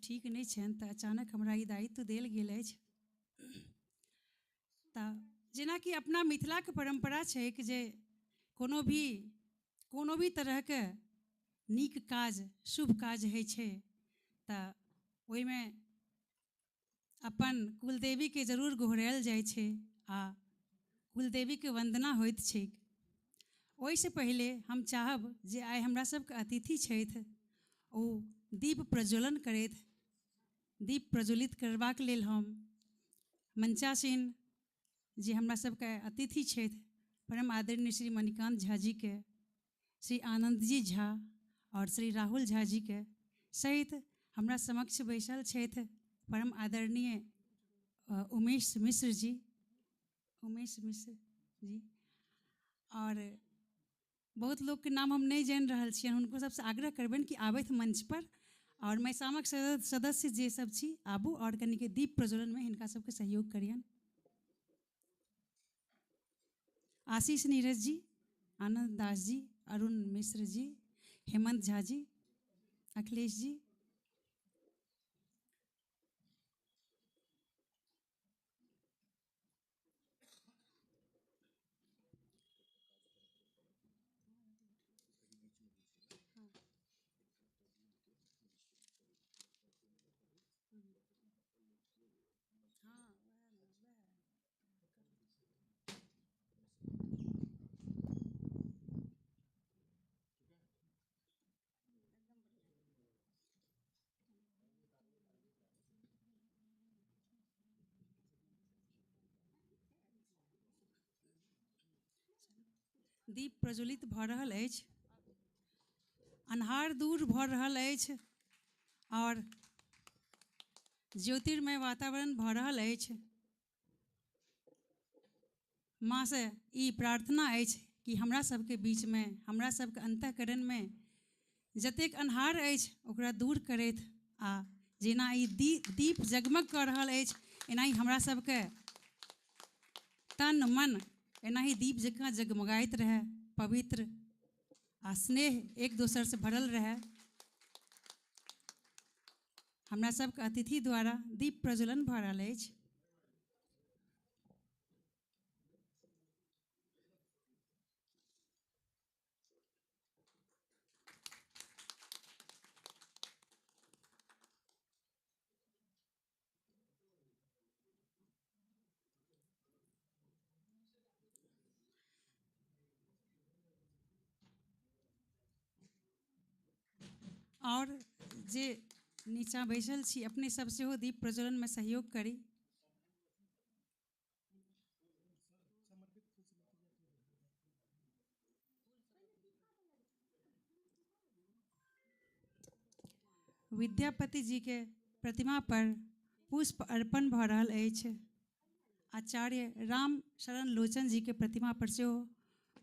ठीक नहीं छनि तऽ अचानक हमरा ई दायित्व देल गेल अछि। तऽ जेनाकि अपना मिथिलाके परम्परा छै कि जे कोनो भी तरहके नीक काज शुभ काज होइ छै तऽ ओहिमे अपन कुलदेवीके जरूर गोहरायल जाइ छै आ कुलदेवीके वन्दना होइत छैक। ओहिसँ पहिले हम चाहब जे आइ हमरा सबके अतिथि छथि ओ दीप प्रज्वलन करथि। दीप प्रज्वलित करबाक लेल हम मंचासीन जे हमरा सबके अतिथि छथि परम आदरणीय श्री मणिकान्त झा जीके, श्री आनन्दजी झा और श्री राहुल झा जीके सहित हमरा समक्ष बैसल छथि परम आदरणीय उमेश मिश्र जी और बहुत लोग के नाम हम नहीं जान रहल छियनि, हुनको सबसे आग्रह करबनि कि आबथि मंच पर और मैसामक सदस्य जे सब छी आबू और कनिक दीप प्रज्वलन में हिनका सबके सहयोग करियनि। आशीष नीरज जी, आनंद दास जी, अरुण मिश्र जी, हेमंत झा जी, अखिलेश जी, दीप प्रज्वलित भऽ रहल अछि, अन्हार दूर भऽ रहल अछि और ज्योतिर्मय वातावरण भऽ रहल अछि। माँ से ई प्रार्थना अछि कि हमरा सबके बीच में, हमरा सबके अंतःकरण में जतेक अन्हार अछि ओकरा दूर करथि आ जेना ई दीप जगमग कऽ रहल अछि एनाही हमरा सबके तन मन एनाही दीप जकाँ जगमगाइत रहै, पवित्र आ स्नेह एक दोसर से भरल रहै। हमरा सबके अतिथि द्वारा दीप प्रज्वलन भऽ रहल अछि। और जे नीचाँ बैसल छी अपने सब सेहो दीप प्रज्वलन में सहयोग करी। विद्यापति जी के प्रतिमा पर पुष्प अर्पण भऽ रहल अछि। आचार्य राम शरण लोचन जी के प्रतिमा पर सेहो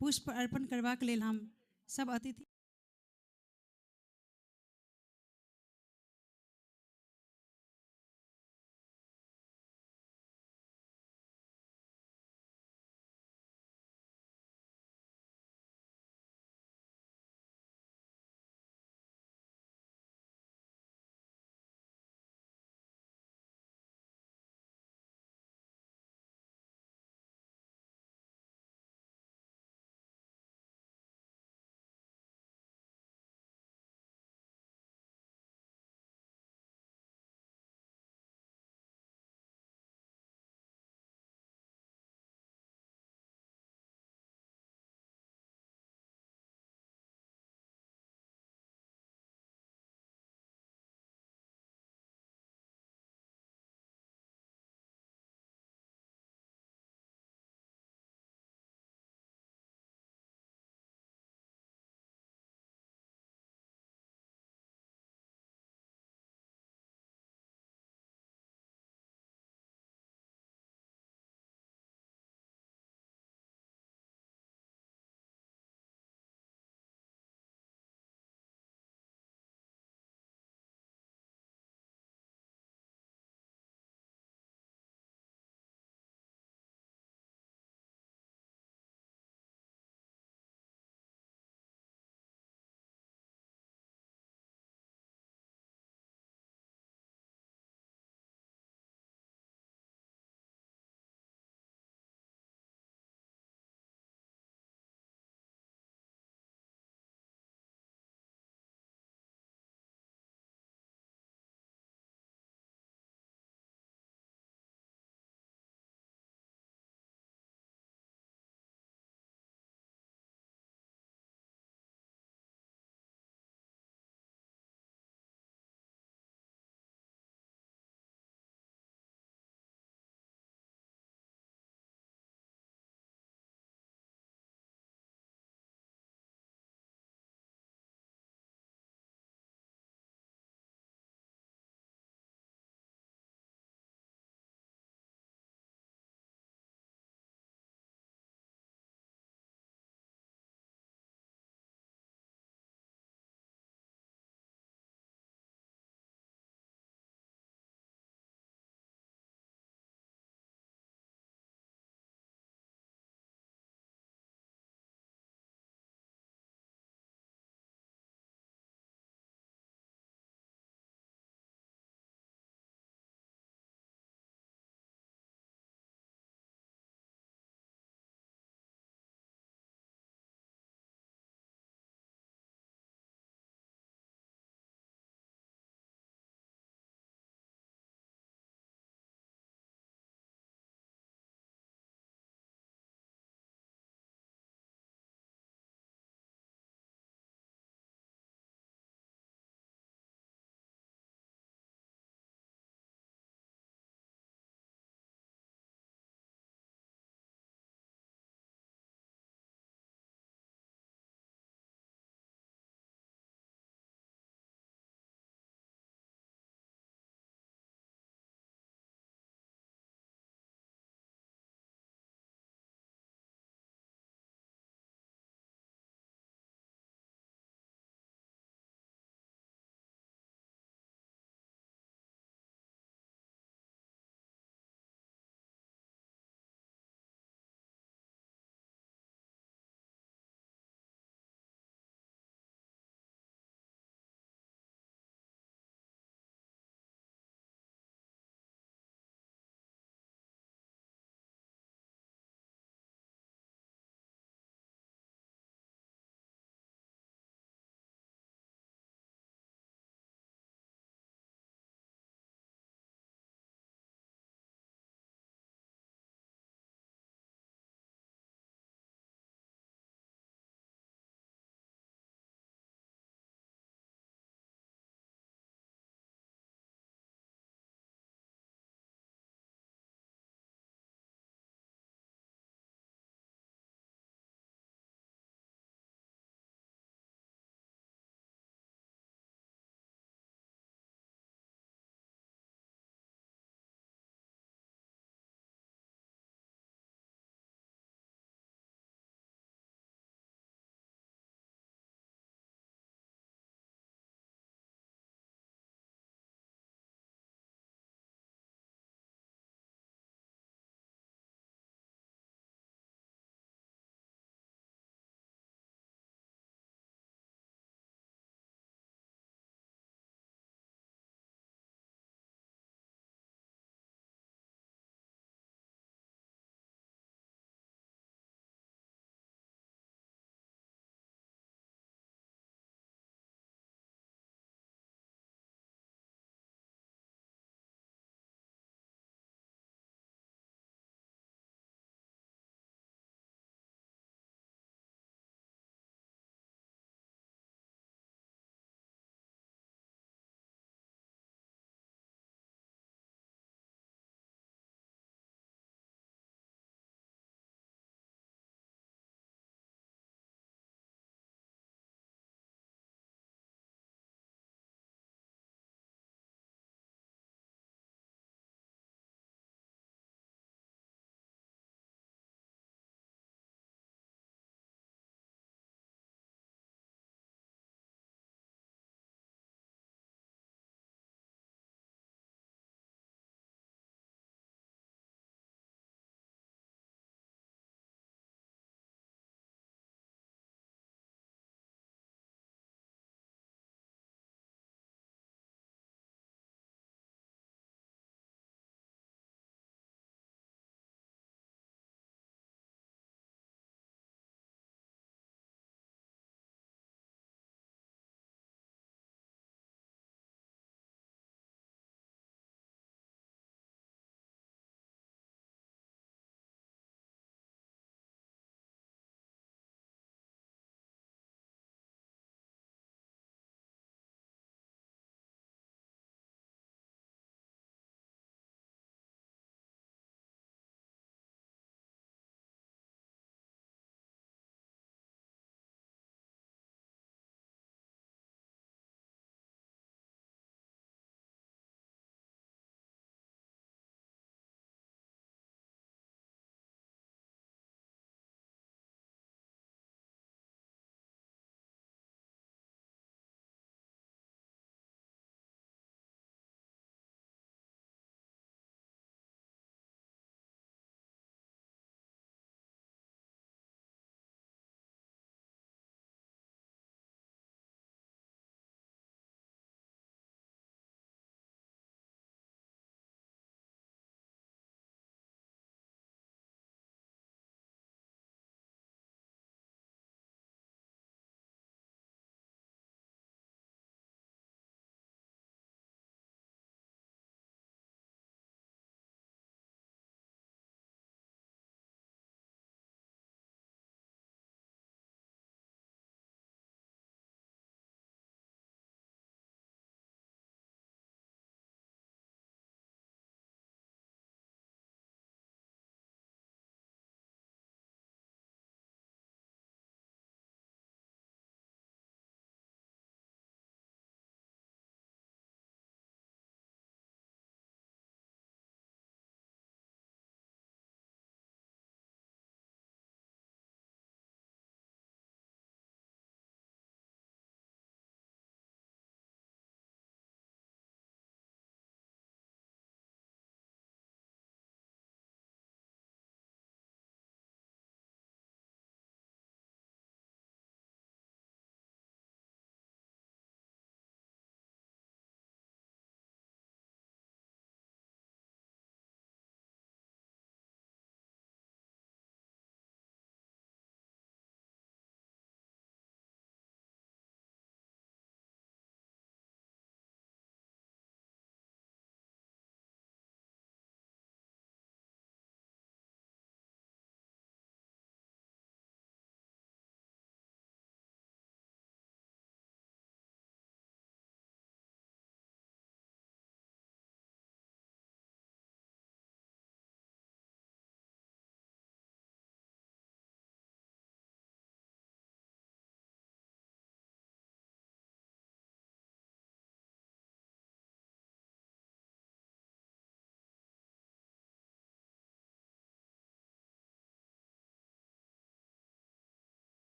पुष्प अर्पण करबाक लेल हम सब अतिथि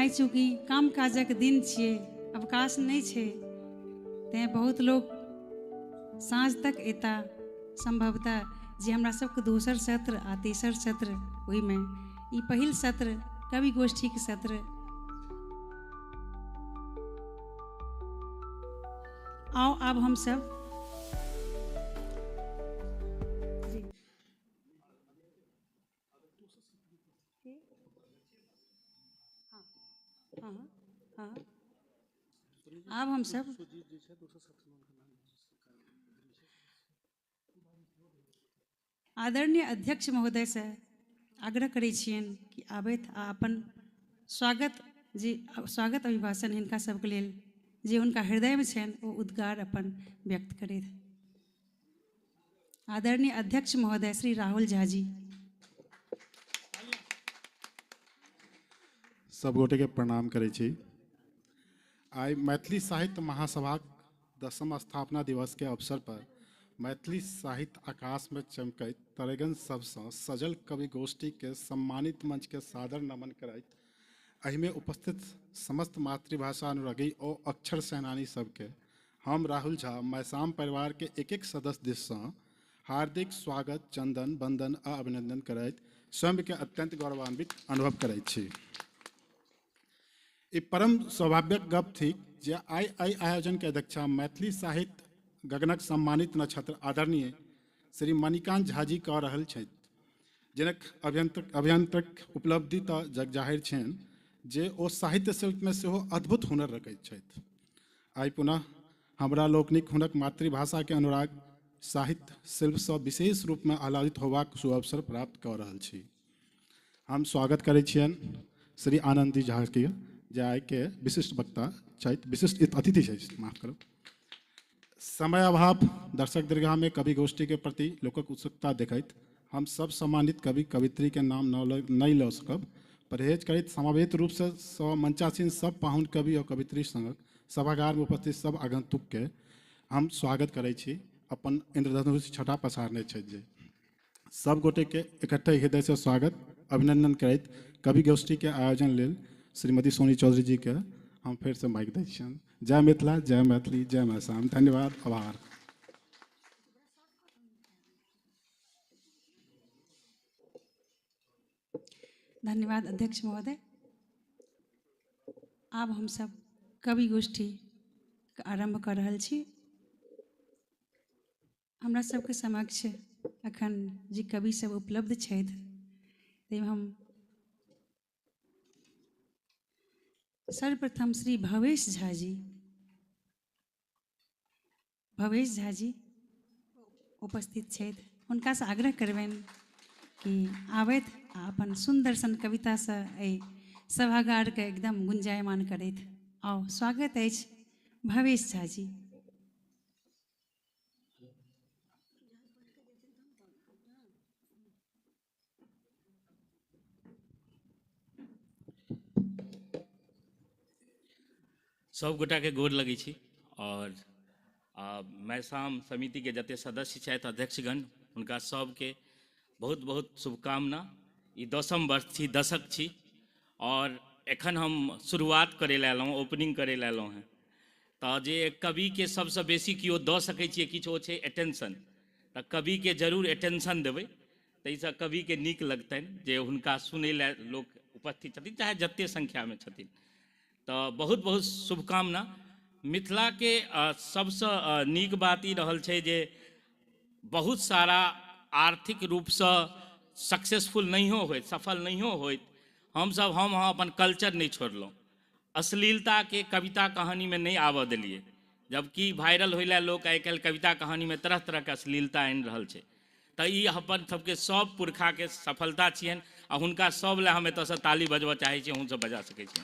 आइ चूँकि काम काजक दिन छियै, अवकाश नहि छै, तैँ बहुत लोग साँझ तक अयता। संभवतः जे हमरा सबके दोसर सत्र आ तेसर सत्र, ओहिमे ई पहिल सत्र कवि गोष्ठीके सत्र। आओ आब हम सब आब हम सब आदरणीय अध्यक्ष महोदय से आग्रह करै छियनि कि आबैत आ अपन स्वागत अभिभाषण हिनका सबके लेल जे हुनका हृदयमे छनि ओ उद्गार अपन व्यक्त करैत। आदरणीय अध्यक्ष महोदय श्री राहुल झा जी। सब गोटे के प्रणाम करै छी। आइ मैथिली साहित्य महासभाक 10म स्थापना दिवस के अवसर पर मैथिली साहित्य आकाश में चमकैत तरेगन सबसँ सजल कवि गोष्ठी के सम्मानित मंच के सादर नमन करैत एहि में उपस्थित समस्त मातृभाषा अनुरागी और अक्षर सेनानी सबके हम राहुल झा मैसाम परिवार के एक एक सदस्य दिससँ हार्दिक स्वागत, चंदन, वंदन आ अभिनंदन करैत स्वयं के अत्यंत गौरवान्वित अनुभव करैत छी। ई परम सौभाग्यक गप थी जे आई आयोजन के अध्यक्षा मैथिली साहित्य गगनक सम्मानित नक्षत्र आदरणीय श्री मणिकांत झा जी कह रहल छथि, जिनक अभियंत्रक उपलब्धि तऽ जग जाहिर छनि जे ओ साहित्य शिल्प में सेहो अद्भुत हुनर रखैत छथि। आइ पुनः हमरा लोकनिक हुनक मातृभाषा के अनुराग साहित्य शिल्प से विशेष रूप में आह्लादित होबाक सुअवसर प्राप्त कऽ रहल छी। हम स्वागत करै छियनि श्री आनंदी झा के, जे आइ के विशिष्ट वक्ता छथि, विशिष्ट अतिथि छथि, माफ करब। समय अभाव दर्शक दीर्घा में कवि गोष्ठी के प्रति लोकक उत्सुकता देखैत हम सब सम्मानित कवि कवित्री के नाम नहीं लऽ सकब। परहेज करैत समावेत रूप से मंचासीन सब पाहुन कवि और कवित्री संगक सभागार में उपस्थित सब आगंतुक के हम स्वागत करै छी। अपन इंद्रधनुष छटा पसारने छथि जे सब गोटे के इकट्ठे हृदय से स्वागत अभिनंदन करैत कवि गोष्ठी के आयोजन लेल श्रीमती सोनी चौधरी जी के हम फिर से माइक दै छियनि। जय मिथिला, जय मैथिली, जय मैसाम। धन्यवाद, आभार। धन्यवाद अध्यक्ष महोदय। आब हम सब कवि गोष्ठी आरंभ कर रहल छी। हमरा सबके समक्ष अखन जे कवि सब उपलब्ध छथि ताहिमे हम सर्वप्रथम श्री भवेश झा जी उपस्थित छथि। हुनका से आग्रह करबनि कि आबैत आ अपन सुंदर सन कविता से एहि सभागार के एकदम गुंजायमान करैत। आओ स्वागत अछि भवेश झा जी। सब गोटा के गोर लगै छी और मैसाम समिति के जते सदस्य छथि अध्यक्षगण हुनका सबके बहुत बहुत शुभकामना। ई 10म वर्ष छी, दशक छी और एखन हम शुरुआत करे लए एलहुँ, ओपनिंग करे लए एलहुँ हैं। तऽ जे कवि के सबसे बेसी किओ दऽ सकै छियै किछु ओ छै एटेंशन। तऽ कवि के जरूर एटेंशन देबै ताहिसँ कवि के नीक लगतनि जे हुनका सुनै लए लोक उपस्थित छथिन, चाहे जते संख्या में छथिन। तो बहुत बहुत शुभकामना। मिथिला के सबसे नीक बात ई रहल छै जे बहुत सारा आर्थिक रूप से सक्सेसफुल नहियो होइत, सफल नहियो होइत, हम अहाँ अपन कल्चर नहीं छोड़लहुँ। अश्लीलता के कविता कहानी में नहीं आबऽ देलिए, जबकि वायरल होइला लोक आइ काल्हि कविता कहानी में तरह तरह के अश्लीलता आनि रहल छै। तऽ ई अपन सबके सब पुरखा के सफलता छियनि आ हुनका सब लए हम एतऽ से ताली बजबऽ चाहै छी, अहूँ सब बजा सकै छी।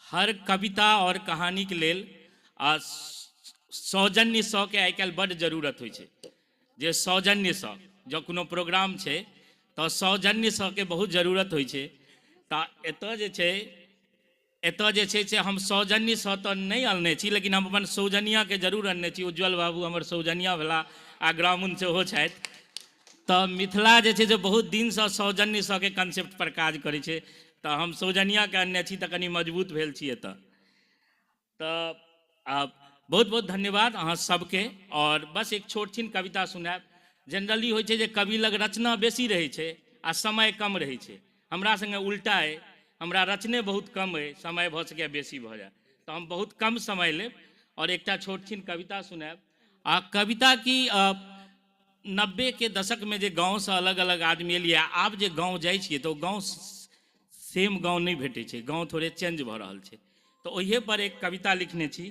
हर कविता और कहानी के लेल सौजन्य सँ के आइ काल्हि बड्ड जरूरत होइ छै। जे सौजन्य सँ जँ कोनो प्रोग्राम छै तऽ सौजन्य सँ के बहुत जरूरत होइ छै। तऽ एतऽ जे छै से हम सौजन्य सँ तऽ नहि अनने छी, लेकिन हम अपन सौजन्या के जरूर अनने छी। उज्ज्वल बाबू हमर सौजन्या भेला आ ग्रामीण सेहो छथि। तऽ मिथिला जे छै से बहुत दिनसँ सौजन्य के कॉन्सेप्ट पर काज करै छै, तऽ हम सौजन्यके अन्य छी तऽ कनि मजबूत भेल छी एतऽ। तऽ आब बहुत बहुत धन्यवाद अहाँ सबके। और बस एक छोट छिन कविता सुनाएब। जनरली होइ छै जे कवि लग रचना बेसी रहै छै आ समय कम रहै छै। हमरा संगे उल्टा अइ, हमरा रचने बहुत कम अइ, समय भऽ सकै बेसी भऽ जाए, तऽ हम बहुत कम समय लेब और एकटा छोट छिन कविता सुनाएब। आ कविता की 90 के दशक में जे गाँव से अलग अलग आदमी एलिए, आब जे गाँव जाइ छियै तऽ गाँव सेम गाँव नहीं भेटै छै, गाँव थोड़े चेंज भऽ रहल छै। तऽ ओहिए पर एक कविता लिखने छी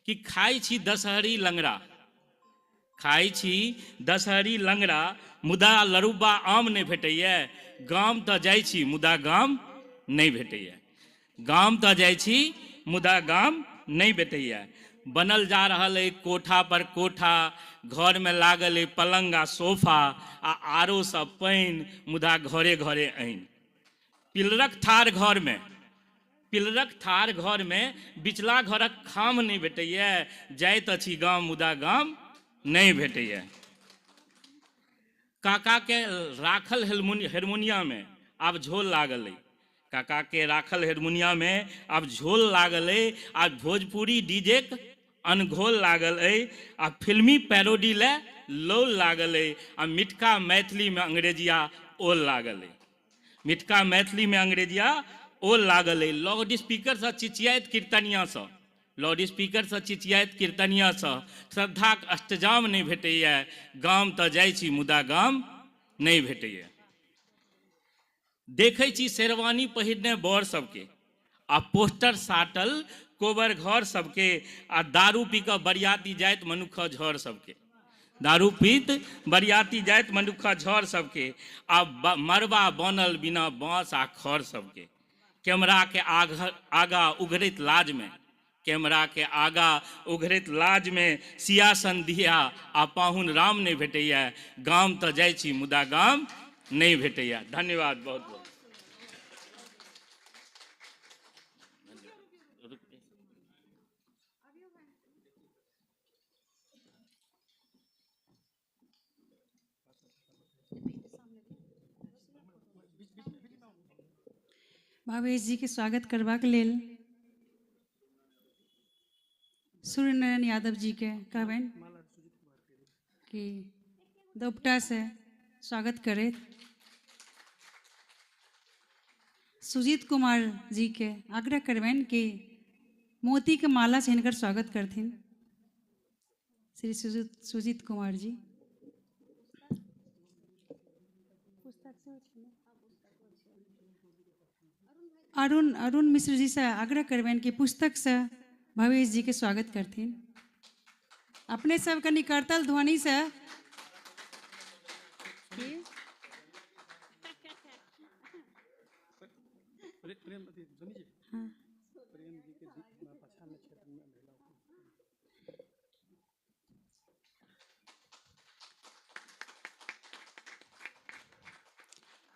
कि खाइ छी दशहरी लंगड़ा, खाइ छी दशहरी लंगड़ा, मुदा लरुबा आम नहीं भेटैए। गाम तऽ जाइ छी मुदा गाम नहीं भेटैए, गाम तऽ जाइ छी मुदा गाम नहीं भेटैए। बनल जा रहल है कोठा पर कोठा, घर में लागल है पलंग आ सोफा, आ आरो सब पानि मुदा घरे घरे आइन। पिलरक थार घर में, पिलरक थार घर में बिचला घरक खाम नहीं भेटैए। जाइत अछि गाम मुदा गाम नहीं भेटैए। काका के राखल हारमोनिया में आब झोल लागल है, काका के राखल हारमोनिया में आब झोल लागल है। आ भोजपुरी डीजे अनघोल लागल है, आ फिल्मी पैरोडी ले लोल लागल है। आ मिठका मैथिली में अंग्रेजिया ओल लागल है, मिठका मैथिली में अंग्रेजिया ओल लागल है। लाउड स्पीकर से चिचियाइत कीर्तनिया से, लाउड स्पीकर से चिचियाइत कीर्तनिया से श्रद्धाक अष्टजाम नहीं भेटैए। गाम तऽ जाइ छी मुदा गाम नहीं भेटैए। देखै छी शेरवानी पहिरने बर सबके, आ पोस्टर साटल कोबर घर सबके, आ दारू पी कऽ बरियाती जाइत मनुक्ख झड़ सबके, दारू पीत बरियाती जाइत मनुक्ख झड़ सबके। आ मरबा बनल बिना बाँस आ खर सबके। कैमरा के आगा उघरैत लाज में, कैमरा के आगा उघरैत लाज में सियासन दिया आ पाहुन राम नहीं भेटैए। गाम तऽ जाइ छी मुदा गाम नहीं भेटैए। धन्यवाद बहुत बहुत। भावेश जी के स्वागत करबाक लेल सूर्यनारायण यादव जी के कहबनि कि दोपटा से स्वागत करे। सुजीत कुमार जी के आग्रह करबनि कि मोती के माला से हिनकर स्वागत करथिन। श्री सुजीत कुमार जी। अरुण मिश्र जी से आग्रह करबनि कि पुस्तक से भवेश जी के स्वागत करथिन। अपने सब कनि करतल ध्वनि से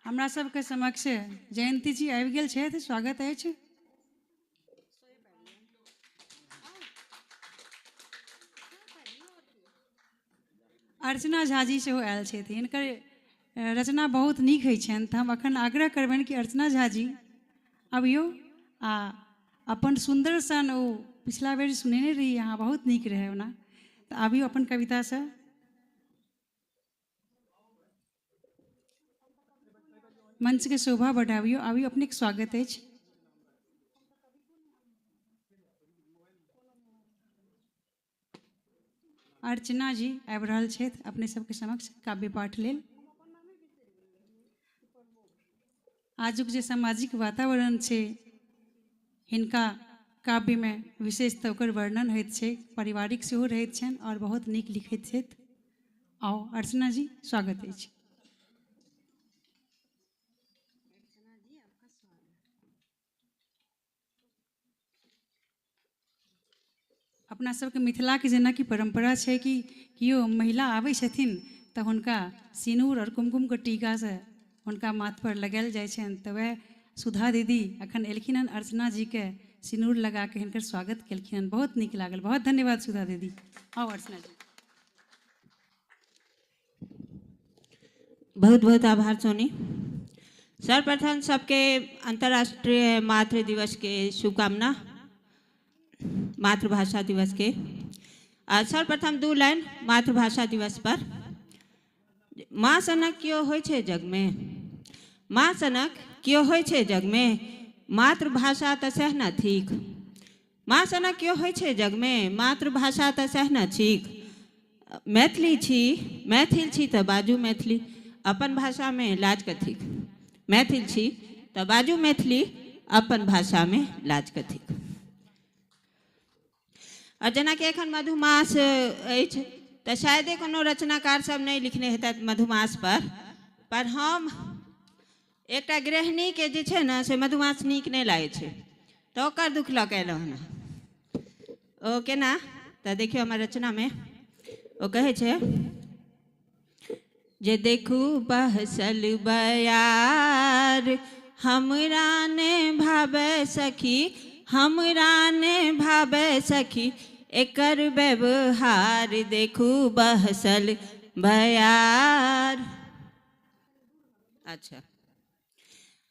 हमरा सबके समक्ष जयंती जी आबि गेल छथि, स्वागत अछि। अर्चना झा जी सेहो आयल छथि, हिनकर रचना बहुत नीक होइ छनि, तऽ हम अखन आग्रह करबनि कि अर्चना झा जी अबियौ आ अपन सुंदर सन ओ पिछला बेर सुनेने रही अहाँ, बहुत नीक रहे ओना, तऽ अबियौ अपन कविता से। मंच के शोभा बढ़ाबियो, अबियौ, अपने के स्वागत अछि। अर्चना जी आबि रहल छथि अपने सबके समक्ष काव्य पाठ लेल। आजुक जे सामाजिक वातावरण छै हिनका काव्य में विशेष तऽ ओकर वर्णन होइत छै, पारिवारिक सेहो रहैत छनि और बहुत नीक लिखैत छथि। आओ अर्चना जी, स्वागत अछि। अपना सबके मिथिला के जेना कि परंपरा छै कि कियो महिला आबै छथिन तऽ हुनका सिनूर और कुमकुम के टीका से हुनका माथ पर लगायल जाइ छनि, तऽ वह सुधा दीदी अखन एलखिन हन अर्चना जी के सिनूर लगा के हिनकर स्वागत केलखिन हन, बहुत नीक लागल, बहुत धन्यवाद सुधा दीदी। आओ अर्चना जी। बहुत बहुत आभार सोनी। सर्वप्रथम सबके अंतर्राष्ट्रीय मातृ दिवस के शुभकामना, मातृभाषा दिवस के। सर्वप्रथम 2 लाइन मातृभाषा दिवस पर। माँ सनक क्यों होइ छै जग में, माँ सनक क्यों होइ छै जग में, मातृभाषा तऽ सह न थीक। माँ सनक क्यों होइ छै जग में, मातृभाषा तऽ सह न थीक। मैथिली छी, मैथिल छी तऽ बाजू मैथिली, अपन भाषा में लाज कथीक। मैथिल छी तऽ बाजू मैथिली, अपन भाषा में लाज कथीक। और जेना कि एखन मधुमास अछि तऽ शायदे कोनो रचनाकार सब नहीं लिखने हेतैथ मधुमास पर हम एकटा गृहिणी के जे छै ने से मधुमास नीक नहीं लागै छै तऽ ओकर दुख लऽ के एलहुँ हन। ओ केना तऽ देखियौ हमर रचना में ओ कहे छै जे देखू बहसल बयार हमरा ने भावे सखी, हमरा ने भावे सखी, एकर व्यवहार देखू बहसल बयार। अच्छा।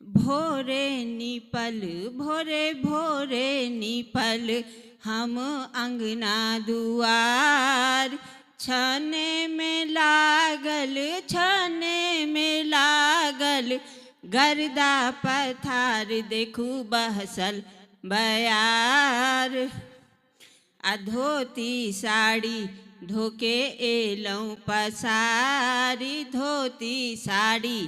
भोरे निपल भोरे भोरे निपल हम अंगना दुआर, छने में लागल छने में लागल गर्दा पथार देखू बहसल बयार। आ धोती साड़ी धोके एलौं पसारी, धोती साड़ी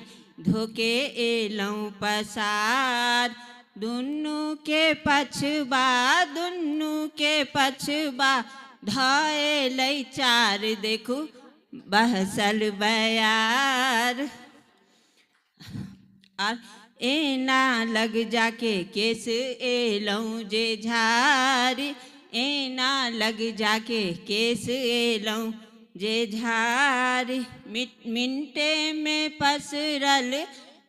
धोके एलौं पसार। दुन्नू के पछबा दुन्नू के पछबा धए लै चार देखू बहसल बयार। और एना लग जाके केस एलौं जे झारी, एना लग जाके केस एलौं जे झारी। मिनटे में पसरल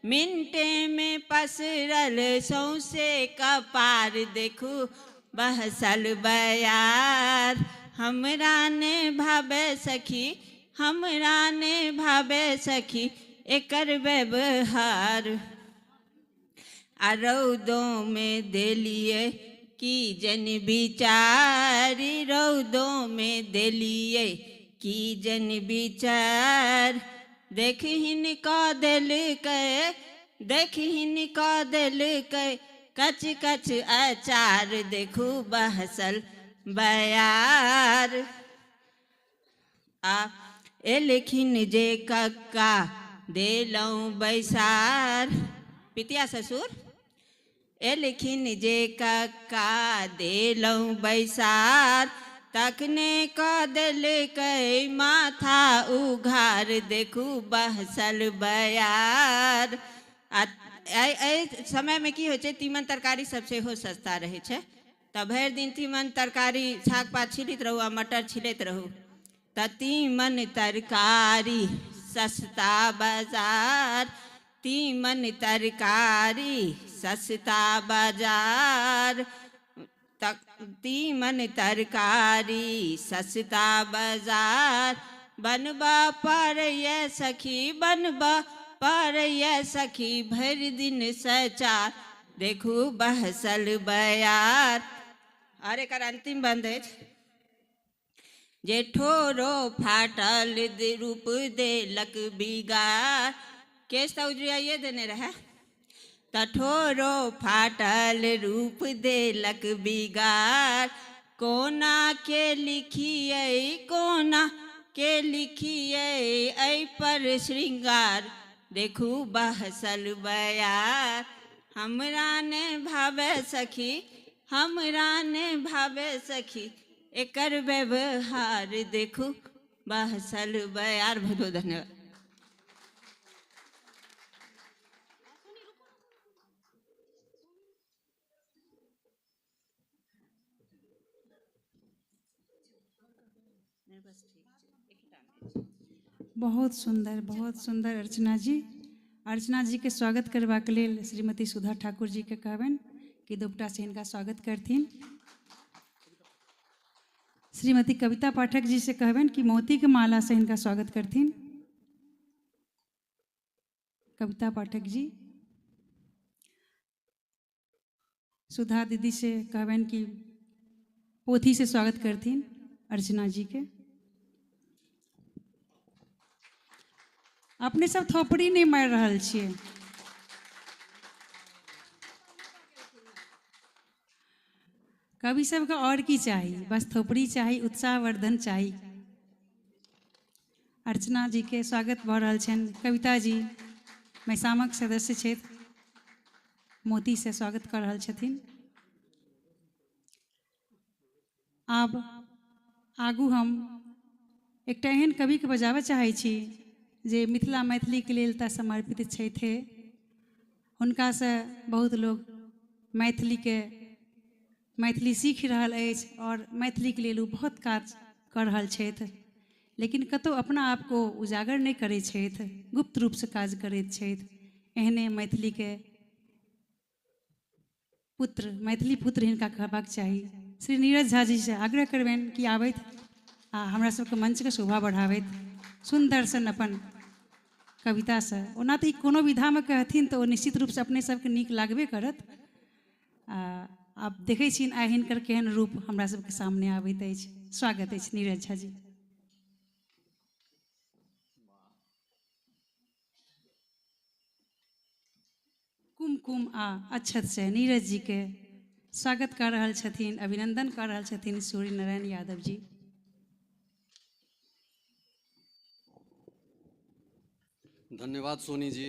मिनटे में पसरल सौंसे कपार देखू बहसल बयार। हमरा ने भावे सखी, हमरा ने भावे सखी, एकर व्यवहार। आ रौदों में देलिए की जन विचारी, रौदों में देलिए की जन विचार। देखहिन का दिल के देखहिन का दिल के कच कच अचार देखू बहसल बयार। आ एलखिन जे कक्का देलौं बैसार, पितिया ससुर एलखिन जे कक्का देलौं बैसार। तखने क देलकै माथा उघार देखू बहसल बयार। आ समय में की होइ छै तीमन तरकारी सब सेहो सस्ता रहै छै तऽ भरि दिन तीमन तरकारी साग पात छिलैत रहू आ मटर छिलैत रहू तऽ तीमन तरकारी सस्ता बाजार, तीमन तरकारी सस्ता बाजार। तीमन तरकारी सस्ता बाजार। बनबा पड़ैया सखी बनबा पड़ैया सखी, भरि दिन सचार देखू बहसल बयार। और एकर अंतिम बंद अछि जे ठोरो फाटल रूप देलक बिगाड़। केश तऽ उजरियाइए देने रहे तऽ ठोरो फाटल रूप देलक बिगाड़। कोना के लिखिए कोना के लिखिए एहि पर श्रृंगार देखू बहसल बयार। हमरा ने भावे सखी, हमरा ने भावे सखी, एकर व्यवहार देखू बहसल बयार। बहुत बहुत धन्यवाद। बहुत सुंदर अर्चना जी के स्वागत करबाक लेल श्रीमती सुधा ठाकुर जी के कहबनि कि दोपटा से इनका स्वागत करथिन। श्रीमती कविता पाठक जी से कहबनि कि मोती के माला से इनका स्वागत करथिन। कविता पाठक जी। सुधा दीदी से कहबन कि पोथी से स्वागत करथिन अर्चना जी के। अपने सब थोपड़ी नहीं मारि रहल छियै। कवि सबके और की चाही, बस थोपड़ी चाही, उत्साहवर्धन चाही। अर्चना जी के स्वागत भऽ रहल छनि। कविता जी मैसामक सदस्य छथि, मोती से स्वागत कर रहल छथिन। आब आगू हम एकटा एहन कवि के बजाबऽ चाहै छी जे मिथिला मैथिली के लेल तऽ समर्पित छथि। हुनका से बहुत लोग मैथिली सीख रहल अछि और मैथिली के लेल ओ बहुत काज कर रहल छथि, लेकिन कतौ अपना आप को उजागर नहीं करै छथि, गुप्त रूप से काज करैत छथि। एहने मैथिली के पुत्र, मैथिली पुत्र हिनका कहबाक चाही। श्री नीरज झा जी से आग्रह करबनि कि आबैत आ हमरा सबके मंच के शोभा बढ़ाबैत सुंदर सन अपन कविता से। ओना तऽ ई कोनो विधा में कहथिन तऽ ओ निश्चित रूप से अपने सबके नीक लागबे करत। आब देखै छी आइ हिनकर केहन रूप हमरा सबके सामने आबैत अछि। स्वागत अछि नीरज झा जी। कुमकुम आ अक्षत से नीरज जी के स्वागत कर रहल छथिन, अभिनंदन कर रहल छथिन सूर्य नारायण यादव जी। धन्यवाद सोनी जी।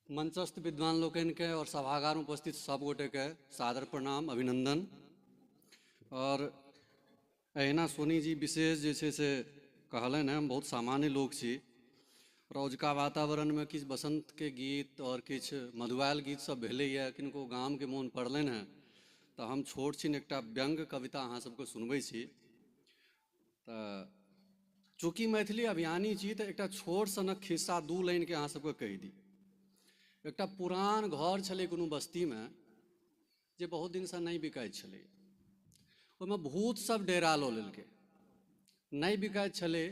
मंचस्थ विद्वान लोकन के और सभागार में उपस्थित सब गोटे के सादर प्रणाम, अभिनंदन। और अहिना सोनी जी विशेष जे छै से कहलनि हैं, हम बहुत सामान्य लोग छी। रोजका वातावरण में किछु बसंत के गीत और किछु मधुआयल गीत सब भेलैया, किनको गाम के मोन पड़लनि हैं तऽ हम छोट छिन एकटा व्यंग कविता अहाँ सबके सुनबै छी। तऽ चूँकि मैथिली अभियानी छी तऽ एकटा छोट सनक खिस्सा 2 लाइन के अहाँ सबके कहि दी। एकटा पुरान घर छलै कोनो बस्ती में जे बहुत दिन से नहीं बिकाइत छलै। ओहिमे भूत सब डेरा लऽ लेलकै, नहीं बिकाइत छलै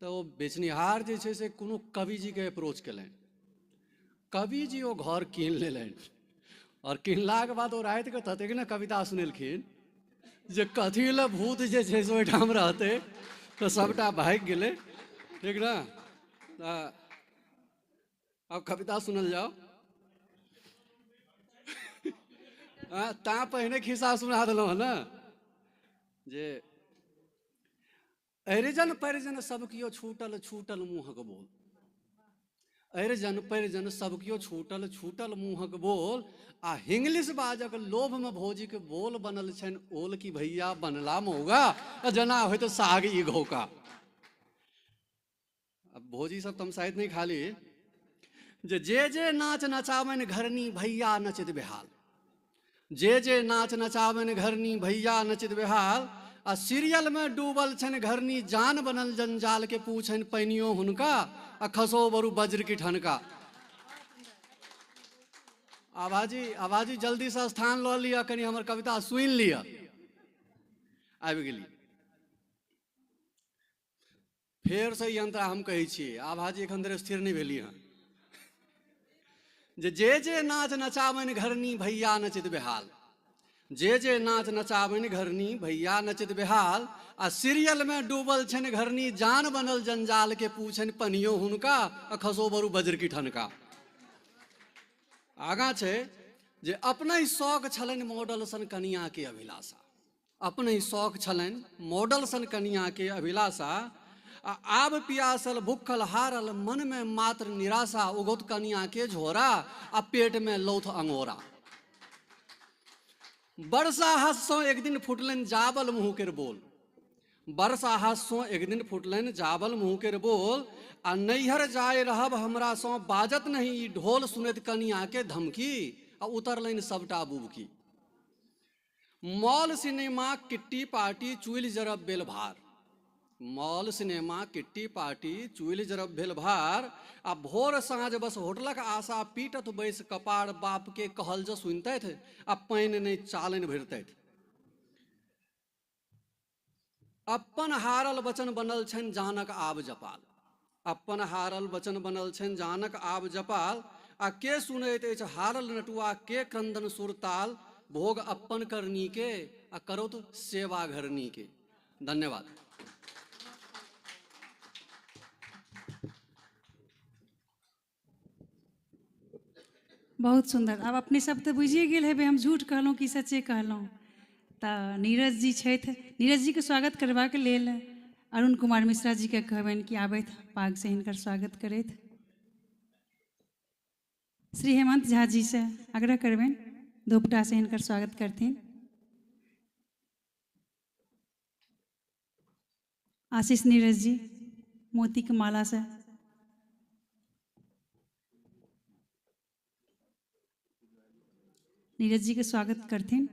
तऽ ओ बेचनिहार जे छै से कोनो कवि जी के अप्रोच केलनि। कवि जी ओ घर कीन लेलनि और किनलाक बाद ओ राति के ततेक ने कविता सुनेलखिन जे कथी लए भूत जे छै से ओहिठाम रहतै, तऽ सबटा भागि गेलै। ठीक ना? अब कविता सुनल जाओ। ता पहिने खिस्सा सुना देलहुँ है ना जे अरिजन परिजन सब कियो छूटल छूटल मुँहक बोल। अरिजन परिजन सब कियो छूटल छूटल मुँहक बोल, आ हिंग्लिश बाजक लोभ में भोजी के बोल बनल छनि ओल की भैया बनला मौगा, जना होइत साग ई घोका। अब भोजी सब तमसाइत नहीं खाली जे नाच नचावन घरनी भैया नचित बेहाल। जे नाच नचावन घरनी भैया नचित बेहाल, आ सीरियल में डूबल छन घरनी जान बनल जंजाल के पूछन पैनियो हुनका, आ खसो बरु वज्र की ठनका। आवाजी जल्दी से स्थान लऽ लिया, कनी हमर कविता सुनि लिया। आबि गेली फेर से यंत्र हम कहै छियै, आवाजी एखन धरि स्थिर नहीं भेली हँ। जे नाच नचावन घरनी भैया नचित बेहाल, जे नाच नचावन घरनी भैया नचित बेहाल, आ सीरियल में डूबल छन घरनी जान बनल जंजाल के पूछन पनियो हुनका, आ खसो बरु वज्र की ठनका। आगा छै जे अपने ही शौक छलन मॉडल सन कनिया के अभिलाषा। अपने ही शौक छलन मॉडल सन कनिया के अभिलाषा, आ आब पियासल भूखल हारल मन में मात्र निराशा, उगत कनिया के झोरा आ पेट में लौथ अंगोरा। बरसा हाथों एक दिन फुटलन जाबल मुँह के बोल, बरसा हाथों एक दिन फुटलन जाबल मुँह के बोल, आ नैहर जाय रहब हमरा सो बाजत नहीं ई ढोल सुनैत कनिया के धमकी, आ उतरलन सबटा बुबकी। मॉल सिनेमा किट्टी पार्टी चुइल जरब बेल भार, मॉल सिनेमा किट्टी पार्टी चुइल जरब भेल भार, आ भोर साँझ बस होटलक आशा पीटत बैस कपाड़ बाप के कहल जो सुनतैथ, आ पानि नहीं चालन भरतैथ। अपन हारल वचन बनल छन जानक आब जपाल, अपन हारल वचन बनल छनि जानक आब जपाल, आ के सुनैत अछि हारल नटुआ के क्रंदन सुरताल, भोग अपन करनी के आ करोत सेवा घरनी के। धन्यवाद। बहुत सुंदर। अब अपने सब तो बुझिए गेल हेबै हम झूठ कहलहुँ कि सच्चे कहलहुँ। तऽ नीरज जी छथि, नीरज जी के स्वागत करबाक लेल अरुण कुमार मिश्रा जी के कहबनि कि आबथि पाग से हिनकर स्वागत करथि। श्री हेमंत झा जी से आग्रह करबनि दोपटा से हिनकर स्वागत करथिन। आशीष नीरज जी मोती के माला से नीरज जी के स्वागत करथिन।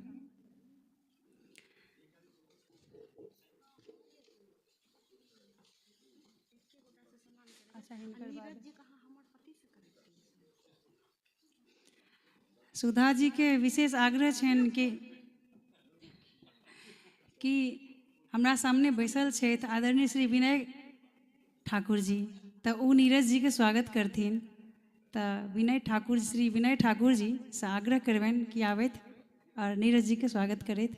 सुधा जी के विशेष आग्रह छनि कि हमरा सामने बैसल छथि आदरणीय श्री विनय ठाकुर जी, तऽ ओ नीरज जी के स्वागत करथिन। तऽ श्री विनय ठाकुर जी से आग्रह करबनि कि आबथि और नीरज जी के स्वागत करथि।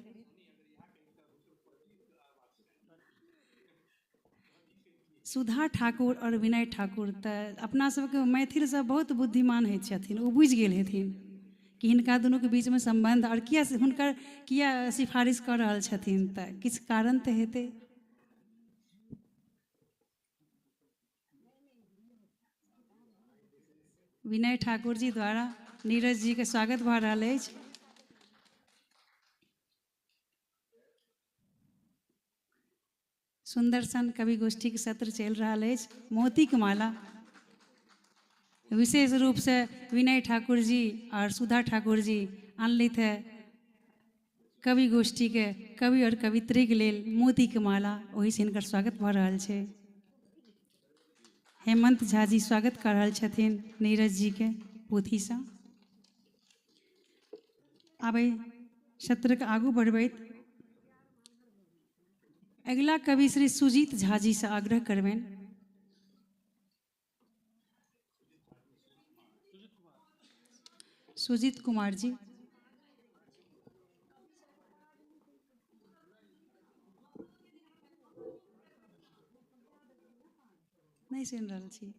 सुधा ठाकुर और विनय ठाकुर तऽ अपना सबके मैथिल सब बहुत बुद्धिमान होइ छथिन, ओ बुझि गेल हेथिन कि हिनका दुनू के बीच में संबंध और किया सिफारिश कऽ रहल छथिन, तऽ किछु कारण तऽ हेतै। विनय ठाकुर जी द्वारा नीरज जी के स्वागत भऽ रहल अछि। सुंदर सन कवि गोष्ठी के सत्र चलि रहल अछि। मोती के माला विशेष रूप से विनय ठाकुर जी और सुधा ठाकुर जी आनलथि है कवि गोष्ठी के कवि और कवित्री के लेल मोती के माला, ओहि से हिनकर स्वागत भऽ रहल छै। हेमंत झा जी स्वागत कर रहल छथिन नीरज जी के पोथी से। आब सत्र के आगू बढ़बैत अगिला कवि श्री सुजीत झा जी से आग्रह करबनि। सुजीत कुमार जी नहीं सुन रहल छी।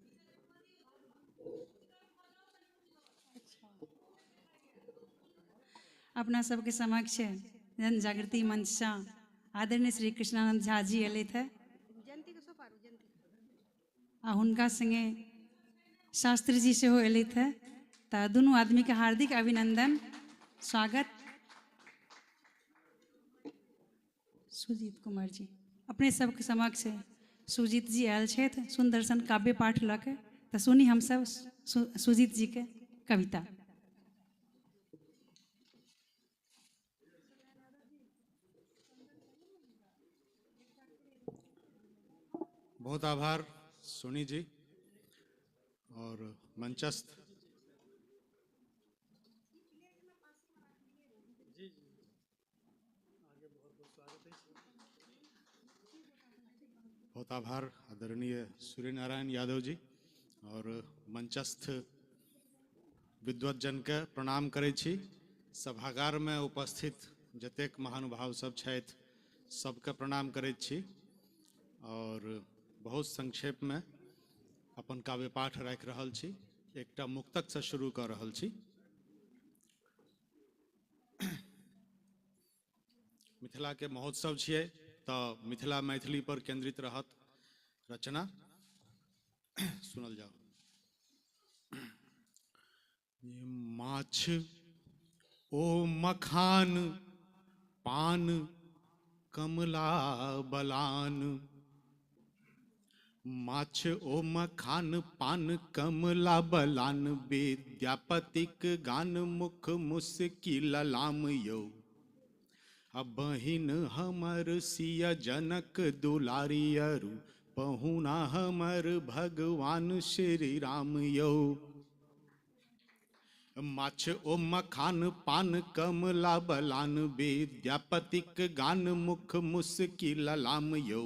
अपना सबके समक्ष जन जागृति मंच से आदरणीय श्री कृष्णानंद झा जी अयलथि है आ हुनका संगे शास्त्री जी सेहो अयलथि है, तऽ दुनू आदमी के हार्दिक अभिनंदन स्वागत। सुजीत कुमार जी अपने सबके समक्ष सुजीत जी आयल छथि सुंदर सन काव्य पाठ लऽ के, तऽ सुनी हमसब सुजीत जी के कविता। बहुत आभार सोनी जी और मंचस्थ बहुत आभार आदरणीय सूर्य नारायण यादव जी और मंचस्थ विद्वत जन के प्रणाम करै छी। सभागार में उपस्थित जतेक महानुभाव सब छथि सबके प्रणाम करैत छी और बहुत संक्षेप में अपन काव्य पाठ राखि रहल छी। एकटा मुक्तक से शुरू कर रहल छी। मिथिला के महोत्सव छियै तऽ मिथिला मैथिली पर केंद्रित रहत रचना। सुनल जाओ। माछ ओ मखान पान कमला बलान, माछ ओ मखान पान कमला बलान, विद्यापतिक गान मुख मुस्किल लाम यौ। अब बहिन हमर सिया जनक दुलारी अरु, पहुना हमर भगवान श्री राम यौ। माछ ओ मखान पान कमला बलान, विद्यापतिक गान मुख मुस्किल लाम यौ।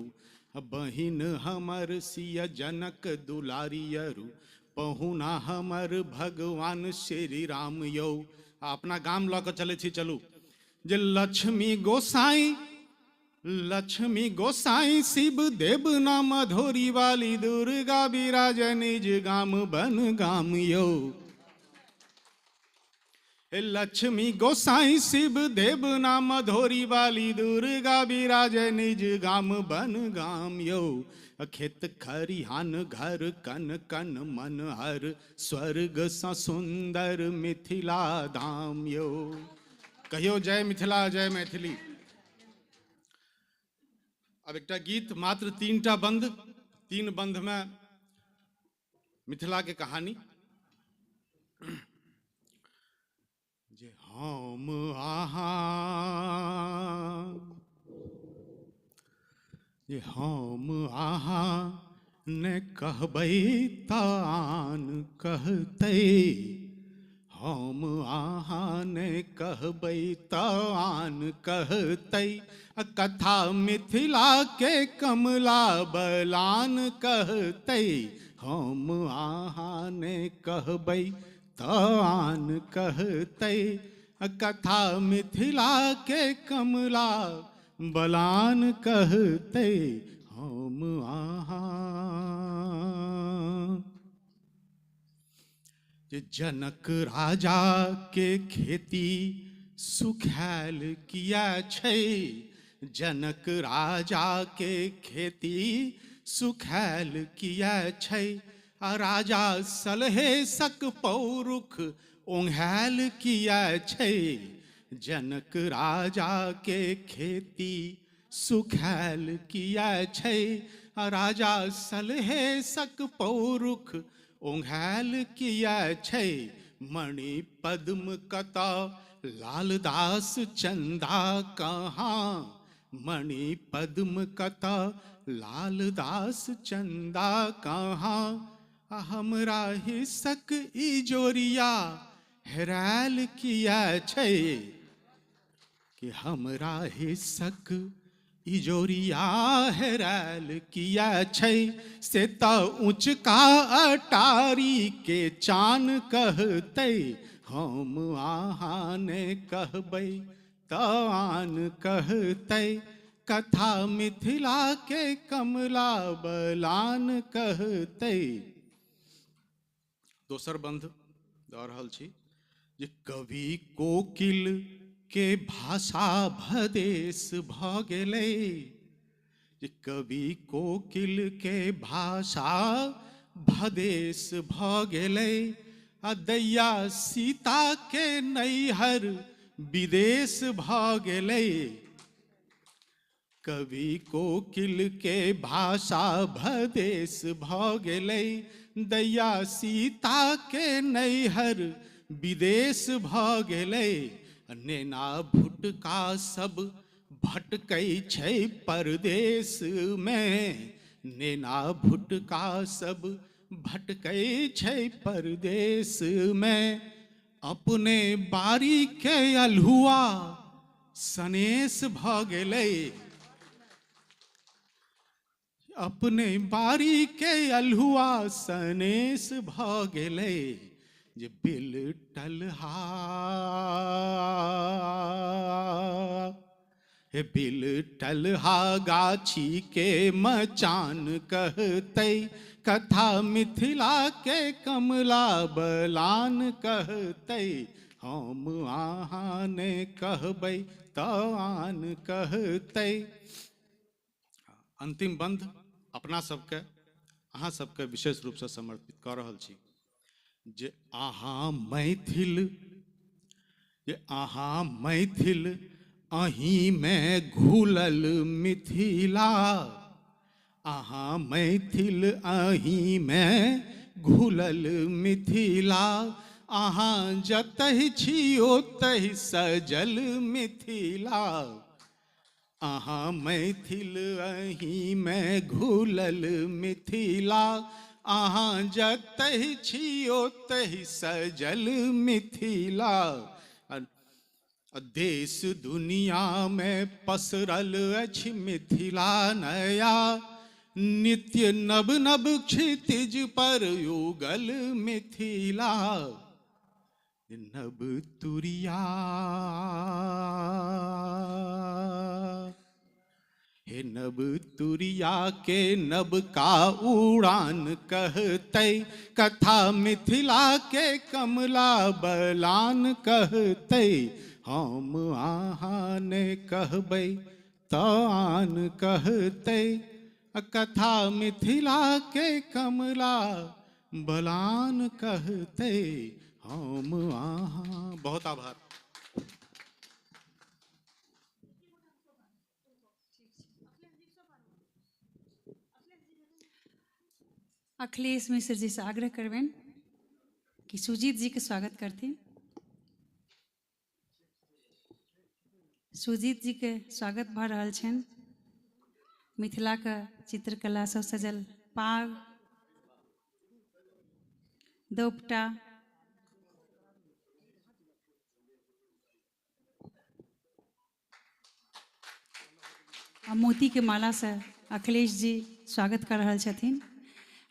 बहिन हमर सिय जनक दुलारियरु, पहुना हमर भगवान श्री राम यौ। अपना गाम लऽ कऽ चलै छी, चलू। जे लक्ष्मी गोसाई शिव देव ना मधोरी वाली, दुर्गा विराज निज गाम बन गाम यौ। लक्ष्मी गोसाई शिव देव ना मधोरी वाली, दुर्गा विराज निज गाम बन गाम यौ। खेत खरिहान घर कन कन मन हर, स्वर्ग सा सुंदर मिथिला धाम यौ। कहियो जय मिथिला, जय मैथिली। अब एकटा गीत, मात्र 3टा बंद, 3 बंध में मिथिला के कहानी। जे हम आहा, जे हम आहा ने कहबै तान कहतै, हम आहा ने कहबै तान कहतै। कथा मिथिला के कमला बलान कहतै, हम आहा ने कहबै तान कहतै। कथा मिथिला के कमला बलान कहतै, हम आहा। जनक राजा के खेती सुखायल किया छै, जनक राजा के खेती सुखायल किया छै। राजा सलहे सक पौरुख ओंघायल किया छै, जनक राजा के खेती सुखायल किया छै। राजा सलहे सक पौरुख ओंघायल किया छै। मणि पद्म कतऽ लालदास चंदा कहाँ, मणि पद्म कतऽ लालदास चंदा कहाँ। हमरा हिस्सक इजोरिया हेरायल किया छै, कि हमरा हिस्सक इजोरिया हेरायल किया छै। से तऽ ऊँचका अटारी के चान कहतै, हम आहा ने कहबै तान कहतै। कथा मिथिला के कमला बलान कहतै। दोसर बंध दऽ रहल छी। जे कवि कोकिल के भाषा भदेश भऽ गेलै, जे कवि कोकिल के भाषा भदेश भऽ गेलै। दैया सीता के नैहर विदेश भऽ गेलै, कवि कोकिल के भाषा भदेश भऽ गेलै। दैया सीता के नैहर विदेश भऽ गेलै। नेना भुटका सब भटकै छै परदेश में, नेना भुटका सब भटकै छै परदेश में। अपने बारी के अल्हुआ सनेश भऽ गेलै, अपने बारी के अल्हुआ सनेश भऽ गेलै। जे बिल टलहा, हे बिल टलहा गाछी के मचान कहतै। कथा मिथिला के कमला बलान कहतै, हम आहा ने कहबै तान कहतै। अंतिम बंध अपना सबके, अहाँ सबके विशेष रूप से समर्पित कऽ रहल छी। जे अहाँ मैथिल, जे अहाँ मैथिल अहीं में घुलल मिथिला, अहाँ मैथिल अहीं में घुलल मिथिला। अहाँ जतहि छी ओतहि सजल मिथिला, अहाँ मैथिल अहीं में घुलल मिथिला। अहाँ जतहि छी ओतहि सजल मिथिला। देश दुनिया में पसरल अछि मिथिला नया, नित्य नभ नभ क्षितिज पर युगल मिथिला नभ तुरिया। हे नभ तुरिया के नभ का उड़ान कहते, कथा मिथिला के कमला बलान कहते। हम आहाँ ने कहबै तो आन कहते, कथा मिथिला के कमला बलान कहते। हम आहाँ। बहुत आभार। अखिलेश मिश्र जी से आग्रह करबेन कि सुजीत जी के स्वागत करथिन। सुजीत जी के स्वागत भऽ रहल छनि। मिथिला के चित्रकला सब सजल पाग, दोपटा, आ मोती के माला से अखिलेश जी स्वागत कर रहल छथिन।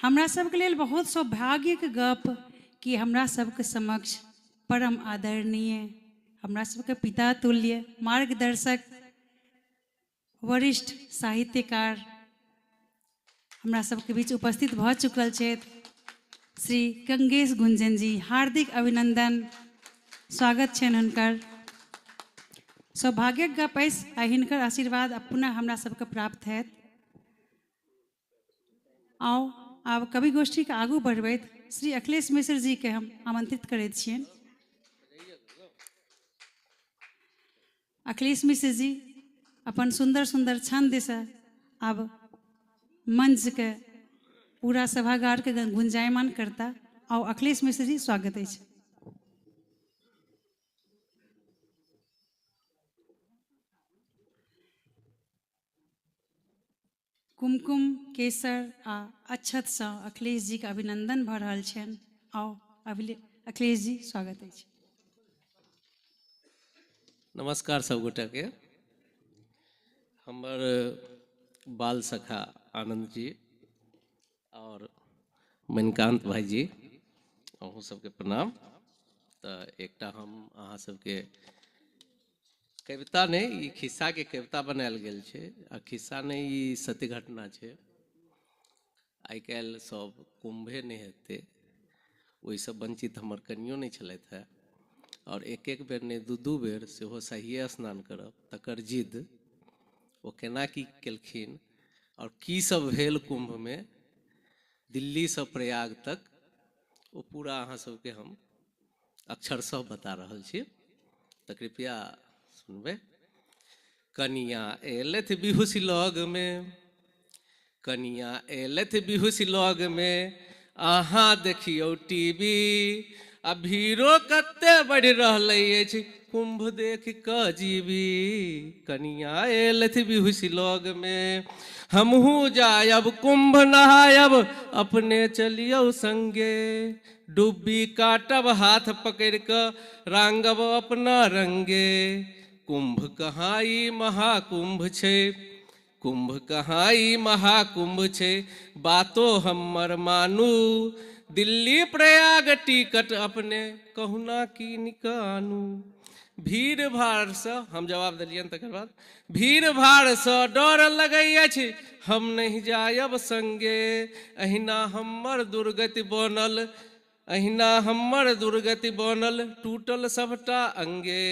हमरा सबके लेल बहुत सौभाग्यके गप कि हमरा सबके समक्ष परम आदरणीय, हमरा सबके पिता तुल्य, मार्गदर्शक, वरिष्ठ साहित्यकार हमरा सबके बीच उपस्थित भऽ चुकल छथि श्री गंगेश गुंजन जी। हार्दिक अभिनंदन, स्वागत छनि हुनकर। सौभाग्यक गप अछि आ हिनकर आशीर्वाद पुनः हमरा सबके प्राप्त हैत। आओ आब कवि गोष्ठी के आगू बढ़बैत श्री अखिलेश मिश्र जी के हम आमंत्रित करैत छियनि। अखिलेश मिश्र जी अपन सुंदर सुंदर छंद से आब मंच के पूरा सभागार के गुंजायमान करता। आओ अखिलेश मिश्र जी, स्वागत अछि। कुमकुम, केसर आ अक्षत सँ अखिलेश जी के अभिनंदन भऽ रहल छनि। आओ अखिलेश जी, स्वागत अछि। नमस्कार सब गोटा के। हमर बाल सखा आनंद जी और मणिकांत भाई जी, अहूँ सबके प्रणाम। तो एकटा हम अहाँ सबके कविता नहीं, ई खिस्सा के कविता बनायल गेल छै। आ खिस्सा नहीं, ई सत्य घटना छै। आइ काल्हि सब कुंभे नहीं हेतै, ओहिसँ वंचित हमर कनियो नहीं छलथि है। और एक एक बेर नहीं, दू दू बेर सेहो सहिए स्नान करब तकर जिद ओ केना की केलखिन और की सब भेल कुंभ में दिल्ली से प्रयाग तक, ओ पूरा अहाँ सबके हम अक्षरशः बता रहल छी। तो कृपया सुनबे। कनिया एलथ बिहुस लग में, कनिया एलथ बिहुस लग में, अहाँ देखियो टीवी। आ भीड़ो कते बढ़ रहलै अछि, कुंभ देख कऽ जीवी। कनिया एलथ बिहुस लग में, हमहूँ जायब कुंभ नहायब, अपने चलियौ संगे। डुब्बी काटब हाथ पकड़ कऽ, रांगब अपना रंगे। कुंभ कहाँ ई महाकुंभ छै, कुंभ कहाँ ई महाकुंभ छै, बातो हमर मानू। दिल्ली प्रयाग टिकट अपने कहुना कीन कऽ आनू। भीड़ भाड़ से, हम जवाब दिलियन तकर बाद, भीड़ भाड़ से डर लगै अछि, हम नहीं जायब संगे। अहिना हमर दुर्गति बनल, अहिना हमर दुर्गति बनल, टूटल सबटा अंगे।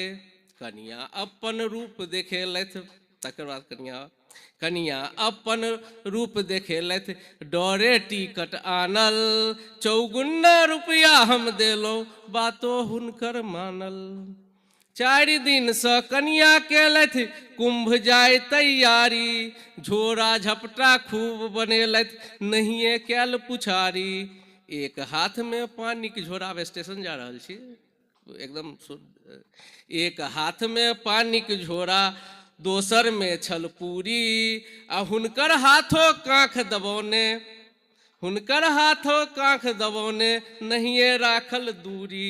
कनिया अपन रूप देखेलथि, तकर बाद कनिया अपन रूप देखेलथि, डरे टिकट आनल। 54 रुपया हम देलहुँ, बातो हुनकर मानल। 4 दिन से कनिया केलथि कुंभ जाय तैयारी, झोरा झपटा खूब बनेलथि, नहिए कैल पुछारी। एक हाथ में पानी के झोरा, अब स्टेशन जा रहल छी एकदम एक हाथ में पानी के झोरा, दोसर में छल पूरी। आ हुनकर हाथों कांख दबौने, हुनकर हाथों कांख दबौने, नहिए राखल दूरी।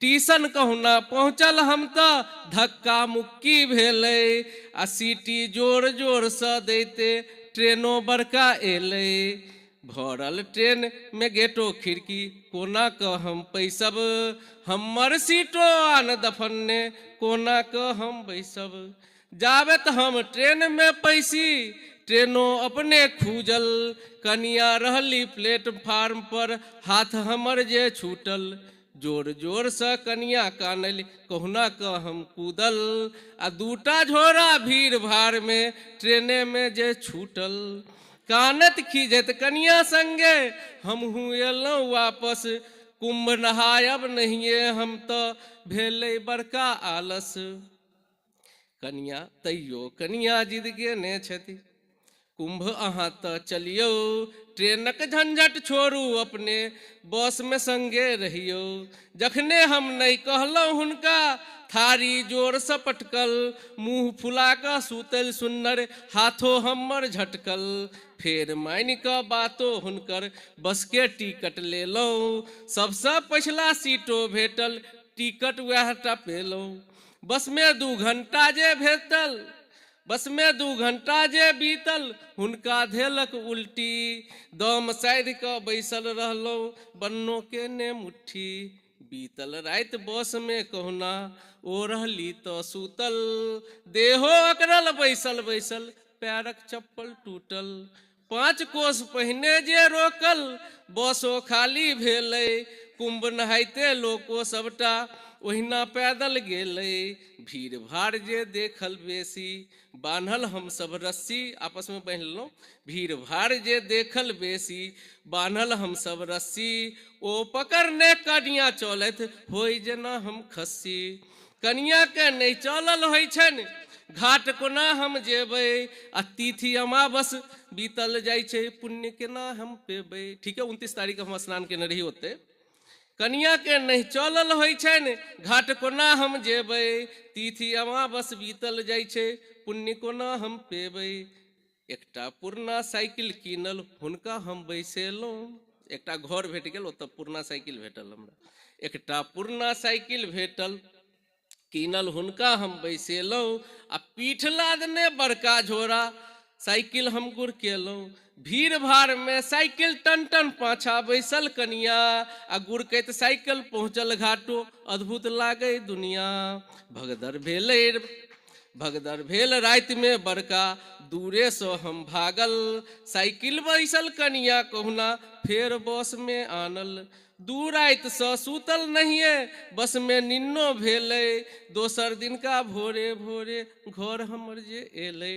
टीसन कहुना पहुँचल हम तऽ, धक्का मुक्की भेलै। आ सीटी जोर जोर से दैते ट्रेनो बड़का एलै, भरल ट्रेन में गेटो खिड़की कोना क हम पैसब, हमर सीटो आन दफन्ने कोना क हम बैसब। जाबत हम ट्रेन में पैसी ट्रेनो अपने खूजल, कनिया रहली प्लेटफार्म पर हाथ हमर जे छूटल। जोर जोर से कनिया कानल कहुना क हम कूदल, आ दूटा झोरा भीड़ भाड़ में ट्रेने में जे छूटल। कानत खीजत कनिया संगे हमहू एलहुँ वापस, कुंभ नहायब नहिए हम तो भेलै बड़का आलस। कनिया तैयो कनिया जिद गेने छथि, कुंभ अहाँ तऽ चलियौ, ट्रेनक झंझट छोड़ू अपने बस में संगे रहियौ। जखने हम नहीं कहलहुँ हुनका थारी जोर से पटकल, मुँह फुला कऽ सुतल सुन्नर हाथो हमर झटकल। फेर मान कऽ बातो हुनकर बस के टिकट लेलहुँ, सबसे पछिला सीटो भेटल टिकट वएह टा पेलहुँ। बस में 2 घंटा जे भेटल, बस में 2 घंटा जे बीतल हुनका धेलक उल्टी। दम साइड कऽ बैसल रहलहुँ बन्नो के ने मुट्ठी, बीतल राति बस में कहुना ओ रहली तऽ सूतल। देहो अकड़ल बैसल बैसल पैरक चप्पल टूटल, 5 कोस पहिने जे रोकल बसो खाली भेलै। कुंभ नहाइते लोको सबटा ओहिना पैदल गेलै, भीड़ भाड़ जे देखल बेसी बान्हल हम सब रस्सी। आपस में बांध लेलहुँ, भीड़ भाड़ जे देखल बेसी बान्हल हम सब रस्सी। ओ पकड़ने कनिया चलत होय जेना हम खस्सी, कनिया के नहीं चलल होइ छनि घाट कोना हम जेबै। आ तिथि अमावस बीतल जाइ छै पुण्य केना हम पेबै। ठीक है, 29 तारीख हम स्नान केने रही ओते। कनिया के नहीं चलल होइ छनि घाट कोना हम जेबै, तिथि अमावस बीतल जाइ छै पुण्य कोना हम पेबै। एकटा पुरना साइकिल कीनल हुनका हम बैसेलहुँ, एकटा घर भेट गेल ओतऽ पुरना साइकिल भेटल हमरा। एकटा पुरना साइकिल भेटल कीनल हुनका हम बैसेलहुँ, आ पीठ लादने बड़का झोरा साइकिल हम गुड़केलहुँ। भीड़ भाड़ में साइकिल टन टन पाछा बैसल कनिया, आ गुड़कैत साइकिल पहुँचल घाटो अद्भुत लागे दुनिया। भगदड़ भेल राति में बड़का दूरे से हम भागल, साइकिल बैसल कनिया कहुना फेर बस में आनल। 2 राति से सूतल नहिए बस में निन्नो भेलै, दोसर दिन का भोरे भोरे घर हमर जे एलै।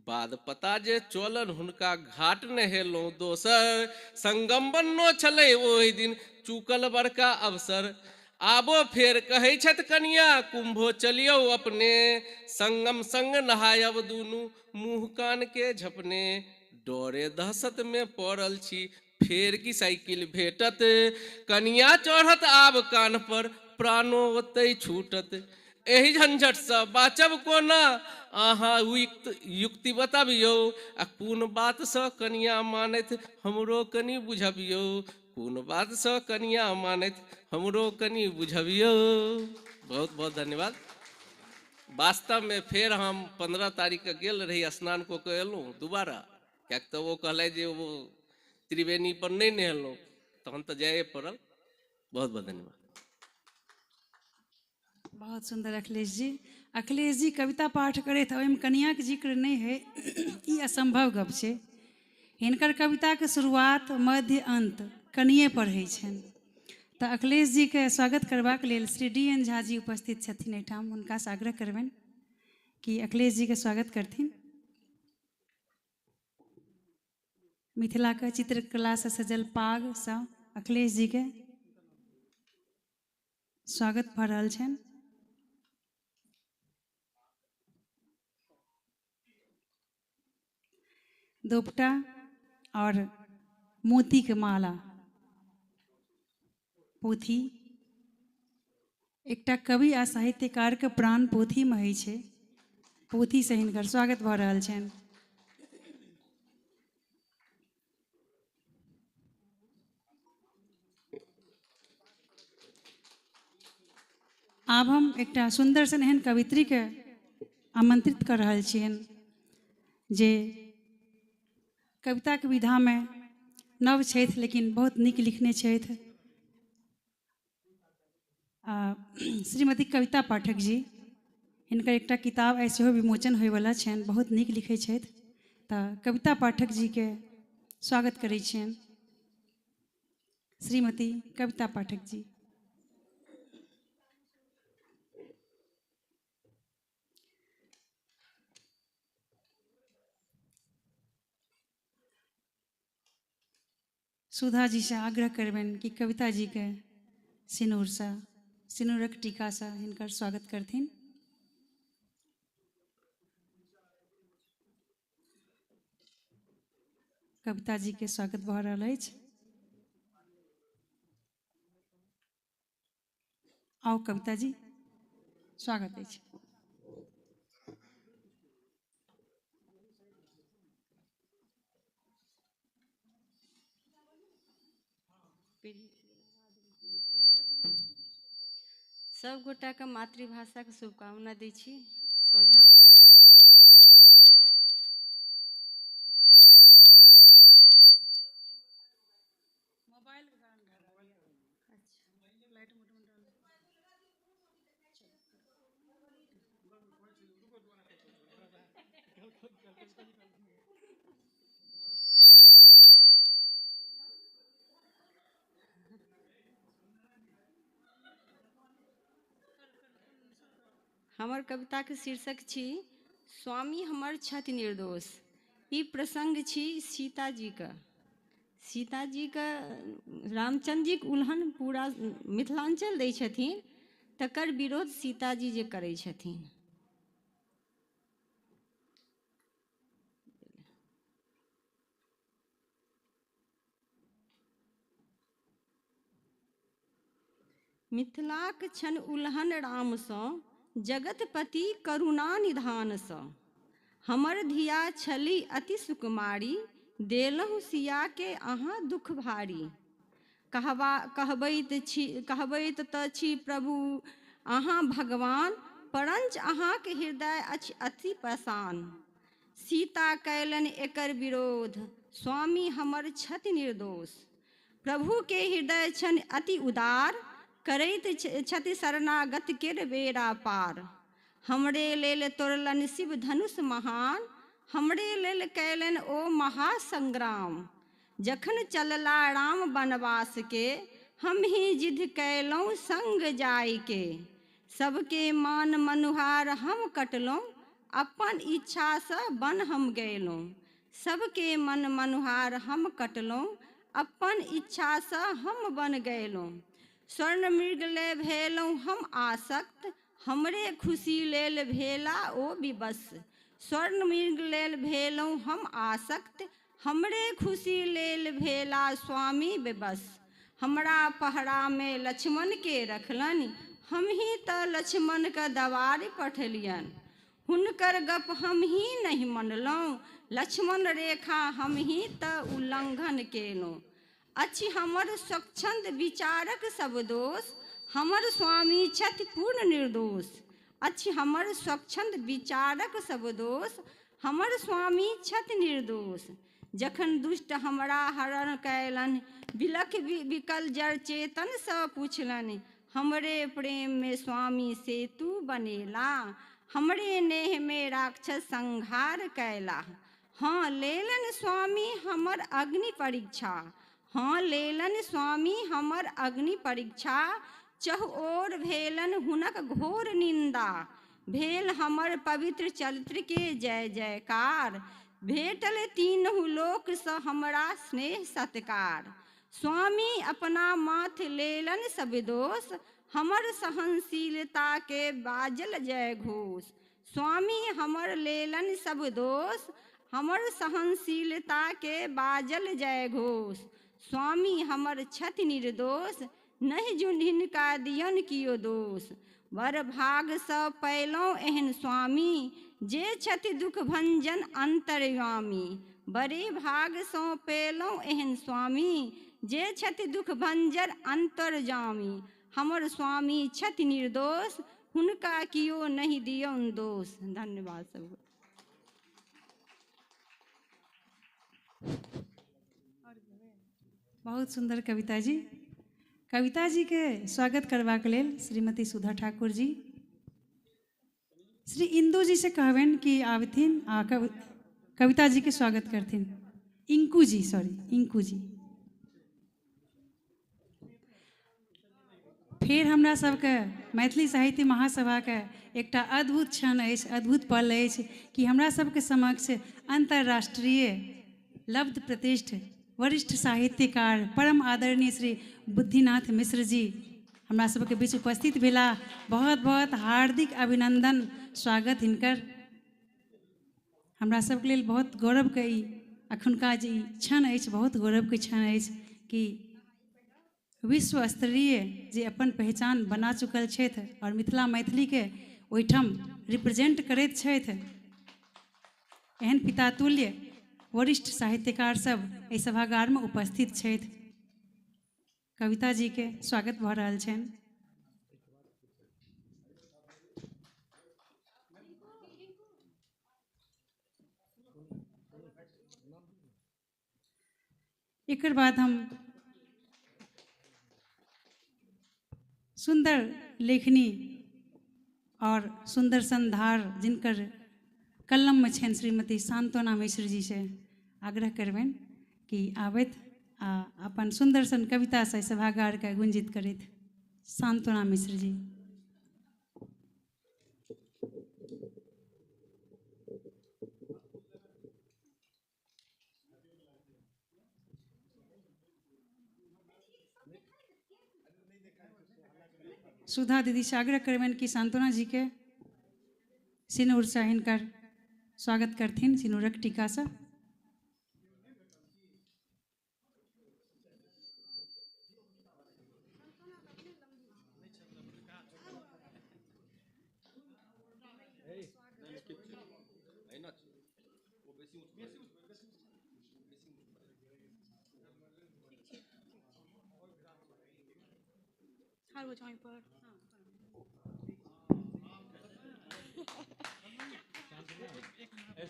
बाद पता जे चलल हुनका घाट नहेलहुँ दोसर, संगम बन्नो छलै ओहि दिन चूकल बड़का अवसर। आबो फेर कहै छथि कनिया कुंभो चलियौ अपने, संगम संग नहायब दुनू मुँह कान के झपने। डरे दहशत में पड़ल छी फेर की साइकिल भेटत, कनिया चढ़त आब कान पर प्राणो ओतै छूटत। एहि झंझट से बाचब कोना अहाँ युक्ति बताबियौ, आ कोन बात से कनिया मानैत हमरो कनि बुझबियौ। कोन बात से कनिया मानैत हमरो कनि बुझबियौ। बहुत बहुत धन्यवाद। वास्तव में फिर हम 15 तारीख के गेल रही, स्नान को के एलहुँ दोबारा, क्या तो वो कहले जे वो त्रिवेणी पर नहीं नहेलहुँ, तहन तो जाए पड़ल। बहुत बहुत धन्यवाद। बहुत सुंदर अखिलेश जी। अखिलेश जी कविता पाठ करे तो ओहिमे कनिया के जिक्र नहीं है, ई असंभव गप छै। हिनकर कविता के शुरुआत मध्य अंत कनिए पर होइ छनि। तो अखिलेश जी के स्वागत करबाक लेल श्री D.N. झा जी उपस्थित छथिन एहिठाम, हुनका से आग्रह करबनि कि अखिलेश जी के स्वागत करथिन। मिथिला के चित्रकला से सजल पाग से अखिलेश जी के स्वागत भऽ रहल छनि। दोपटा और मोती के माला, पोथी एकटा कवि आ साहित्यकार के प्राण पोथी में होइ छै। पोथी से हिनकर स्वागत भऽ रहल छनि। आब हम एकटा सुंदर सन एहन कवित्री के आमंत्रित कर रहल छियनि जे कविताके विधामे नव छथि लेकिन बहुत नीक लिखने छथि। श्रीमती कविता पाठक जी, हिनकर एकटा किताब आइ सेहो विमोचन होयवला छनि, बहुत नीक लिखै छथि। तऽ कविता पाठक जीके स्वागत करै छियनि। श्रीमती कविता पाठक जी। सुधा जी से आग्रह करबनि कि कविता जी के सिनूरक टीका से हिनकर स्वागत करथिन। कविता जी के स्वागत भऽ रहल अछि। आओ कविता जी, स्वागत अछि। सब गोटा के मातृभाषा के शुभकामना दै छी। सोझा में सब गोटा के प्रणाम करै छी। मोबाइल लाइट हमर कविता के शीर्षक छी स्वामी हमर छथि निर्दोष। ई प्रसंग छी सीता जी का। सीता जी का रामचंद्र जी के उल्हन पूरा मिथिलांचल दै छथिन, तकर विरोध सीता जी जे करै छथिन। मिथिलाक छन उल्हन रामसँ, जगतपति करुणा निधानसँ। हमर धिया छली अति सुकुमारी, देलहुँ सिया के अहाँ दुख भारी। कहबैत तऽ छी प्रभु अहाँ भगवान, परंच अहाँके हृदय अछि अति पाषाण। सीता कयलनि एकर विरोध, स्वामी हमर छथि निर्दोष। प्रभु के हृदय छनि अति उदार, करैत छथि शरणागत के बेड़ा पार। हमरे लेल तोड़लनि शिव धनुष महान, हमरे लेल कयलनि ओ महासंग्राम। जखन चलला राम वनवास के, हम ही जिद कयलहुँ संग जाय के। सबके मान मनुहार हम कटलहुँ, अपन इच्छासँ वन हम गयलहुँ। सबके मन मनुहार हम कटलहुँ, अपन इच्छासँ हम वन गयलहुँ। स्वर्ण मृग ले भेलहुँ हम आसक्त, हमरे खुशी लेल भेला ओ विवश। स्वर्ण मृग लेल भेलहुँ हम आसक्त, हमरे खुशी लेल भेला स्वामी विवश। हमरा पहरा में लक्ष्मण के रखलनि, हम ही तऽ लक्ष्मण के दवार पठलियनि। हुनकर गप हम ही नहीं मनलहुँ, लक्ष्मण रेखा हम ही तऽ उल्लंघन केलहुँ। अछि हमर स्वच्छंद विचारक सब दोष, हमर स्वामी छथि पूर्ण निर्दोष। अछि हमर स्वच्छंद विचारक सब दोष, हमर स्वामी छथि निर्दोष। जखन दुष्ट हमरा हरण कयलनि, बिलख बिकल जड़ चेतन सँ पुछलनि। हमरे प्रेम में स्वामी सेतु बनेला, हमरे नेह में राक्षस संहार कैला। हाँ लेलन स्वामी हमर अग्नि परीक्षा, हाँ लेलन स्वामी हमर अग्नि परीक्षा। चहुओर भेलन हुनक घोर निंदा, भेल हमर पवित्र चरित्र के जय जयकार। भेटल तीनहु लोक सँ हमरा स्नेह सत्कार। स्वामी अपना माथ लेलन सब दोष, हमर सहनशीलता के बाजल जय घोष। स्वामी हमर लेलन सब दोष, हमर सहनशीलता के बाजल जय घोष। स्वामी हमर छथि निर्दोष, नहीं जुन हिनका दियन कियो दोष। वर भाग सँ पयलहुँ एहन स्वामी, जे छथि दुख भंजन अंतर्यामी। बड़े भाग सँ पेलहुँ एहन स्वामी, जे छथि दुख भंजन अंतर्यामी। हमर स्वामी छथि निर्दोष, हुनका कियो नहीं दियौन दोष। धन्यवाद सब। बहुत सुंदर कविता जी। कविता जी के स्वागत करबाक लेल श्रीमती सुधा ठाकुर जी, श्री इंदू जी से कहबनि कि आबथिन आ कविता जी के स्वागत करथिन। इंकू जी, सॉरी इंकू जी। फिर हमरा सबके मैथिली साहित्य महासभाके एकटा अद्भुत क्षण अछि, अद्भुत पल अछि कि हमरा सबके समक्ष अंतर्राष्ट्रीय लब्ध प्रतिष्ठ वरिष्ठ साहित्यकार परम आदरणीय श्री बुद्धिनाथ मिश्र जी हमरा सबके बीच उपस्थित भेला। बहुत बहुत हार्दिक अभिनंदन, स्वागत हिनकर। हमरा सबके लेल बहुत गौरवके ई अखुनका जे क्षण अछि, बहुत गौरवके क्षण अछि कि विश्व स्तरीय जे अपन पहचान बना चुकल छथि और मिथिला मैथिलीके ओहिठाम रिप्रेजेंट करैत छथि, एहन पितातुल्य वरिष्ठ साहित्यकार सब एहि सभागारमे उपस्थित छथि। कविता जी के स्वागत भऽ रहल छनि। एकर बाद हम सुंदर लेखनी और सुंदर संधार जिनकर कलम में छनि श्रीमती सांत्वना मिश्र जी से आग्रह करबनि कि आबैत आ अपन सुंदर सन कविता से सभागार के गुंजित करैत। सांत्वना मिश्र जी। सुधा दीदी से आग्रह करबनि कि सांत्वना जी के सिनूर से हिनकर स्वागत करथिन, सिनूरक टीका से।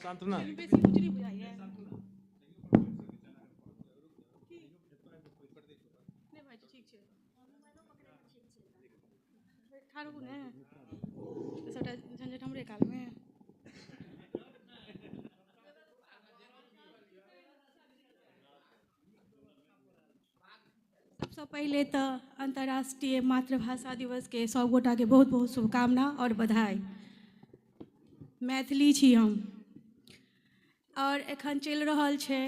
सांत्वना झंझट हमरे काल में। सबसे पहले तो अंतर्राष्ट्रीय मातृभाषा दिवस के सब गोटा के बहुत बहुत शुभकामना और बधाई। मैथिली छी हम और एखन चलि रहल छै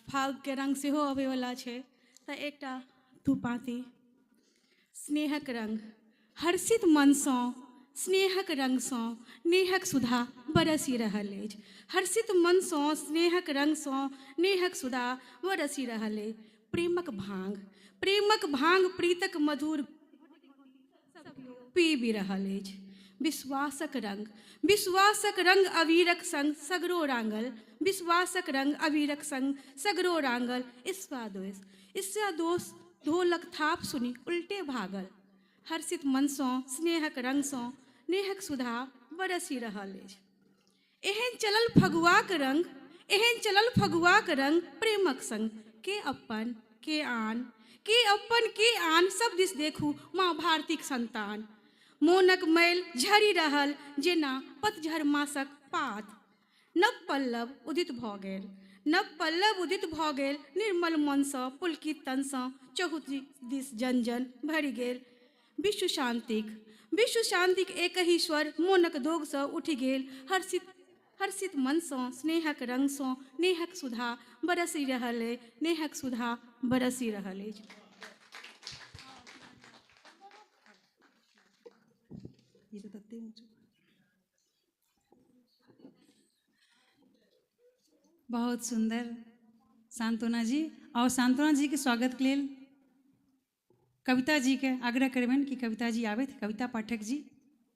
फाग के रंग सेहो अबै वाला छै, तऽ एकटा धुपाती स्नेहक रंग हर्षित मनसँ स्नेहक रंगसँ नेहक सुधा बरसि रहल अछि। हर्षित मनसँ स्नेहक रंगसँ नेहक सुधा बरसि रहल अछि। प्रेमक भांग प्रीतक मधुर पीबि रहल अछि। विश्वासक रंग अबीरक संग सगरो रांगल, विश्वासक रंग अबीरक संग सगरो रांगल। ईर्ष्या दोष ढोलक थाप सुनी उल्टे भागल। हर्षित मनसँ स्नेहक रंगसँ नेहक सुधा बरसि रहल अछि। एहन चलल फगुआक रंग प्रेमक संग। के अपन के आन सब दिस देखू माँ भारतीक संतान। मोनक मैल झरि रहल जेना पतझड़ मासक पात। नव पल्लव उदित भऽ गेल निर्मल मनसँ पुलकित तनसँ चहुँ दिस जन जन भरि गेल। विश्व शांतिक एक ही स्वर मोनक दोगसँ उठि गेल। हर्षित मनसँ स्नेहक रंगसँ नेहक सुधा बरसि रहल अछि, नेहक सुधा बरसि रहल अछि। बहुत सुंदर सांत्वना जी। और सांत्वना जी के स्वागत के लेल कविता जी के आग्रह करबनि कि कविता जी आबैत।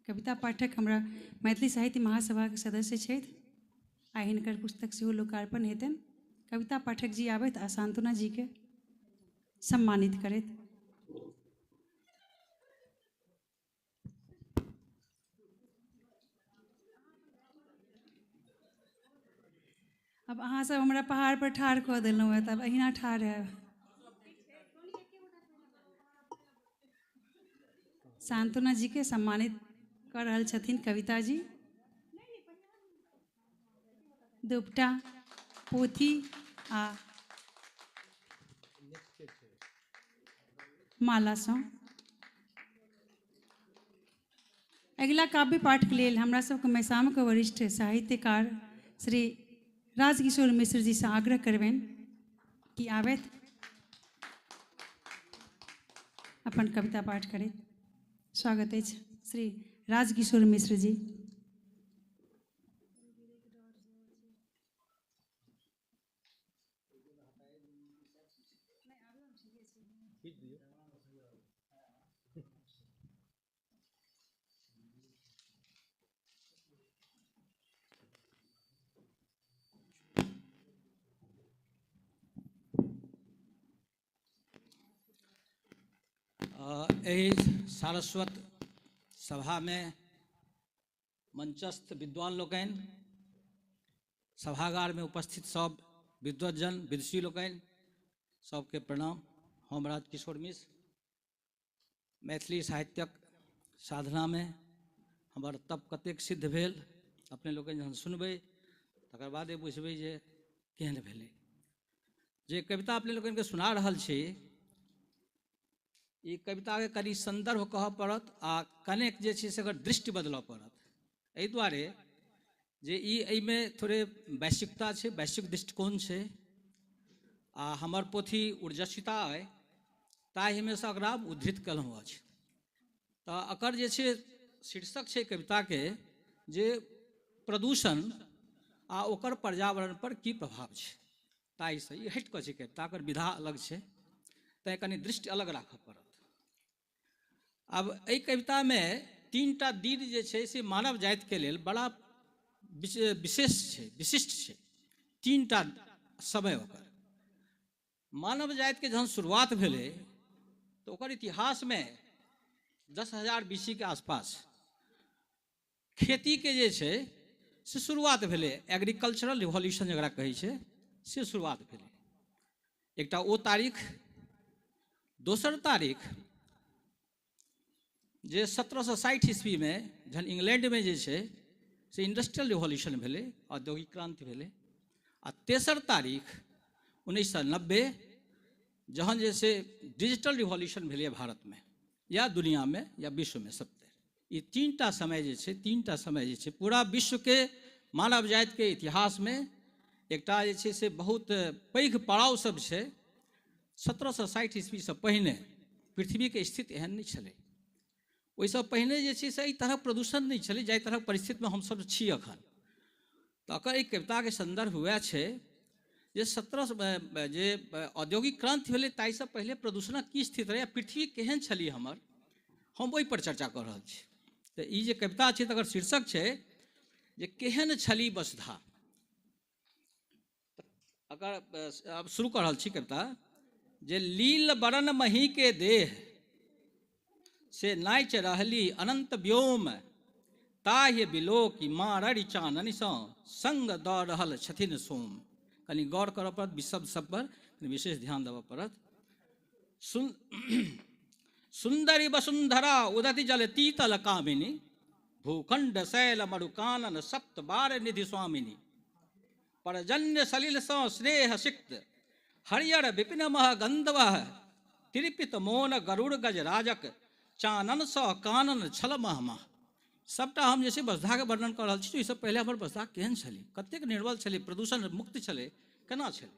कविता पाठक हमरा मैथिली साहित्य महासभा के सदस्य छथि, आ हिनकर पुस्तक सेहो लोकार्पण हेतनि। कविता पाठक जी आबैत आ सांत्वना जी के सम्मानित करैत। अब अहाँ सब हमरा पहाड़ पर ठाढ़ कऽ देलहुँ है, तब अहिना ठाढ़ है। सांत्वना जी के सम्मानित कर रहल छथिन कविता जी। दुपट्टा, पोथी आ माला सँ। अगिला काव्य पाठ के लेल हमरा सबके मैसाम के वरिष्ठ साहित्यकार श्री राजकिशोर मिश्र जी से आग्रह करबनि कि आबैत अपन कविता पाठ करैत। स्वागत अछि श्री राजकिशोर मिश्र जी। एहि सारस्वत सभा में मंचस्थ विद्वान लोकनि, सभागार में उपस्थित सब विद्वज्जन विदुषी लोकनि, सबके प्रणाम। हम राजकिशोर मिश्र मैथिली साहित्यक साधना में हमर तप कतेक सिद्ध भेल अपने लोकनि जहन सुनबै तकर बादे बुझबै जे केहन भेलै। जे कविता अपने लोकनि के सुना रहल छी, ई कविता के कनि संदर्भ कहऽ पड़त आ कनेक जे छै से एकर दृष्टि बदलऽ पड़त। एहि दुआरे जे ई एहिमे थोड़े वैश्विकता छै, वैश्विक दृष्टिकोण छै आ हमर पोथी ऊर्जस्विता अइ ताहिमे सँ एकरा उद्धृत केलहुँ अछि। तऽ एकर जे छै शीर्षक छै कविताके जे प्रदूषण आ ओकर पर्यावरण पर की प्रभाव छै। ताहिसँ ई हटि कऽ छै कविता, एकर विधा अलग छै, तैँ कनि दृष्टि अलग राखऽ पड़त। अब एहि कविता में 3टा दीद जे छै से मानव जाति के लेल बड़ा विशेष छै, विशिष्ट छै। 3टा समय ओकर मानव जाति के जहन शुरुआत भेलै तो ओकर इतिहास में 10,000 BC के आसपास खेती के जे छै से शुरुआत भेलै। एग्रीकल्चरल रिवॉल्यूशन जकरा कहै छै से शुरुआत भेलै। एकटा ओ तारीख। दोसर तारीख जे 1760 ईस्वी में जहन इंग्लैंड में जे छै से इंडस्ट्रियल रिवॉल्यूशन भेलै, औद्योगिक क्रांति भेलै। आ तेसर तारीख 1990 जहन जे से डिजिटल रिवॉल्यूशन भेलै भारत में या दुनिया में या विश्व में सबतर। ई 3टा समय जे छै, 3टा समय जे छै पूरा विश्व के मानव जाति के इतिहास में एकटा जे छै से बहुत पैघ पड़ाव सब छै। 1760 ईस्वी से पहिने पृथ्वी के स्थिति एहन नहीं छलै। ओहिसँ पहिने जे छै से एहि तरहक प्रदूषण नहीं छलै जाहि तरहक परिस्थिति में हमसब छी एखन। तऽ एकर एक कविता के संदर्भ वएह छै जे 17 जे औद्योगिक क्रांति भेलै ताहिसँ पहिले प्रदूषणक की स्थिति रहै, पृथ्वी केहन छलियै हम ओहि पर चर्चा कऽ रहल छी। तऽ ई जे कविता छै तकर शीर्षक छै जे केहन छली वसुधा। अगर अब शुरू कर रहल छी कविता जे लील बरन मही के देह से नाच रहली अनंत व्योम ताह्य बिलो की मारड़ी चानन सँ संग दऽ रहल छथिन सोम। कनि गौर करऽ पड़त, शब्द सब पर विशेष ध्यान देबऽ पड़त। सुंदरी वसुंधरा उदति जल तीतल कामिनी भूखंड शैल मरुकानन सप्त बार निधि स्वामिनी परजन्य सलिल सँ स्नेह सिक्त हरियर विपिन मह गंधवह त्रिपित मोन गरुड़ गजराजक चानन सँ कानन छल महमा। सबटा हम जैसे वसुधा के वर्णन कर रहल छी। इससे पहले हमर वसुधा केहन छलै, कतेक निर्मल छलै, प्रदूषण मुक्त छलै, केना छलै।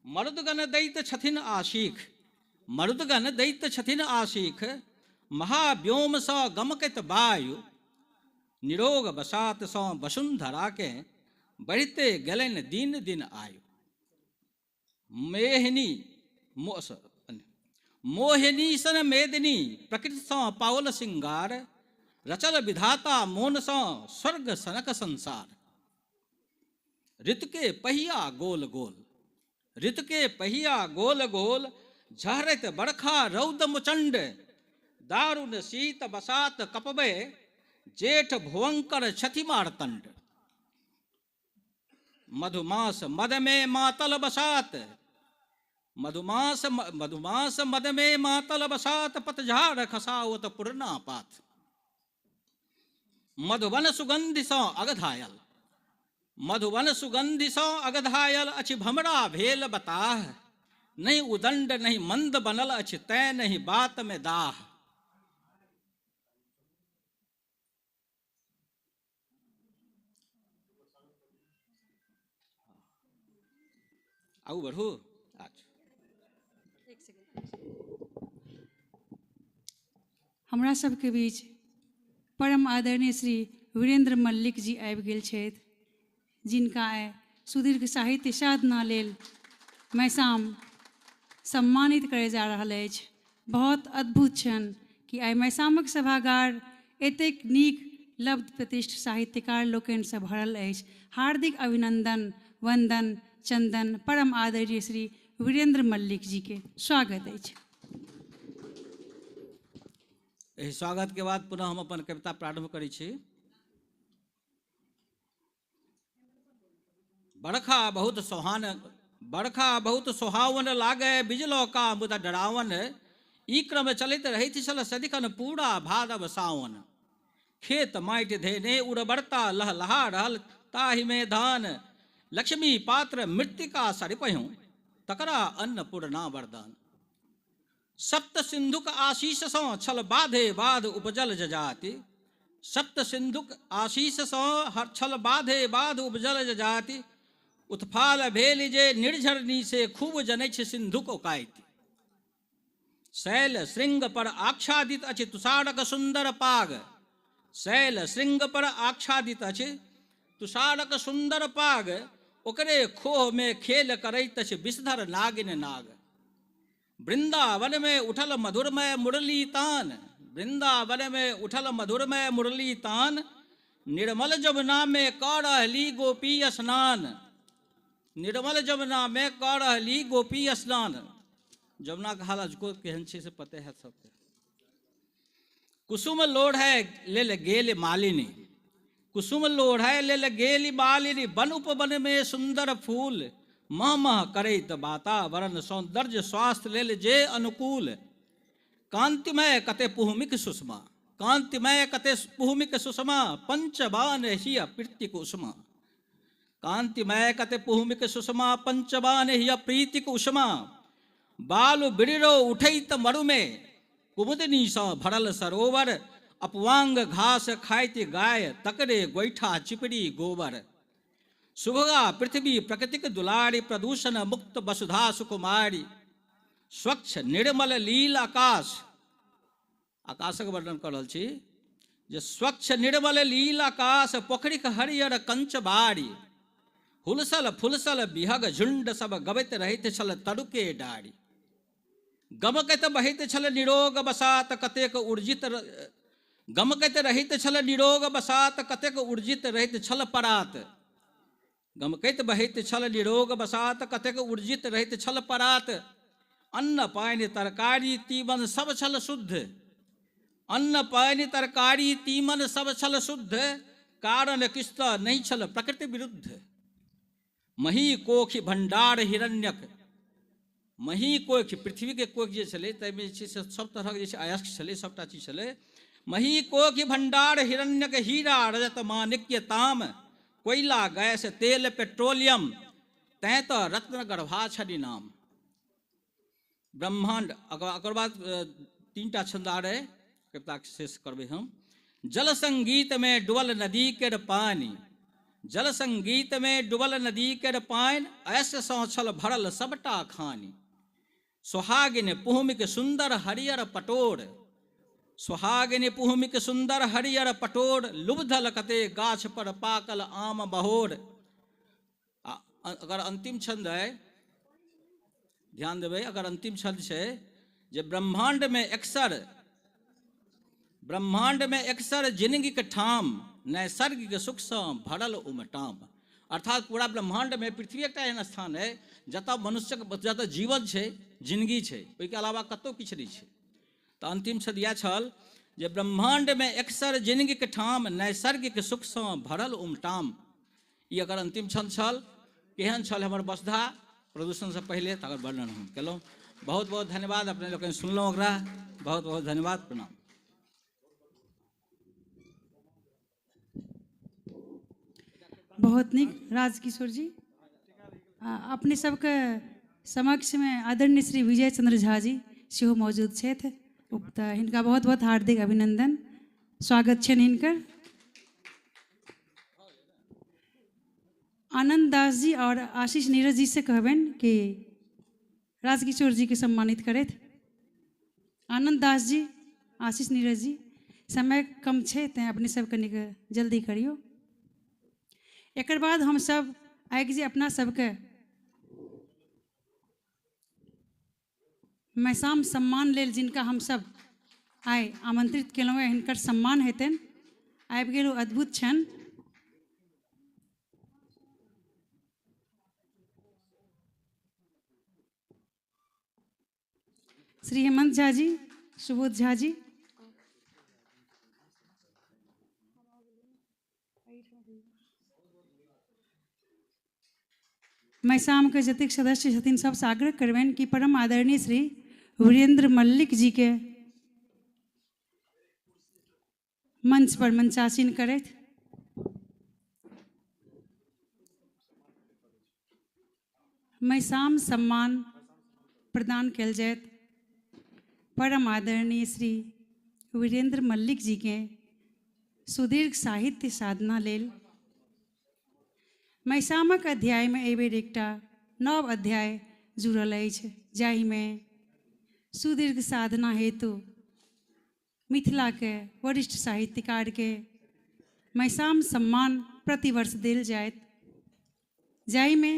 मरुदगण दैत छथिन आशीख, मरुदगण दैत छथिन आशीख महाव्योम सँ गमकैत वायु निरोग बसात सँ वसुंधरा के बढ़ते गेलनि दिन दिन आयु। मेहनी मोहिनी सन मेदिनी प्रकृति सँ पावल सिंगार रचल विधाता मोन सँ स्वर्ग सनक संसार। ऋतु के पहिया गोल गोल, ऋतु के पहिया गोल गोल झहरत बरखा रौद मुचंड दारुण शीत बसात कपबे जेठ भुवंकर छथि मारतंड। मधुमास मद में मातल बसात मधुमास मद में मातल बसात पतझाड़ खसावत पुरना पात। मधुबन सुगंधि सौ अगधायल, मधुबन सुगंधि सौ अगधायल अछि भमरा भेल बताह। नहीं उदंड नहीं मंद बनल अछि तै नहीं बात में दाह। आऊ बढ़ू। हमरा सबके बीच परम आदरणीय श्री वीरेंद्र मल्लिक जी आबि गेल छथि, जिनका आइ सुदीर्घ साहित्य साधना लेल मैसाम सम्मानित करय जा रहल अछि। बहुत अद्भुत छन कि आइ मैसामक सभागार एतेक नीक लब्ध प्रतिष्ठ साहित्यकार लोकनिसँ भरल अछि। हार्दिक अभिनंदन, वंदन, चंदन परम आदरणीय श्री वीरेंद्र मल्लिक जी के स्वागत अछि। एहि स्वागत के बाद पुनः हम अपन कविता प्रारंभ करै छी। बरखा बहुत सुहावन लागे बिजलो का मुदा डरावन। ई क्रम चलित रहित छल सदिखन पूरा भादव सावन। खेत माटि धेने उर्वरता लहलहा रहल ताहि में धान। लक्ष्मी पात्र मृत्तिका सरिपहु तकरा अन्नपूर्णा वरदान। सप्त सिंधुक आशीष सौ छल बाधे बाध उपजल जजाति। सप्त सिंधुक आशीष सौ छल बाधे बाध उपजल जजाति। उत्फाल भेल जे निर्झरनी से खूब जनैछ सिंधुक ओकाइति। शैल श्रृंग पर आच्छादित अछि तुषारक सुंदर पाग। शैल श्रृंग पर आच्छादित अछि तुषारक सुंदर पाग। ओकरे खोह में खेल करैत अछि विषधर नागिन नाग। वृंदावन में उठल मधुरमय मुरली तान। वृंदावन में उठल मधुरमय मुरली तान। निर्मल जमुना में क रहली गोपी स्नान। निर्मल जमुना में क रहली गोपी स्नान। जमुना का हाल को केहन छै से पते है सबके। कुसुम लोढ़ै लेल गेल मालिनी। कुसुम लोढ़ै लेल गेल मालिनी। वन उपवन में सुंदर फूल। मह मह करैत वातावरण सौंदर्य स्वास्थ्य लेल जे अनुकूल। कांतिमय कते पुहमिक सुषमा। कांतिमय कते पुहमिक सुषमा। पंचबान हिय प्रीतिक उष्मा। कांतिमय कते पुहमिक सुषमा पंचबान हिय प्रीतिक उष्मा। बालु बिरिरो उठैत मरु में कुमुदनी सँ भरल सरोवर। अपवांग घास खाइत गाय तकरे गोइठा चिपड़ी गोबर। सुभगा पृथ्वी प्रकृतिक दुलारी प्रदूषण मुक्त वसुधा सुकुमारी। स्वच्छ निर्मल लील आकाश। आकाशक वर्णन कर रहल छी जे स्वच्छ निर्मल लील आकाश। पोखरिक हरियर कंच बारी। हुलसल फुलसल बिहग झुंड सब गबैत रहित छल तरुके डारी। गमकैत बहित छल निरोग बसात कतेक ऊर्जित। गमकैत रहित छल निरोग बसात कतेक ऊर्जित रहित छल परात। गमकैत बहित छल निरोग बसात कतेक ऊर्जित रहित छल परात। अन्न पानि तरकारी तीमन सब छल शुद्ध। अन्न पानि तरकारी तीमन सब छल शुद्ध। कारण किस्त नहीं छल प्रकृति विरुद्ध। मही कोखि भंडार हिरण्यक। मही कोखि पृथ्वी के कोख जे छलै ताहिमे जे छै से सब तरहक जे छै अयस्क छलै सबटा चीज छलै। मही कोखि भंडार हिरण्यक। हीरा रजत माणिक्य ताम। कोयला गैस तेल पेट्रोलियम तैं तो रत्न गर्भा छनि नाम। ब्रह्मांड अकर बाद 3टा छंद आ रहे कविता शेष करबै हम। जल संगीत में डुबल नदी केर पानी। जल संगीत में डुबल नदी केर पानि। ऐसे सँ छल भरल सबटा खानी। सुहागिन पुहमिक सुंदर हरियर पटोर। सुहागिन पुहमिक सुंदर हरियर पटोर। लुब्धल कते गाछ पर पाकल आम बहोर। अगर अंतिम छंद है ध्यान देबै। अगर अंतिम छंद छै जे ब्रह्मांड में अक्सर जिंदगी के ठाम। नैसर्गिक सुख सँ भरल उमटाम। अर्थात पूरा ब्रह्मांड में पृथ्वी एकटा एहन स्थान है जतऽ मनुष्यक जतऽ जीवन छै जिंदगी छै ओहिके अलावा कतहु किछु नहि छै। तऽ अंतिम छंद इएह छल जे ब्रह्मांड में अक्सर जिंदगी के ठाम। नैसर्गिक सुख सँ भरल उमटाम। ई अगर अंतिम छंद छल। केहन छल हमर वसुधा प्रदूषणसँ पहिले तकर वर्णन हम केलहुँ। बहुत बहुत धन्यवाद, अपने लोकनि सुनलहुँ ओकरा, बहुत बहुत धन्यवाद, प्रणाम। बहुत नीक राजकिशोर जी। अपने सबके समक्षमे आदरणीय श्री विजय चंद्र झा जी सेहो मौजूद छथि। तऽ हिनका बहुत बहुत हार्दिक अभिनंदन, स्वागत छनि हिनकर। आनंद दास जी और आशीष नीरज जी से कहबनि कि राजकिशोर जी के सम्मानित करथि। आनंद दास जी, आशीष नीरज जी, समय कम छै तेँ अपने सब कनिक जल्दी करियौ। एकर बाद हम सब आगि जे अपना सबके मैसाम सम्मान लेल जिनका हम सब आइ आमंत्रित केलहुँ हैं, हिनकर सम्मान हेतनि। आबि गेल ओ अद्भुत क्षण। श्री हेमंत झा जी, सुबोध झा जी, मैसाम के जतेक सदस्य छथिन सबसे आग्रह करबनि कि परम आदरणीय श्री वीरेंद्र मल्लिक जी के मंच पर मंचासीन करथि। मैसाम सम्मान प्रदान कयल जायत परम आदरणीय श्री वीरेंद्र मल्लिक जी के सुदीर्घ साहित्य साधना लेल। मैसामक अध्याय में एहि बेर एकटा नव अध्याय जुड़ल अछि, जाहिमे सुदीर्घ साधना हेतु मिथिला के वरिष्ठ साहित्यकार के मैसाम सम्मान प्रतिवर्ष देल जायत, जाहिमे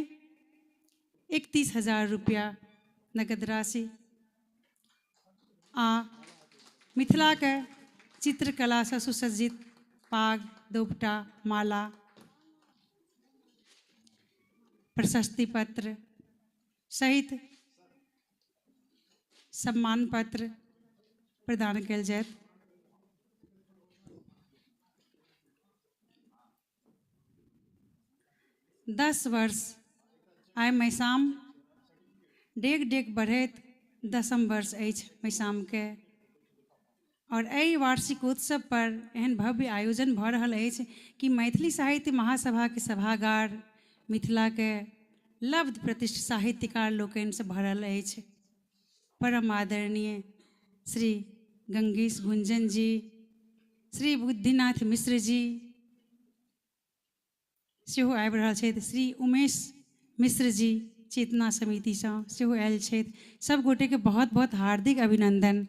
31,000 रुपया नगद राशि आ मिथिला के चित्रकला से सुसज्जित पाग, दोपटा, माला, प्रशस्ति पत्र सहित सम्मान पत्र प्रदान कयल जायत। दस वर्ष आइ मैसाम डेग डेग बढ़ैत 10म वर्ष अछि मैसाम के, और एहि वार्षिकोत्सव पर एहन भव्य आयोजन भऽ रहल अछि कि मैथिली साहित्य महासभा के सभागार मिथिला के लब्ध प्रतिष्ठ साहित्यकार लोकनि से भरल अछि। परम आदरणीय श्री गंगेश गुंजन जी, श्री बुद्धिनाथ मिश्र जी सेहो आबि रहल छथि, श्री उमेश मिश्र जी चेतना समिति से सेहो आयल छथि। सब गोटे के बहुत बहुत हार्दिक अभिनंदन।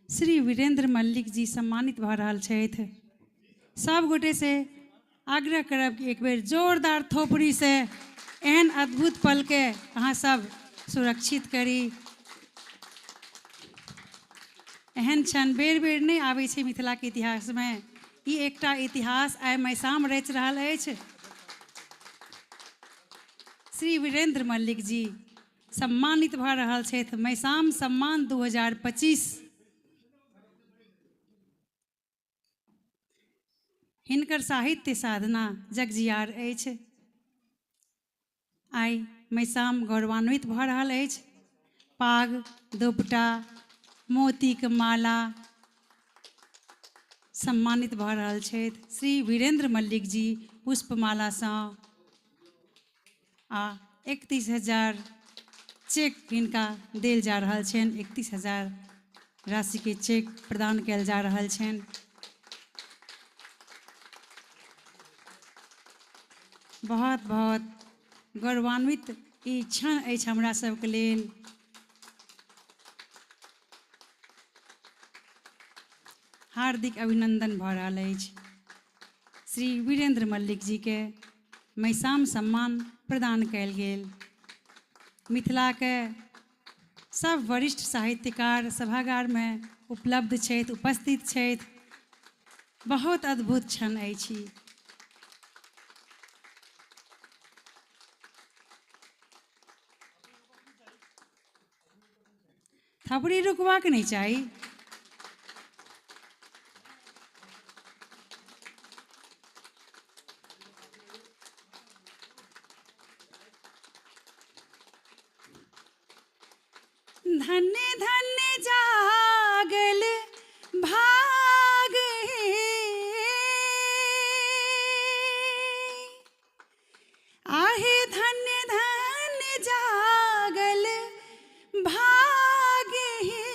श्री वीरेंद्र मल्लिक जी सम्मानित भऽ रहल छथि। सब गोटे से आग्रह करब कि एक बेर जोरदार थोपड़ी से एहन अद्भुत पल के अहाँ सब सुरक्षित करी। एहन क्षण बेर बेर नहीं आबै छै मिथिला के इतिहास में। ई एकटा इतिहास आइ मैसाम रचि रहल अछि। श्री वीरेंद्र मल्लिक जी सम्मानित भऽ रहल छथि मैसाम सम्मान 2025। हिनकर साहित्य साधना जगजियार अछि। आइ मैसाम गौरवान्वित भऽ रहल अछि। पाग, दोपटा, मोतीक माला सम्मानित भऽ रहल छथि श्री वीरेंद्र मल्लिक जी पुष्पमाला सँ, आ 31,000 चेक हिनका देल जा रहल छनि। 31,000 राशि के चेक प्रदान कयल जा रहल छनि। बहुत बहुत गौरवान्वित ई क्षण अछि हमरा सबके लेल। हार्दिक अभिनंदन भऽ रहल अछि। श्री वीरेंद्र मल्लिक जी के मैसाम सम्मान प्रदान कयल गेल। मिथिला के सब वरिष्ठ साहित्यकार सभागार में उपलब्ध छथि, उपस्थित छथि। बहुत अद्भुत क्षण अछि। थपड़ी रुकबाक नहीं चाही। धन्य धन्य जागल भाग हे, आहे धन्य धन्य जागल भाग हे,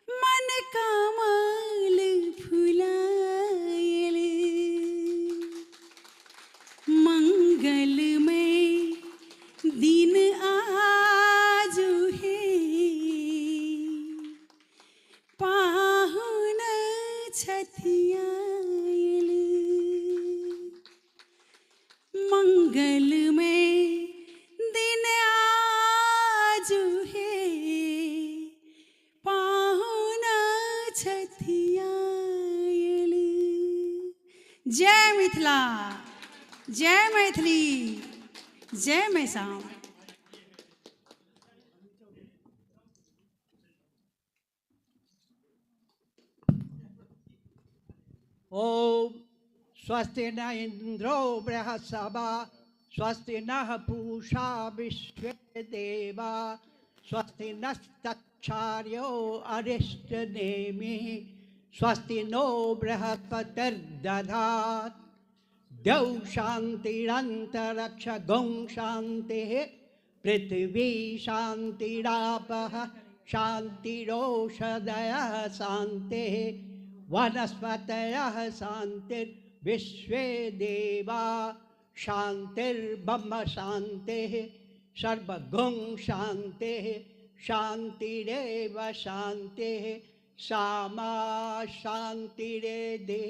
मन कमल फुलायल मंगलमय दिन आजु हे, पाहुन छथियायल मंगलमय दिन आजु हे, पाहुन छथियायल। जय मिथिला, जय मैथिली, जय मैसाम। ओम स्वस्ति न इंद्रो बृहस्पति स्वस्ति नः पूषा विश्वदेवा स्वस्ति नस्तक्षार्यो अरिष्टनेमि स्वस्ति नो बृहस्पतिर्दधात् द्यौ शान्तिरन्तरिक्ष गौं शान्तिः पृथिवी शान्तिरापः शान्तिरोषधयः शान्तिः वनस्पतयः शान्तिर्विश्वे देवा शान्तिर्ब्रह्म शान्तिः सर्वगुं शान्तिः शान्तिरेव शान्तिः सामा शान्तिरेधि।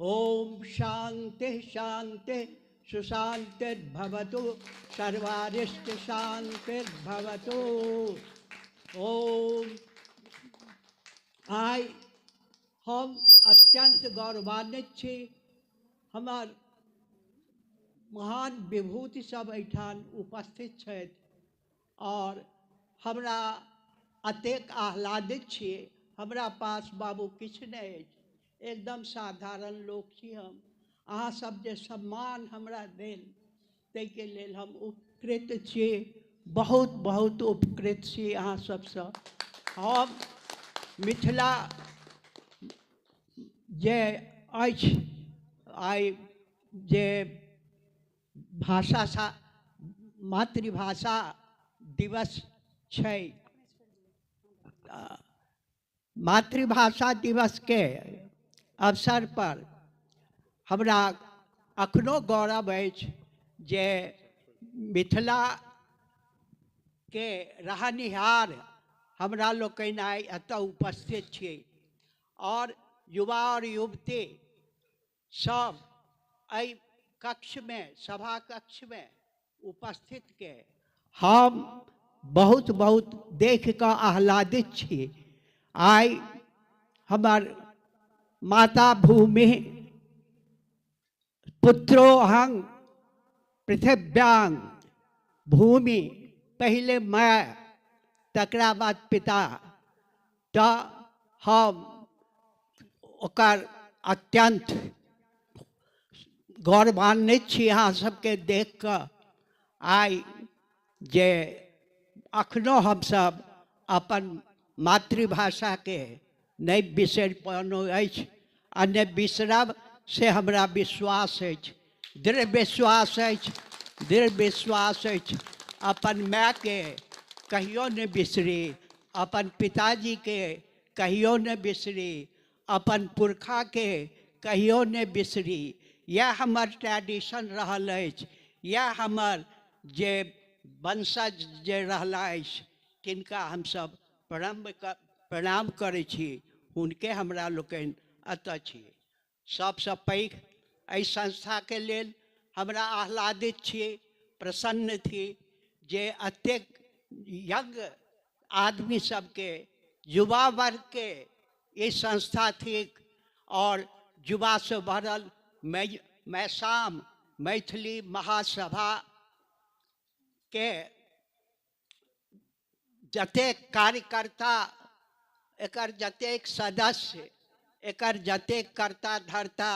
ओम शांति शांति सुशांतिर्भवतु सर्वारिष्ट शांतिर्भवतु। ओम आइ हम अत्यंत गौरवान्वित छी, हमार महान विभूति सब एठान उपस्थित छथि और हमरा अतेक आह्लादित छी। हमरा पास बाबू किछु नहीं अछि, एकदम साधारण लोक छी हम। अहाँ सब जे सम्मान हमरा देल ताहिके लेल हम उपकृत छी, बहुत बहुत उपकृत छी अहाँ सबसँ। हम मिथिला जे अछि आइ जे भाषा मातृभाषा दिवस छै, मातृभाषा दिवस के अवसर पर हमरा अखनो गौरव अछि जे मिथिला के रहनिहार हमरा लोकनि आइ एतऽ उपस्थित छी और युवा और युवती सब एहि कक्ष में सभा कक्ष में उपस्थित के हम बहुत बहुत देख कऽ आह्लादित छी। आइ हमार माता भूमि पुत्रोऽहं पृथिव्यां भूमि, पहले माँ तकरा बाद पिता, तऽ हम ओकर अत्यंत गौरवान्वित छी अहाँ सबके देख कऽ। आइ जे अखनो हमसब अपन मातृभाषा के नहीं बिसरि पौलहुँ अछि आ नहि बिसरब से हमरा विश्वास अछि, दृढ़ विश्वास अछि, दृढ़ विश्वास अछि। अपन माय के कहियो नहीं बिसरी, अपन पिताजी के कहियो नहीं बिसरी, अपन पुरखा के कहियो नहीं बिसरी। यह हमर ट्रेडिशन रहल अछि, यह हमर जे वंशज जे रहला अछि तिनका हमसब प्रणाम करै छी, हुनके हमरा लोकनि एतऽ छी। सबसँ पैघ एहि संस्था के लेल हमरा आह्लादित छी, प्रसन्न थी जे अतेक यंग आदमी सबके, युवा वर्ग के ये संस्था थी और युवा से भरल मैसाम मैथिली महासभा के जतेक कार्यकर्ता, एकर जतेक सदस्य, एकर जतेक कर्ता धर्ता,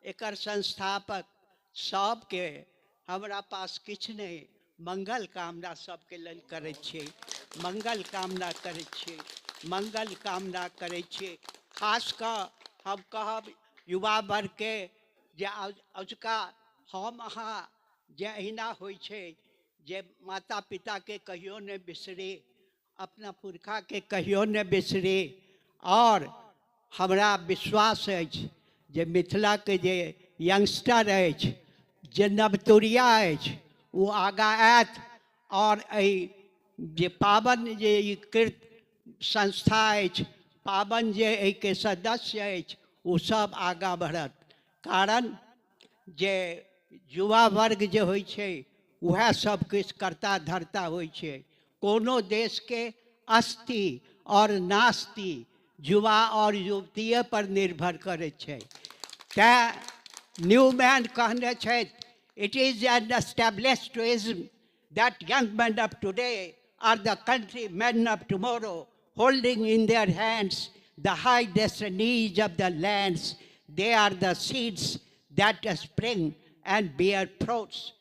एकर संस्थापक, सबके हमरा पास किछु नहीं, मंगल कामना सबके लेल करै छियै, मंगल कामना करै छियै, मंगल कामना करै छियै। खास कऽ हम कहब युवा वर्गके जे अजुका हम अहाँ जे अहिना होइ छै जे माता पिताके कहियो नहि बिसरी, अपना पुरखाके कहियो नहि बिसरी। और हमरा विश्वास अछि जे मिथिलाके जे यंगस्टर अछि, जे नवतुरिया अछि, ओ आगाँ आयत और जे पावन जे ई कृत संस्था अछि, पावन जे एहिके सदस्य अछि, ओ सब आगाँ बढ़त। कारण जे युवा वर्ग जे होइ छै वएह सब किछु करता धरता होइ छै। कोनो देशके अस्ति और नास्ति युवा और युवतीये पर निर्भर करै छै। तैं न्यूमैन कहने छथि, it is an established truism that young men of today are the countrymen of tomorrow, holding in their hands the high destinies of the lands. They are the seeds that spring and bear fruits.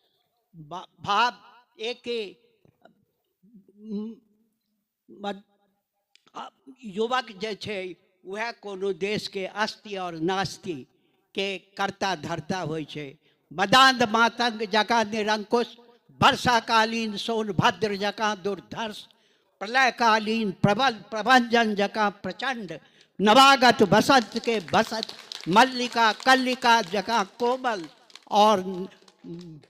भाव एक युवक जे छै वह कोनो देश के अस्ति और नास्ति के कर्ता धर्ता होइ छै। मदांध मातंग जका निरंकुश, वर्षाकालीन सोनभद्र जका दुर्धर्ष, प्रलयकालीन प्रबल प्रभंजन जका प्रचंड, नवागत बसंत के बसंत, मल्लिका कल्लिका जका कोमल और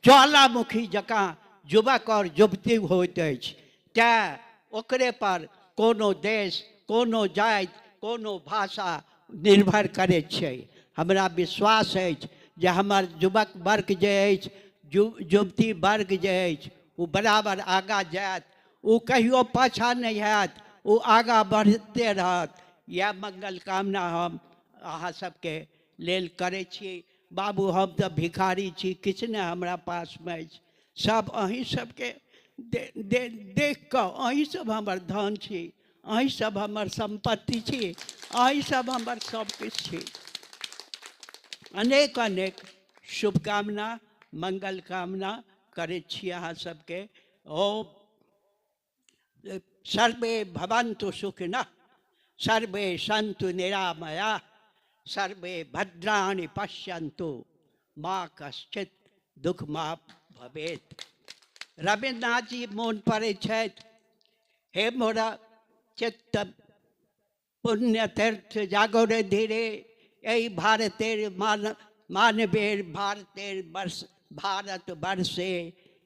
ज्वालामुखी जका युवक और युवती होइत अछि। तैं ओकरे पर कोनो देश, कोनो जाति, कोनो भाषा निर्भर करै छै। हमरा विश्वास अछि जे हमर युवक वर्ग जे अछि, युवती वर्ग जे अछि, ओ बराबर आगाँ जायत, ओ कहियो पाछाँ नहीं हैत, ओ आगाँ बढ़ते रहत। यह मंगल कामना हम अहाँ सबके लेल करै छी। बाबू हम तऽ भिखारी छी, किछु नहि हमरा पासमे अछि, सब अहीं सबके देख कऽ अहीं सब हमर धन छी, अहीं सब हमर संपत्ति छी, अहीं सब हमर सब किछु छी। अनेक अनेक शुभकामना मंगल कामना करै छी अहाँ सबके। ओम सर्वे भवन्तु सुखिनः, सर्वे सन्तु निरामयाः, सर्वे भद्राणि पश्यन्तु, माँ कश्चित् दुःखमा भवेत्। रविन्द्रनाथ जी मोन पड़ै छथि, हे मोरा चित्त पुण्य तीर्थ जागो रे धीरे, यही भारतेर मानवेर भारतेर भारत वर्षे,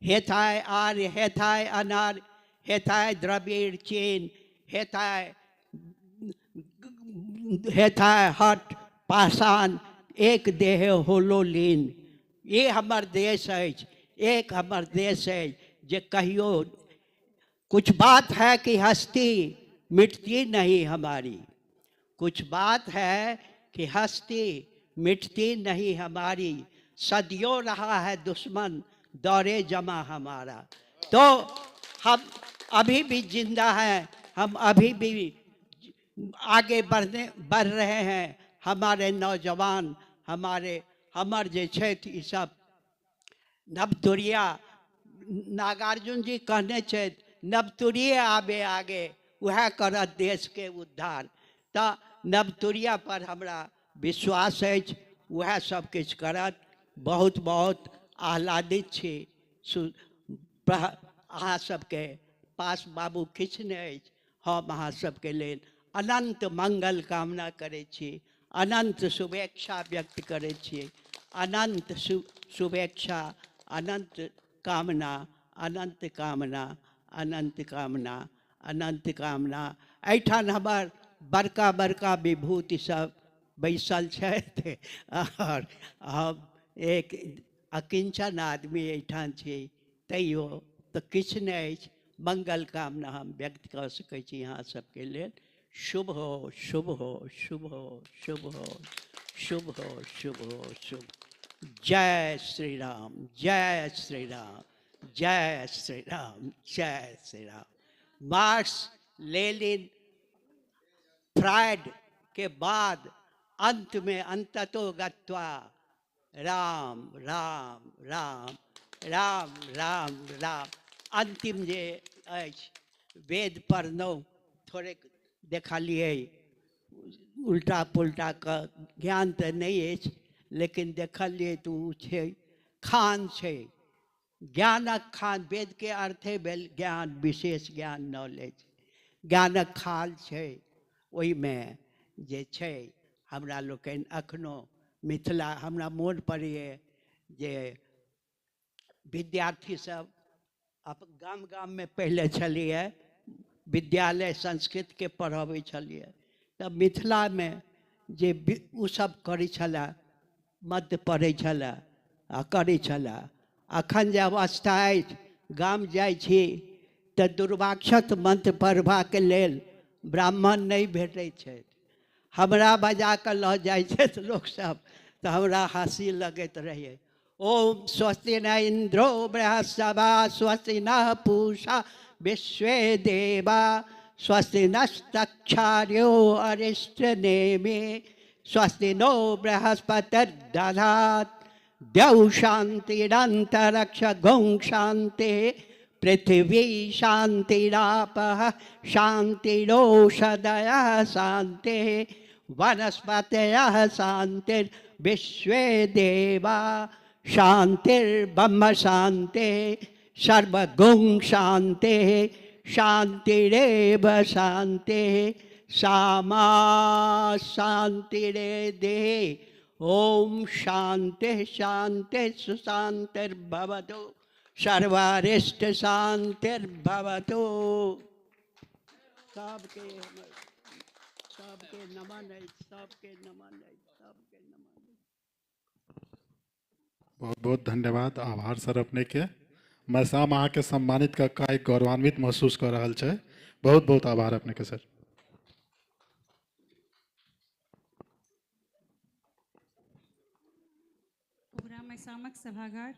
हेथाय आर्य हेथाय अनार्य, हेथाय द्रविड़ चीन, हेथाय हट पाषाण, एक देह होलो लीन। ये हमर देश अछि, एक हमर देश है जे कहियो कुछ बात है कि हस्ती मिटती नहीं हमारी, कुछ बात है कि हस्ती मिटती नहीं हमारी, सदियों रहा है दुश्मन दौरे जमा हमारा। तो हम अभी भी जिंदा हैं, हम अभी भी आगे बढ़ रहे हैं। हमारे नौजवान, हमर जे छथि ई सब नवतुरिया, नागार्जुन जी कहने छथि, नवतुरिये आबे आगे वह करत देश के उद्धार। तो नवतुरिया पर हमरा विश्वास अछि, वह सब किछु करत। बहुत बहुत आह्लादित छी। अहाँ सबके पास बाबू किछु नहि अछि, हम अहाँ सबके लेल अनंत मंगल कामना करै छी, अनंत शुभेच्छा व्यक्त करै छी, अनंत शुभेच्छा, अनंत कामना, अनंत कामना, अनंत कामना, अनंत कामना। एहिठाम हमर बड़का बड़का विभूति सब बैसल छथि और हम एक अकिंचन आदमी एहिठाम छी, तैयो तऽ किछु नहि अछि। मंगल कामना हम व्यक्त कऽ सकै छी अहाँ सबके लेल। शुभ हो, शुभ हो, शुभ हो, शुभ हो, शुभ हो, शुभ हो, शुभ। जय श्री राम, जय श्री राम, जय श्री राम, जय Shri Ram. Marx Lenin, Freud के बाद अंत में अंततो गत्वा राम राम राम राम राम राम अंतिम जे अछि वेद पढ़लहुँ थोड़े देखलिए उल्टा पुल्टा का ज्ञान तो नहीं अछि लेकिन देखलिए तो उ छै खान छै ज्ञानक खान। वेद के अर्थे भेल ज्ञान, विशेष ज्ञान, नॉलेज। ज्ञानक खाल छै ओहिमे जे छै हमरा लोकनि अखनो मिथिला हमरा मोन पड़ैए जे विद्यार्थी सब गाम गाममे पहिले छलिए विद्यालय संस्कृत के पढ़ाबै छलिए तऽ मिथिलामे जे ओ सब करै छलै मध्य पढ़ै छलै आ करै छलै। अखन जे अवस्था अछि गाम जाइ छी तऽ दुर्वाक्षत मंत्र पढ़बाक लेल ब्राह्मण नहीं भेटै छै। हमरा बजा कऽ लऽ जाइ छथि लोकसभ तऽ हमरा हँसी लगैत रहैए। ओम स्वस्ति न इंद्रो बृहस्पति स्वस्ति न पूषा विश्वे देवा स्वस्ति नस्तक्षार्यो अरिष्टनेमि स्वस्ति नो बृहस्पतिर्दधात् द्यौ शान्तिरन्तरिक्ष गौं शान्ति पृथिवी शान्तिरापः शान्तिरोषधयः शान्तिः वनस्पतयः शान्तिर्विश्वे देवा शान्तिर्ब्रह्म शान्तिः सर्वगुं शान्तिः शान्तिरेव शान्तिः सामा शान्तिरेधि। ओम शान्तिः शान्तिः सुशान्तिर्भवतु सर्वारिष्ट शान्तिर्भवतु। सबके नमन है, सबके नमन है, सबके नमन है। बहुत बहुत धन्यवाद, आभार सर अपने के। मैं शाम अहाँ के सम्मानित का एक गौरवान्वित महसूस कर रहा है। बहुत बहुत आभार अपने के सर। पूरा मैसामक सभागार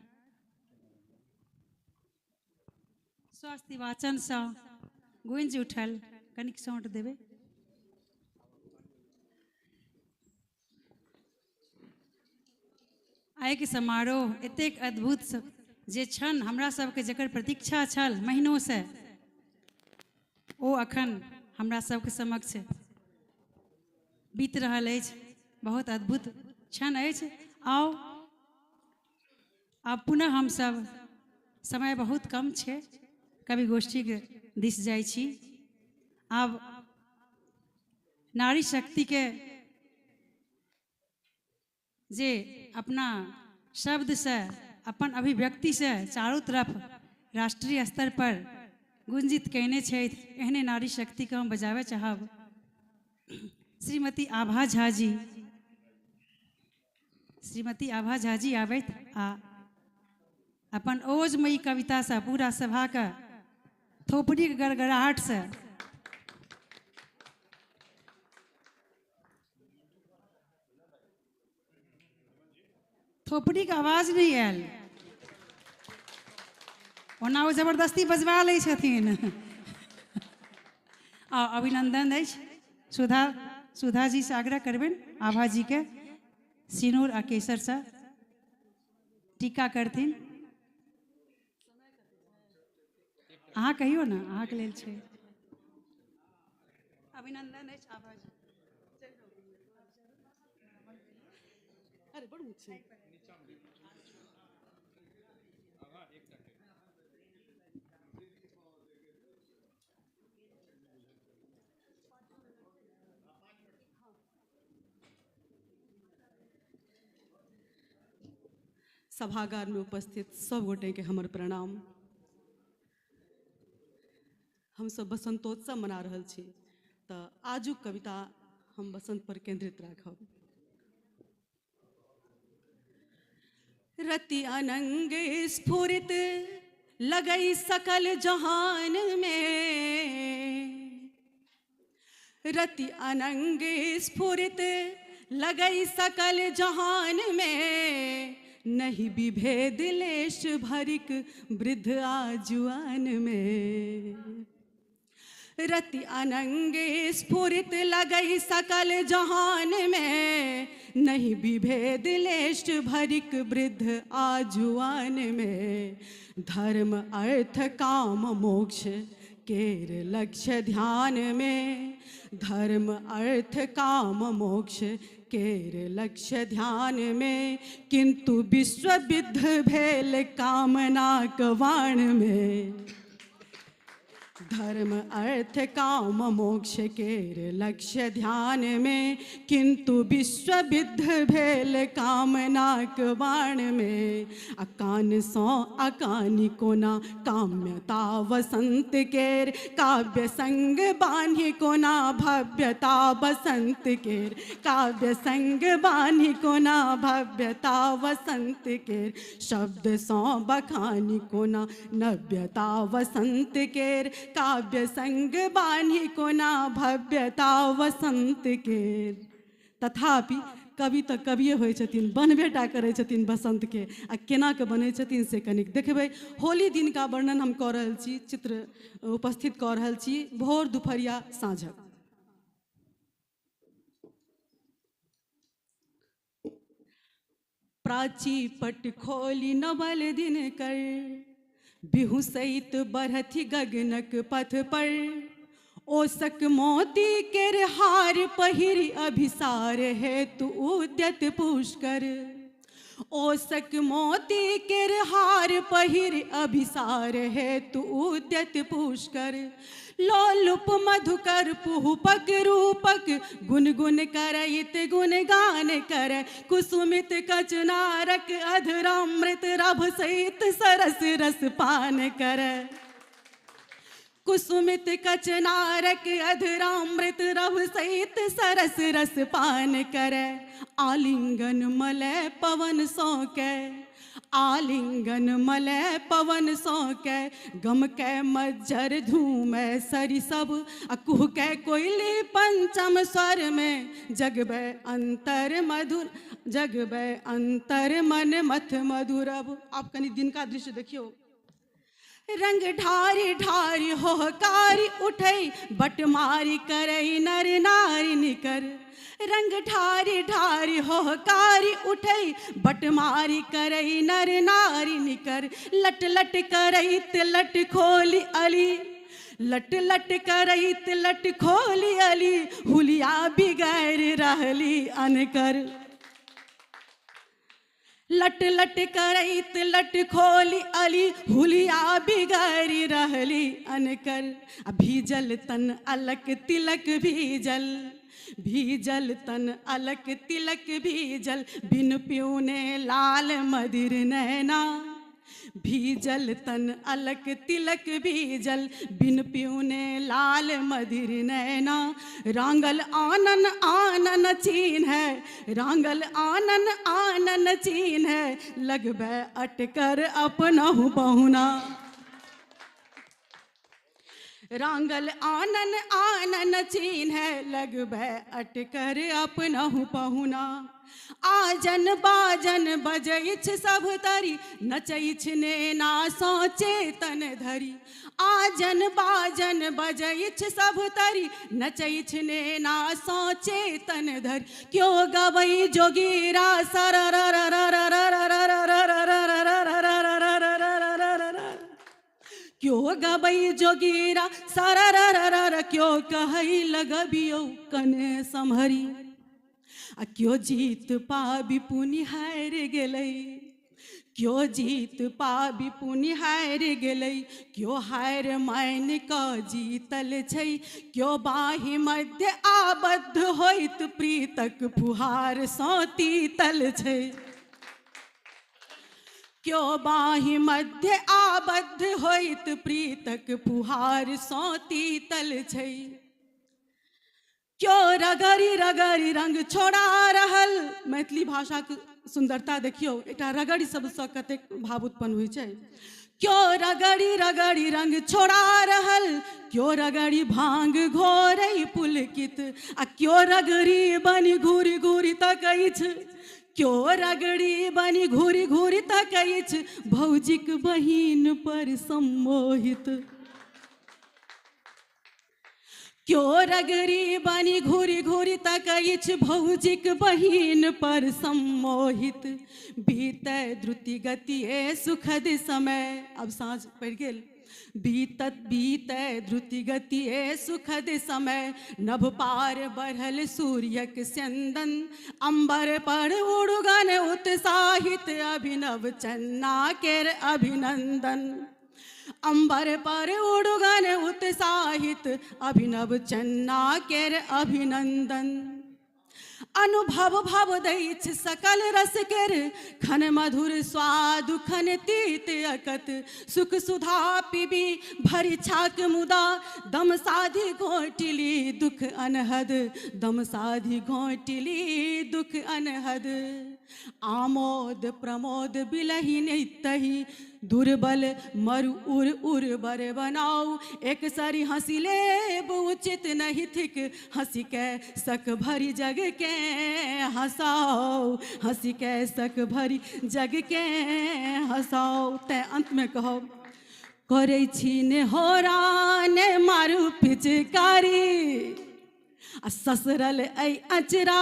स्वास्थ्य वाचन सँ गूंज उठल। कनिक सौंट देवे। आइ के समारोह एतेक अद्भुत जे क्षण हमरा सबके जकर प्रतीक्षा छल महीनों से ओ अखन हमरा सबके समक्ष बीत रहल अछि। बहुत अद्भुत क्षण अछि। आओ आब पुनः हम सब समय बहुत कम छै कवि गोष्ठी के दिस जाइ छी। आब नारी शक्ति के जे अपना शब्द से अपन अभिव्यक्ति से चारों तरफ राष्ट्रीय स्तर पर गुंजित कयने छथि एहने नारी शक्ति के हम बजावे चाहब। श्रीमती आभा झा जी, श्रीमती आभा झा जी आबैत आ अपन ओजमयी कविता से पूरा सभा के थोपड़ी के गड़गड़ाहट से थोपड़ी के आवाज नहीं आयल ओना वो जबरदस्ती बजवा लै छथिन। आ अभिनंदन अछि। सुधा जी से आग्रह करबेन आभा जी के सिनूर आ केसर से टीका करथिन। अहाँ कहियो ना, अहाँ के लेल छै। अभिनंदन अछि आभा जी। अरे बड़ ऊंच छै। सभागार में उपस्थित सब गोटे के हमर प्रणाम। हम सब बसंतोत्सव मना रहल छी तऽ आजुक कविता हम बसंत पर केंद्रित राखब। रति अनंग स्फुरित लगई सकल जहान में, रति अनंग स्फुरित लगई सकल जहान में, नहीं विभेद लेश भरिक वृद्ध आजुआन में। रति अनंगे स्फुरित लगई सकल जहान में, नहीं विभेद लेष्ट भरिक वृद्ध आजुआन में। धर्म अर्थ काम मोक्ष केर लक्ष्य ध्यान में, धर्म अर्थ काम मोक्ष केर लक्ष्य ध्यान में। किंतु विश्व विद्ध भेल कामना कवाण में, धर्म अर्थ काम मोक्ष केर लक्ष्य ध्यान में। किंतु विश्व विद्ध भेल कामना कवाण में। अकान सौ अकानी कोना काम्यता वसंत केर, काव्य संग बान्हि कोना भव्यता बसंत केर, काव्य संग बान्हि कोना भव्यता वसंत केर। शब्द सौ बखानी कोना नव्यता वसंत केर, काव्य संग बान्हि कोना भव्यता वसंत केर। तथापि कवि तऽ कविए होइ छथिन, बनबेटा करै छथिन बसंत के। आ केना के बनै छथिन से कनिक देखबै। होली दिन का वर्णन हम कऽ रहल छी, चित्र उपस्थित कऽ रहल छी। भोर दुपहरिया साँझक प्राची पट खोली नवल दिन कर, बिहु सहित बढ़थि गगनक पथ पर। ओसक मोती केर हार पहिरी अभिसार हेतु उद्यत पुष्कर, ओसक मोती केर हार पहिरी अभिसार हेतु उद्यत पुष्कर। लोलुप मधुकर पुहुपक रूपक गुनगुन करैत गुणगान कर, कुसुमित कचनारक अधरामृत रभ सहित सरस रस पान कर। कुसुमित कचनारक अधरामृत रभ सहित सरस रस पान कर। आलिंगन मलय पवन सौके, आलिंगन मलय पवन सौके। गम कै मज्जर धूमै सरि सब, अकुह कै कोयली पंचम स्वर में। जगबै अंतर मधुर, जगबै अंतर मन मथ मधुर। अब आप कनी दिन का दृश्य देखियो। रंग ढारी ढारी होहकारी उठई, बटमारी करई नर नारी निकर। रंग ढारी ढारी होहकारी उठई, बटमारी करई नर नारी निकर। लट लट करईत लट खोली अली, लट लट करईत लट खोली अली। हुलिया बिगैर रहली अनकर, लट लट करईत लट खोली अली। हुलिया बिगैर रहली अनकर। भीजल तन अलक तिलक भीजल, भीजल तन अलक तिलक भीजल। बिन प्यूने लाल मदिर नैना, भीजल तन अलक तिलक भीजल। बिन प्यूने लाल मदिर नैना। रांगल आनन आनन चीन है, रांगल आनन आनन चीन है। लगबै अटकर अपनहु बहुना, रांगल आनन आनन चीन है। लगबै अटकर अपनहु पहुना। आजन बाजन बजैछ सब तरी, नचैछ नेना सौ चेतन धरी। आजन बाजन बजैछ सब तरी, नचैछ नेना सौ चेतन धरी। क्यों गवई जोगीरा क्यों गबई जोगीरा सररररर। क्यों कहई लगबियो कने सम्हरी। आ क्यों जीत पाबी पुनि हार गेलै, क्यों जीत पाबी पुनि हार गेलै। क्यों हार मान कऽ जीतल छै, क्यों बाहि मध्य आबद्ध होइत प्रीतक फुहार सँ तीतल छै। क्यों बाहि मध्य आबद्ध होइत प्रीतक फुहार सँ तीतल छै। क्यों रगड़ी रगड़ी रंग छोड़ा रहल। मैथिली भाषाके सुंदरता देखियो, एकटा रगड़ी शब्दसँ कतेक भाव उत्पन्न होइ छै। क्यों रगड़ी रगड़ी रंग छोड़ा रहल, क्यों रगड़ी भांग घोरई पुलकित। आ क्यों रगड़ी बनी घूरी घूरी तकैछ, क्यों रगड़ी बनी घूरी घूरी तकैछ। भौजिक बहिन पर सम्मोहित, क्यों रगरी बनी घूरी घूरी तकैछ भौजिक बहिन पर सम्मोहित बीतै द्रुति गति सुखद समय। अब साँझ पड़ गेल। बीतै द्रुति गति सुखद समय नभ पार बढ़ल सूर्यक स्यंदन अंबर पर उड़गन उत्साहित अभिनव चन्ना केर अभिनंदन। अंबर पर उड़गन उत्साहित अभिनव चन्ना केर अभिनंदन। अनुभव भव दैछ सकल रस केर खन मधुर स्वादु खन तीत अकत सुख सुधा पीबी भरि छाक मुदा दम साधि घोटिली दुख अनहद दम साधि घोटिली दुख अनहद। आमोद प्रमोद बिलहि नितहि दुर्बल मरु उर उर बर बनाओ एक सरी हंसी लेब उचित नहीं थिक हंसी के सक भरी जग के हंसाओ हंसी के सक भरी जग के हंसाओ। तै अंत में कहो करे छी ने होरा ने मारू पिचकारी आ ससरल ऐ अचरा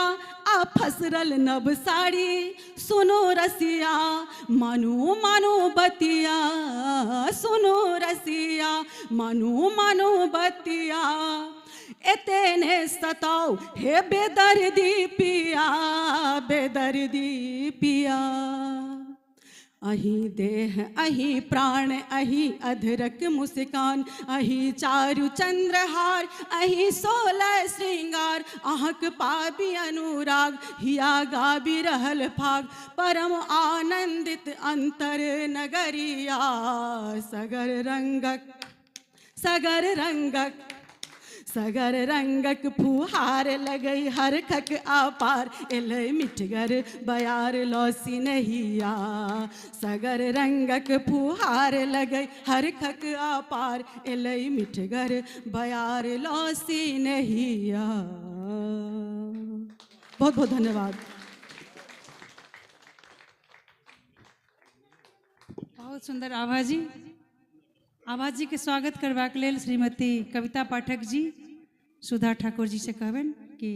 आ फसरल नब साड़ी सुनो रसिया मानो मानो बतिया सुनो रसिया मानो मानो बतिया। एतेने सताओ हे बेदर्दी पिया बेदर्दी पिया। अही देह अही प्राण अही अधरक मुस्कान अही चारु चंद्रहार अही 16 श्रृंगार अहक पाबी अनुराग हिया गाबी रहल फाग परम आनंदित अंतर नगरिया। सगर रंगक फुहार लगई हर खक आपार एलै मिठगर बयार लौसी नहिया। सगर रंगक फुहार लगई हर खक आपार एलै मिठगर बयार लौसी नहिया। बहुत बहुत धन्यवाद। बहुत सुंदर आभाजी। आभाजी के स्वागत करबाक लेल श्रीमती कविता पाठक जी सुधा ठाकुर जी से कहबन कि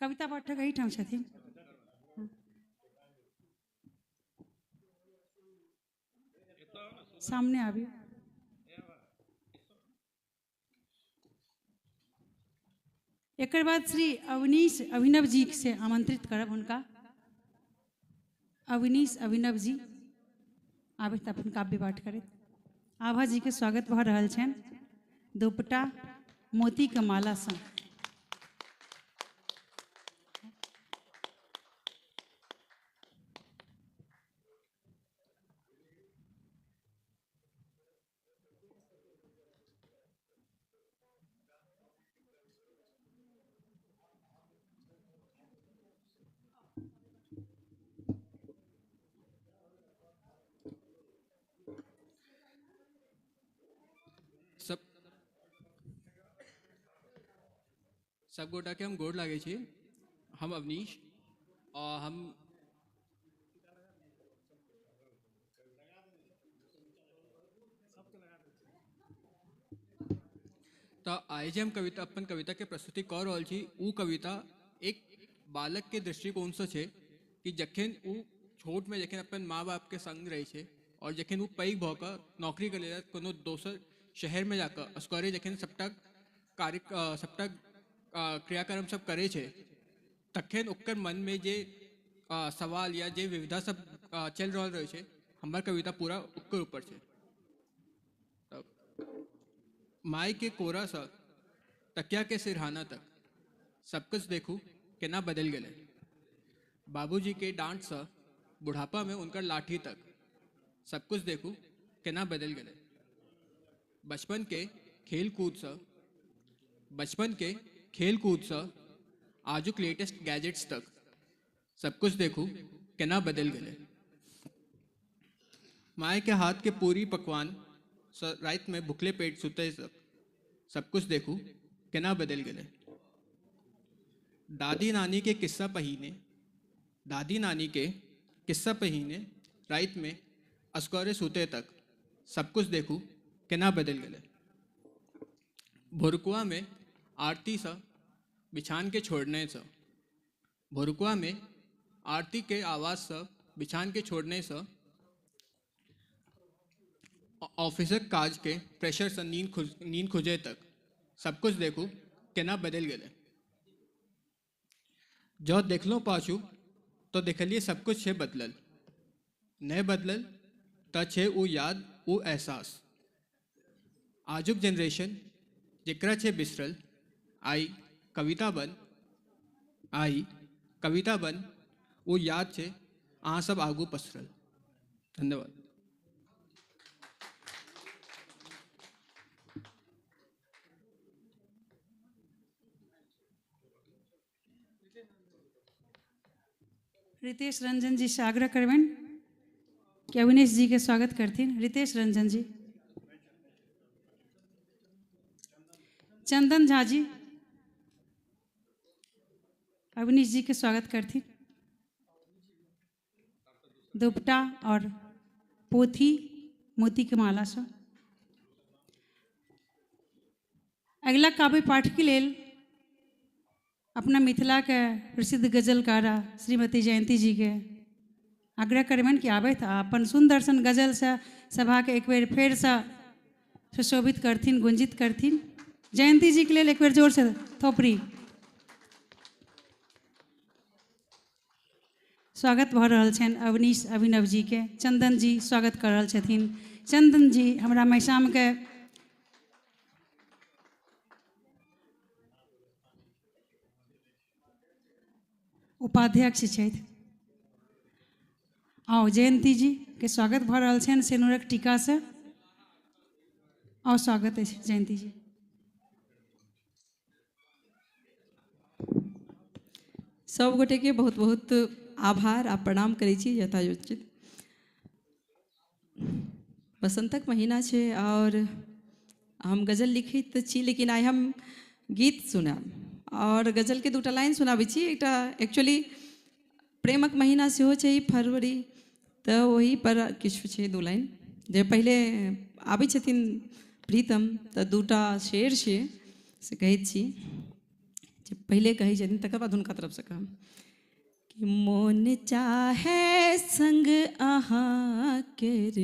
कविता पाठक एही ठाम छथिन। सामने आबी। एकर बाद श्री अवनीश अभिनव जी से आमंत्रित करब हुनका। अवनीश अभिनव जी आबैत अपन काव्य पाठ करैत। आभा जी के स्वागत भऽ रहल छनि दुपट्टा मोती के माला सँ। सब गोटा के हम गोड़ लागे छी। हम अवनीश और हम तो आइ जे हम कविता अपन कविता के प्रस्तुति कर रहल छी उ कविता एक बालक के दृष्टिकोण से छै कि जखन उ छोट में जखन अपन माँ बाप के संग रहे छै और जखन उ पैघ भऽ कऽ नौकरी के लेल कोनो दोसर शहर में जाकर असगरे जखन सबटा क्रियाक्रम सब करे छे तखन ओकर मन में जे सवाल या जे विविधा सब चल रहल रहे छे हमार कविता पूरा ओकर ऊपर छे। माई के कोरा सा तकिया के सिरहाना तक सब कुछ देखू केना बदल गए। बाबूजी के डांट सा बुढ़ापा में उनकर लाठी तक सब कुछ देखू केना बदल गए। बचपन के खेल कूद सा आजुक लेटेस्ट गैजेट्स तक सब कुछ देखू केना बदल गए। माए के हाथ के पूरी पकवान रात में भुखले पेट सुते तक सब कुछ देखू केना बदल गए। दादी नानी के किस्सा पहिने रात में असगरे सुते तक सब कुछ देखू केना बदल गए। भोरकुआ में आरती सा बिछान के छोड़ने से, भोरकुआ में आरती के आवाज़ से बिछान के छोड़ने से ऑफिसर काज के प्रेशर से नींद खुजे तक सब कुछ देखू केना बदल गए। जो देखलो पाछू तो देखलिए सब कुछ छे बदलल, नहीं बदलल तो छे वो याद वो एहसास। आजुक जनरेशन जेकरा छे बिसरल आई कविता बन वो याद छे अहाँ सब आगू पसरल। धन्यवाद। रितेश रंजन जी से आग्रह करबेन कि अविनेश जी के स्वागत करथिन। रितेश रंजन जी। चंदन झा जी अविनेश जी के स्वागत करथिन। दुपट्टा और पोथी मोती के माला से। अगला काव्य पाठ के लेल अपना मिथिला के प्रसिद्ध गजलकारा श्रीमती जयंती जी के आग्रह करबेन कि आबैत अपन सुंदर सन गजल से सभा के एक बेर फेर से सुशोभित करथिन, गुंजित करथिन। जयंती जी के लिए एक बेर जोर से थोपड़ी। स्वागत भ रहल छनि अवनीश अभिनव जी के। चंदन जी स्वागत कर रहल छथिन। चंदन जी हमरा महिषाम के उपाध्यक्ष छथि। आओ जयंती जी के स्वागत भ रहल छनि सेनुरक टीका से। आओ स्वागत अछि जयंती जी। सब गोटे के बहुत बहुत आभार आ प्रणाम करै छी यथायोचित। बसंतक महीना छै और हम गजल लिखैत छी, लेकिन आइ हम गीत सुनाब और गजल के दूटा लाइन सुनाबै छी। एकटा एक्चुअली प्रेमक महीना सेहो छै फरवरी, तऽ ओही पर किछु छै दू लाइन जे पहिले आबै छथिन प्रीतम, तऽ दूटा शेर छै से कहैत छी। जे पहिले कहै छथिन तकर बाद हुनका तरफ से कहब कि मोन चाहे संग अहाँ केर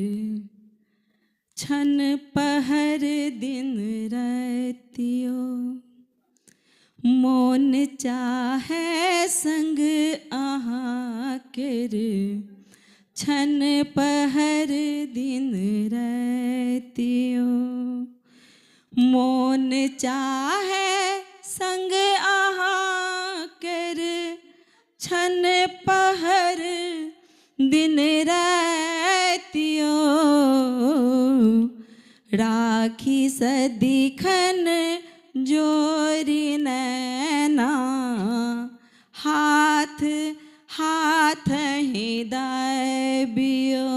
छन पहर दिन रातियो, मोन चाहे संग अहाँ केर छन पहर दिन रातियो, मोन चाहे संग अहाँ केर छन पहर दिन रातियो, राखी सदिखन जोरी नैना हाथ हाथ ही दाबियो,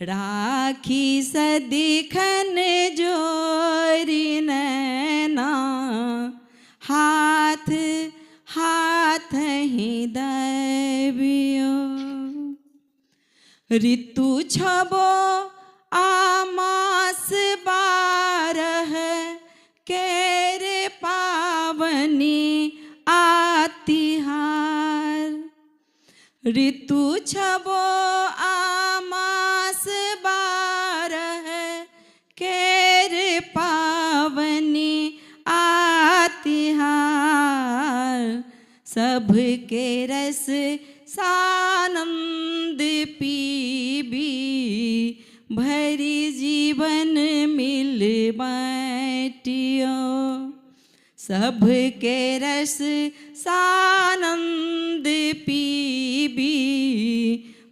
राखी सदिखन जोरी नैना हाथ हाथ ही दाबियो, ऋतु छबो आमास बारह केर पावनी आतिहार, ऋतु छबो आमास बारह केर पावनी आतिहार, सबके रस सानंद पीबी भरी जीवन मिल बाटियो, सबके रस सानंद पीबी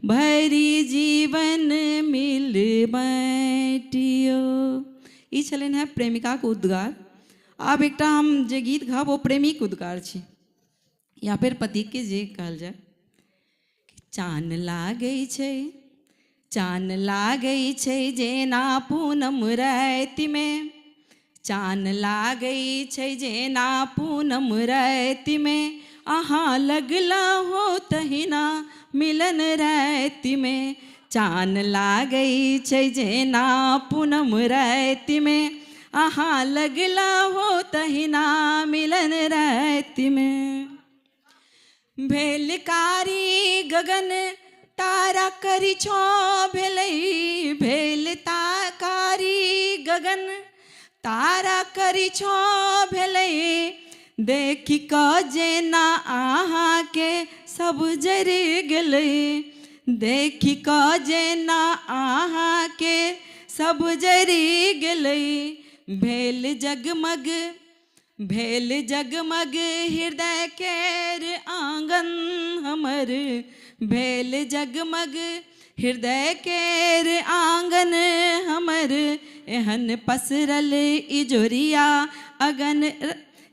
भरी जीवन मिल बाटियो। ई छलनि है प्रेमिका के उद्गार। आब एकटा हम जे गीत गाब ओ प्रेमिक उद्गार छी, या फिर पति के जे कहल जाय। चान लागै छै, चान लागै छै जेना पूनम राति में, चान लागै छै जेना पूनम राति में, अहाँ लगला हो तहिना मिलन राति में, चान लागै छै जेना पूनम राति में, आहाँ लगला हो तहिना मिलन राति में। भेलकारी गगन तारा करी छो भेलई, भेल ताकारी गगन तारा करी छो भेलई। देखी क जेना आहाँ के सब जरि गेलई, देखी क जेना आहाँ के सब जरि गेलई। भेल जगमग भेल जगमग हृदय केर आंगन हमर, भेल जगमग हृदय केर आंगन हमर। एहन पसरल इजोरिया अगन,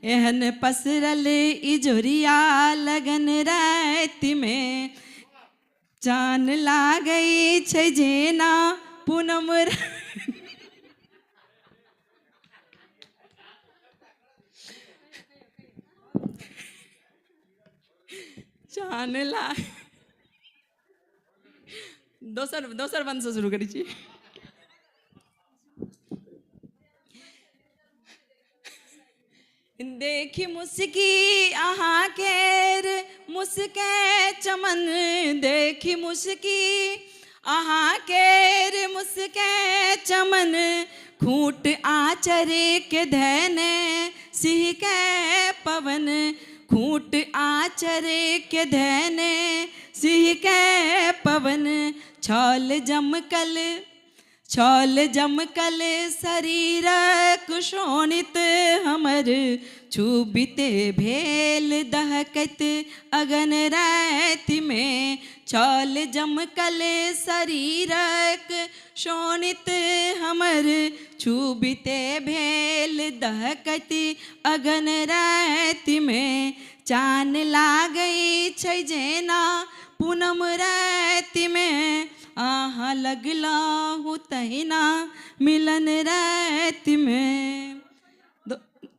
एहन पसरल इजोरिया लगन राति में। चान लागई छै जेना पूनम चान लाग दोसर बंद से शुरू करी छी। देखी मुस्की आहाँ केर मुस्के चमन, देखी मुस्की आहाँ केर मुस्के चमन। खूंट आचर के धैने सिंह के पवन, खूंट आचर के धैने सिंह के पवन। छल जमकल छल जमकल शरीर कुशोणित हमर। छुबिते भेल दहकत अगन राति में। छल जमकल शरीरक शोणित हमर। छुबिते भेल दहकत अगन राति में। चान लागई छै जेना पूनम राति में। आहाँ लगला हो तहिना मिलन राति में।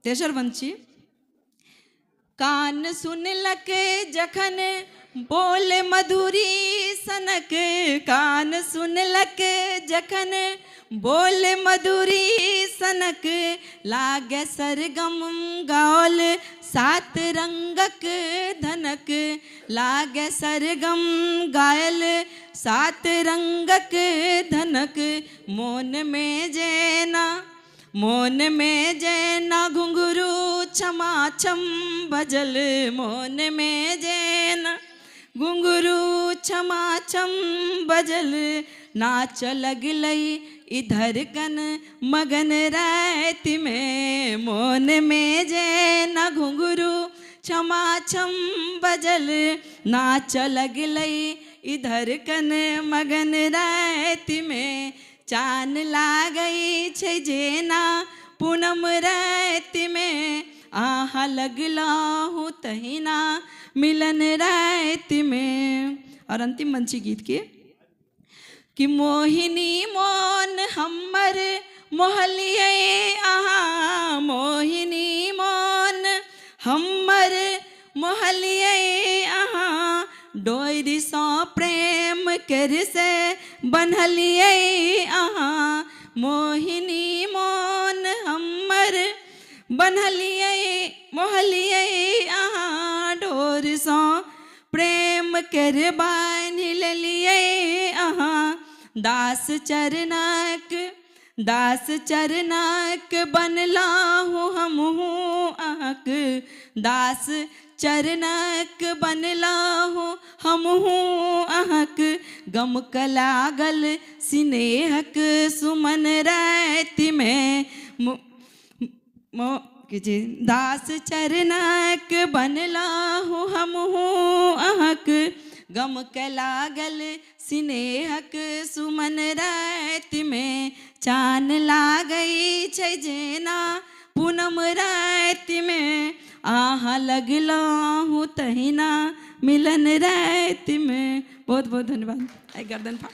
तेसर वंशी। कान सुनलक जखन बोल मधुरी सनक, कान सुनलक जखन बोल मधुरी सनक। लागे सरगम गाओल सात रंगक धनक, लागे सरगम गायल सात रंगक धनक। मोन में जेना मोन में जेना घुंघरू छमा छम बजल, मोन में जेना घुंघरू छमा छम बजल। नाच लगलई इधर कन मगन राति में। मोन में जेना घुंघरू छमा छम बजल। नाच लगलई इधर कन मगन राति में। चान लागई छै जेना पूनम राति में। आहाँ लगला हो तहिना मिलन राति में। और अंतिम वंशी गीत की कि मोहिनी मोन हमर मोहलिये आहाँ। मोहिनी मोन हमर मोहलिये आहाँ। डोरी सौ प्रेम कर से बन्हलिये आहाँ। मोहिनी मोन हमर बन्हलिये मोहलिये आहाँ। डोर सौ प्रेम कर बान्हि लेलिये आहाँ। दास चरणक बनलाहु हमहू अहक। दास चरणक बनलाहु हमहू अहक। गमक लागल स्नेहक सुमन राति में। दास चरणक बनलाहु हमहू अहक। गमक लागल स्नेहक सुमन राति में। चान लागई छै जेना पूनम राति में। आहाँ लगलाहु तहिना मिलन राति में। बहुत बहुत धन्यवाद। आई गर्दन फाड़।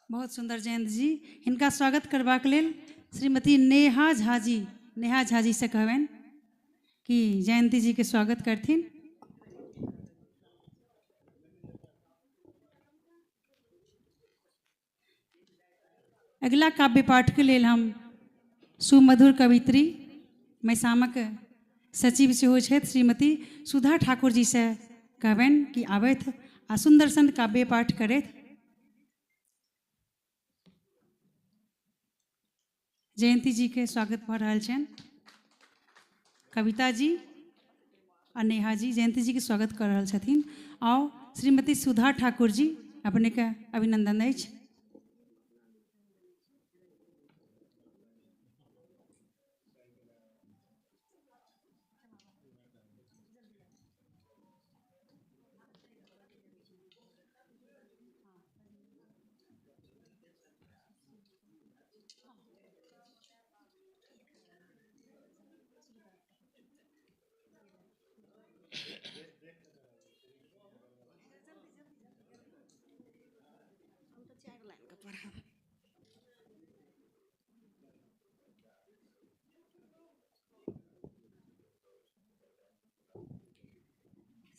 बहुत सुंदर जयंत जी। हिनका स्वागत करबाक लेल श्रीमती नेहा झा जी से कहबनि कि जयंती जी के स्वागत करथिन। अगला काव्य पाठ के लेल हम सुमधुर कवित्री मैसामक सचिव सेहो छथि श्रीमती सुधा ठाकुर जी से कहबनि कि आबथि आ सुन्दर सन काव्य पाठ करथि। जयंती जी के स्वागत भऽ रहल छनि। कविता जी आ नेहा जी जयंती जी के स्वागत कर रहल छथिन। आओ श्रीमती सुधा ठाकुर जी, अपने के अभिनंदन अछि।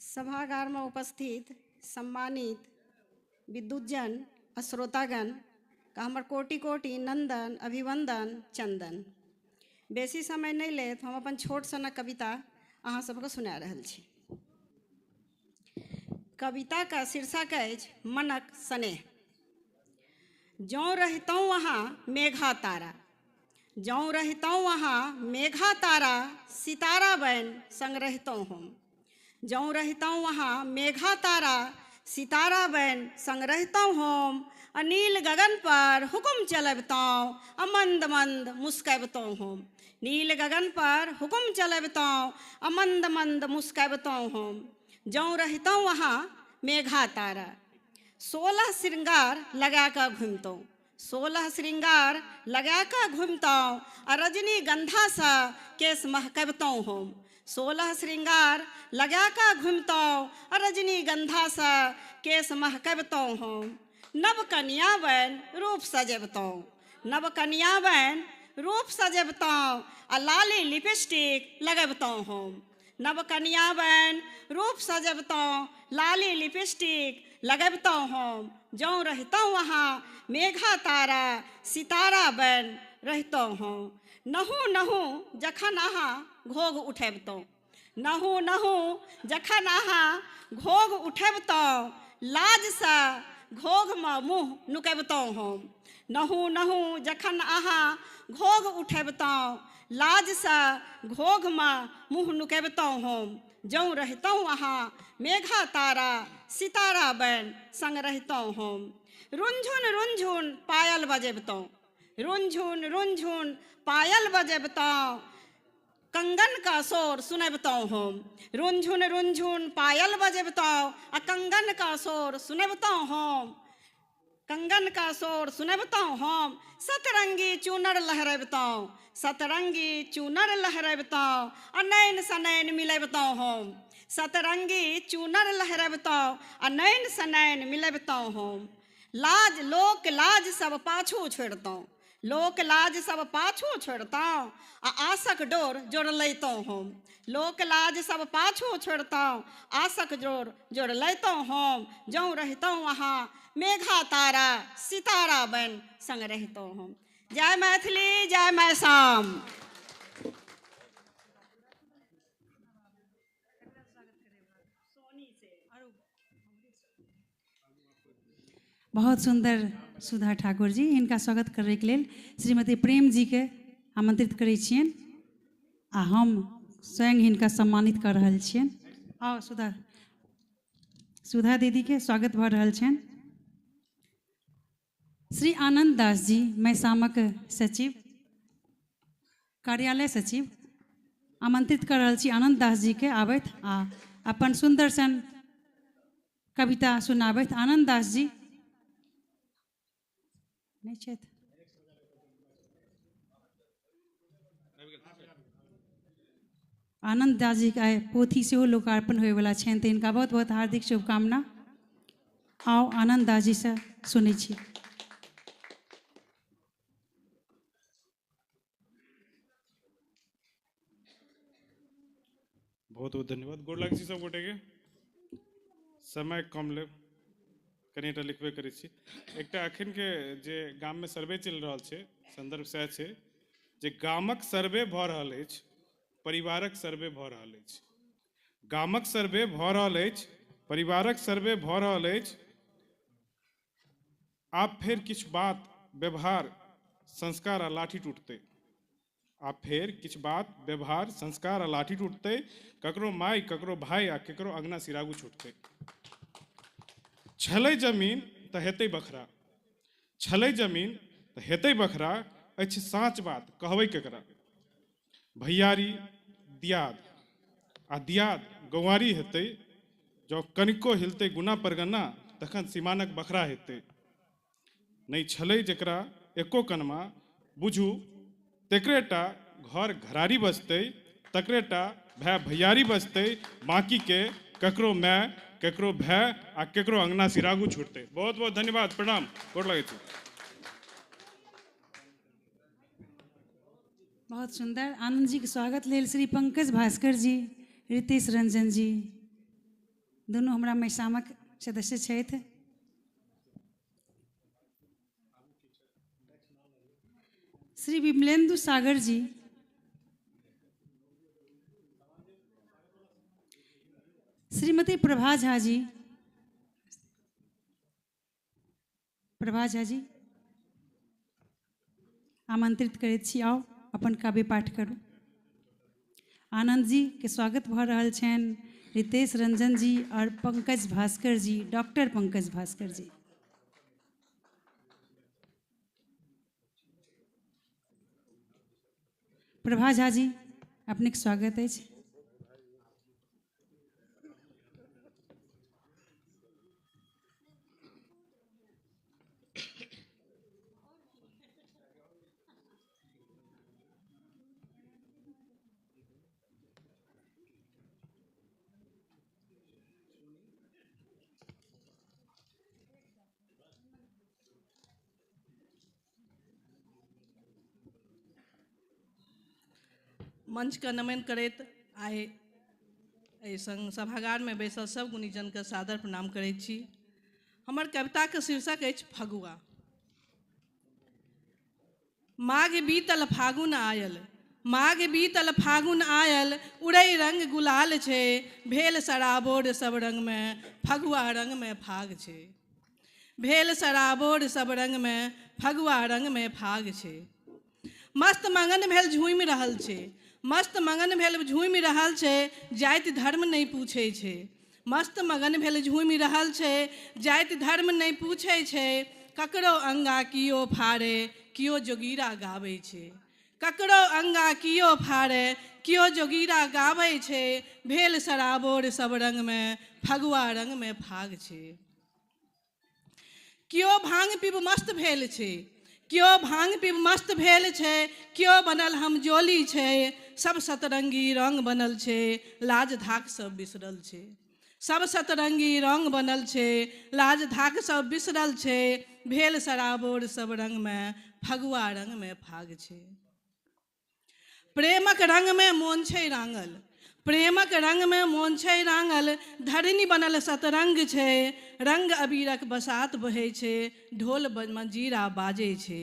सभागार में उपस्थित सम्मानित विद्युतजन आ श्रोतागण का हमर कोटि कोटि नंदन अभिवंदन चंदन। बेसी समय नहीं लेत हम अपन छोट सनक कविता अहाँ सबके सुना रहल छी। कविता का शीर्षक अछि मनक स्नेह। जौं रहितौं वहाँ मेघा तारा, जौं रहितौं वहाँ मेघा तारा, सितारा बन संग रहितौं हम। जौं रहितौं वहाँ मेघा तारा, सितारा बन संग रहितौं हम। अनील गगन पर हुकुम चलबितौं, अमंद मंद मुस्कबितौं हम। नील गगन पर हुकुम चलबितौं, अमंद मंद मुस्कबितौं हम। जौं रहितौं वहाँ मेघा तारा। 16 श्रृंगार लगा कर घूमतौं, 16 श्रृंगार लगा कर घूमतौं, आ रजनी गंधा सा केस महकबतौं हम। 16 श्रृंगार लगा कर घूमतौं, आ रजनी गंधा सा केस महकबतौं हम। नव कन्या बन रूप सजबतौं, नव कन्या बन रूप सजबतौं, आ लाली लिपस्टिक लगबतौं हम। नव कन्या बन रूप सजबतौं, लाली लिपस्टिक लगबतौं हम। जौं रहितौं वहाँ मेघा तारा, सितारा बन रहितौं हम। नहु नहु जखन अहाँ घोघ उठबितौं, नहु नहु जखन अहाँ घोघ उठबितौं, लाज सा घोघ में मुँह नुकबितौं हम। नहु नहु जखन अहाँ घोघ उठबितौं, लाज सा घोघ में मुँह नुकबितौं हम। जौं रहितौं वहाँ मेघा तारा, सितारा बन संग रहितौं हम। रुनझुन रुनझुन पायल बजबितौं, रुनझुन रुनझुन पायल बजबितौं, कंगन का शोर सुनबितौं हम। रुनझुन रुनझुन पायल बजबितौं, आ कंगन का शोर सुनबितौं हम। कंगन का शोर सुनबितौं हम। सतरंगी चूनर लहरबितौं, सतरंगी चूनर लहरबितौं, आ नैन स नैन मिलबितौं हम। सतरंगी चूनर लहरबितौं, आ नैन स नैन मिलबितौं हम। लाज लोक लाज सब पाछू छोड़ितौं, लोक लाज सब पाछू छोड़ितौं, आ आशक डोर जोड़ लैतौं हम। लोक लाज सब पाछू छोड़ितौं, आशक डोर जोड़ लैतौं हम। जौं रहितौं वहाँ मेघा तारा, सितारा बन संग रहितौं हम। जय मैथिली, जय मैसाम। बहुत सुंदर सुधा ठाकुर जी, इनका स्वागत करने के लेल श्रीमती प्रेम जी के आमंत्रित करै छियनि, आ हम स्वयं हिनका सम्मानित कर रहल छियनि। आओ सुधा, सुधा दीदी के स्वागत भऽ रहल छनि। श्री आनंद दास जी मैसामक सचिव, कार्यालय सचिव, आमंत्रित कर रहल छी आनंद दास जी के आबथि आ अपन सुंदर सन कविता सुनाबथि। आनंद दास जी नहीं छथि। आनंद दास जी के आइ पोथी सेहो लोकार्पण होय वाला छनि, तऽ हिनका बहुत बहुत हार्दिक शुभकामना। आओ आनंद दास जी से सुनै छी। बहुत बहुत धन्यवाद। गोड़ लाग छी सब गोटे के, समय कम लेब। कनिटा लिखबे करै छी। एकटा एखन के जे गाममे सर्वे चलि रहल छै, संदर्भ सएह छै जे गामक सर्वे भऽ रहल अछि, परिवारक सर्वे भऽ रहल अछि। गामक सर्वे भऽ रहल अछि, परिवारक सर्वे भऽ रहल अछि। आब फेर किछु बात, व्यवहार, संस्कार आ लाठी टूटतै। आब फेर किछु बात, व्यवहार, संस्कार आ लाठी टूटतै। ककरो माय, ककरो भाई आ ककरो अंगना सिरागू छूटतै। छलै जमीन तऽ हेतै बखरा, छलै जमीन तऽ हेतै बखरा, अछि साँच बात कहबै केकरा। भैयारी दियाद आ दियाद गौआरी हेतै, जँ कनिको हिलतै गुना परगना तखन सीमानक बखरा हेतै। नहि छलै जकरा एको कनमा, बुझू तकरेटा घर घरारी बसतै, तकरेटा भाय भैयारी बसतै, बाँकी के ककरो माय, ककरो भाय आ ककरो अंगना सिरागू छूटतै। बहुत बहुत धन्यवाद, प्रणाम, गोर लगै छी। बहुत सुंदर। आनंद जी के स्वागत लेल श्री पंकज भास्कर जी, रितेश रंजन जी, दुनू हमरा महिसामक सदस्य छथि। श्री विमलेंदु सागर जी, श्रीमती प्रभा झा जी, प्रभा झा जी आमंत्रित करैत छी, आओ अपन काव्य पाठ करू। आनंद जी के स्वागत भऽ रहल छनि, रितेश रंजन जी और पंकज भास्कर जी, डॉक्टर पंकज भास्कर जी। प्रभा झा जी, अपनेक स्वागत अछि। मंच का नमन करैत आइ एहि संग सभागारमे बैसल सब गुणीजनके सादर प्रणाम करैत छी। हमर कविताके शीर्षक अछि फगुआ। माघ बीतल फागुन आयल, माघ बीतल फागुन आयल, उड़ै रंग गुलाल छै, भेल सराबोर सब रंगमे फगुआ रंगमे फाग छै। भेल सराबोर सब रंगमे फगुआ रंगमे फाग छै। मस्त मगन भेल झूमि रहल छै, मस्त मगन भेल झूमि रहल छै, जाति धर्म नहि पूछै छै। मस्त मगन भेल झूमि रहल छै, जाति धर्म नहि पूछै छै। ककरो अंगा कियो फाड़े, कियो जोगीरा गाबै छै। ककरो अंगा कियो फाड़े, कियो जोगीरा गाबै छै। भेल सराबोर सब रंगमे फगुआ रंगमे फाग छै। कियो भांग पीब मस्त भेल छै, कियो भांग पीब मस्त भेल छै, कियो बनल हम जोली छै। सब सतरंगी रंग बनल छै, लाज धाक सब बिसरल छै। सब सतरंगी रंग बनल छै, लाज धाक सब बिसरल छै। भेल सराबोर सब रंगमे फगुआ रंगमे फाग छै। प्रेमक रंगमे मोन छै रांगल, प्रेमक रंगमे मोन छै रांगल, धरनी बनल सतरंग छै। रंग अबीरक बसात बहै छै, ढोल मंजीरा बाजै छै।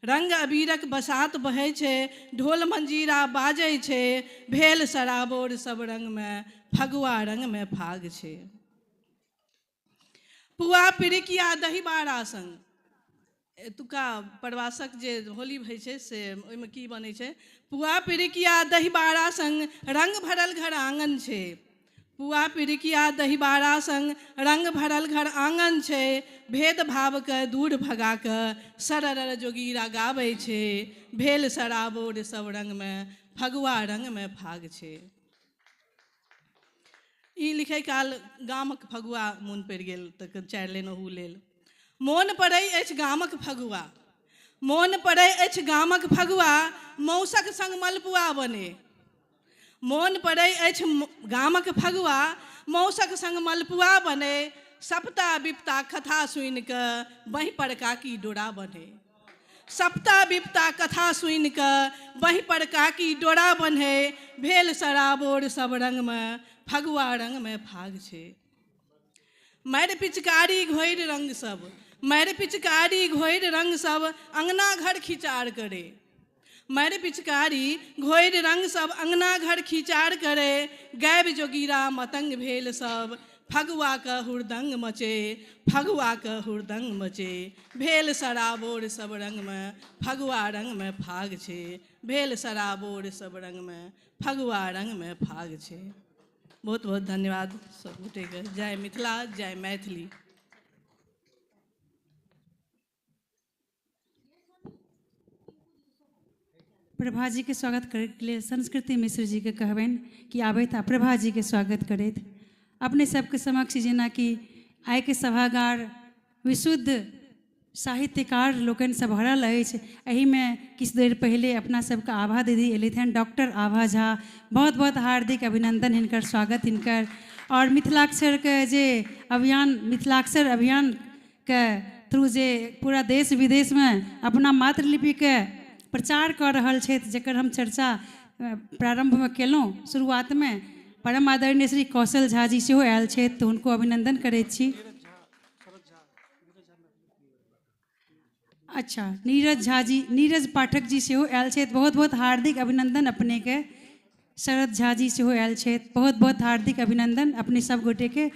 रंग अबीरक बसात बहै छै, ढोल मंजीरा बाजै छै। भेल सराबोर सब रंगमे फगुआ रंगमे फाग छै। पुआ पिरिकिया दहीबारा संग एतुका प्रवासक जे होली होइ छै से ओहिमे की बनै छै। पुआ पिरिकिया दहीबारा संग रंग भरल घर आंगन छै। पुआ पिरिकिया दहीबारा संग रंग भरल घर आंगन छै। भेदभावके दूर भगा कऽ सरर जोगीरा गाबै छै। भेल सराबोर सब रंगमे फगुआ रंगमे फाग छै। ई लिखै काल गामक फगुआ मोन पड़ि गेल तऽ 4 लाइन ओहू लेल। मोन पड़ै अछि गामक फगुआ, मोन पड़ै अछि गामक फगुआ, मौसक संग मलपुआ बने। मोन पड़ै अछि गामक फगुआ, मौसक संग मलपुआ बने। सप्ता विपता कथा सुनि कऽ बाँहि पर काकी डोरा बन्हे। सप्ता विपता कथा सुनि कऽ बाँहि पर काकी डोरा बन्हे। भेल सराबोर सब रंगमे फगुआ रंगमे फाग छै। मारि पिचकारी घोरि रंग सब, मारि पिचकारी घोरि रंग सब, अंगना घर खिचार करे। मारि पिचकारी घोरि रंग सब, अंगना घर खिचार करे। गैब जोगीरा मतंग भेल सब, फगुआ का हुरदंग मचे, फगुआ का हुरदंग मचे। भेल सराबोर सब रंग में, फगुआ रंग में फाग छे। भेल सराबोर सब रंग में, फगुआ रंग में फाग छे। बहुत बहुत धन्यवाद सब गोटे के। जय मिथिला, जय मैथिली। प्रभा जी के स्वागत करे के लिए संस्कृति मिश्र जी के कहबनि कि आबैत आ प्रभा जी के स्वागत करैत। अपने सबके समक्ष जेना कि आइ के सभागार विशुद्ध साहित्यकार लोकनि सब भरल अछि। एहिमे किछु देर पहिले अपना सबके आभा दीदी एलथि हन, डॉक्टर आभा झा। बहुत बहुत हार्दिक अभिनंदन हिनकर, स्वागत हिनकर। और मिथिलाक्षर के जे अभियान, मिथिलाक्षर अभियान के थ्रू जे पूरा देश विदेश में अपना मातृलिपि के प्रचार कर रहल छथि, जकर हम चर्चा प्रारंभ में केलहुँ शुरुआत में। परम आदरणीय श्री कौशल झा जी सेहो आयल छथि, तो हुनको अभिनंदन करैत छी। अच्छा, नीरज झा जी, नीरज पाठक जी सेहो आयल छथि, बहुत बहुत हार्दिक अभिनंदन अपने के। शरद झा जी सेहो आयल छथि, बहुत बहुत हार्दिक अभिनंदन अपने सब गोटे के।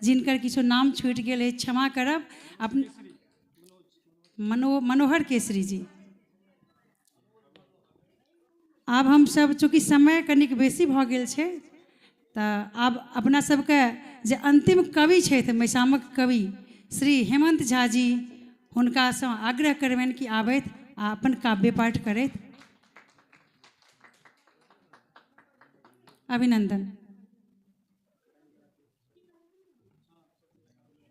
जिनकर किछो नाम छूटि गेल अछि क्षमा करब। अपन मनोहर केसरी जी। आब हम सब चूँकि समय कनिक बेसी भऽ गेल छै, तऽ आब अपना सबके जे अंतिम कवि छथि महिषामक कवि श्री हेमंत झा जी, हुनकासँ आग्रह करबनि कि आबैत आ अपन काव्य पाठ करैत। अभिनंदन।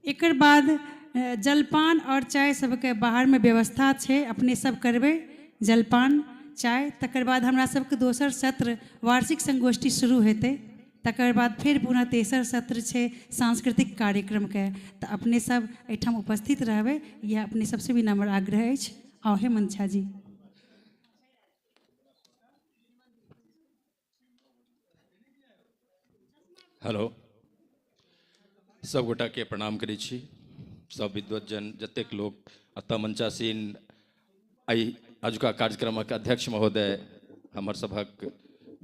एकर बाद जलपान और चाय सबके बाहर में व्यवस्था छै, अपने सब करबै जलपान चाय। तकर बाद हमरा सबके दोसर सत्र वार्षिक संगोष्ठी शुरू हेतै। तकर बाद फिर पुनः तेसर सत्र छै सांस्कृतिक कार्यक्रम के, तऽ अपने सब एहिठाम उपस्थित रहबै, यह अपने सबसे भी नम्र आग्रह अछि। आओ हेमंत झा जी। हेलो, सब गोटा के प्रणाम करै छी। सब विद्वतजन जतेक लोग अतः मंचासीन, आई आजुका कार्यक्रमक अध्यक्ष महोदय, हमर सभक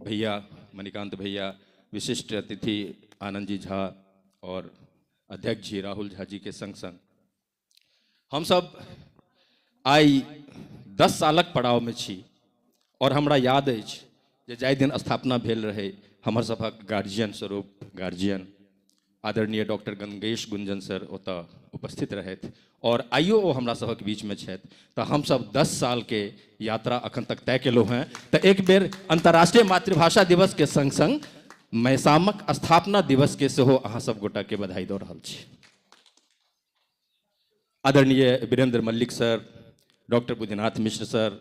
भैया मणिकांत भैया, विशिष्ट अतिथि आनंद जी झा और अध्यक्ष जी राहुल झा जी के संग संग हम सब आई 10 सालक पड़ाव में छी। और हमरा याद अछि जे जाहि दिन स्थापना भेल रहे, हमर सभक गार्जियन स्वरूप गार्जियन आदरणीय डॉक्टर गंगेश गुंजन सर ओतऽ उपस्थित रहथि, और आइयो ओ हमरा सभक बीच में छथि। तऽ हम सब 10 साल के यात्रा अखन तक तय केलहुँ हैं। तऽ एक बेर अंतर्राष्ट्रीय मातृभाषा दिवस के संग संग महिषामक स्थापना दिवस के सेहो अहाँ सब गोटा के बधाई दऽ रहल छी। आदरणीय Virendra Mallik sir, doctor Buddhinath Mishra sir,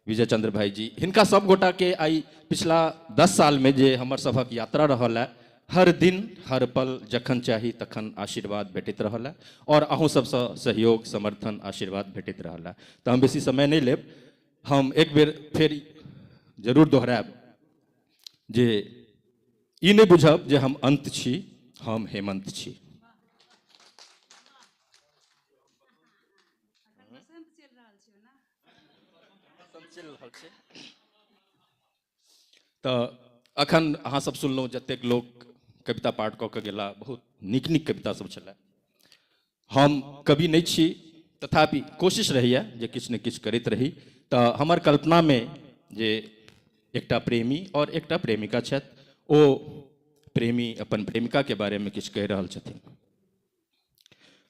विजय चंद्र भाई जी, हिनका सब गोटा के आई पिछला 10 साल में जे हमर सभक यात्रा रहल है, हर दिन हर पल जखन चाही तखन आशीर्वाद भेटैत रहल है, और अहूँ सबसँ सहयोग समर्थन आशीर्वाद भेटैत रहल है। तऽ हम बेसी समय नहीं लेब, हम एक बेर फिर जरूर दोहराएब जे ई नहीं बुझब जे हम अंत छी, हम हेमंत छी। तऽ अखन अहाँ सब सुनलहुँ, जतेक लोग कविता पाठ कऽ के गेला, बहुत नीक नीक कविता सब छलै। हम कवि नहीं छी, तथापि कोशिश रहैया जे किछु ने किछु करैत रही। तऽ हमर कल्पना में जे एकटा प्रेमी और एकटा प्रेमिका छथि, ओ प्रेमी अपन प्रेमिका के बारे में किछु कहि रहल छथिन।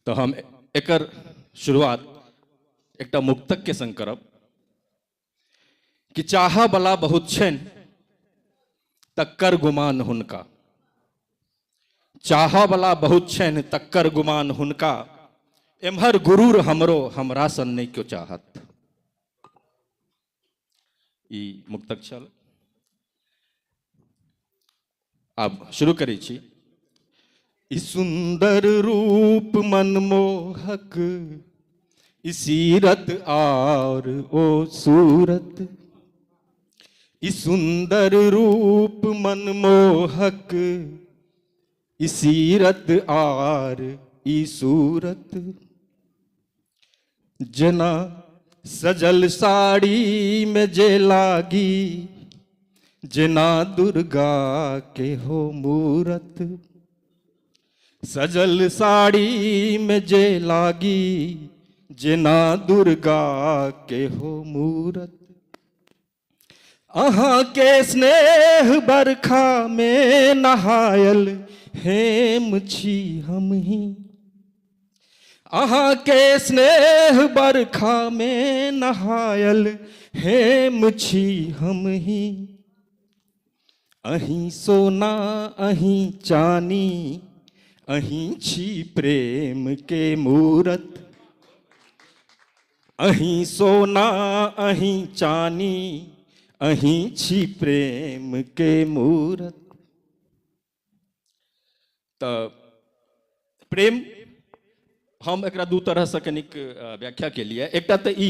तऽ हम एकर शुरुआत एकटा मुक्तक के संग करब कि चाह बला बहुत छनि तक्कर गुमान हुनका, चाह बला बहुत छनि तक्कर गुमान हुनका, एम्हर गुरूर हमरो हमरा सन नहीं क्यों चाहत। ई मुक्तक छल। आब शुरू करै छी। ई सुंदर रूप मनमोहक, ई सीरत और ओ सूरत, ई सुंदर रूप मनमोहक, ई सीरत और ई सूरत, जना सजल साड़ी में जे लागी, जना दुर्गा के हो मूरत। सजल साड़ी में जे लागी, जना दुर्गा के हो मूरत। अहाँ के स्नेह बरखा में नहायल हेम छी हम ही। अहाँ के स्नेह बरखा में नहायल हेम छी हम ही। अहीं सोना अहीं चानी, अहीं छी प्रेम के मूरत। अहीं सोना अहीं चानी, अहीं छी प्रेम के मूरत। तो प्रेम हम एकरा दू तरह से कनिक व्याख्या के लिए। एकटा तो ई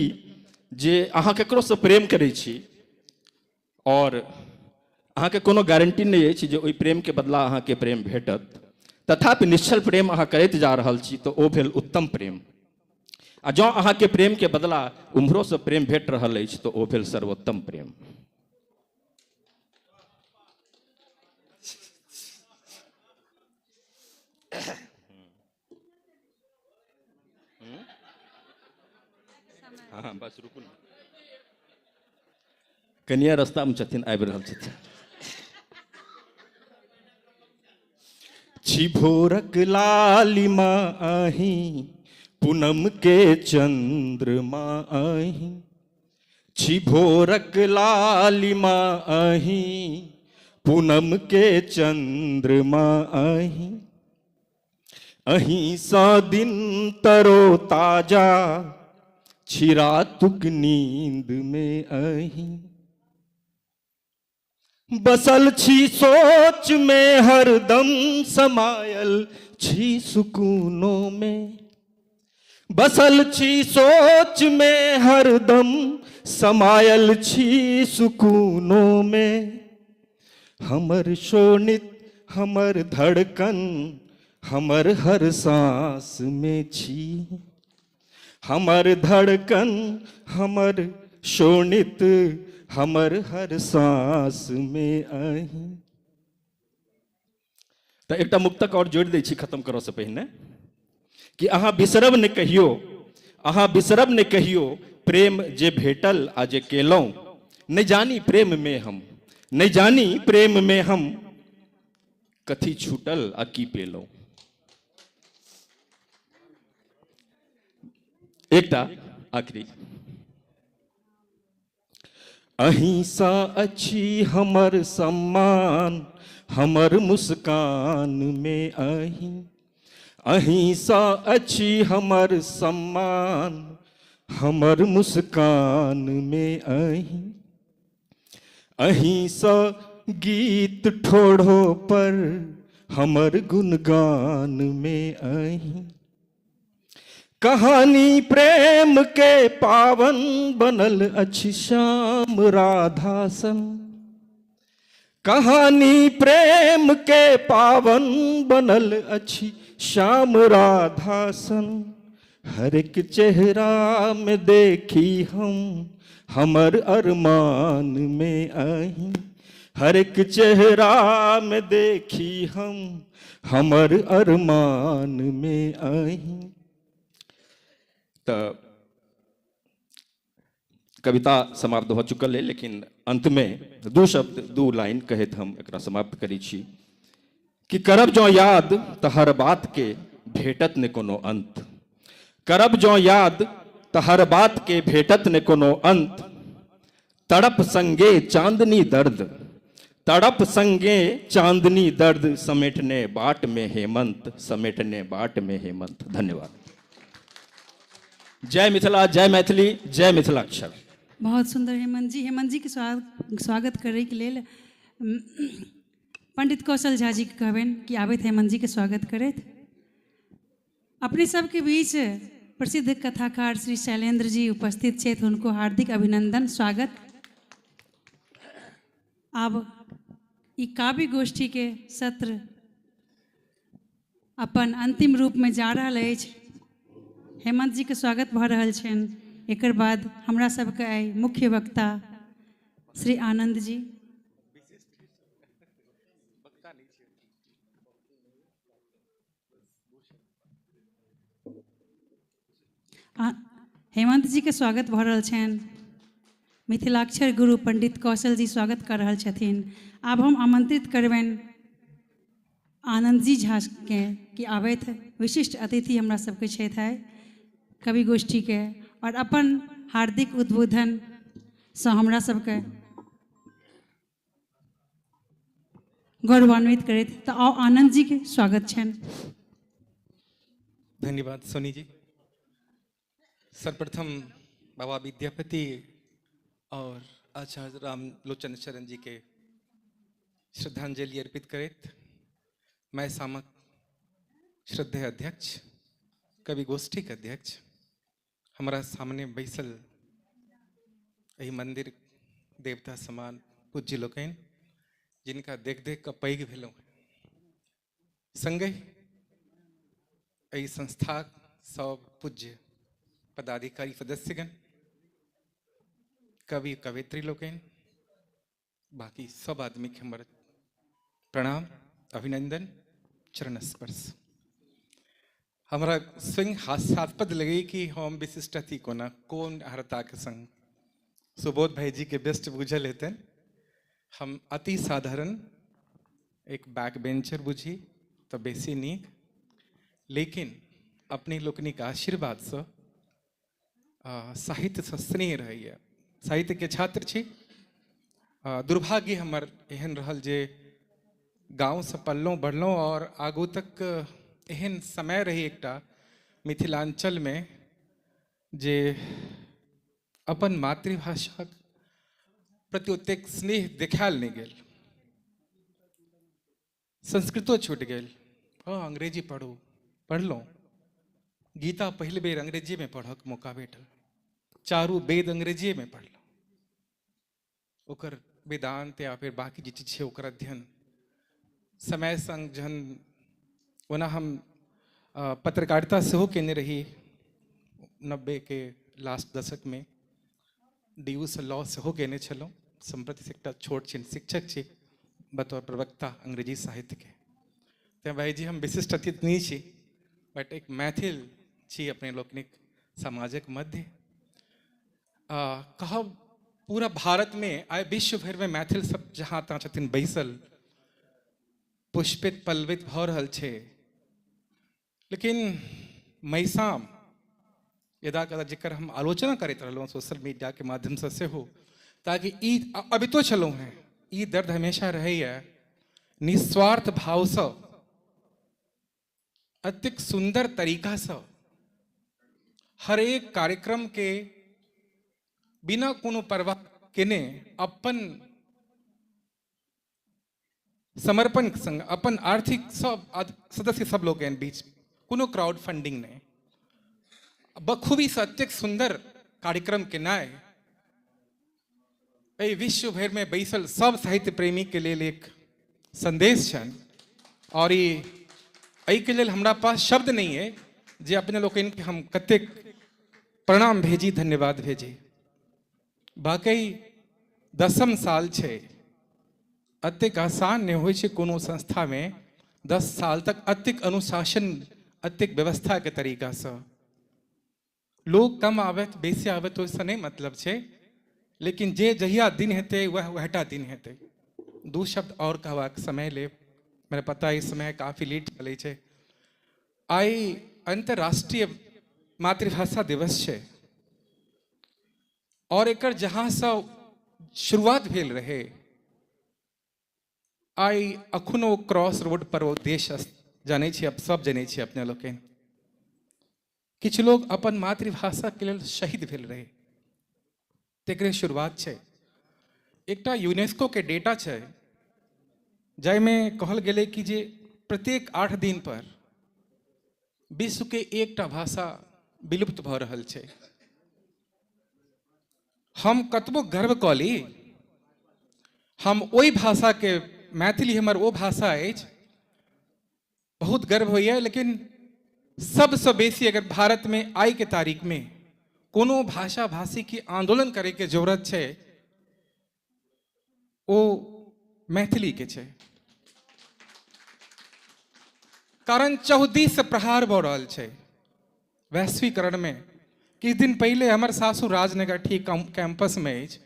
जे अहाँ ककरो से प्रेम करै छी और अहाँ के कोनो गारंटी नहीं अछि जे ओहि प्रेम के बदला अहाँ के प्रेम भेटत, तथापि निश्चल प्रेम अहाँ करैत जा रहल छी तो ओ भेल उत्तम प्रेम। आ जँ अहाँ के प्रेम के बदला उम्हरो से प्रेम भेट रहल अछि तो ओ भेल सर्वोत्तम प्रेम। हाँ बस रुकू ना, कनिया रास्ता में छथिन, आबि रहल छथिन। छी भोरक लालिमा आही, पूनम के चंद्रमा आही। छी भोरक लालिमा आही, पूनम के चंद्रमा आही। अहीं सा दिन तरो ताजा, छी रातुक नींद में आही। बसल छी सोच में हरदम समायल छी सुकूनों में। बसल छी सोच में हरदम समायल छी सुकूनों में। हमर शोणित हमर धड़कन हमर हर सांस में छी। हमर धड़कन हमर शोणित हमर हर सांस में आही। तो एकटा मुक्तक और जोड़ दै छी खत्म करऽ से पहिने कि अहाँ बिसरब ने कहियो, अहाँ बिसरब ने कहियो प्रेम जे भेटल आ जे केलौं। नहीं जानी प्रेम में हम, नहीं जानी प्रेम में हम, कथी छूटल आ की पेलौं। एकटा आखिरी। अहिंसा अच्छी हमर सम्मान, हमर मुस्कान में आही। अहिंसा अच्छी हमर सम्मान, हमर मुस्कान में आही। अहिंसा गीत ठोड़ो पर हमर गुणगान में आही। कहानी प्रेम के पावन बनल अछि श्याम राधा सन। कहानी प्रेम के पावन बनल अछि श्याम राधा सन। हर एक चेहरा में देखी हम हमर अरमान में आही। हर एक चेहरा में देखी हम हमर अरमान में आही। तो कविता समाप्त हो चुकल है, लेकिन अंत में दू शब्द दू लाइन कहत हम एकरा समाप्त करी छी कि करब जो याद त हर बात के भेटत ने कोनो अंत। करब जो याद त हर बात के भेटत ने कोनो अंत। तड़प संगे चांदनी दर्द, तड़प संगे चांदनी दर्द, समेटने बाट में हेमंत, समेटने बाट में हेमंत। धन्यवाद। जय मिथिला, जय मैथिली, जय मिथिलाक्षर। बहुत सुंदर हेमंत जी। हेमंत जी के स्वागत करे के लेल पंडित कौशल झा जी के कहबनि कि आबैत हेमंत जी के स्वागत करैत। अपने सबके बीच प्रसिद्ध कथाकार श्री शैलेंद्र जी उपस्थित छथि, उनको हार्दिक अभिनंदन, स्वागत। अब ई काव्य गोष्ठी के सत्र अपन अंतिम रूप में जा रहल अछि। हेमंत जी के स्वागत भऽ रहल छनि। एकर बाद हमरा सबके आइ मुख्य वक्ता श्री आनंद जी। हेमंत जी के स्वागत भऽ रहल छनि। मिथिलाक्षर गुरु पंडित कौशल जी स्वागत कर रहल छथिन। आब हम आमंत्रित करबनि आनंद जी झा के कि आबैत विशिष्ट अतिथि हमरा सबके छथि कवि गोष्ठी के, और अपन हार्दिक उद्बोधन से हमरा सबके गौरवान्वित करैत। तो आओ आनंद जी के स्वागत छनि। धन्यवाद सोनी जी। सर्वप्रथम बाबा विद्यापति और आचार्य राम लोचन शरण जी के श्रद्धांजलि अर्पित करैत मैं सामक श्रद्धेय अध्यक्ष कवि गोष्ठी के अध्यक्ष हमारा सामने बैसल यही मंदिर देवता समान पूज्य लोकनि जिनका देख देख कऽ पैघ भेलहुँ, संगे एहि संस्था सब पूज्य पदाधिकारी सदस्यगण, कवि कवित्री लोकनि, बाकी सब आदमी के हमारा प्रणाम, अभिनंदन, चरण स्पर्श। हमारा स्वयं हास्यास्पद लगे कि हम विशिष्ट अति कोना कौन अर्हता के संग सुबोध भाई जी के बेस्ट बुझल हेतन। हम अति साधारण एक बैक बेंचर बुझी तो बेसी नीक, लेकिन अपने लोकनिक आशीर्वाद से साहित्य से स्नेह रही। साहित्य के छात्र छी। दुर्भाग्य हमर एहन रहल जे गाँव से पल्लों बढ़लों और आगू तक एहन समय रही एकटा मिथिलांचल में जे अपन मातृभाषा प्रति ओतेक स्नेह देखायल नहीं गेल, संस्कृतो छूट गेल। हाँ, अंग्रेजी पढ़लहुँ, गीता पहले बेर अंग्रेजी में पढ़क मौका भेटल, चारू वेद अंग्रेजी में पढ़लहुँ, ओकर वेदांत या फिर बाकी जे चीज है ओकर अध्ययन समय संग जहन ओना हम पत्रकारिता सेहो केने रही 90 के लास्ट दशक में, DU से लॉ सेहो केने छलहुँ। सम्प्रति से एकटा छोट छिन शिक्षक छी बतौर प्रवक्ता अंग्रेजी साहित्य के। तें भाई जी हम विशिष्ट अतिथि नहीं छी, बट एक मैथिल छी अपने लोकनिक समाजक मध्य। कहब पूरा भारत में आइ विश्व भर में मैथिल सब जहाँ तहाँ छथिन बैसल पुष्पित पल्वित भऽ रहल छै, लेकिन मैसाम यदा कदा जेकर हम आलोचना करैत रहलहुँ सोशल मीडिया के माध्यम से सेहो, ताकि ई अबितो छलहुँ हैं, ई दर्द हमेशा रहैया निस्वार्थ भाव से अत्यंत सुंदर तरीका से हर एक कार्यक्रम के बिना कोनो परवाह केने अपन समर्पण संग अपन आर्थिक सब सदस्य सब लोग बीच कोनो क्राउड फंडिंग नहीं बखूबी से अत्यंत सुंदर कार्यक्रम के नाय विश्व भर में बैसल सब साहित्य प्रेमी के लिए एक संदेश छन। और ये के लिए हमरा पास शब्द नहीं है जे अपने लोग के हम कतेक प्रणाम भेजी, धन्यवाद भेजी। बाकी 10म साल छे, अत्यंत आसान नहीं होइ छे कोनो संस्था में 10 साल तक अत्यंत अनुशासन अत्यंत व्यवस्था के तरीका से लोग कम आवत बेसी आवत ओहिसँ नहीं मतलब छे, लेकिन जे जहिया दिन हेते वहटा दिन हेते। दू शब्द और कहबाक समय ले, मेरे पता इस समय काफी लेट चले छे। आई अंतर्राष्ट्रीय मातृभाषा दिवस छे और एकर जहाँ से शुरुआत भेल रहे आई अखनो क्रॉस रोड पर वो देश जाने छी, अब सब जाने छी अपने लोग। किछ लोग अपन मातृभाषा के लिए शहीद भेल रहे, तेकरे शुरुआत छे। एकटा यूनेस्को के डेटा छे जाहिमे कहल गेलै कि जे प्रत्येक 8 दिन पर विश्व के एकटा भाषा विलुप्त भऽ रहल छे। हम कतबो गर्व कऽ ली, हम ओहि भाषा के मैथिली हमर ओ भाषा अछि बहुत गर्व होइए। लेकिन सबसे बेसी अगर भारत में आई के तारीख में कोनो भाषा भाषी की आंदोलन करे के जरूरत है वो मैथिली के छै। कारण 14 प्रहार भ रहल छै वैश्वीकरण में। किछु दिन पहले हमर सासुर राजनगर ठीक कैंपस में अछि,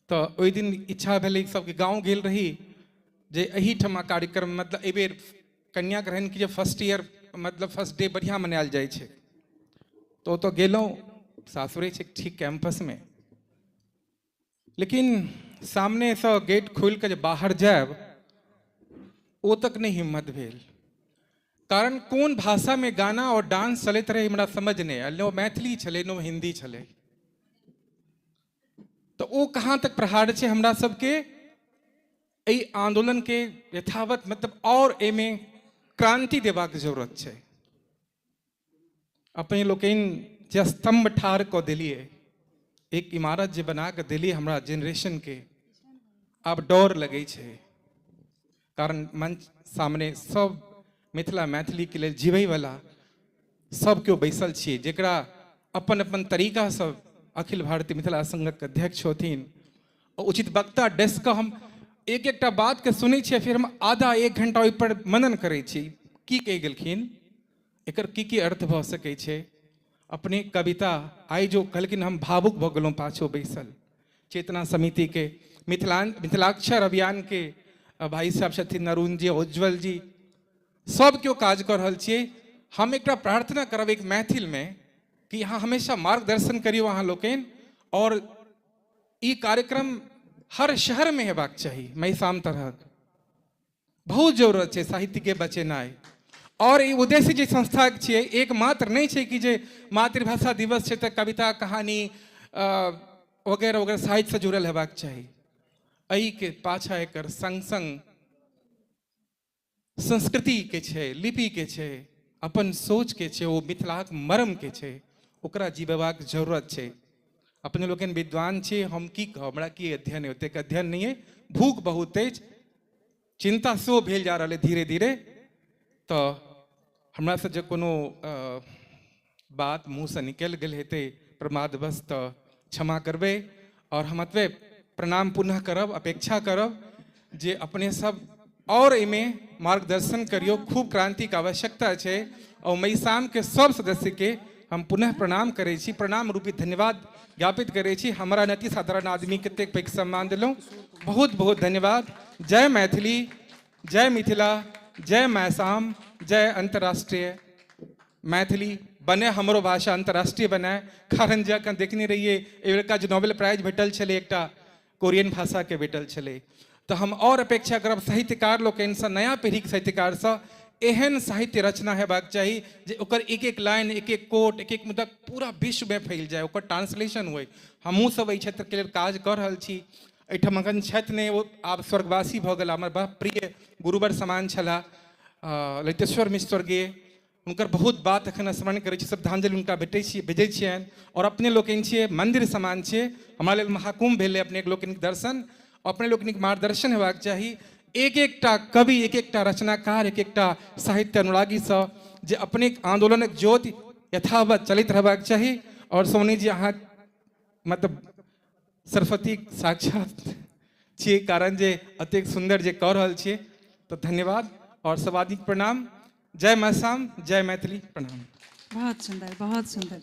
तो ओहि दिन इच्छा भेलै सबके गाँव गेल रही जे एहिठमा कार्यक्रम मतलब एहि बेर कन्या ग्रहण के जे फर्स्ट ईयर मतलब फर्स्ट डे बढ़िया मनायल जाइ छै, तो गेलहुँ सासुरे छै ठीक कैंपस में। लेकिन सामने से गेट खोल के जे बाहर जायब ओ तक नहीं हिम्मत भेल। कारण कोन भाषा में गाना और डांस चलैत रहे हमरा समझ नहीं आयल, नो मैथिली छलै नो हिंदी छलै। तो वो कहाँ तक प्रहार छै हमरा सबके एहि आंदोलन के यथावत मतलब और एमे क्रांति देबाक जरूरत छै। अपने लोकनि जे स्तंभ ठाढ़ कऽ देलिए, एक इमारत जे बना के देलिए हमरा जेनरेशन के, आब डर लगे छै। कारण मंच सामने सब मिथिला मैथिली के लिए जीवै वाला सब केओ बैसल छियै, जेकरा अपन अपन तरीका से अखिल भारतीय मिथिला संघक अध्यक्ष होथिन और उचित वक्ता डेस्क का हम एक एकटा बात के सुनै छियै, फिर हम आधा एक घंटा ओहि पर मनन करै छी की कहि गेलखिन, एकर की अर्थ भऽ सकै छै। अपने कविता आइ जो कहलखिन हम भावुक भऽ गेलहुँ पाछो बैसल। चेतना समिति के मिथिलाक्षर अभियान के भाई साहब छथिन अरुण जी, उज्जवल जी, सब केओ काज कऽ रहल छियै। हम एकटा प्रार्थना करब एक मैथिल में कि यहाँ हमेशा मार्गदर्शन करियो अहाँ लोकनि, और ई कार्यक्रम हर शहर में हेबाक चाही। महिषाम तरहक बहुत जरूरत छै साहित्य के बचेनाइ। और ई उद्देश्य जे संस्था छियै एक मात्र नहीं छै कि जे मातृभाषा दिवस छै तऽ कविता कहानी वगैरह वगैरह साहित्य से जुड़ल हेबाक चाही। एहि के पाछा एकर संग संग संस्कृति के छै, लिपि के छै, अपन सोच के छै, ओ मिथिलाक मर्म के छै, ओकरा जीवबाक जरूरत छै। अपने लोकनि विद्वान छी, हम की कहब, हमरा की अध्ययन है, ओतेक अध्ययन नहीं है, भूख बहुत अछि, चिंता सेहो भेल जा रहल है धीरे धीरे। तो हमरा से जे कोनो बात मुँह से निकल गेल हेतै प्रमादवश तो क्षमा करबै। और हम अतबे प्रणाम पुनः करब, अपेक्षा करब जे अपने सब और इमे मार्गदर्शन करियो। खूब क्रांति के आवश्यकता छै और महिषाम के सब सदस्य के हम पुनः प्रणाम करै छी, प्रणाम रूपी धन्यवाद ज्ञापित करै छी। हमारा अति साधारण आदमी कतेक पैघ सम्मान दिलहुँ, बहुत बहुत धन्यवाद। जय मैथिली, जय मिथिला, जय महिषाम, जय अंतर्राष्ट्रीय मैथिली बने, हमरो भाषा अंतर्राष्ट्रीय बने। कारण जखन देखने रहिए एबेरका जे नोबेल प्राइज भेटल छलै एकटा कोरियन भाषा के भेटल छलै, तो हम और अपेक्षा करब साहित्यकार लोकनि से, नया पीढ़ी के साहित्यकार से एहन साहित्य रचना हेबाक चाही जे ओकर एक एक लाइन, एक एक कोट, एक एक मुद्दा पूरा विश्व में फैल जाए, ओकर ट्रांसलेशन होय। हमहूँ सब एहि क्षेत्र के लेल काज कऽ रहल छी। एहिठाम अखन छथि ने, ओ आब स्वर्गवासी भऽ गेला, हमर बड़ा प्रिय गुरुवर समान छलाह ललितेश्वर मिश्र स्वर्गीय, हुनकर बहुत बात अखन स्मरण करै छी, श्रद्धांजलि हुनका भेजै छियनि। और अपने लोकनि छियै मंदिर समान छियै, हमरा लेल महाकुंभ भेलै अपने लोकनिक दर्शन, अपने लोकनिक मार्गदर्शन हेबाक चाही। एक एकटा कवि, एक एकटा रचनाकार, एक एकटा साहित्य अनुरागी से जे अपने आंदोलनक ज्योति यथावत चलित रहबाक चाही। और सोनी जी अहाँ मतलब सरस्वती साक्षात छियै, कारण जे अतेक सुंदर जे कऽ रहल छियै, तो धन्यवाद और सब आदमी प्रणाम। जय महिषाम, जय मैथिली, प्रणाम। बहुत सुंदर, बहुत सुंदर।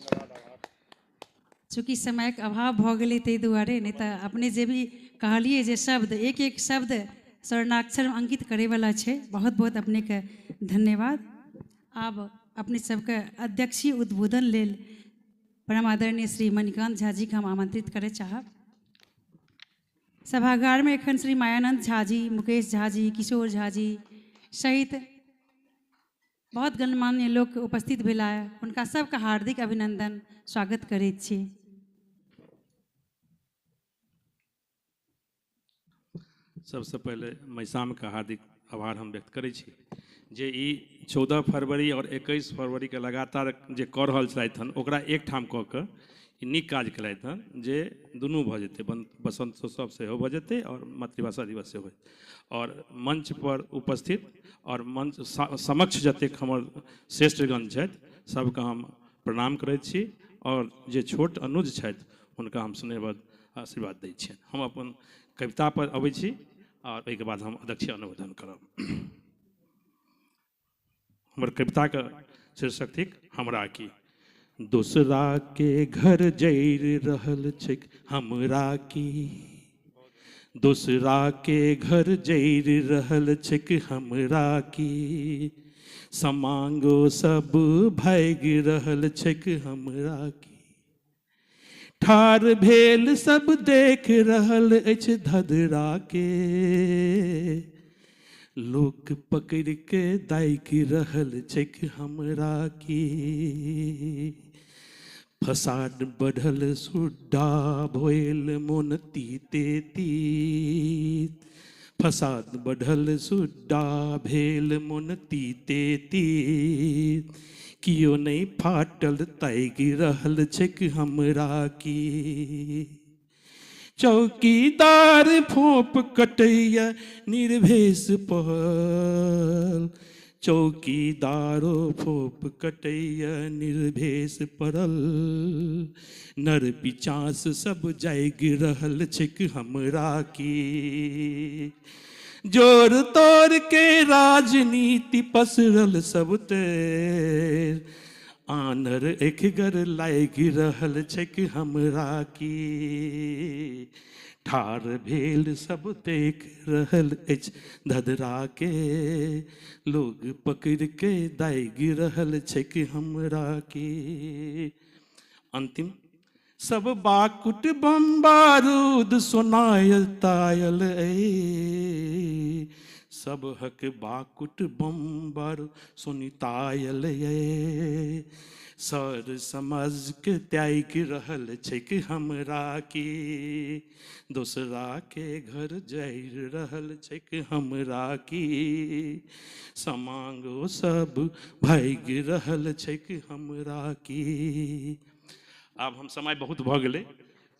चूँकि समय के अभाव भऽ गेलै ताहि दुआरे, नहीं तो अपने जे भी कहलिए जे शब्द, एक एक शब्द स्वर्णाक्षर में अंकित करे वाला छै। बहुत बहुत अपने के धन्यवाद। आब अपने सबके अध्यक्षीय उद्बोधन लेल परम आदरणीय श्री मणिकांत झा जी के हम आमंत्रित करे चाहब। सभागार में एखन श्री मायानंद झा जी, मुकेश झा जी, किशोर झा जी सहित बहुत गणमान्य लोग उपस्थित भेला, हुनका सबके हार्दिक अभिनंदन स्वागत करैत छी। सबसे पहले महिषाम का हार्दिक आभार हम व्यक्त करै छी जे ई 14 फरवरी और 21 फरवरी के लगातार जे कऽ रहल छथि हन, ओकरा एक ठाम कऽ कऽ ई नीक काज केलथि हँ जे दुनू भऽ जेतै, बसंतोत्सव सेहो भऽ जेतै और मातृभाषा दिवस सेहो होतै। और मंच पर उपस्थित और मंच समक्ष जतेक हमर श्रेष्ठगण छथि सबके हम प्रणाम करैत छी और जे छोट अनुज छथि हुनका हम स्नेहवत आशीर्वाद दै छियनि। हम अपन कविता पर अबै छी और ओहिके बाद हम अध्यक्षीय अनुमोदन करब। हमर कविताके शीर्षक थिक हमरा की। दोसरा के घर जैर रहल छैक हमरा की, दोसरा के घर जैर रहल छैक हमरा की, समांगो सब भागि रहल छैक हमरा की, ठाढ़ भेल सब देख रहल अछि धधरा के, लोक पकड़ के दागि रहल छैक हमरा की, फसाद बढ़ल सुड्डा भोल मोन तीते तीत, फसाद बढ़ल सुड्डा भेल मोन तीते तीत, कियो नहीं फाटल तागि रहल छैक हमरा की, चौकीदार फोप कटैया निर्भेष पहल, चौकीदारो फोप कटैया निर्भेष पड़ल, नर पिचास सब जागि रहल छैक हमरा की, जोर तोड़ के राजनीति पसरल सब तेर, आनर एकगर लागि रहल छैक हमरा की, ठाढ़ भेल सब देख रहल अछि धधरा के, लोग पकड़ के दागि रहल छैक हमरा की। अंतिम सब बाकुट बम बारूद सुनायल तायल सब हक बाकुट बम बारूद सुनितायल सर समझ के त्यागि रहल छैक हमरा की, दोसरा के घर जाइर रहल छैक हमरा की, समांगो सब भागि रहल छैक हमरा की। आब हम समय बहुत भऽ गेलै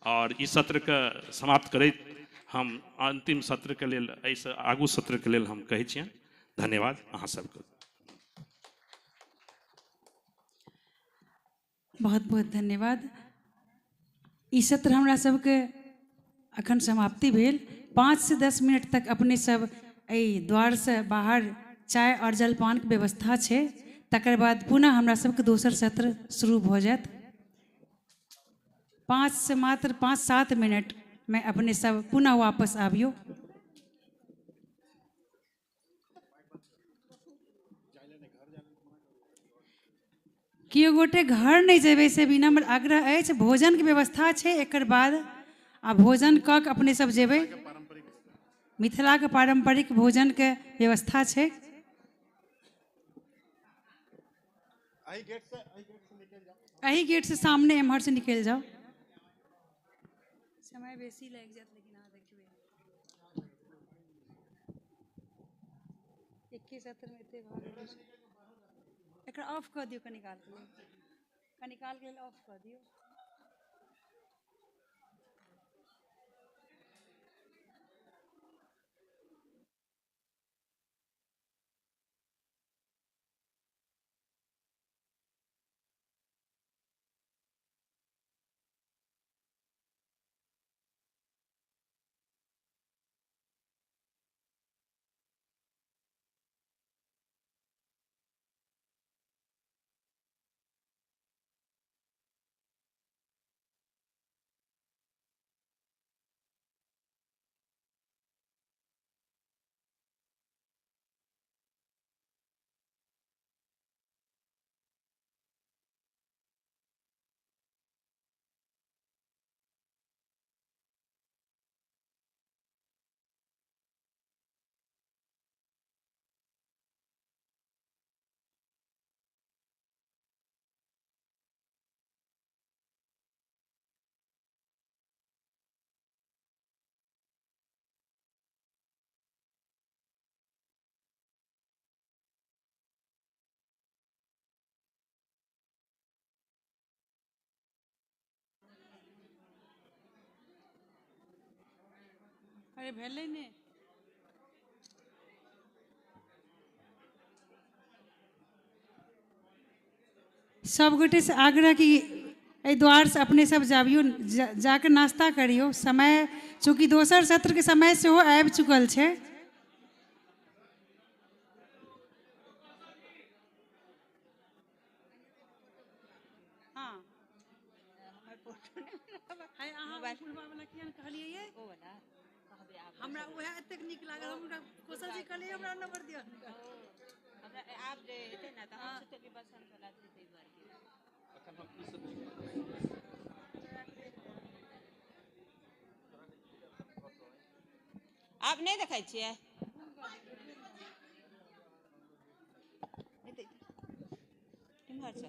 और ई सत्रके समाप्त करैत हम अंतिम सत्रके लेल एहिसँ आगू सत्रके लेल हम कहै छियनि धन्यवाद अहाँ सबके। बहुत बहुत धन्यवाद। ई सत्र हमरा सबके अखन समाप्ति भेल। 5 से 10 मिनट तक अपने सब एहि द्वार से बाहर चाय और जलपानके व्यवस्था छै, तकर बाद पुनः हमरा सबके दोसर सत्र शुरू भऽ जायत। 5 से मात्र 5-7 मिनट में अपने सब पुनः वापस आबियो। कियो गोटे घर नहीं जेबै से विनम्र आग्रह अछि। भोजन के व्यवस्था छै एकर बाद, आ भोजन कऽ के अपने सब जेबै। मिथिला के पारंपरिक भोजन के व्यवस्था छै। एही गेट से सामने एम्हर से निकल जाओ। समय बेसी लागि जायत लेकिन अहाँ देखबै एके सत्र में एते भाग रहल छै। एकरा ऑफ कऽ दियौ कनिकाल के लेल, कनिकाल के लेल ऑफ कऽ दियौ। अरे भेलै ने सब गोटे से आग्रह कि एहि द्वार से अपने सब जाबियो जाके नाश्ता करियो। समय चूँकि दोसर सत्र के समय सेहो आबि चुकल छै। हाँ अहाँ फुलवावला किएक कहलिए ये हमरा वएह एतेक नीक लागल। हमरा कौशल जी कहलिए हमरा नंबर दिअ। आप जे हेतै ने तऽ हम सोचलिए बसंत वाला छै ताहि दुआरे। आप नहीं देखै छियै? इम्हर से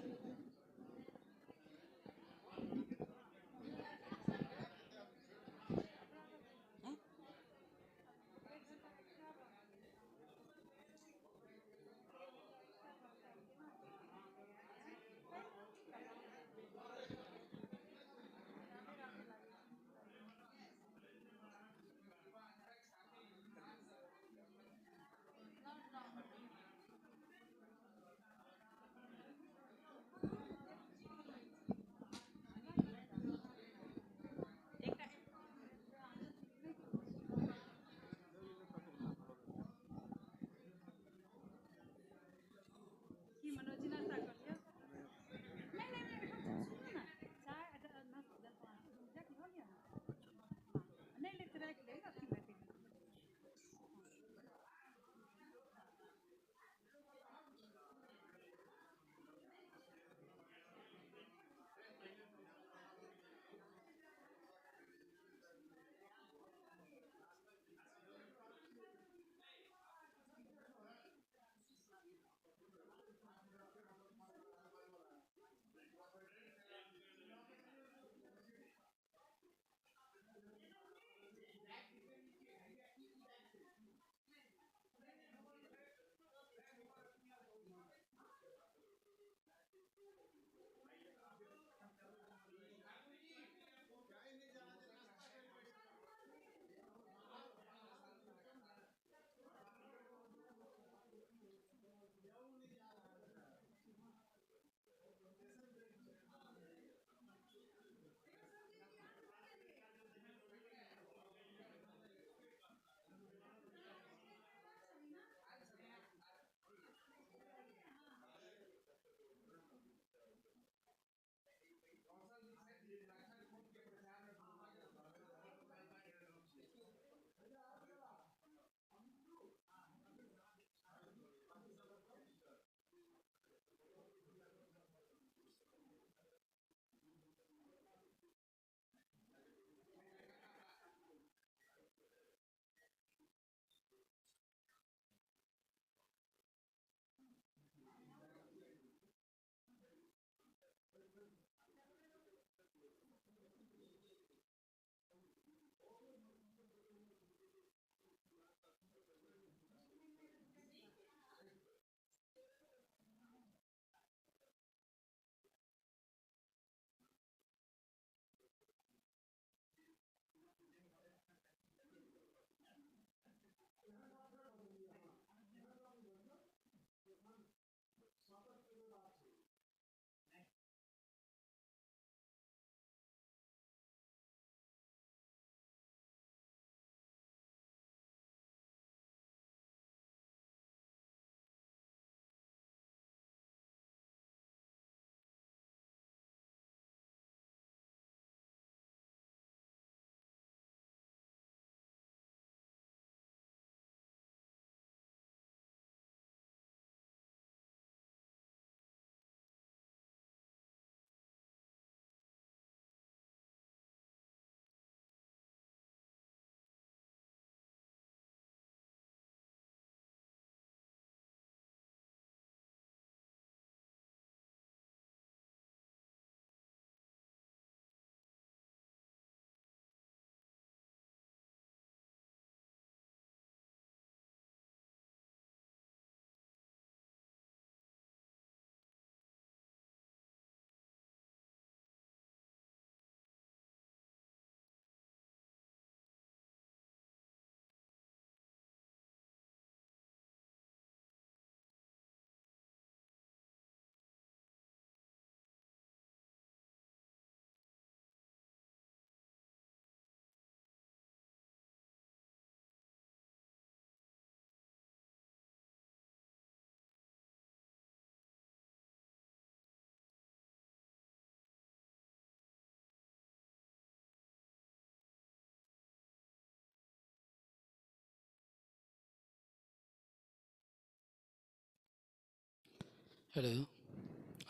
hello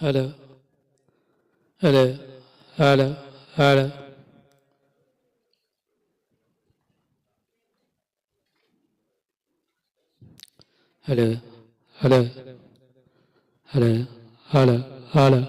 hello hello hello hello hello hello hello hello hello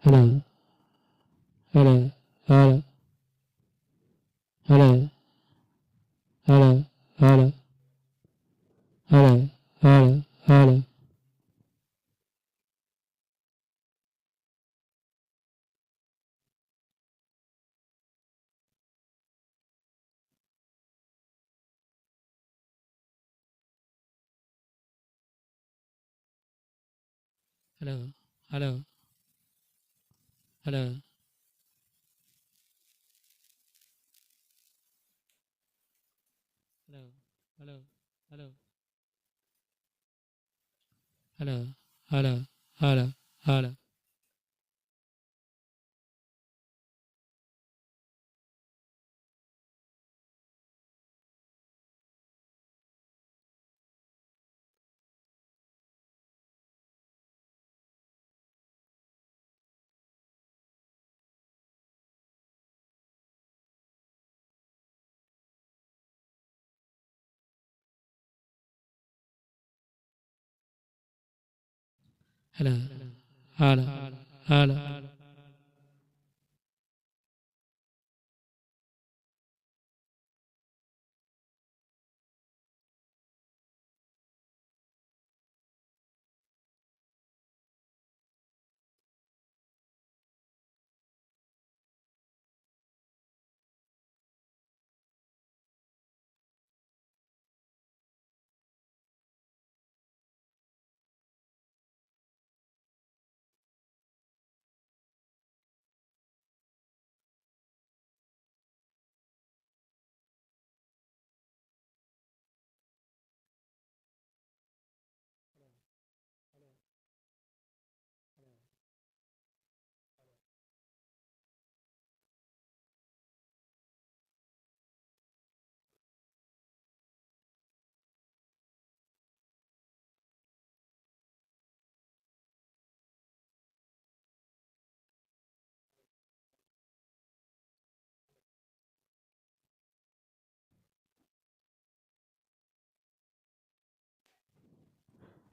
hello, hello, hello, hello, hello, hello, hello, hello, hello. Hello, hello, hello, hello, hello, hello, hello, hello, hello, hello. Hello, hello, hello.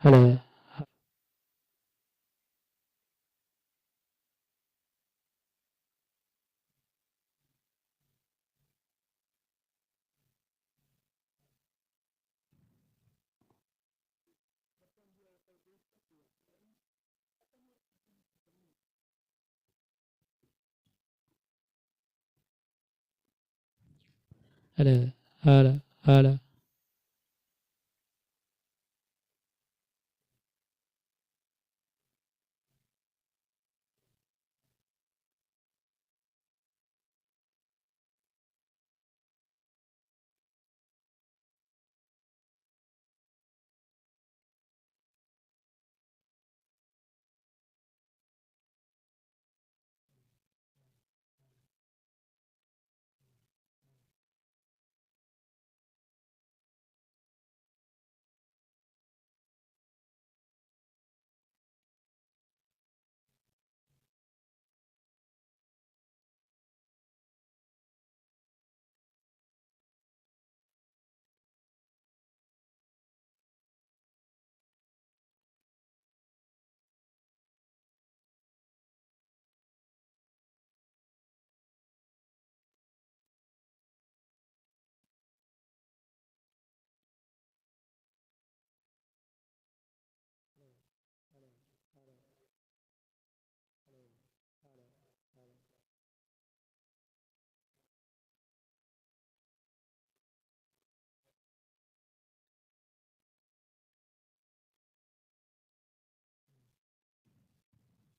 Hello. Hello, hello, hello.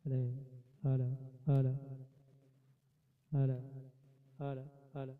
Hello, hello, hello, hello, hello, hello.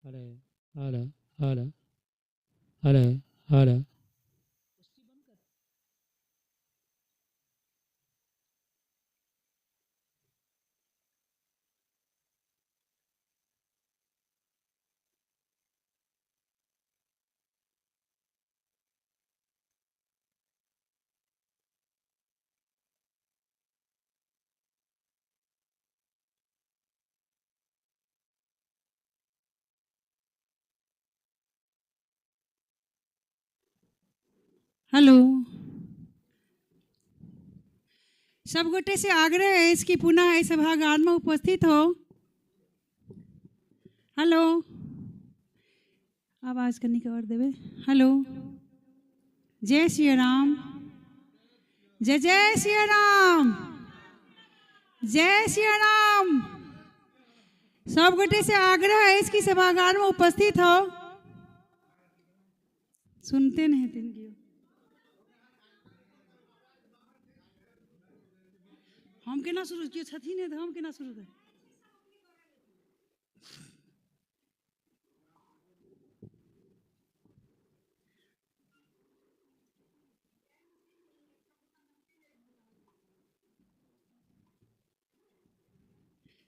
Hare, Hare, Hare, Hare, Hare. Hello, सब गोटे से आग्रह है इसकी पुनः इस सभागार में उपस्थित हो। हेलो, आवाज करने के और देवे। हेलो, जय श्री राम, जय जय श्री राम, जय श्री राम। सब गोटे से आग्रह है इसकी सभागार में उपस्थित हो। सुनते नहीं तिनकी हम केना शुरू किए छथिन है तो हम केना शुरू कर।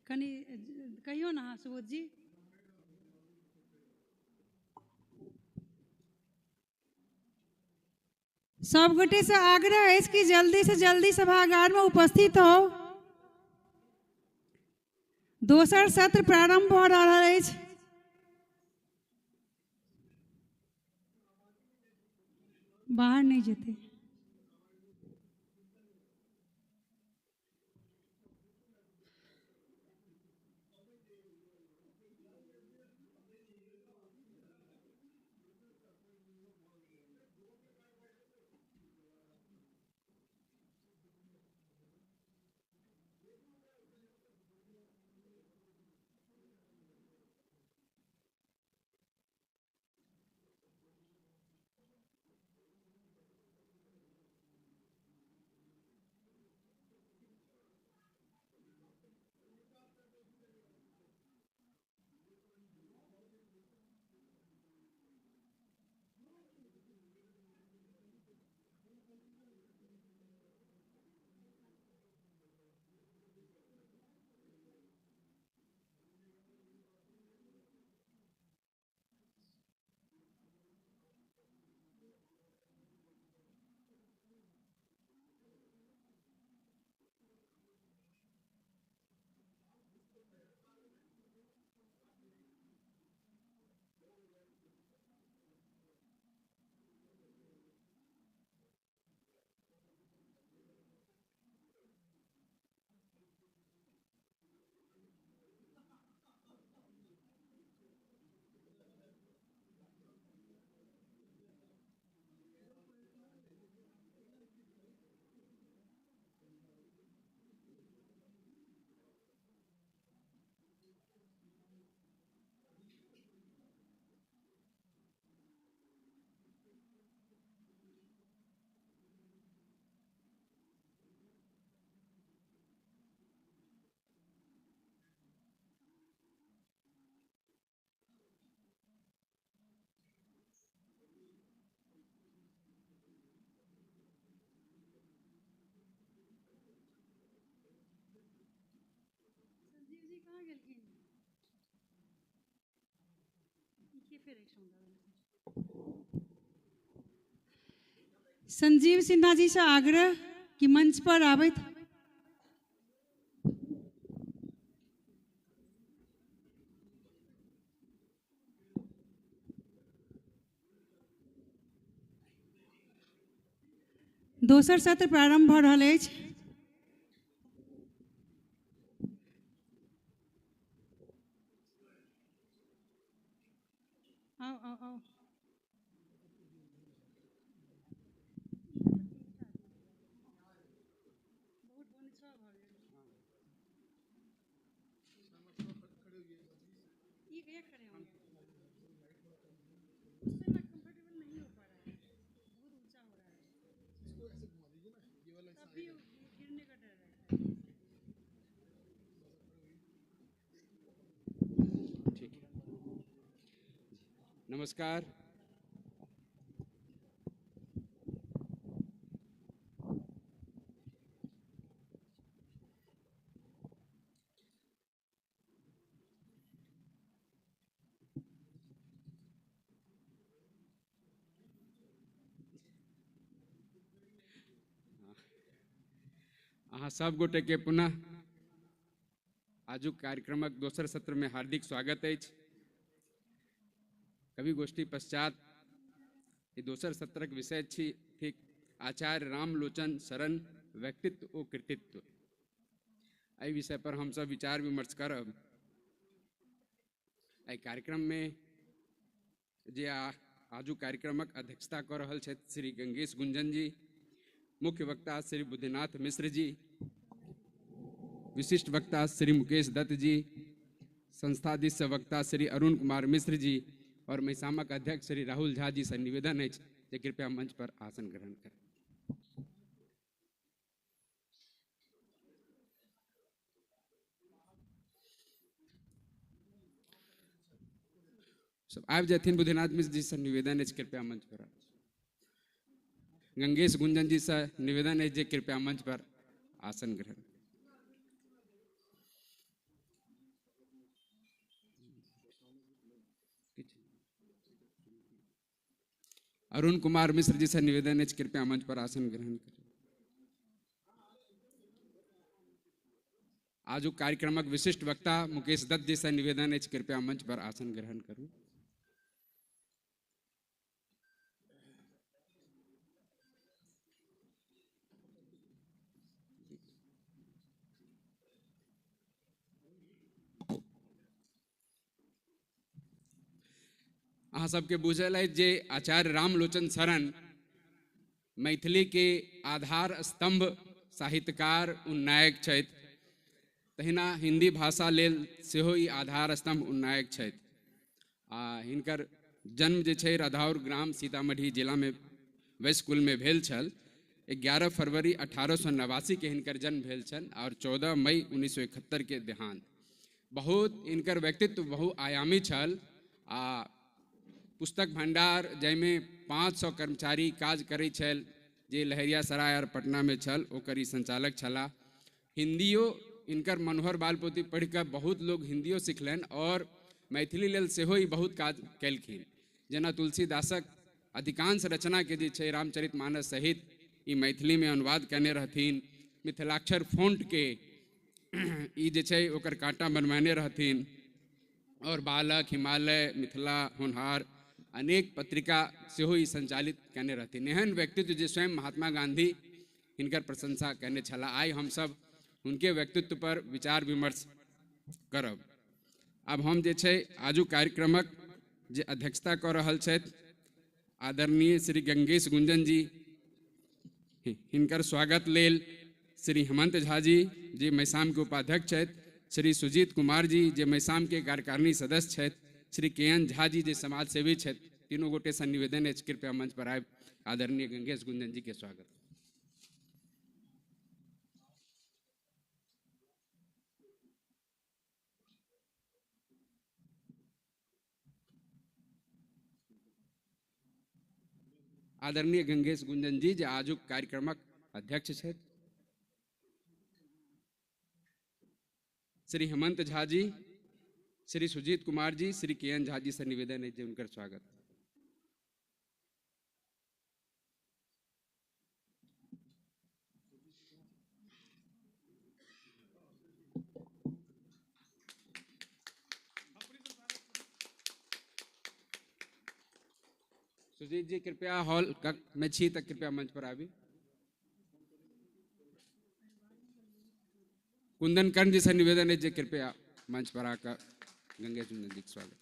कनी कहियो ना सुबोध जी। सब गोटे से आग्रह है इसकी जल्दी से जल्दी सभागार में उपस्थित हो। दोसर सत्र प्रारंभ हो रहा है। बाहर नहीं जेते। संजीव सिन्हा जी से आग्रह कि मंच पर आबैत। दोसर सत्र प्रारंभ भ रहल अछि। नमस्कार। अहाँ सब गोटे के पुनः आजुक कार्यक्रमक दोसर सत्र में हार्दिक स्वागत अछि। कवि गोष्ठी पश्चात ई दोसर सत्रक विषय थिक आचार्य रामलोचन शरण व्यक्तित्व ओ कृतित्व। एहि विषय पर हम सब विचार विमर्श करब। एहि कार्यक्रम में जे आजू कार्यक्रमक अध्यक्षता कर रहल छथि श्री गंगेश गुंजन जी, मुख्य वक्ता श्री बुद्धिनाथ मिश्र जी, विशिष्ट वक्ता श्री मुकेश दत्त जी, संस्थाधीश वक्ता श्री अरुण कुमार मिश्र जी और महिसामक अध्यक्ष श्री राहुल झा जी से निवेदन है कि कृपया मंच पर आसन ग्रहण करें। सब आबि जथिन। बुद्धिनाथ मिश्र जी से निवेदन है कृपया मंच पर। गंगेश गुंजन जी से निवेदन है जे कृपया मंच पर आसन ग्रहण। अरुण कुमार मिश्र जी से निवेदन है कृपया मंच पर आसन ग्रहण करें। आजू कार्यक्रमक विशिष्ट वक्ता मुकेश दत्त जी से निवेदन है कृपया मंच पर आसन ग्रहण करूं। अहाँ सबके बुझल है जे आचार्य रामलोचन शरण मैथिली के आधार स्तंभ साहित्यकार उन्नायक छथि। तहिना हिंदी भाषा लेल सेहो ई आधार स्तंभ उन्नायक छथि। हिनकर जन्म जे छै रधौर ग्राम सीतामढ़ी जिला में वैश्य कुल में भेल छल। 11 फरवरी 1889 के हिनकर जन्म भेल छल और 14 मई 1971 के देहांत। बहुत इनकर व्यक्तित्व बहुआयामी छल। पुस्तक भंडार जाहिमे 500 कर्मचारी काज करै छल जे लहरियासराय और पटना में छल, ओकर ई संचालक छला। हिंदियो इनकर मनोहर बाल पोथी पढ़ के बहुत लोग हिंदियो सिखलनि और मैथिली लेल सेहो ई बहुत काज केलखिन। जेना तुलसीदासक अधिकांश रचना के जे छै रामचरितमानस सहित ई मैथिली में अनुवाद कने रहथिन। मिथिलाक्षर फोंट के ई जे छै ओकर कांटा बनवाने रहथिन और बालक, हिमालय, मिथिला, होनहार अनेक पत्रिका सेहो ई संचालित कने रहथिन। एहन व्यक्तित्व जे स्वयं महात्मा गांधी हिनकर प्रशंसा कने छला। आइ हम सब उनके व्यक्तित्व पर विचार विमर्श करब। अब हम जे छै आजू कार्यक्रमक जे अध्यक्षता कर रहल छथि आदरणीय श्री गंगेश गुंजन जी, हिनकर स्वागत लेल श्री हेमंत झा जी जे मैसाम के उपाध्यक्ष छथि, श्री सुजीत कुमार जी जे मैसाम के कार्यकारिणी सदस्य छथि, श्री के.एन. झा जी जे समाज सेवी छथि, तीनों गोटे से निवेदन है कृपया मंच पर आए। आदरणीय गंगेश गुंजन जी के स्वागत। आदरणीय गंगेश गुंजन जी जे आजुक कार्यक्रमक अध्यक्ष छथि, श्री हेमंत झा जी, श्री सुजीत कुमार जी, श्री के.एन. झा जी से निवेदन है उनकर स्वागत। सुजीत जी कृपया हॉल में छी तक कृपया मंच पर आवी। कुंदन कर्ण जी से निवेदन है जे कृपया मंच पर आकर गंगेश गुंजन जी का स्वागत।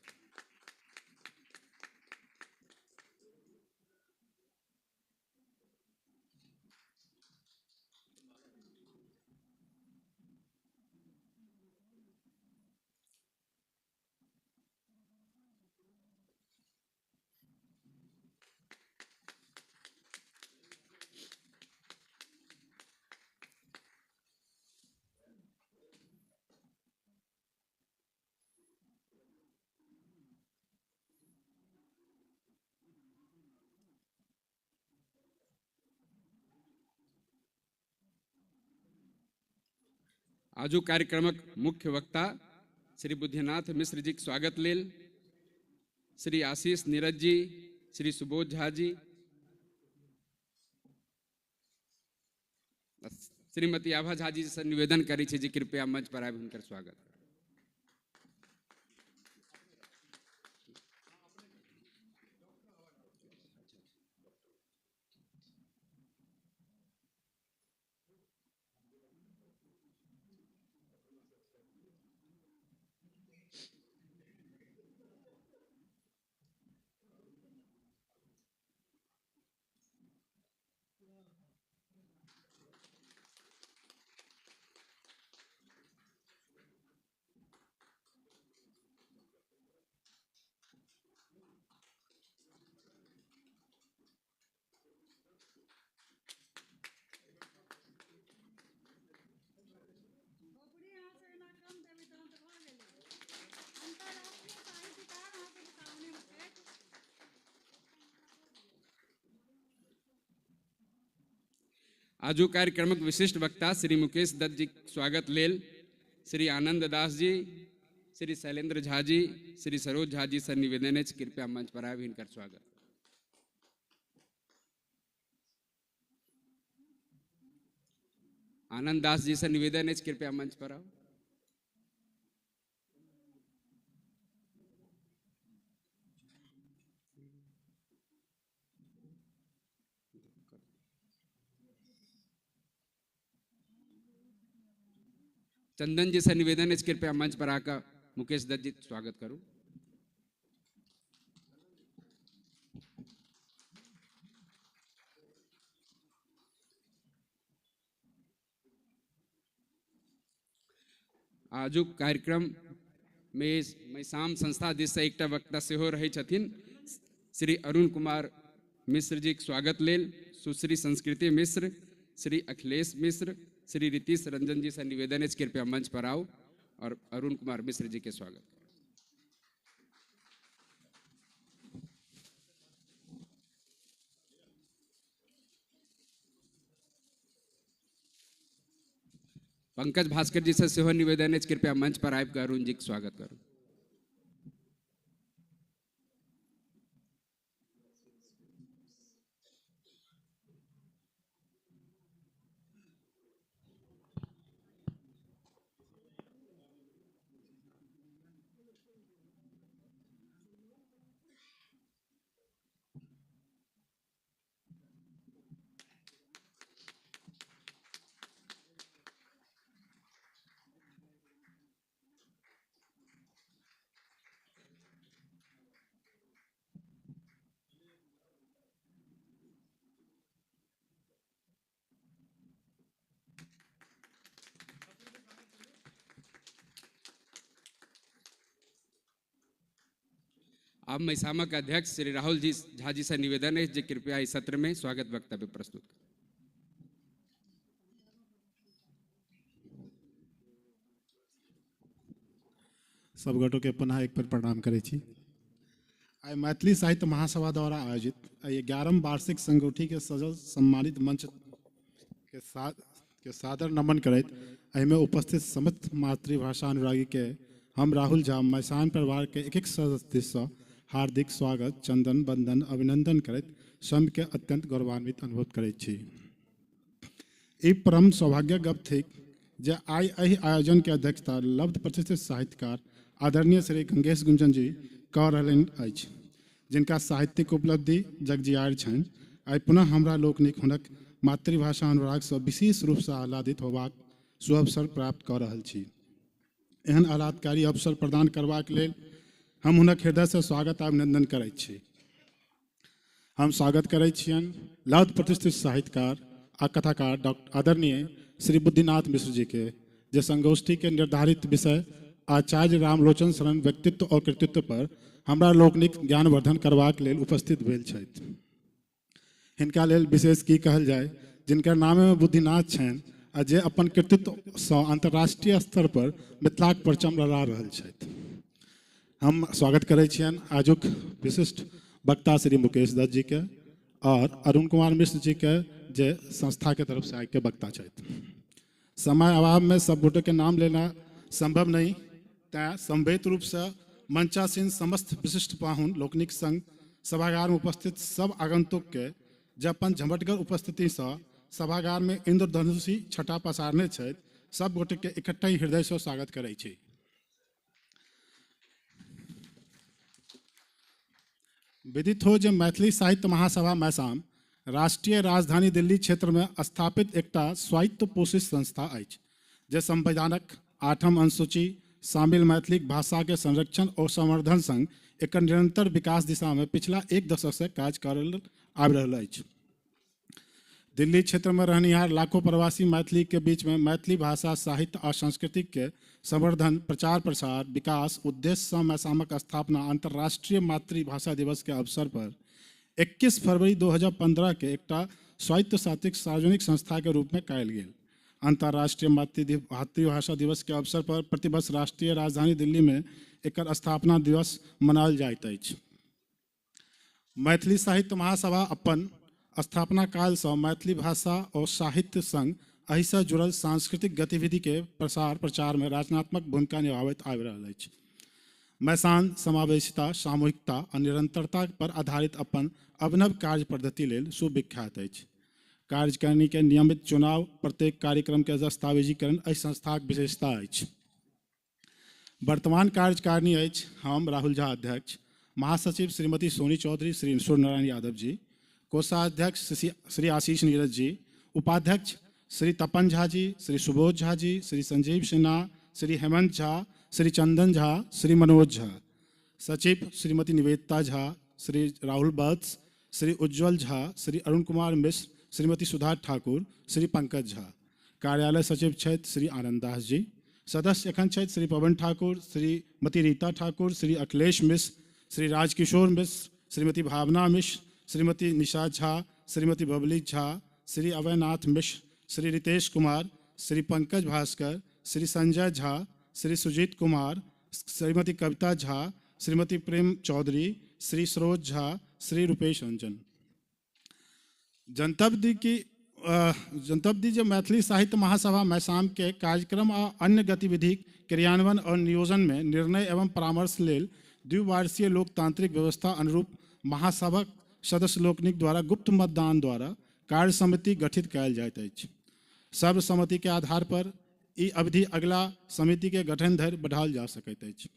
आजू कार्यक्रमक मुख्य वक्ता श्री बुद्धिनाथ मिश्र जी के स्वागत लेल श्री आशीष नीरज जी, श्री सुबोध झा जी, श्रीमती आभा झा जी से निवेदन करी छी जी कृपया मंच पर आबि हुनकर स्वागत। आजू कार्यक्रमक विशिष्ट वक्ता श्री मुकेश दत्त जी स्वागत लेल श्री आनंद दास जी, श्री शैलेंद्र झा जी, श्री सरोज झा जी से निवेदन है कृपया मंच पर आबि हिनकर स्वागत। आनंद दास जी से निवेदन है कृपया मंच पर आओ। चंदन जी से निवेदन है कृपया मंच पर आकर मुकेश दत्त जी स्वागत करूं। आजुक कार्यक्रम में मैसाम संस्था दिस से एकटा वक्ता सेहो रहै छथिन श्री अरुण कुमार मिश्र जी के स्वागत लेल सुश्री संस्कृति मिश्र, श्री अखिलेश मिश्र, श्री रितीश रंजन जी से निवेदन है कृपया मंच पर आओ और अरुण कुमार मिश्र जी के स्वागत। पंकज भास्कर जी से सेहो निवेदन है कृपया मंच पर आबि अरुण जी के स्वागत करूं। अब मैसामा के अध्यक्ष श्री राहुल जी झा जी से निवेदन है जो कृपया इस सत्र में स्वागत वक्तव्य प्रस्तुत करें। सब गोटों के पुनः एक पर प्रणाम करै छी। आइ मैथिली साहित्य महासभा द्वारा आयोजित 11वीं वार्षिक संगोष्ठी के सजल सम्मानित मंच के सादर नमन करैत एहिमे उपस्थित समस्त मातृभाषा अनुरागी के हम राहुल झा मैसान परिवार के एक सदस्य से हार्दिक स्वागत, चंदन, बंदन, अभिनंदन करैत स्वयं के अत्यंत गौरवान्वित अनुभव करैत छी। ई परम सौभाग्य गप थिक जे आइ एहि आयोजन के अध्यक्षता लब्ध प्रतिष्ठित साहित्यकार आदरणीय श्री गंगेश गुंजन जी कऽ रहलनि अछि, जिनका साहित्यिक उपलब्धि जगजियार छनि। आइ पुनः हमरा लोकनिक हुनक मातृभाषा अनुराग से विशेष रूप से आह्लादित होबाक सुअवसर प्राप्त कऽ रहल छी। एहन आह्लादकारी अवसर प्रदान करबाक लेल हम हुनक हृदय से स्वागत आ अभिनंदन करैत छी। हम स्वागत करैत छियनि लब्ध प्रतिष्ठित साहित्यकार आ कथाकार डॉक्टर आदरणीय श्री बुद्धिनाथ मिश्र जी के, जे संगोष्ठी के निर्धारित विषय आचार्य रामलोचन शरण व्यक्तित्व और कृतित्व पर हमरा लोकनिक ज्ञानवर्धन करबाक लेल उपस्थित भेल छथि। हिनका लेल विशेष की कहल जाय, जिनकर नामे में बुद्धिनाथ छनि आ जे अपन कृतित्व से अंतर्राष्ट्रीय स्तर पर मिथिलाक परचम लहरा रहल छथि। हम स्वागत करैत छियनि आजुक विशिष्ट वक्ता श्री मुकेश दत्त जी के और अरुण कुमार मिश्र जी के, जे संस्था के तरफ से आइ के वक्ता छथि। समय अभाव में सब गोटे के नाम लेना संभव नहीं, तैं संवेद रूप से मंचासीन समस्त विशिष्ट पाहुन लोकनिक संग सभागार में उपस्थित सब आगंतुक के जे अपन झमटगर उपस्थिति से सभागार में इंद्रधनुषी छटा पसारने छथि, सब गोटे के इकट्ठा हृदय से स्वागत करै छी। विदित हो जे मैथिली साहित्य महासभा मैसाम राष्ट्रीय राजधानी दिल्ली क्षेत्र में स्थापित एकटा स्वायत्त पोषित संस्था अछि, जे संविधानक 8म अनुसूची शामिल मैथिली भाषा के संरक्षण और संवर्धन संग एक निरंतर विकास दिशा में पिछला 1 दशक से काज करल आबि रहल अछि। दिल्ली क्षेत्र में रहनिहार लाखों प्रवासी मैथिली के बीच में मैथिली भाषा साहित्य और संस्कृति के संवर्धन, प्रचार प्रसार, विकास उद्देश्य से मैसामक स्थापना अंतर्राष्ट्रीय मातृभाषा दिवस के अवसर पर 21 फरवरी 2015 के एकटा स्वायत्त शासित सार्वजनिक संस्था के रूप में कयल गेल। अंतर्राष्ट्रीय मातृभाषा दिवस के अवसर पर प्रतिवर्ष राष्ट्रीय राजधानी दिल्ली में एकर स्थापना दिवस मनायल जाइत अछि। मैथिली साहित्य महासभा अपन स्थापना काल से मैथिली भाषा और साहित्य संग एहि से जुड़ल सांस्कृतिक गतिविधि के प्रसार प्रचार में रचनात्मक भूमिका निभाबैत आबि रहल अछि। मैसान समावेशिता, सामूहिकता और निरंतरता पर आधारित अपन अभिनव कार्य पद्धति लेल सुविख्यात अछि। कार्यकारिणी के नियमित चुनाव, प्रत्येक कार्यक्रम के दस्तावेजीकरण एहि संस्थाक विशेषता अछि। वर्तमान कार्यकारिणी अछि हम राहुल झा अध्यक्ष, महासचिव श्रीमती सोनी चौधरी, श्री सूर्य नारायण यादव जी, कोषाध्यक्ष श्री आशीष नीरज जी, उपाध्यक्ष श्री तपन झा जी, श्री सुबोध झा जी, श्री संजीव सिन्हा, श्री हेमंत झा, श्री चंदन झा, श्री मनोज झा, सचिव श्रीमती निवेदिता झा, श्री राहुल वत्स, श्री उज्ज्वल झा, श्री अरुण कुमार मिश्र, श्रीमती सुधा ठाकुर, श्री पंकज झा। कार्यालय सचिव छथि श्री आनंद दास जी। सदस्य एखन छथि श्री पवन ठाकुर, श्रीमती रीता ठाकुर, श्री अखिलेश मिश्र, श्री राजकिशोर मिश्र, श्रीमती भावना मिश्र, श्रीमती निशा झा, श्रीमती बबली झा, श्री अवयनाथ मिश्र, श्री रितेश कुमार, श्री पंकज भास्कर, श्री संजय झा, श्री सुजीत कुमार, श्रीमती कविता झा, श्रीमती प्रेम चौधरी, श्री सरोज झा, श्री रूपेश रंजन। जनतब दी जो मैथिली साहित्य महासभा मैसाम के कार्यक्रम और अन्य गतिविधि क्रियान्वयन और नियोजन में निर्णय एवं परामर्श लेल द्विवार्षीय लोकतांत्रिक व्यवस्था अनुरूप महासभा सदस्य लोकनिक द्वारा गुप्त मतदान द्वारा कार्य समिति गठित कयल जाइत अछि। सर्वसम्मति के आधार पर ई अवधि अगला समिति के गठन धरि बढ़ाओल जा सकैत अछि।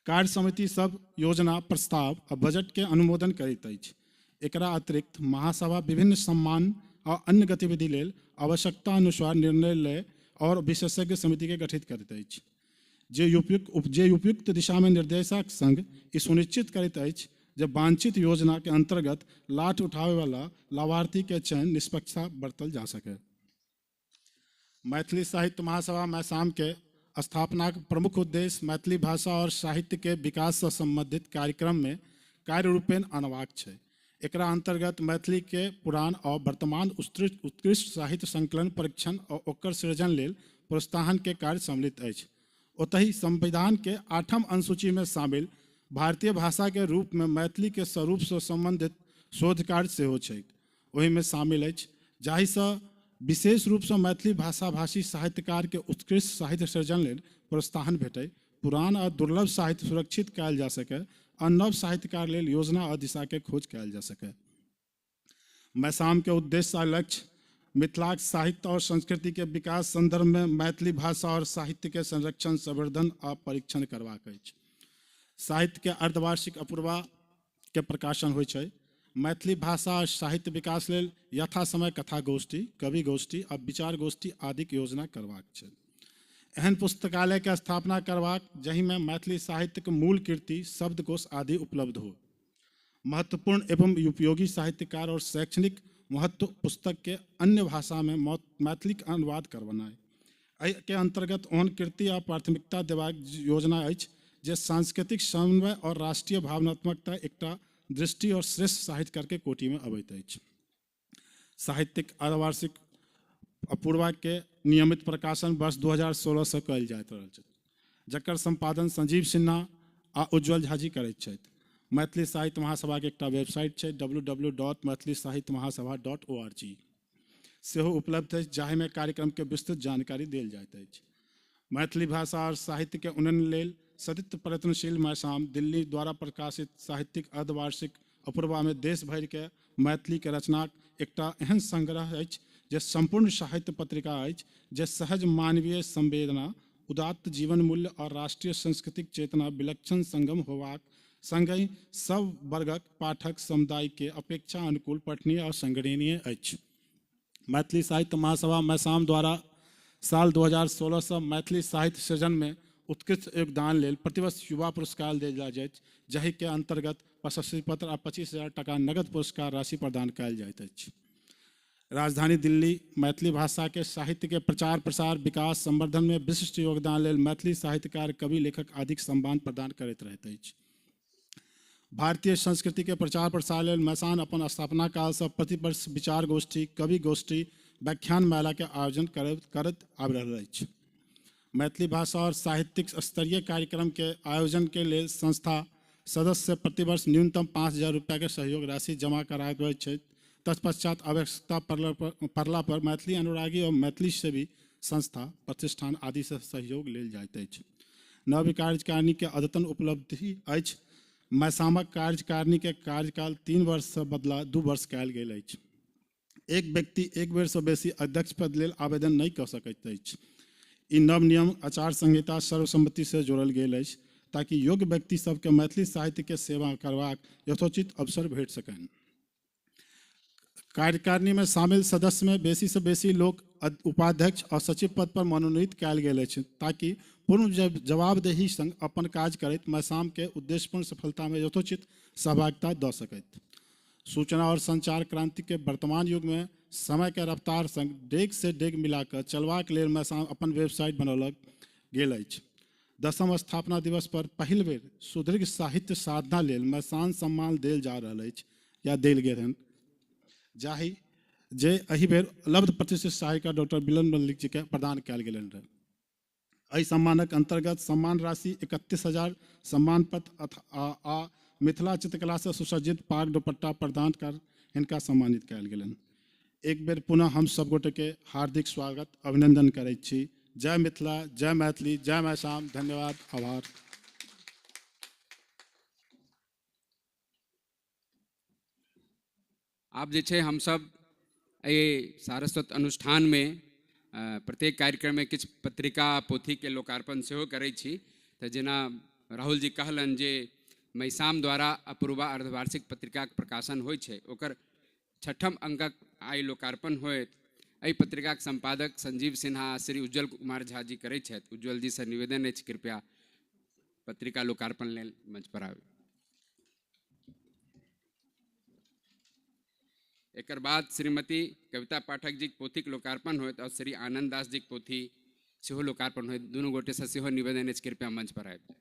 कार्य समिति सब योजना, प्रस्ताव और बजट के अनुमोदन करैत अछि। एकरा अतिरिक्त महासभा विभिन्न सम्मान और अन्य गतिविधि लेल आवश्यकता अनुसार निर्णय ले और विशेषज्ञ समिति के गठित करैत अछि, जे उपयुक्त दिशा में निर्देशक संग ई सुनिश्चित करैत अछि जब वांछित योजना के अंतर्गत लाभ उठावे वाला लाभार्थी के चयन निष्पक्षता बरतल जा सके। मैथिली साहित्य महासभा मैसाम के स्थापना के प्रमुख उद्देश्य मैथिली भाषा और साहित्य के विकास से संबंधित कार्यक्रम में कार्य रूपेण आनबाक छै। एकरा अंतर्गत मैथिली के पुरान और वर्तमान उत्कृष्ट साहित्य संकलन परीक्षण और ओकर सृजन लेल प्रोत्साहन के कार्य सम्मिलित अछि। ओतहि संविधान के 8म अनुसूची में शामिल भारतीय भाषा के रूप में मैथिली के स्वरूप से संबंधित शोध कार्य सेहो छै, ओहि में शामिल अछि, जाहि से विशेष रूप से मैथिली भाषा भाषी साहित्यकार के उत्कृष्ट साहित्य सृजन लेल प्रोत्साहन भेटै, पुरान और दुर्लभ साहित्य सुरक्षित कयल जा सके और नव साहित्यकार लेल योजना और दिशा के खोज कयल जा सके। मैसाम के उद्देश्य और लक्ष्य मिथिलाक साहित्य और संस्कृति के विकास संदर्भ में मैथिली भाषा और साहित्य के संरक्षण, संवर्धन और परीक्षण करबाक अछि। साहित्य के अर्धवार्षिक अपूर्वा के प्रकाशन होइ छै। मैथिली भाषा और साहित्य विकास लेल यथा समय कथा गोष्ठी, कवि गोष्ठी और विचार गोष्ठी आदि के योजना करबाक छै। एहन पुस्तकालय के स्थापना करबाक जहि में मैथिली साहित्य के मूल कृति, शब्दकोश आदि उपलब्ध हो। महत्वपूर्ण एवं उपयोगी साहित्यकार और शैक्षणिक महत्व पुस्तक के अन्य भाषा में मैथिली अनुवाद करबनाय। एहि के अंतर्गत ओहन कृति आ प्राथमिकता देबाक योजना अछि जे सांस्कृतिक समन्वय और राष्ट्रीय भावनात्मकता एकटा दृष्टि और श्रेष्ठ साहित्यकार के कोटि में अबैत अछि। साहित्यिक अर्धवार्षिक अपूर्वा के नियमित प्रकाशन वर्ष 2016 से कयल जाइत रहल छै, जकर संपादन संजीव सिन्हा आ उज्ज्वल झा जी करैत छथि। मैथिली साहित्य महासभा के एकटा वेबसाइट छै www.maithilisahitmahasabha.org। सेहो उपलब्ध अछि, जाहिमे कार्यक्रम के विस्तृत जानकारी देल जाइत अछि। मैथिली भाषा और साहित्य के उन्नयन लेल सतत प्रयत्नशील मैसाम दिल्ली द्वारा प्रकाशित साहित्यिक अर्धवार्षिक अपूर्वा में देश भरि के मैथिली के रचनाक एकटा एहन संग्रह अछि जे संपूर्ण साहित्य पत्रिका अछि, जे सहज मानवीय संवेदना, उदात्त जीवन मूल्य और राष्ट्रीय सांस्कृतिक चेतना विलक्षण संगम होबाक संगहि सब वर्गक पाठक समुदाय के अपेक्षा अनुकूल, पठनीय और संग्रहणीय अछि। मैथिली साहित्य महासभा मैसाम द्वारा साल 2016 से मैथिली साहित्य सृजन में उत्कृष्ट योगदान लेल प्रतिवर्ष युवा पुरस्कार देल जाइत अछि, जाहि के अंतर्गत प्रशस्ति पत्र आ 25,000 टका नगद पुरस्कार राशि प्रदान कयल जाइत अछि। राजधानी दिल्ली मैथिली भाषा के साहित्य के प्रचार प्रसार, विकास, संवर्धन में विशिष्ट योगदान लेल मैथिली साहित्यकार, कवि, लेखक आदि सम्मान प्रदान करैत रहैत अछि। भारतीय संस्कृति के प्रचार प्रसार लेल मैसान अपन स्थापना काल से प्रति वर्ष विचार गोष्ठी, कवि गोष्ठी, व्याख्यान मेला के आयोजन करत आबि रहल अछि। मैथिली भाषा और साहित्यिक स्तरीय कार्यक्रम के आयोजन के लेल संस्था सदस्य प्रतिवर्ष न्यूनतम 5,000 रुपया के सहयोग राशि जमा कराबैत छथि। तत्पश्चात आवश्यकता पड़ला पर मैथिली अनुरागी और मैथिली सेवी संस्था, प्रतिष्ठान आदि से सहयोग लेल जाइत अछि। नव कार्यकारिणी के अद्यतन उपलब्धि अछि। मैसामक कार्यकारिणी के कार्यकाल 3 वर्ष से बदला 2 वर्ष कयल गेल अछि। एक व्यक्ति एक बेर से बेसी अध्यक्ष पद लेल आवेदन नहीं कऽ सकैत अछि। ई नव नियम आचार संहिता सर्वसम्मति से जोड़ल गेल अछि, ताकि योग्य व्यक्ति सबके मैथिली साहित्य के सेवा करबाक यथोचित अवसर भेट सकनि। कार्यकारिणी में शामिल सदस्य में बेसी से बेसी लोग उपाध्यक्ष और सचिव पद पर मनोनीत कयल गेल अछि, ताकि पूर्ण जवाबदेही संग अपन काज करैत मैसाम के उद्देश्यपूर्ण सफलता में यथोचित सहभागिता दऽ सकैत। सूचना और संचार क्रांति के वर्तमान युग में समय के रफ्तार संग डेग से डेग मिलाकर चलबाक लेल मैसाम अपन वेबसाइट बनौलक गेल अछि। 10म स्थापना दिवस पर पहिल बेर सुदीर्घ साहित्य साधना लेल मैसान सम्मान देल जा रहल अछि या देल गेल हन, जाहि जे एहि बेर लब्ध प्रतिष्ठित साहित्यकार डॉक्टर बिलन मल्लिक जी के प्रदान कयल गेलनि रहे। एहि सम्मानक अंतर्गत सम्मान राशि 31,000, सम्मान पत्र आ मिथिला चित्रकला से सुसज्जित पाग दुपट्टा प्रदान कर हिनका सम्मानित कयल गेलनि। एक बेर पुनः हम सब गोटे के हार्दिक स्वागत, अभिनंदन करैत छी। जय मिथिला, जय मैथिली, जय मैसाम। धन्यवाद, आभार। आप जे छै हम सब ये सारस्वत अनुष्ठान में प्रत्येक कार्यक्रम में किछु पत्रिका पोथी के लोकार्पण सेहो करै छी। तऽ जेना राहुल जी कहलन जे मैसाम द्वारा अपूर्वा अर्धवार्षिक पत्रिका के प्रकाशन होइ छै, ओकर 6ठम अंकक आइ लोकार्पण होयत। एहि पत्रिका के संपादक संजीव सिन्हा श्री उज्जवल कुमार झा जी करै छथि। उज्जवल जी से निवेदन अछि कृपया पत्रिका लोकार्पण लेल मंच पर आबी। एकर बाद श्रीमती कविता पाठक जी के पोथी के लोकार्पण होयत और श्री आनंद दास जी के पोथी सेहो लोकार्पण होयत। दुनू गोटे से सेहो निवेदन अछि कृपया मंच पर आबी।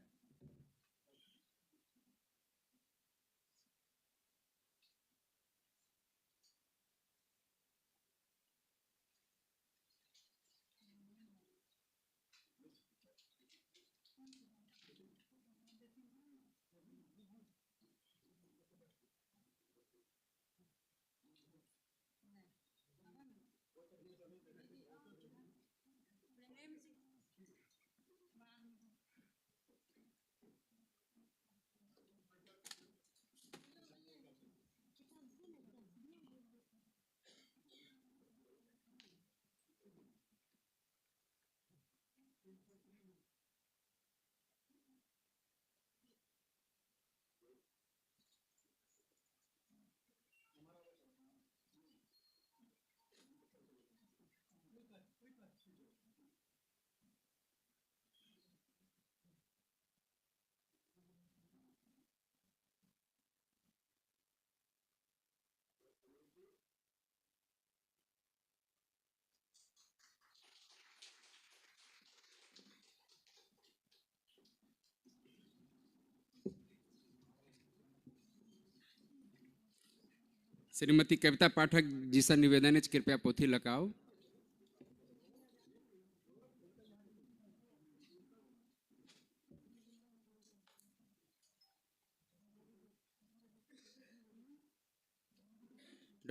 श्रीमती कविता पाठक जी से निवेदन है कृपया पोथी लगाओ।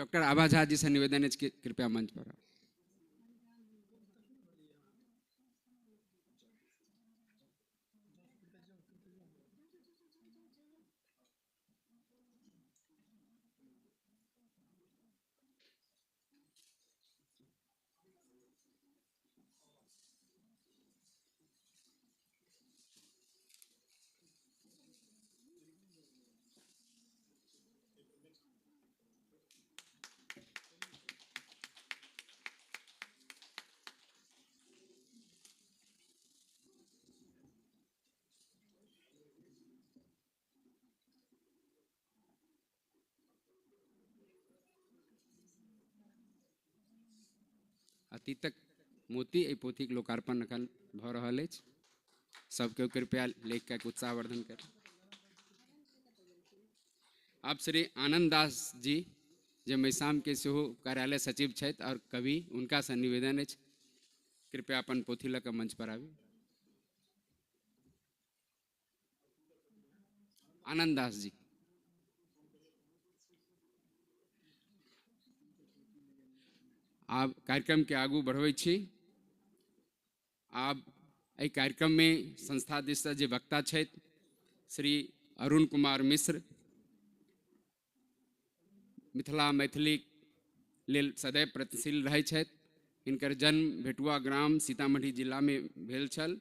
डॉक्टर आभा झा जी से निवेदन है कि कृपया मंच पर आएं। अतीतक मोती एहि पोथीक लोकार्पण एखन भऽ रहल अछि। सबके कृपया लेख के उत्साहवर्धन कर। आप श्री आनंद दास जी जे महिसाम के सेहो कार्यालय सचिव छथि और कवि, हुनका से निवेदन अछि कृपया अपन पोथी लऽ कऽ मंच पर आबी। आनंद दास जी। आब कार्यक्रम के आगू बढ़बै छी। आब एहि कार्यक्रम में संस्था दिस से जे वक्ता छथि श्री अरुण कुमार मिश्र, मिथिला मैथिली लेल सदैव प्रयत्नशील रहै छथि। हिनकर जन्म भेटुआ ग्राम सीतामढ़ी जिला में भेल छल।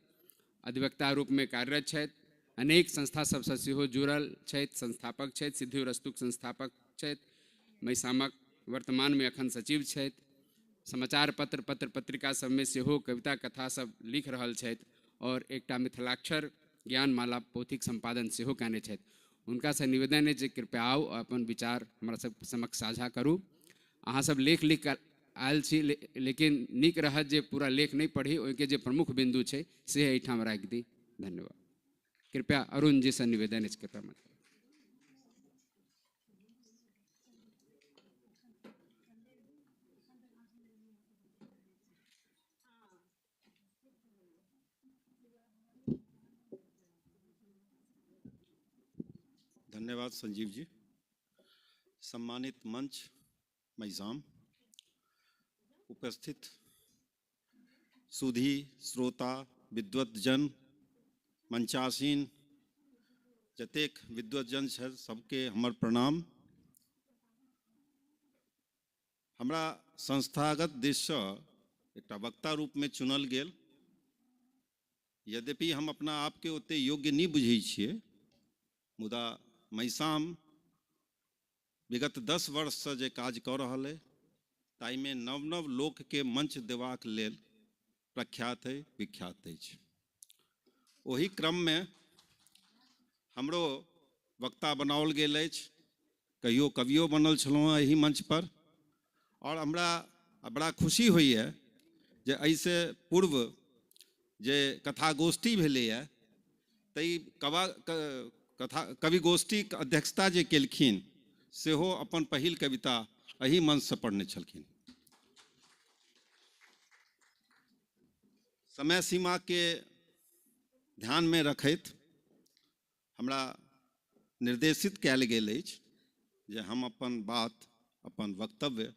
अधिवक्ता रूप में कार्यरत छथि। अनेक संस्था सबसँ सेहो जुड़ल छथि, संस्थापक छथि। सिद्धिरस्तुक संस्थापक छथि। महिसामक वर्तमान में अखन सचिव छथि। समाचार पत्र पत्रिका सब में सेहो कविता कथा सब लिख रहल छथि और एकटा मिथिलाक्षर ज्ञानमाला पोथीक संपादन सेहो कयने छथि। हुनका से निवेदन है जे कृपया आउ अपन विचार हमरा सब समक्ष साझा करू। अहाँ सब लेख लिख कर आयल छी, लेकिन नीक रहत जे पूरा लेख नहीं पढ़ी, ओहिके जे प्रमुख बिंदु छै से एहिठाम राखि दी। धन्यवाद। कृपया अरुण जी से निवेदन है कृपया मत। धन्यवाद संजीव जी। सम्मानित मंच, महिसाम, उपस्थित सुधी, श्रोता, विद्वतजन, मंचासीन जतेक विद्वतजन छथि सबके हमर प्रणाम। हमरा संस्थागत दिस से एकटा वक्ता रूप में चुनल गेल। यद्यपि हम अपना आप के ओते योग्य नहीं बुझै छियै, मुदा महिसाम विगत 10 वर्ष से जे काज कऽ रहल है ताई में नव नव लोक के मंच देबाक लेल प्रख्यात है, विख्यात अछि। ओही क्रम में हमरो वक्ता बनाओल गेल अछि। कहियो कवियो बनल छलहुँ एही मंच पर और हमरा बड़ा खुशी होइए जे एहिसे पूर्व जे कथागोष्ठी भेलैए ताहि कवि गोष्ठी के अध्यक्षता जे केलखिन सेहो अपन पहिल कविता एही मंच से पढ़ने छलखिन। समय सीमा के ध्यान में रखैत हमरा निर्देशित कयल गेल अछि जे हम अपन बात, अपन वक्तव्य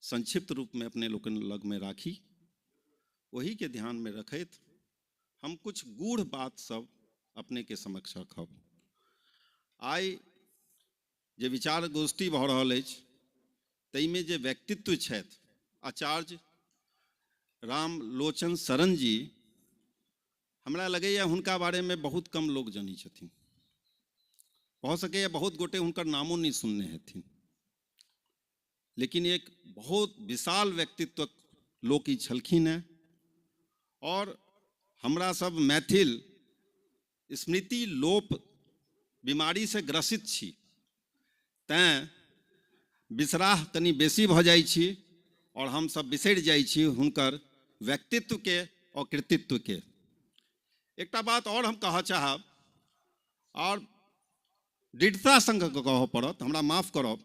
संक्षिप्त रूप में अपने लोकन लग में राखी। वही के ध्यान में रखैत हम कुछ गूढ़ बात सब अपने के समक्ष रखब। आइ जे विचार गोष्ठी भऽ रहल अछि ताहि में जे व्यक्तित्व छथि आचार्य रामलोचन शरण जी, हमरा लगैए हुनका बारे में बहुत कम लोग जानी छथिन। भऽ सकैए बहुत गोटे हुनकर नामो नहीं सुनने हेथिन, लेकिन एक बहुत विशाल व्यक्तित्व लोक ई छलखिन हैं। और हमरा सब मैथिल स्मृति लोप बीमारी से ग्रसित छी, तैं बिसराह कनी बेसी भऽ जाइ छी और हम सब बिसरि जाइ छी हुनकर व्यक्तित्व के और कृतित्व के। एकटा बात और हम कहऽ चाहब और दृढ़ता संग कहऽ पड़त, हमरा माफ करब।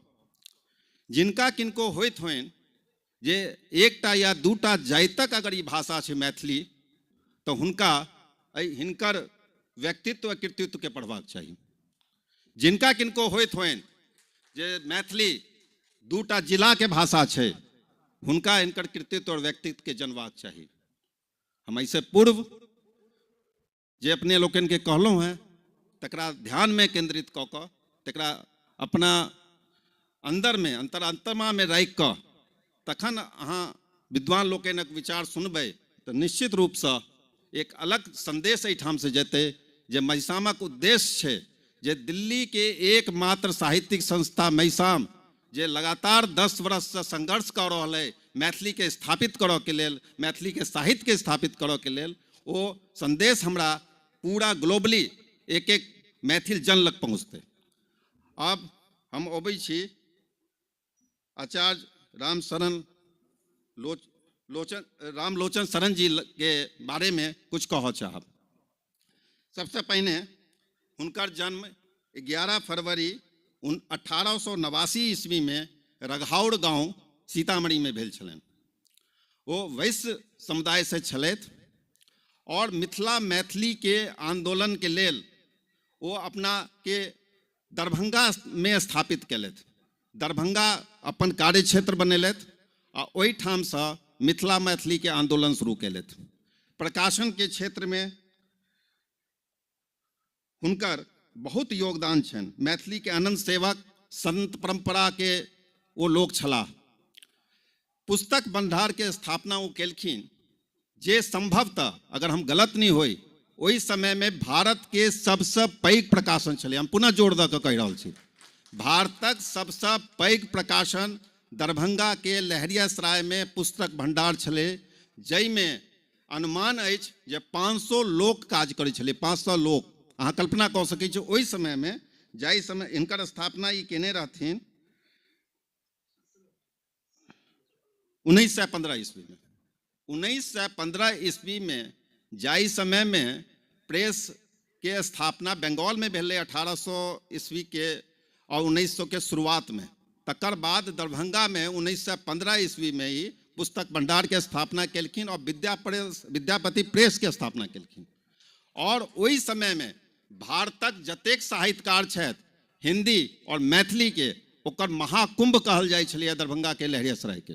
जिनका किनको होइत होइन जे एकटा या दूटा जातिक अगर ई भाषा छै मैथिली तो हुनका हिनकर व्यक्तित्व आ कृतित्व के पढ़बाक चाही। जिनका किनको होइत होइन जे मैथिली दूटा जिला के भाषा छै, हुनका इनकर कृतित्व और व्यक्तित्व के जनबाक चाही। हम ऐसे पूर्व जे अपने लोकन के कहलहुँ हैं तकरा ध्यान में केंद्रित कऽ कऽ तकरा अपना अंदर में अंतरात्मा में राखि कऽ तखन अहाँ विद्वान लोकनक विचार सुनबै तऽ निश्चित रूप से एक अलग संदेश एहिठाम से जेतै जे महिसामक उद्देश्य छै जे दिल्ली के एकमात्र साहित्यिक संस्था महिसाम जे लगातार 10 वर्ष से संघर्ष कऽ रहल है मैथिली के स्थापित करऽ के लेल, मैथिली के साहित्य के स्थापित करऽ के लेल, ओ संदेश हमरा पूरा ग्लोबली एक एक मैथिल जन लग पहुँचते। अब हम अबै छी आचार्य रामलोचन शरण जी के बारे में कुछ कहऽ चाहब। सबसे पहले हुनकर जन्म 11 फरवरी 1889 ईस्वी में रघाउर गांव सीतामढ़ी में भेल छलनि। वो वैश्य समुदाय से छलथि और मिथिला मैथिली के आंदोलन के लेल वो अपना के दरभंगा में स्थापित केलथि। दरभंगा अपन कार्य क्षेत्र बनेलथि आ ओहिठाम से मिथिला मैथिली के आंदोलन शुरू केलथि। प्रकाशन के क्षेत्र में हुनकर बहुत योगदान छनि। मैथिली के अनंत सेवक संत परंपरा के वो लोग छलाह। पुस्तक भंडार के स्थापना वो केलखिन जे संभवतः अगर हम गलत नहीं होई ओहि समय में भारत के सबसे पैघ प्रकाशन छलै। हम पुनः जोर दऽ कऽ कहि रहल छी, भारतक सबसे पैघ प्रकाशन दरभंगा के लहरियासराय में पुस्तक भंडार छलै, जाहिमे अनुमान अछि जे 500 लोक काज करै छलै। 500 लोक अहाँ कल्पना कऽ सकै छी ओहि समय में, जाहि समय हिनकर स्थापना ई केने रहथिन 1915 ईस्वी में। 1915 ईस्वी में जाहि समय में प्रेस के स्थापना बंगाल में भेलै 1800 ईस्वी के और 1900 के शुरुआत में। तकर बाद दरभंगा में 1915 ईस्वी में ही पुस्तक भंडार के स्थापना केलखिन और विद्यापति प्रेस के स्थापना केलखिन। और वही समय में भारतक जतेक साहित्यकार छथि हिंदी और मैथिली के ओकर महाकुंभ कहल जाइ छलैया दरभंगा के लहरियासराय के।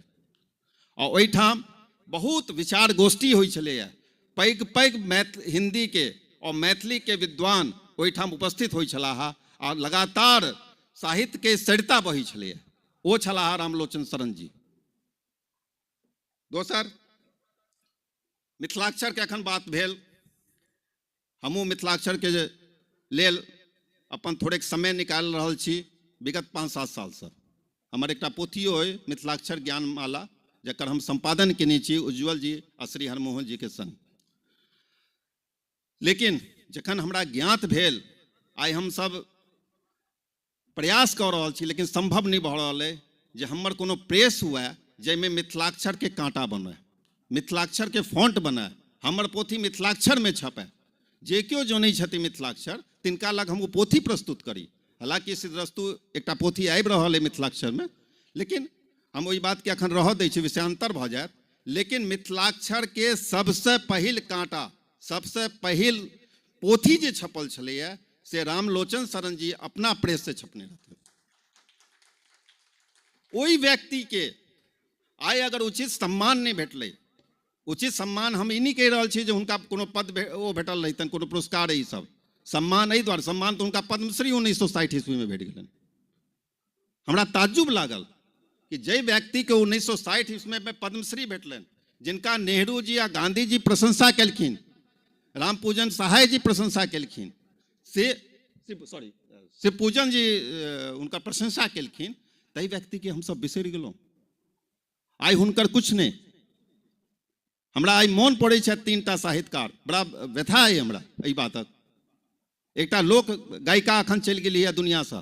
और ओहिठाम बहुत विचार गोष्ठी होइ छलैया। पैघ पैघ हिंदी के और मैथिली के विद्वान ओहिठाम उपस्थित होइ छलाह और लगातार साहित्य के सरिता बही छलैया। ओ छलाह रामलोचन शरण जी। दोसर मिथिलाक्षर के एखन बात भेल, हमहूँ मिथिलाक्षर के लेल अपन थोड़ेक समय निकालि रहल छी। विगत 5-7 साल से हमर एकटा पोथियो अइ मिथिलाक्षर ज्ञानमाला, जकर हम संपादन केने छी उज्ज्वल जी आ श्री हरमोहन जी के संग। लेकिन जखन हमरा ज्ञात भेल, आइ हम सब प्रयास कऽ रहल छी लेकिन संभव नहीं भऽ रहल है जे हमर कोनो प्रेस हुए जाहिमे मिथिलाक्षर के कांटा बने, मिथिलाक्षर के फॉन्ट बने, हमर पोथी मिथिलाक्षर में छपे। जे केओ जनै छथि मिथिलाक्षर तिनका लग हम ओ पोथी प्रस्तुत करी। हालांकि सिद्धरस्तु एकटा पोथी आबि रहल है मिथिलाक्षर में, लेकिन हम ओहि बात के अखन रह दै छी, विषयांतर भऽ जायत। लेकिन मिथिलाक्षर के सबसे पहिल कांटा, सबसे पहिल पोथी जे छपल छलैया से रामलोचन शरण जी अपना प्रेस से छपने रहते। ओहि व्यक्ति के आइ अगर उचित सम्मान नहीं भेटलै, उचित सम्मान हम ई नहीं कहि रहल छी जे हुनका कोनो पद ओ भेटल रहितनि, कोनो पुरस्कार ई सब सम्मान एहि दुआरे, सम्मान तो हुनका पद्मश्री 1960 ईस्वी में भेट गेलनि। हमरा ताज्जुब लागल कि जे व्यक्ति के 1960 ईस्वी में पद्मश्री भेटलनि, जिनका नेहरू जी आ गांधी जी प्रशंसा केलखिन, रामपूजन सहाय जी प्रशंसा केलखिन, शिवपूजन जी उनका प्रशंसा केलखिन, तहि व्यक्ति के हम सब बिसरि गेलहुँ। आइ हुनकर कुछ नहीं। हमरा आइ मोन पड़ै छै 3टा साहित्यकार, बड़ा व्यथा है हमरा एहि बातक। एकटा लोक गायिका अखन चलि गेली है दुनिया से,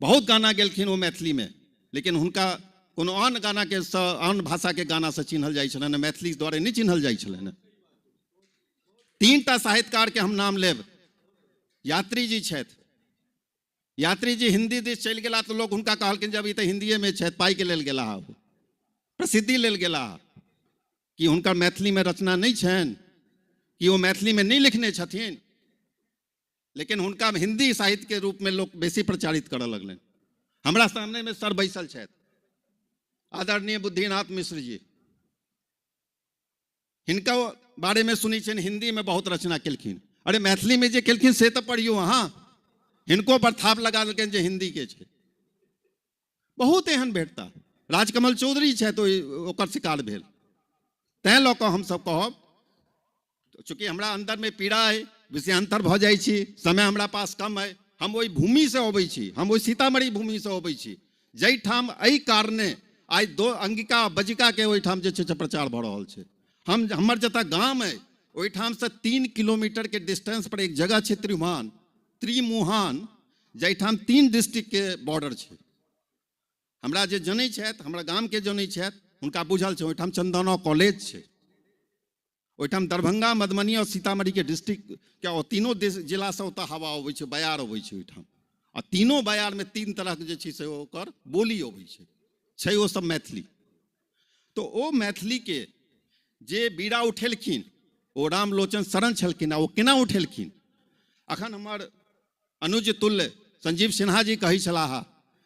बहुत गाना गेलखिन वो मैथिली में, लेकिन हुनका कोनो आन गाना के आन भाषा के गाना से चिन्हल जाइ छलनि, मैथिली द्वारे नहीं चिन्हल जाइ छलनि। 3टा साहित्यकार के हम नाम लेब। यात्री जी छथि, यात्री जी हिंदी दिस चलि गेला तो लोग हुनका कहलखिन जब ई तऽ हिंदिये में छथि, पाई के लेल गेला, प्रसिद्धि लेल गेला, कि हुनकर मैथिली में रचना नहीं छनि, कि वो मैथिली में नहीं लिखने छथिन। लेकिन हुनका हिंदी साहित्य के रूप में लोग बेसी प्रचारित करऽ लगलनि। हमरा सामने में सर बैसल छथि, आदरणीय बुद्धिनाथ मिश्र जी। हिनका बारे में सुनी छियनि हिंदी में बहुत रचना केलखिन, अरे मैथिली में जे केलखिन से तो पढ़ियो अहाँ। हिनको पर थाप लगा देलखिन जे हिंदी के छै। बहुत एहन भेटता। राजकमल चौधरी छै तो ओकर शिकार भेल। तैं लऽ कऽ हमसब कहब, चूँकि हमरा अंदर में पीड़ा है, विषयांतर भऽ जाइ छी, समय हमरा पास कम है, हम ओहि भूमि से अबै छी, हम ओहि सीतामढ़ी भूमि से अबै छी जाहिठाम एहि कारणे आइ दो अंगिका बजिका के ओहिठाम जे छै से प्रचार भऽ रहल छै। हमर जतऽ गाम है ओहिठाम से 3 किलोमीटर के डिस्टेंस पर एक जगह छै त्रिमुहान, जाहिठाम 3 डिस्ट्रिक्ट के बॉर्डर छै। हमरा जे जनै छथि, हमरा गाम के जनै छथि, हुनका बुझल छै ओहिठाम चंदना कॉलेज छै, ओहिठाम दरभंगा, मधुबनी और सीतामढ़ी के डिस्ट्रिक्ट के तीनों जिला से ओतऽ हवा अबै छै, बयार अबै छै ओहिठाम। आ तीनों बयार में 3 तरह के जे छै से ओकर बोली अबै छै ओ सब मैथिली। तो ओ मैथिली के जे बीड़ा उठेलखिन ओ रामलोचन शरण छलखिन। आ ओ केना उठेलखिन? अखन हमर अनुज तुल्य संजीव सिन्हा जी कहै छलाह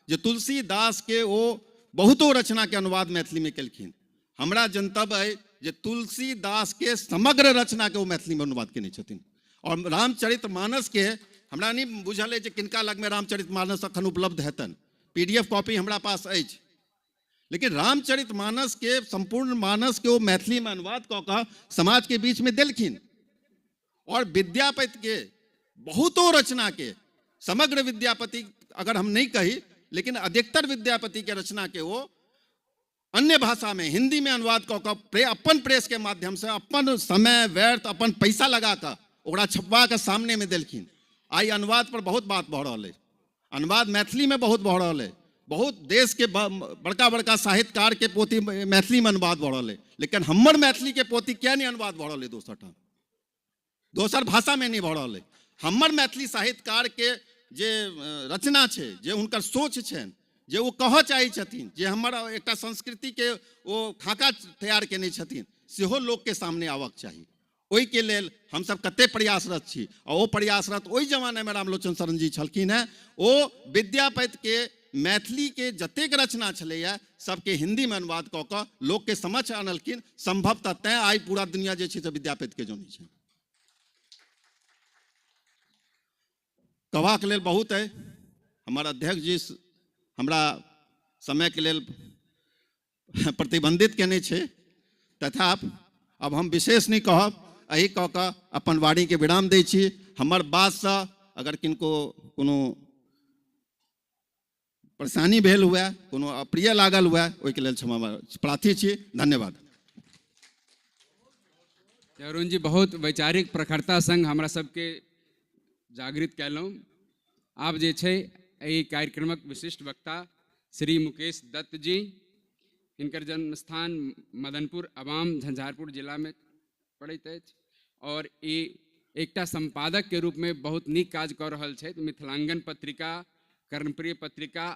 जे तुलसीदास के ओ बहुतो रचना के अनुवाद मैथिली में केलखिन। हमरा जनतब है जे तुलसीदास के समग्र रचना के वो मैथिली में अनुवाद केने छथिन। और रामचरितमानस के हमरा नहीं बुझल है जे किनका लग में रामचरितमानस अखन उपलब्ध हेतन, PDF कॉपी हमरा पास अछि, लेकिन रामचरितमानस के संपूर्ण मानस के वो मैथिली में अनुवाद कऽ कऽ समाज के बीच में देलखिन। और विद्यापति के बहुतों रचना के, समग्र विद्यापति अगर हम नहीं कही, लेकिन अधिकतर विद्यापति के रचना के वो अन्य भाषा में, हिंदी में अनुवाद कऽ कऽ अपन प्रेस के माध्यम से अपन समय व्यर्थ, अपन पैसा लगा कर ओकरा छपवा के सामने में देलखिन। आई अनुवाद पर बहुत बात भऽ रहल है, अनुवाद मैथिली में बहुत भऽ रहल है, बहुत देश के बड़का बड़का साहित्यकार के पोथी मैथिली में अनुवाद भऽ रहल है, लेकिन हमर मैथिली के पोथी क्या नहीं अनुवाद भऽ रहल है दोसर ठाम, दोसर भाषा में नहीं भऽ रहल है। हमर मैथिली साहित्यकार के जे रचना छै, जे हुनकर सोच छनि, जे वो कहऽ चाहै छथिन, जे हमर एकटा संस्कृति के वो खाका तैयार केने छथिन, सेहो लोक के सामने आबक चाही। ओहि के लेल हम सब कते प्रयासरत छी। और वो प्रयासरत ओहि जमाने में रामलोचन शरण जी छलखिन है। ओ विद्यापति के मैथिली के जतेक रचना छलैया सबके हिंदी में अनुवाद कऽ कऽ लोक के समक्ष आनलखिन। संभवतः तैं आइ पूरा दुनिया जे छै से विद्यापति के जनै छै। कहबाक लेल बहुत है, हमारा अध्यक्ष जी हमरा समय के लेल प्रतिबंधित केने छै, तथापि अब हम विशेष नहीं कहब, एहि कऽ कऽ अपन वाणी के विराम दै छी। हमर बात से अगर किनको कोनो परेशानी भेल हुए, कोनो अप्रिय लागल हुए, ओहि के लेल क्षमा प्रार्थी छी। धन्यवाद। अरुण जी बहुत वैचारिक प्रखरता संग हमरा सबके जागृत कैलहुँ। आब जे छै एहि कार्यक्रमक विशिष्ट वक्ता श्री मुकेश दत्त जी, हिनकर जन्म स्थान मदनपुर अवाम झंझारपुर जिला में पड़ैत अछि और ई एकटा संपादक के रूप में बहुत नीक काज कऽ रहल छथि। मिथिलांगन पत्रिका, कर्णप्रिय पत्रिका,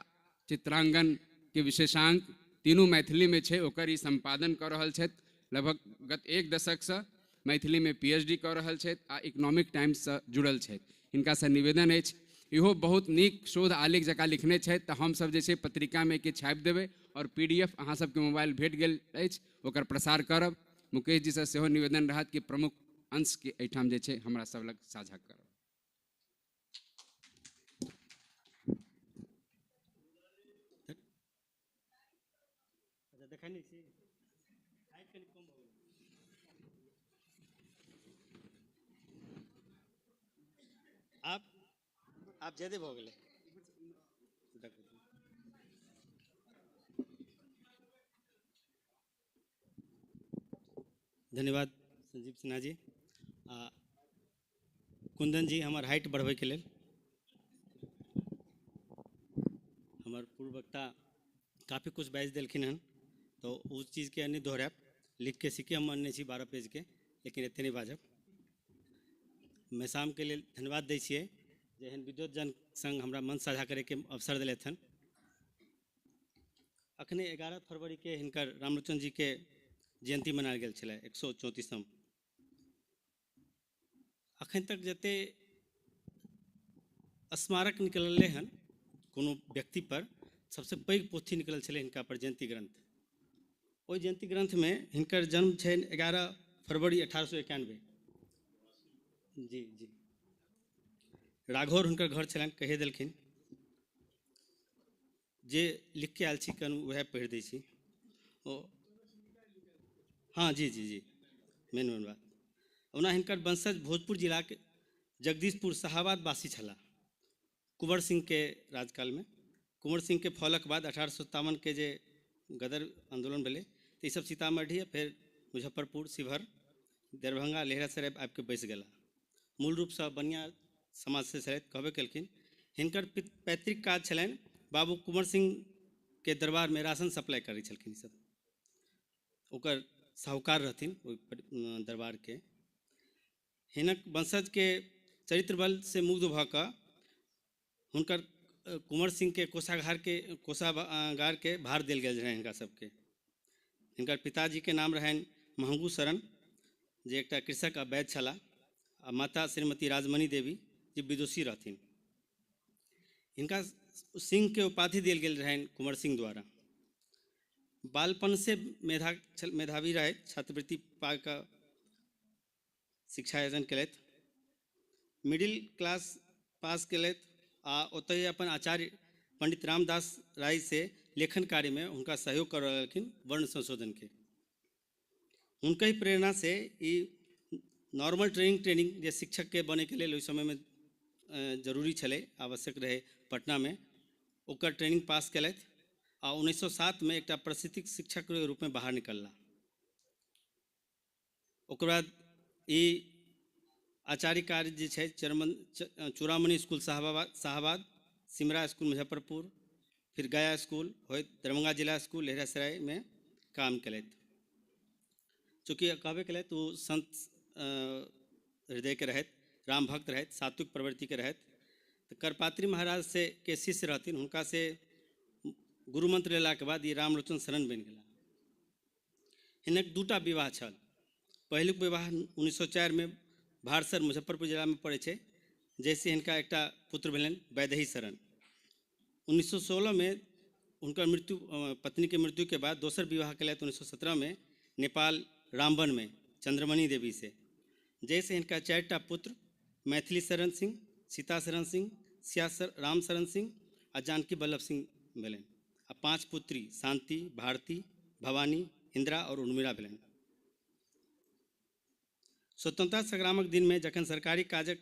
चित्रांगन के विशेषांक तीनों मैथिली में छै, ओकर ई संपादन कऽ रहल छथि। लगभग गत 1 दशक से मैथिली में PhD कऽ रहल छथि आ इकोनॉमिक टाइम्स से जुड़ल छथि। हिनका से निवेदन अछि, इहो बहुत नीक शोध आलेख जकाँ लिखने छथि, तऽ हमसब जे छै पत्रिका में के छापि देबै और PDF अहाँ सबके मोबाइल भेट गेल अछि, ओकर प्रसार करब। मुकेश जी से सेहो निवेदन रहत कि प्रमुख अंश के एहिठाम जे छै हमरा सब लग साझा करब। आप ज्यादा भऽ गेलै। धन्यवाद संजीव सिन्हा जी। कुंदन जी हमार हाइट बढ़बै के लेल, हमार पूर्व वक्ता काफ़ी कुछ बाजि देलखिन हन, तो उस चीज़ के नहीं दोहराब, लिख के सीखे हम अनने छी 12 पेज के, लेकिन एते नहीं बाजब। मैं शाम के लिए धन्यवाद दै छियै जे एहन विद्वत जन संग हमरा मंच साझा करे के अवसर दिलथि हन। अखने 11 फरवरी के हिनकर रामलोचन जी के जयंती मनायल गेल छलै 134म। अखन तक जते स्मारक निकलले हन कोनो व्यक्ति पर, सबसे पैघ पोथी निकलल छलै हिनका पर जयंती ग्रंथ। ओहि जयंती ग्रंथ में हिनकर जन्म छनि 11 फरवरी 1891। जी जी राघौर हुनकर घर छलनि, कहे देलखिन। जे लिख के आयल छी कन वह पढ़ि दै छी। ओ हाँ जी जी जी मेन बात। ओना हिनकर वंशज भोजपुर जिला के जगदीशपुर शाहाबाद वासी छला कुंवर सिंह के राजकाल में। कुंवर सिंह के फौलक बाद 1857 के जे गदर आंदोलन भेलै तो ये सब सीतामढ़ी फिर मुजफ्फरपुर, शिवहर, दरभंगा, लहेरासराय आबि के बैस गेला। मूल रूप से बनिया समाज से छथि, कहबे केलखिन। हिनकर पैतृक काज छलनि बाबू कुंवर सिंह के दरबार में राशन सप्लाई करै छलखिन। सब ओकर साहूकार रहथिन ओहि दरबार के। हिनक वंशज के चरित्र बल से मुग्ध भऽ कऽ हुनकर कुंवर सिंह के कोषागार के भार देल गेल रहनि हिनका सबके। हिनकर पिताजी के नाम रहनि महंगू शरण, जे एकटा कृषक आ वैद्य छलाह, आ माता श्रीमती राजमणि देवी जे विदुषी रहथिन। हिनका सिंह के उपाधि देल गेल रहनि कुंवर सिंह द्वारा। बालपन से मेधावी रहे, छात्रवृत्ति पा कऽ शिक्षा आयोजन कयलथि। मिडिल क्लास पास कयलथि आ ओतहि अपन आचार्य पंडित रामदास राय से लेखन कार्य में उनका सहयोग कर रहलखिन वर्ण संशोधन के। उनके ही प्रेरणा से ये नॉर्मल ट्रेनिंग जे शिक्षक के बने के लिए ओहि समय में जरूरी छलै, आवश्यक रहे पटना में, ओकर ट्रेनिंग पास कयलथि आ 1907 में एक प्रशिक्षित शिक्षक के रूप में बाहर निकलला। ओकर बाद ई आचार्य कार्य जे छै चूड़ामणि स्कूल शाहबाद, सिमरा स्कूल मुजफ्फरपुर, फिर गया स्कूल होइत दरभंगा जिला स्कूल लहेरासराय में काम कयलथि। चूँकि कहबे कयलथि वो संत हृदय के रहथि, राम भक्त रहथि, सात्विक प्रवृत्ति के रहथि। तो करपात्री महाराज से के शिष्य रहथिन, हुनका से गुरु मंत्र लेला के बाद ये रामलोचन शरण बनि गेला। हिनक दूटा विवाह छल। पहिलुक विवाह 1904 में भारसर मुजफ्फरपुर जिला में पड़े छै, जैसे हिनका एकटा पुत्र भेलनि वैदेही शरण। 1916 में उनकर पत्नी के मृत्यु के बाद दोसर विवाह कयलथि 1917 में नेपाल रामबन में चंद्रमणि देवी से। जैसे इनका 4टा पुत्र मैथिली शरण सिंह, सीता शरण सिंह, सिया राम शरण सिंह आ जानकी वल्लभ सिंह भेलनि। आ 5 पुत्री शांति, भारती, भवानी, इंदिरा और उर्मिला भेलनि। स्वतंत्रता संग्रामक दिन में जखन सरकारी काजक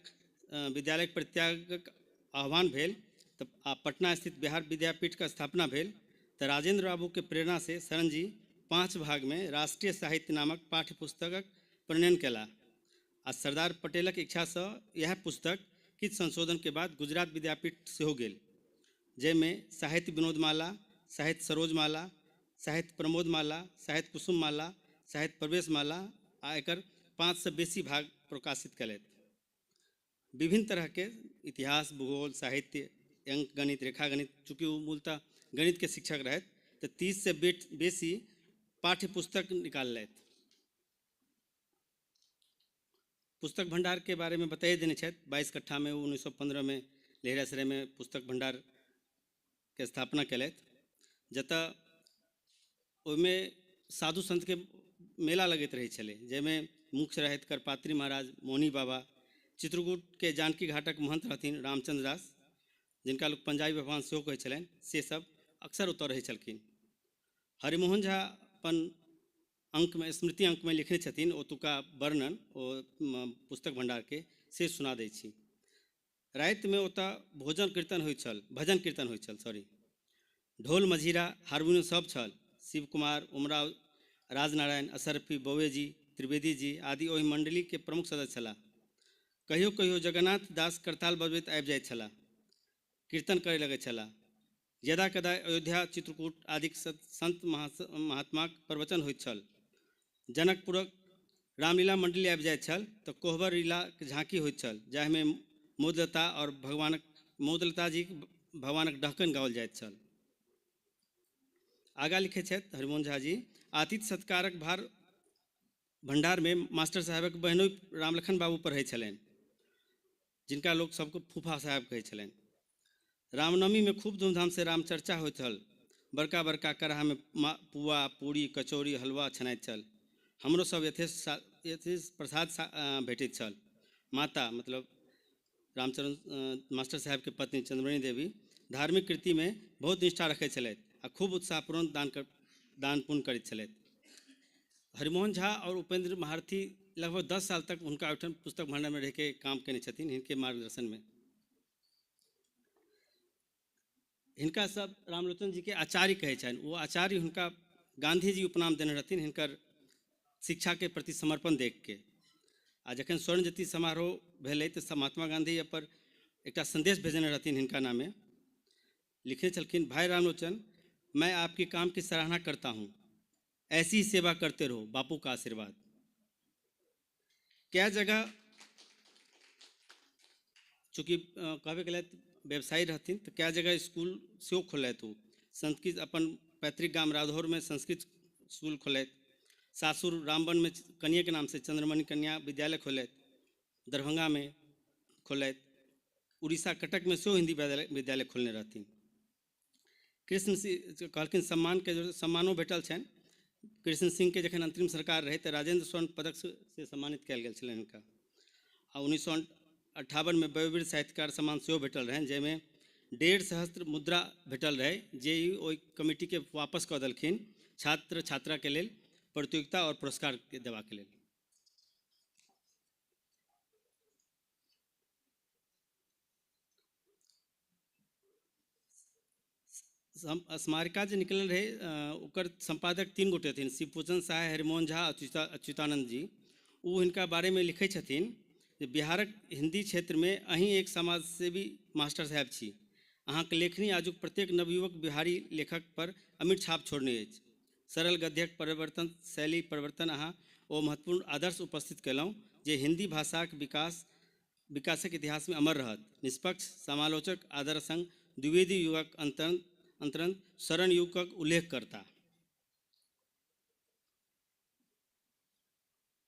विद्यालय परित्यागक आह्वान भेल तब पटना स्थित बिहार विद्यापीठ का स्थापना भेल, तो राजेंद्र बाबू के प्रेरणा से शरण जी 5 भाग में राष्ट्रीय साहित्य नामक पाठ्य पुस्तकक प्रणयन कयला। आ सरदार पटेलक इच्छा से यह पुस्तक किछु संशोधन के बाद गुजरात विद्यापीठ सेहो गेल, जैमे साहित्य विनोदमाला, साहित्य सरोजमाला, साहित्य प्रमोदमाला, साहित्य कुसुममाला, साहित्य प्रवेशमाला आ एकर 5 से बेसी भाग प्रकाशित कयलथि। विभिन्न तरह के इतिहास, भूगोल, साहित्य, अंक गणित, रेखागणित, चूँकि वो मूलतः गणित के शिक्षक रहथि, तो 30 से बेसी पाठ्य पुस्तक निकाललथि। पुस्तक भंडार के बारे में बताइए देने छथि। 22 कट्ठा में 1915 में लहेरासराय में पुस्तक भंडार के स्थापना कयलथि, जतऽ ओहिमे साधु संत के मेला लगैत रहै छलै, जाहिमे मुख्य रहथि करपात्री महाराज, मौनी बाबा, चित्रकूट के जानकी घाटक महंत रहथिन रामचंद्र दास, जिनका लोग पंजाबी भगवान सेहो कहै छलनि, से सब अक्सर ओतऽ रहै छलखिन। हरिमोहन झा अपन अंक में, स्मृति अंक में लिखने छथिन ओतुका वर्णन ओ पुस्तक भंडार के, से सुना दै छी। राति में ओतऽ भजन कीर्तन होइ छल, ढोल मझीरा हारमोनियम सब छल। शिव कुमार, उमराव, राजनारायण, असरफी, बौवे जी, त्रिवेदी जी आदि ओहि मंडली के प्रमुख सदस्य छलाह। कहियो कहियो जगन्नाथ दास करताल बजबैत आबि जाइत छलाह, कीर्तन करय लगैत छलाह। यदा कदा अयोध्या, चित्रकूट आदि संत महात्माक प्रवचन होइत छल। जनकपुरक रामलीला मंडली आबि जाइत छल तऽ कोहबर लीला के झांकी होइत छल, जाहिमे मोदलता और मोदलता जी भगवानक डहकन गाओल जाइत छल। आगा लिखे छथि हरिमोहन झा जी, आतिथ्य सत्कारक भार भंडार में मास्टर साहबक बहनोई रामलखन बाबू पढ़ै छलनि, जिनका लोग सबको फूफा साहब कहै छलनि। रामनवमी में खूब धूमधाम से राम चर्चा होइत छल। बड़का बड़का कड़ाह में पुआ पूरी कचौड़ी हलवा छनाइत छल। हमरो सब यथेष्ट प्रसाद भेटैत छल। माता मतलब रामचरण मास्टर साहब के पत्नी चंद्रमणि देवी धार्मिक कृति में बहुत निष्ठा रखैत छलथि आ खूब उत्साहपूर्वक दान पुण्य करैत छलथि। हरिमोहन झा और उपेंद्र महारथी लगभग 10 साल तक हुनका ओहिठाम पुस्तक भंडार में रह के काम केने छथिन। हिनके मार्गदर्शन में हिनका सब रामलोचन जी के आचार्य कहै छनि। वो आचार्य हुनका गांधी जी उपनाम देने रहथिन हिनकर शिक्षा के प्रति समर्पण देख के। आ जखन स्वर्ण जयंती समारोह भेलै तऽ महात्मा गांधी पर एक संदेश भेजने रहथिन हिनका नामे। लिखने छलखिन, भाई रामलोचन, मैं आपके काम की सराहना करता हूँ, ऐसी ही सेवा करते रहो, बापू का आशीर्वाद। क्या जगह चूँकि कहबे कल व्यवसायी रहथिन तो क्या जगह स्कूल से खोलैत हो। संस्कृत अपन पैतृक गाम राधौर में संस्कृत स्कूल खोलैत, सासुर रामबन में कन्या के नाम से चंद्रमणि कन्या विद्यालय खोलैत, दरभंगा में खोलैत, उड़ीसा कटक में सेहो हिंदी विद्यालय खोलने रहथिन। कृष्ण सिंह कहलखिन सम्मान के सम्मानो भेटल छनि। कृष्ण सिंह के जखन अंतरिम सरकार रहे तो राजेंद्र स्वर्ण पदक से सम्मानित कयल गेल छलनि हिनका। आ 1958 में वयोवृद्ध साहित्यकार सम्मान सेहो भेटल रहनि, जाहिमे 1.5 सहस्त्र मुद्रा भेटल रहे, जे ओहि कमिटी के वापस कऽ देलखिन छात्र छात्रा के लेल प्रतियोगिता और पुरस्कार के देवा के लेल। स्मारिका जे निकलल रहे ओकर संपादक 3 गोटे थिन, शिवपूजन सहाय, हरिमोहन झा, अच्युतानंद जी। वो हिनका बारे में लिखे छथिन जे बिहारक हिंदी क्षेत्र में अहीं एक समाजसेवी मास्टर साहब छी। अहाँके लेखनी आजुक प्रत्येक नवयुवक बिहारी लेखक पर अमिट छाप छोड़ने अछि। सरल गद्यक परिवर्तन, शैली परिवर्तन अहाँ ओ महत्वपूर्ण आदर्श उपस्थित कयलहुँ जे हिंदी भाषाक विकासक इतिहास में अमर रहत। निष्पक्ष समालोचक आदर संग द्विवेदी युगक अंतरंत शरण युगक उल्लेख करता।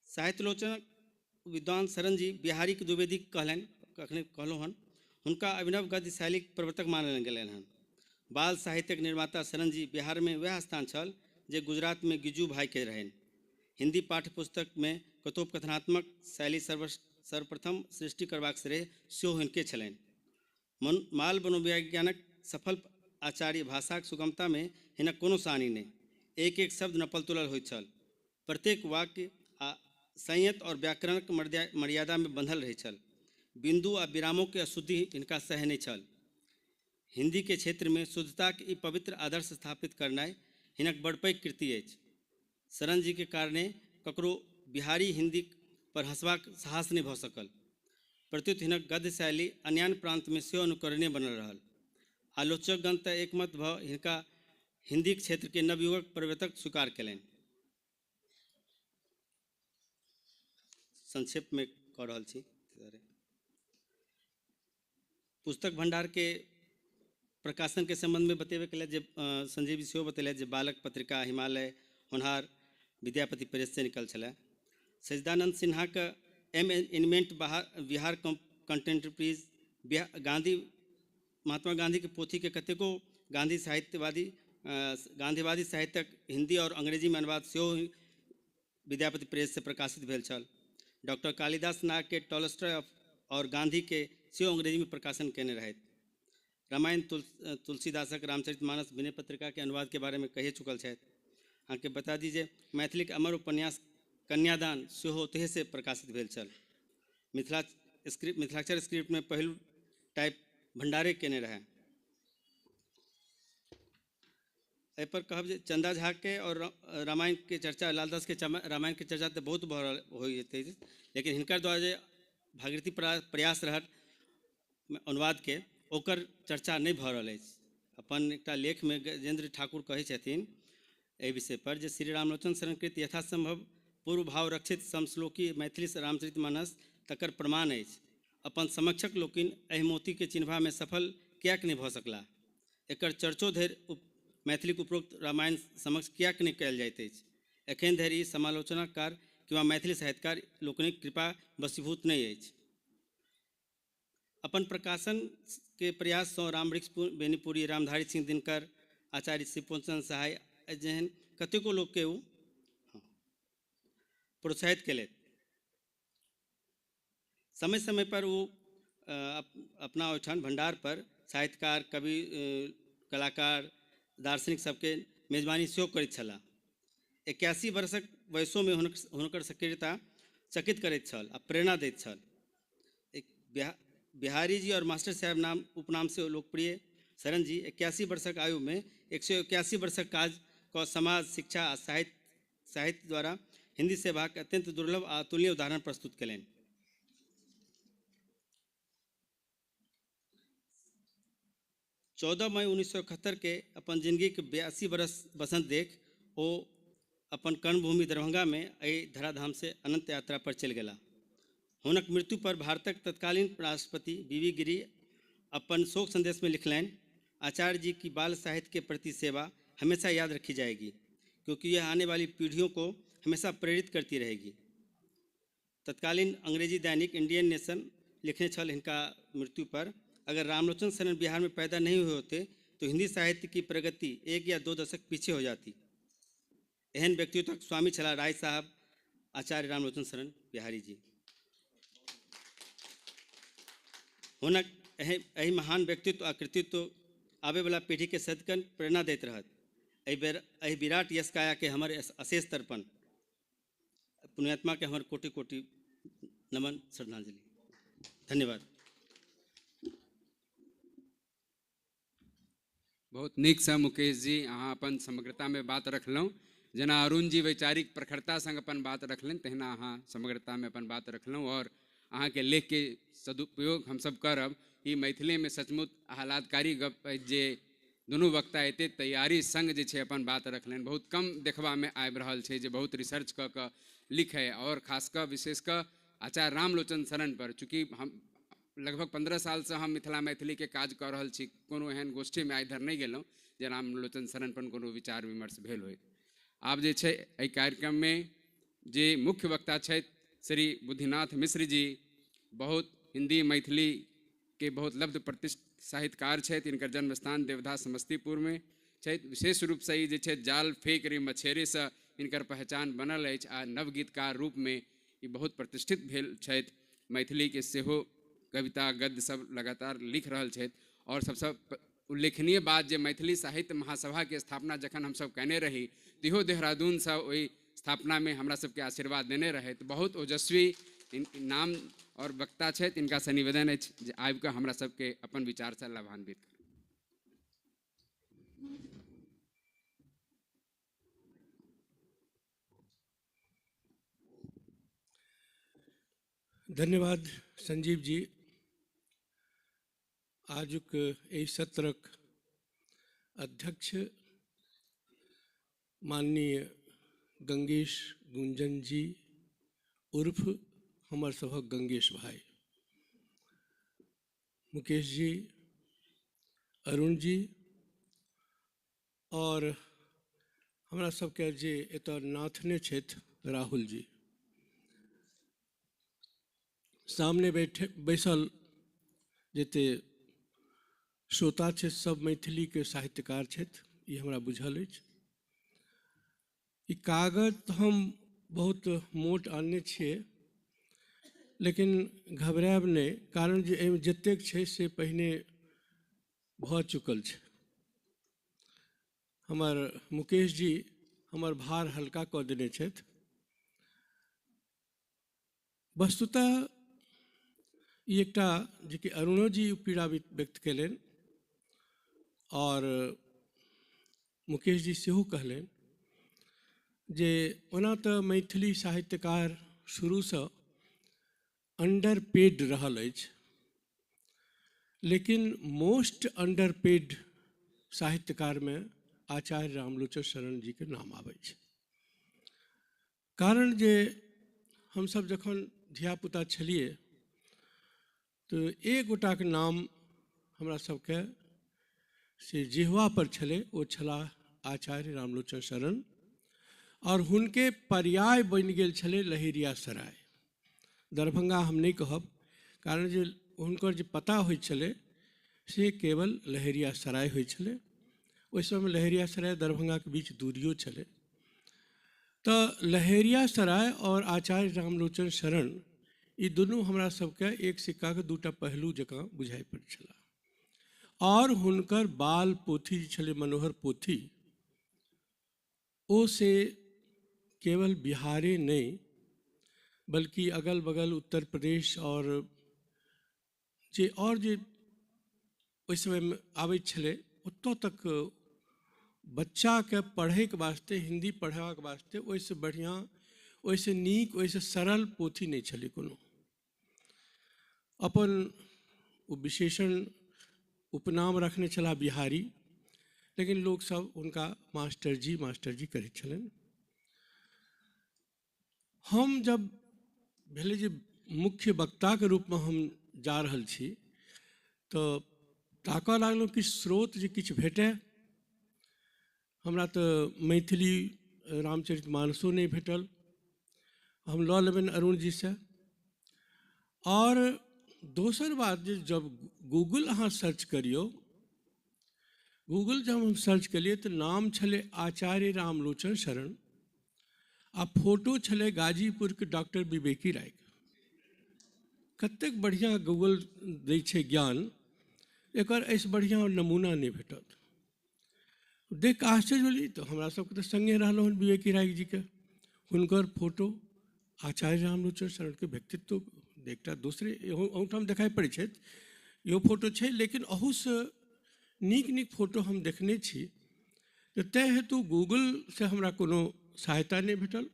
साहित्यलोचक विद्वान शरण जी बिहारी के द्विवेदी कहलनि, कखने कहलहुँ हन। हुनका अभिनव गद्य शैलीक प्रवर्तक मानल गेलनि हन। बाल साहित्यक निर्माता शरण जी बिहार में वह स्थान छल जे गुजरात में गिजू भाई के रहनि। हिंदी पाठ्य पुस्तक में कथोपकथनात्मक शैली सर्वप्रथम सृष्टि करबाक श्रेय सेहो हिनके छलनि। माल मनोविज्ञानक सफल आचार्य भाषाक सुगमता में हिनक कोनो सानी नहीं। एक एक शब्द नपल तुलल होइत छल। प्रत्येक वाक्य आ संयत और व्याकरणक मर्यादा में बंधल रहै छल। बिंदु आ विरामों के अशुद्धि हिनका सह नहीं छल। हिंदी के क्षेत्र में शुद्धता के पवित्र आदर्श स्थापित करनाइ हिनक बड़ पैघ कृति अछि। शरण जी के कारणे ककरो बिहारी हिंदी पर हंसबाक साहस नहीं भऽ सकल। प्रत्युत हिनक गद्य शैली अन्यान्य प्रांत में सेहो अनुकरणीय बनल रहल। आलोचकगण तऽ एकमत भऽ हिनका हिंदी क्षेत्र के नवयुगक प्रवर्तक स्वीकार कयलनि। संक्षेप में कह रहल छी। पुस्तक भंडार के प्रकाशन के संबंध में बतेबे के लिए संजय जी सेहो बतेलथि जे बालक पत्रिका, हिमालय, होनहार, विद्यापति प्रेस से निकल छलै। सच्चिदानंद सिन्हा के एमिनेंट बिहार कंटेम्प्रेरीज, गांधी महात्मा गांधी के पोथी के कतेको गांधीवादी साहित्यक हिंदी और अंग्रेजी में अनुवाद सेहो विद्यापति प्रेस से प्रकाशित भेल छल। डॉक्टर कालिदास नाग के टॉलस्टॉय और गांधी के सेहो अंग्रेजी में प्रकाशन केने रहथि। रामायण तुलसीदासक रामचरितमानस विनय पत्रिका के अनुवाद के बारे में कहिए चुकल छथि। अहाँके बता दीजिए मैथिली के अमर उपन्यास कन्यादान सेहो ओतहि से प्रकाशित भेल छल। मिथिलाक्षर स्क्रिप्ट में पहिल टाइप भंडारे केने रहे। एहि पर कहब जे चंदा झा के और रामायण के चर्चा, लालदास के रामायण के चर्चा तो बहुत होइत अछि, लेकिन हिनकर द्वारा जे भागीरथी प्रयास रहत अनुवाद के ओकर चर्चा नहीं भऽ रहल अछि। अपन एकटा लेख में गजेंद्र ठाकुर कहै छथिन एहि विषय पर जे श्री रामलोचन शरणकृत यथासंभव पूर्व भाव रक्षित समश्लोकी मैथिली रामचरितमानस तकर प्रमाण अछि। अपन समक्षक लोकिन एहि मोती के चिन्हबा में सफल किएक नहीं भऽ सकला। एकर चर्चो धरि मैथिलीक उपरोक्त रामायण समक्ष किएक नहीं कयल जाइत अछि। एखन धरि ई समालोचनाकार किंवा मैथिली साहित्यकार लोकनिक कृपा वशीभूत नहीं अछि। अपन प्रकाशन के प्रयास सँ रामवृक्ष बेनीपुरी, रामधारी सिंह दिनकर, आचार्य शिवपूर्ण चंद्र सहाय जेहन कतेको लोग के प्रोत्साहित केले। समय समय पर वो अपना ओहिठाम भंडार पर साहित्यकार, कवि, कलाकार, दार्शनिक सबके मेजबानी सेहो करैत छलाह। 81 वर्षक वयसो में हुनकर सक्रियता चकित करैत छल आ प्रेरणा दैत छल। एक बिहारी जी और मास्टर साहब नाम उपनाम से लोकप्रिय शरण जी 81 वर्षक आयु में 181 वर्षक काज क समाज, शिक्षा आ साहित्य द्वारा हिंदी सेवाक अत्यंत दुर्लभ आ अतुलनीय उदाहरण प्रस्तुत कयलनि। चौदह मई 1971 के अपन जिंदगी के 82 बरस बसंत देख ओ अपन कर्मभूमि दरभंगा में एहि धराधाम से अनंत यात्रा पर चल गेला। हुनक मृत्यु पर भारतक तत्कालीन राष्ट्रपति बीवी गिरी अपन शोक संदेश में लिखलनि, आचार्य जी की बाल साहित्य के प्रति सेवा हमेशा याद रखी जाएगी, क्योंकि यह आने वाली पीढ़ियों को हमेशा प्रेरित करती रहेगी। तत्कालीन अंग्रेजी दैनिक इंडियन नेशन लिखने छल इनका मृत्यु पर, अगर रामलोचन शरण बिहार में पैदा नहीं हुए होते तो हिंदी साहित्य की प्रगति 1 या 2 दशक पीछे हो जाती। एहन व्यक्तित्वक स्वामी छला राय साहब आचार्य रामलोचन शरण बिहारी जी। हुनक एहि महान व्यक्तित्व आ कृतित्व आबे वाला पीढ़ी के सदिखन प्रेरणा दैत रहत। एहि विराट यश काया के हमर अशेष तर्पण। पुण्यात्मा के हमर कोटि कोटि नमन, श्रद्धांजलि। धन्यवाद। बहुत नीक सँ मुकेश जी अहाँ अपन समग्रता में बात रखलहुँ। जेना अरुण जी वैचारिक प्रखरता संग अपन बात रखलनि, तहिना अहाँ समग्रता में अपन बात रखलहुँ और अहाँ के लेख के सदुपयोग हमसब करब। ई मैथिली में सचमुच आह्लादकारी गप अछि जे दुनू वक्ता एते तैयारी संग जे छै अपन बात रखलनि। बहुत कम देखबा में आबि रहल छै जे बहुत रिसर्च कऽ कऽ लिखे, और खास कऽ विशेष कऽ आचार्य रामलोचन शरण पर। चूँकि हम लगभग 15 साल से हम मिथिला मैथिली के काज कऽ रहल छी, कोनो एहन गोष्ठी में आइ धरि नहीं गेलहुँ जे रामलोचन शरण पर कोनो विचार विमर्श भेल होय। आब जे छै एहि कार्यक्रम में जे मुख्य वक्ता छथि श्री बुद्धिनाथ मिश्र जी, बहुत हिंदी मैथिली के बहुत लब्ध प्रतिष्ठित साहित्यकार छथि। इनकर जन्म स्थान देवधा समस्तीपुर में छथि। विशेष रूप से ई जे छै जाल फेंक रे मछेरे से इनकर पहचान बनल अछि आ नवगीतकार रूप में ई बहुत प्रतिष्ठित भेल छथि। मैथिली के सेहो कविता गद्य सब लगातार लिख रहल छथि। और सबसे उल्लेखनीय बात जे मैथिली साहित्य महासभा के स्थापना जखन हमसब कयने रही तिहो देहरादून से ओहि स्थापना में हमरा सबके आशीर्वाद देने रहे। तो बहुत ओजस्वी नाम और वक्ता छथि। इनका से निवेदन अछि जे आबि कऽ हमरा सबके अपन विचार से लाभान्वित करू। धन्यवाद संजीव जी। आजुक एहि सत्रक अध्यक्ष माननीय गंगेश गुंजन जी उर्फ हमर सभक गंगेश भाई, मुकेश जी, अरुण जी और हमरा सबके जे एतऽ नाथने छथि राहुल जी। सामने बैसल जते श्रोता छथि सब मैथिली के साहित्यकार छथि, ई हमरा बुझल अछि। ई कागज तऽ हम बहुत मोट आनने छियै, लेकिन घबराएब नहि, कारण जे एहिमे जतेक छै से पहिने भऽ चुकल छै। हमर मुकेश जी हमर भार हल्का कऽ देने छथि। वस्तुतः ई एकटा जेकि अरुणो जी पीड़ा व्यक्त कयलनि और मुकेश जी सेहो कहलनि जे ओना तऽ मैथिली साहित्यकार शुरूसँ अंडर पेड रहल अछि, लेकिन मोस्ट अंडर पेड साहित्यकार में आचार्य रामलोचन शरण जी के नाम आबै छै। कारण जे हमसब जखन धियापुता छलिए तो एक गोटाके नाम हमरा सबके से जिह्वा पर छलै, ओ छलाह आचार्य रामलोचन शरण, और हुनके पर्याय बनि गेल छलै लहेरिया सराय। दरभंगा हम नहीं कहब, कारण जे हुनकर जे पता होइ छलै से केवल लहेरियासराय होइ छलै। ओहि समय लहेरियासराय दरभंगाके बीच दूरियो छलै। तऽ लहेरियासराय और आचार्य रामलोचन शरण ई दुनू हमरा सबके एक सिक्काके दूटा पहलू जकाँ बुझाइ पड़ै छलै। और हुनकर बाल पोथी जे छलै मनोहर पोथी, ओ से केवल बिहारे नहीं बल्कि अगल बगल उत्तर प्रदेश और जे ओहि समय में आबैत छलै ओतऽ तक बच्चा के पढ़े के वास्ते, हिंदी पढ़ेबाक वास्ते ओहिसँ बढ़िआँ, ओहिसँ नीक, ओहिसँ सरल पोथी नहीं छलै कोनो। अपन ओ विशेषण उपनाम रखने छला बिहारी, लेकिन लोग सब उनका मास्टर जी करैत छलनि। हम जब भेलै जे मुख्य वक्ता के रूप में हम जा रहल छी तो ताकऽ लागलहुँ कि स्रोत जे किछु भेटै। हमरा तो मैथिली रामचरितमानसो नहीं भेटल, हम लऽ लेबनि अरुण जी से। और दोसर बात जे जब गूगल अहाँ सर्च करियौ, गूगल जब हम सर्च कलिए तो नाम छलै आचार्य रामलोचन शरण आ फोटो छलै गाजीपुर के डॉक्टर विवेकी राय। कतेक बढ़िया गूगल दै छै ज्ञान, एकर ऐसे बढ़िया नमूना नहीं भेटत। देख कऽ आश्चर्य भेली। तो हमरा सबके तो संगे रहलहुँ हन विवेकी राय जी के, हुनकर फोटो, आचार्य रामलोचन शरण के व्यक्तित्व एकटा दूसरे अहूठाम देखाई पड़ै छै। इहो फोटो छै, लेकिन अहूसँ नीक नीक फोटो हम देखने छी। तो तै हेतु गूगल से हमरा कोनो सहायता नहीं भेटल।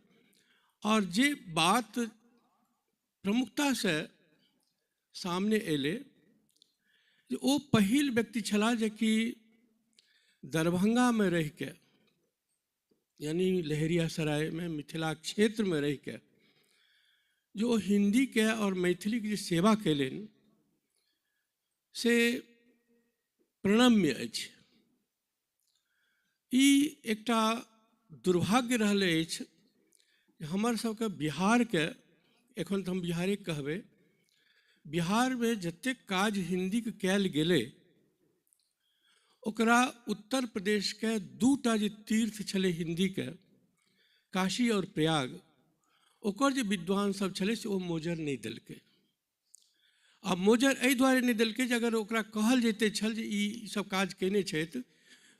और जे बात प्रमुखता से सामने एले जे ओ पहिल व्यक्ति छला जे कि दरभंगा में रह के, यानी लहेरियासराय में मिथिला क्षेत्र में रह के जो हिंदी के और मैथिली के सेवा कैलन से प्रणम्य अछि। ई एकटा दुर्भाग्य रहलै अछि हमर सबके बिहार के, एखन तऽ हम बिहारे कहबै, बिहार में जतेक काज हिंदी के कयल गेलै ओकरा उत्तर प्रदेश के दूटा जे तीर्थ छलै हिंदी के, काशी और प्रयाग, ओकर जे विद्वान सब छलै से ओ मोजर नहीं देलकै। आ मोजर एहि दुआरे नहीं देलकै जे अगर ओकरा कहल जैते छल जे ई सब काज केने छथि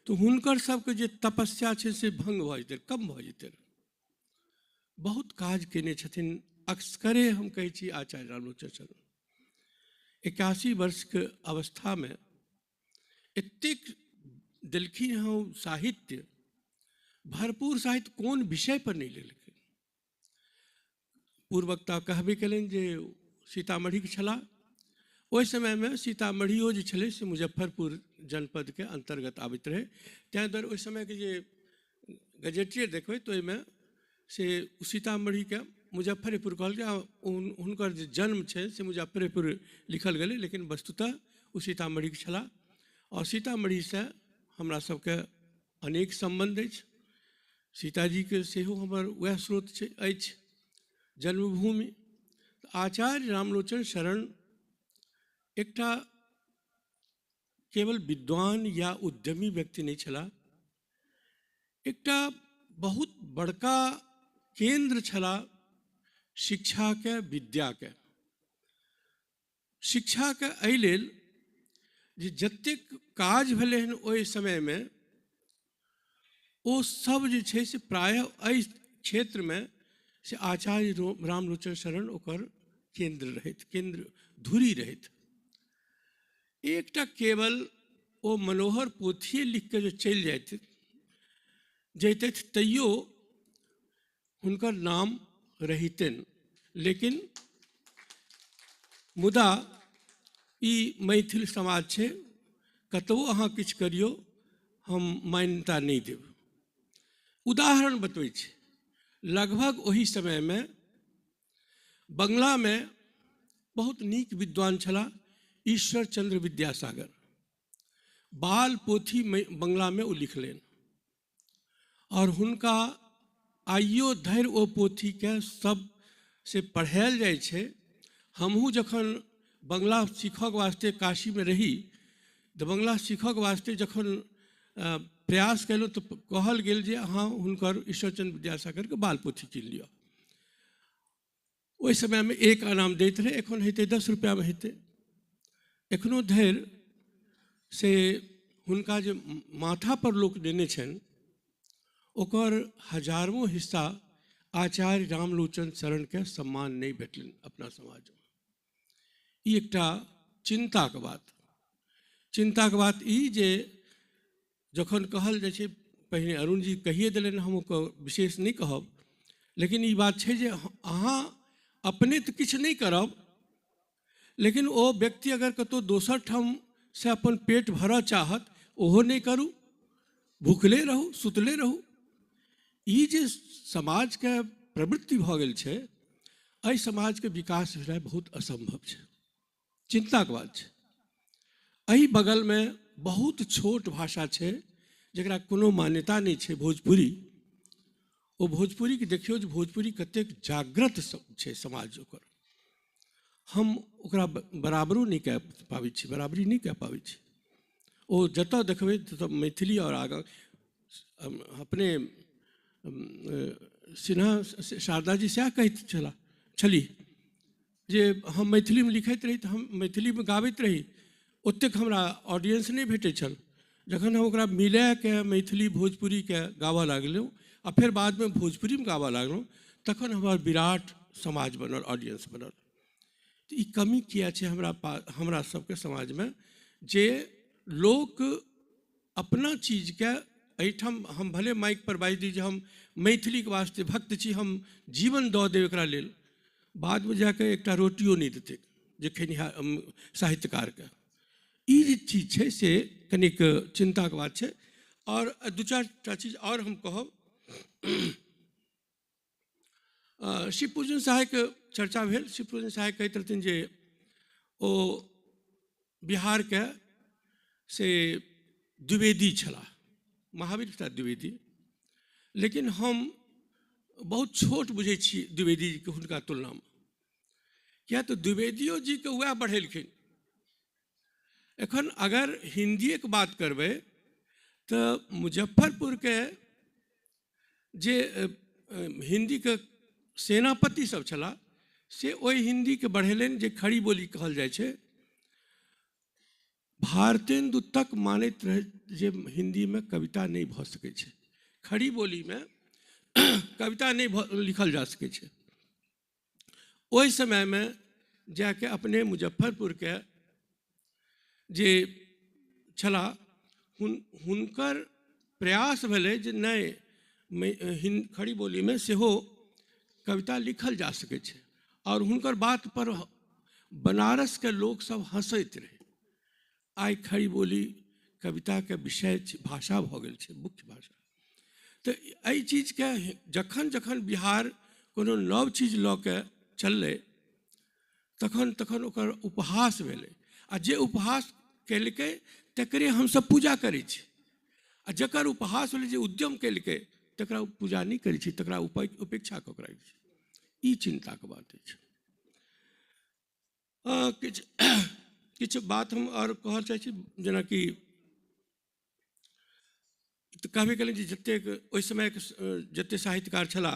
तो हुनकर सबके जे तपस्या छै से भंग भऽ जेतै, कम भऽ जेतै। बहुत काज केने छथिन। अक्सरे हम कहै छी आचार्य रामलोचन शरण 81 वर्ष के अवस्था में एतेक देलखिन हँ साहित्य, भरपूर साहित्य, कोन विषय पर नहीं लेलखिन। पूर्ववक्ता कहबे कलन जे सीतामढ़ी के छला। ओहि समय में सीतामढ़ियो जे छलै से मुजफ्फरपुर जनपद के अंतर्गत आबैत रहे। तैं दुआरे ओहि समय के जे गजेटियर देखबै तो ओहिमे से सीतामढ़ी के मुजफ्फरपुर कहल गया। हुनकर जे जन्म छै से मुजफ्फरपुर लिखल गेलै, लेकिन वस्तुतः ओ सीतामढ़ी के छला। और सीतामढ़ी से हमरा सबके अनेक संबंध अछि। सीताजी के सेहो हमर वएह स्रोत छै अछि, जन्मभूमि। आचार्य रामलोचन शरण एकटा केवल विद्वान या उद्यमी व्यक्ति नहीं छला, एकटा बहुत बड़का केंद्र छला शिक्षा के, विद्या के। शिक्षा के एहि लेल जे जतेक काज भेलै हन ओहि समय में ओ सब जे छै से प्रायः एहि क्षेत्र में से आचार्य रामलोचन शरण ओकर केंद्र रहैत, केंद्र धुरी रहैत। एकटा केवल ओ मनोहर पोथिये लिख के जो चलि जैतथि तैयो हुनकर नाम रहितनि। लेकिन मुदा ई मैथिल समाज छै, कतबो अहाँ किछु करियौ हम मान्यता नहीं देब। उदाहरण बतबै छी। लगभग वही समय में बंगला में बहुत नीक विद्वान छला ईश्वर चंद्र विद्यासागर। बाल पोथी बंगला में ओ लिखलेन और हुनका आइयो धरि ओ पोथी के सब से पढ़ायल जाइ छै। हमहूँ जखन बंगला सीखक वास्ते काशी में रही तो बंगला सीखक वास्ते जखन प्रयास कयलहुँ तो कहल गेल जे अहाँ हुनकर ईश्वरचंद्र विद्यासागर के बाल पोथी कीन लिअ। ओहि समय में 1 आना दैत रहे, एखन हेतै 10 रुपया में हेतै। एखनो धरि से हुनका जे माथा पर लोक देने छनि ओकर 1000वां हिस्सा आचार्य रामलोचन शरण के सम्मान नहीं भेटलनि अपना समाज में। ई एकटा चिंताक बात ई जे जखन कहल जाइ छै, पहिने अरुण जी कहिए देलनि, हम ओकर विशेष नहीं कहब, लेकिन ई बात छै जे अहाँ अपने तो किछु नहीं करब, लेकिन ओ व्यक्ति अगर कतौ दोसर ठाम से अपन पेट भरऽ चाहत ओहो नहीं करू, भूखले रहू, सुतले रहू। ई जे समाज के प्रवृत्ति भऽ गेल छै, एहि समाज के विकास भेनाइ बहुत असंभव छै, चिंताक बात छै। एहि बगल में बहुत छोट भाषा छै जकरा कोनो मान्यता नहीं छै, भोजपुरी। ओ भोजपुरी के देखियौ जे भोजपुरी कतेक जागृत छै समाज ओकर। हम ओकरा बराबरो नहीं कऽ पाबै छी, बराबरी नहीं कऽ पाबै छी। ओ जतऽ देखबै ततऽ मैथिली और आगाँ अपने सिन्हा शारदा जी सएह कहैत छली जे हम मैथिली में लिखैत रही तो हम मैथिली में गाबैत रही, ओतेक हमरा ऑडियंस नहीं भेटै छल। जखन हम ओकरा मिलाए के मैथिली भोजपुरी के गाबऽ लागलहुँ आ फिर बाद में भोजपुरी में गाबऽ लागलहुँ, तखन हमर विराट समाज बनल, ऑडियंस बनल। तो ई कमी किया छै हमरा सबके समाज में जे लोक अपना चीज के एहिठाम हम भले माइक पर बाजि दी जे हम मैथिली के वास्ते भक्त छी, हम जीवन दऽ देब एकरा लेल, बाद में जाके एकटा रोटियो नहीं देतै जे खेनिहार साहित्यकार के। ई जे चीज छै से कनिक चिंता के बात छै। और 2-4टा चीज और हम कहब। शिव पूजन सहाय के चर्चा भेल। शिव पूजन सहाय कहैत रहथिन जे ओ बिहार के से द्विवेदी छलाह, महावीर प्रसाद द्विवेदी। लेकिन हम बहुत छोट बुझै छी द्विवेदी जी के हुनका तुलना में, किया तो द्विवेदियो जी के वएह बढ़ेलखिन। एखन अगर हिंदिए के बात करबै तो मुजफ्फरपुर के जे हिंदी के सेनापति सब छला से ओहि हिंदी के बढ़ेलनि जे खड़ी बोली कहल जाइ छै। भारतेंदु तक मानैत रहे जे हिंदी में कविता नहीं भऽ सकै छै, खड़ी बोली में कविता नहीं लिखल जा सकै छै। ओहि समय में जाके अपने मुजफ्फरपुर के जे छला हुनकर प्रयास भेलै जे नहीं खड़ी बोली में सेहो कविता लिखल जा सकै छै। और हुनकर बात पर बनारस के लोग सब हंसैत रहे। आइ खड़ी बोली कविता के विषय भाषा भऽ गेल छै, मुख्य भाषा। तो एहि चीज के जखन जखन बिहार कोनो नव चीज लऽ के चललै तखन तखन ओकर उपहास भेलै। आ जे उपहास केलकै तकरे हमसब पूजा करै छी, आ जकर उपहास भेलै जे उद्यम केलकै तकरा पूजा नहीं करै छी, तकरा उपेक्षा कऽ करै छी। ई चिंता के बात अछि। किछु बात हम और कहऽ चाहै छी, जेनाकि तऽ कहबे कयलनि जे जतेक ओहि समय के जतेक साहित्यकार छला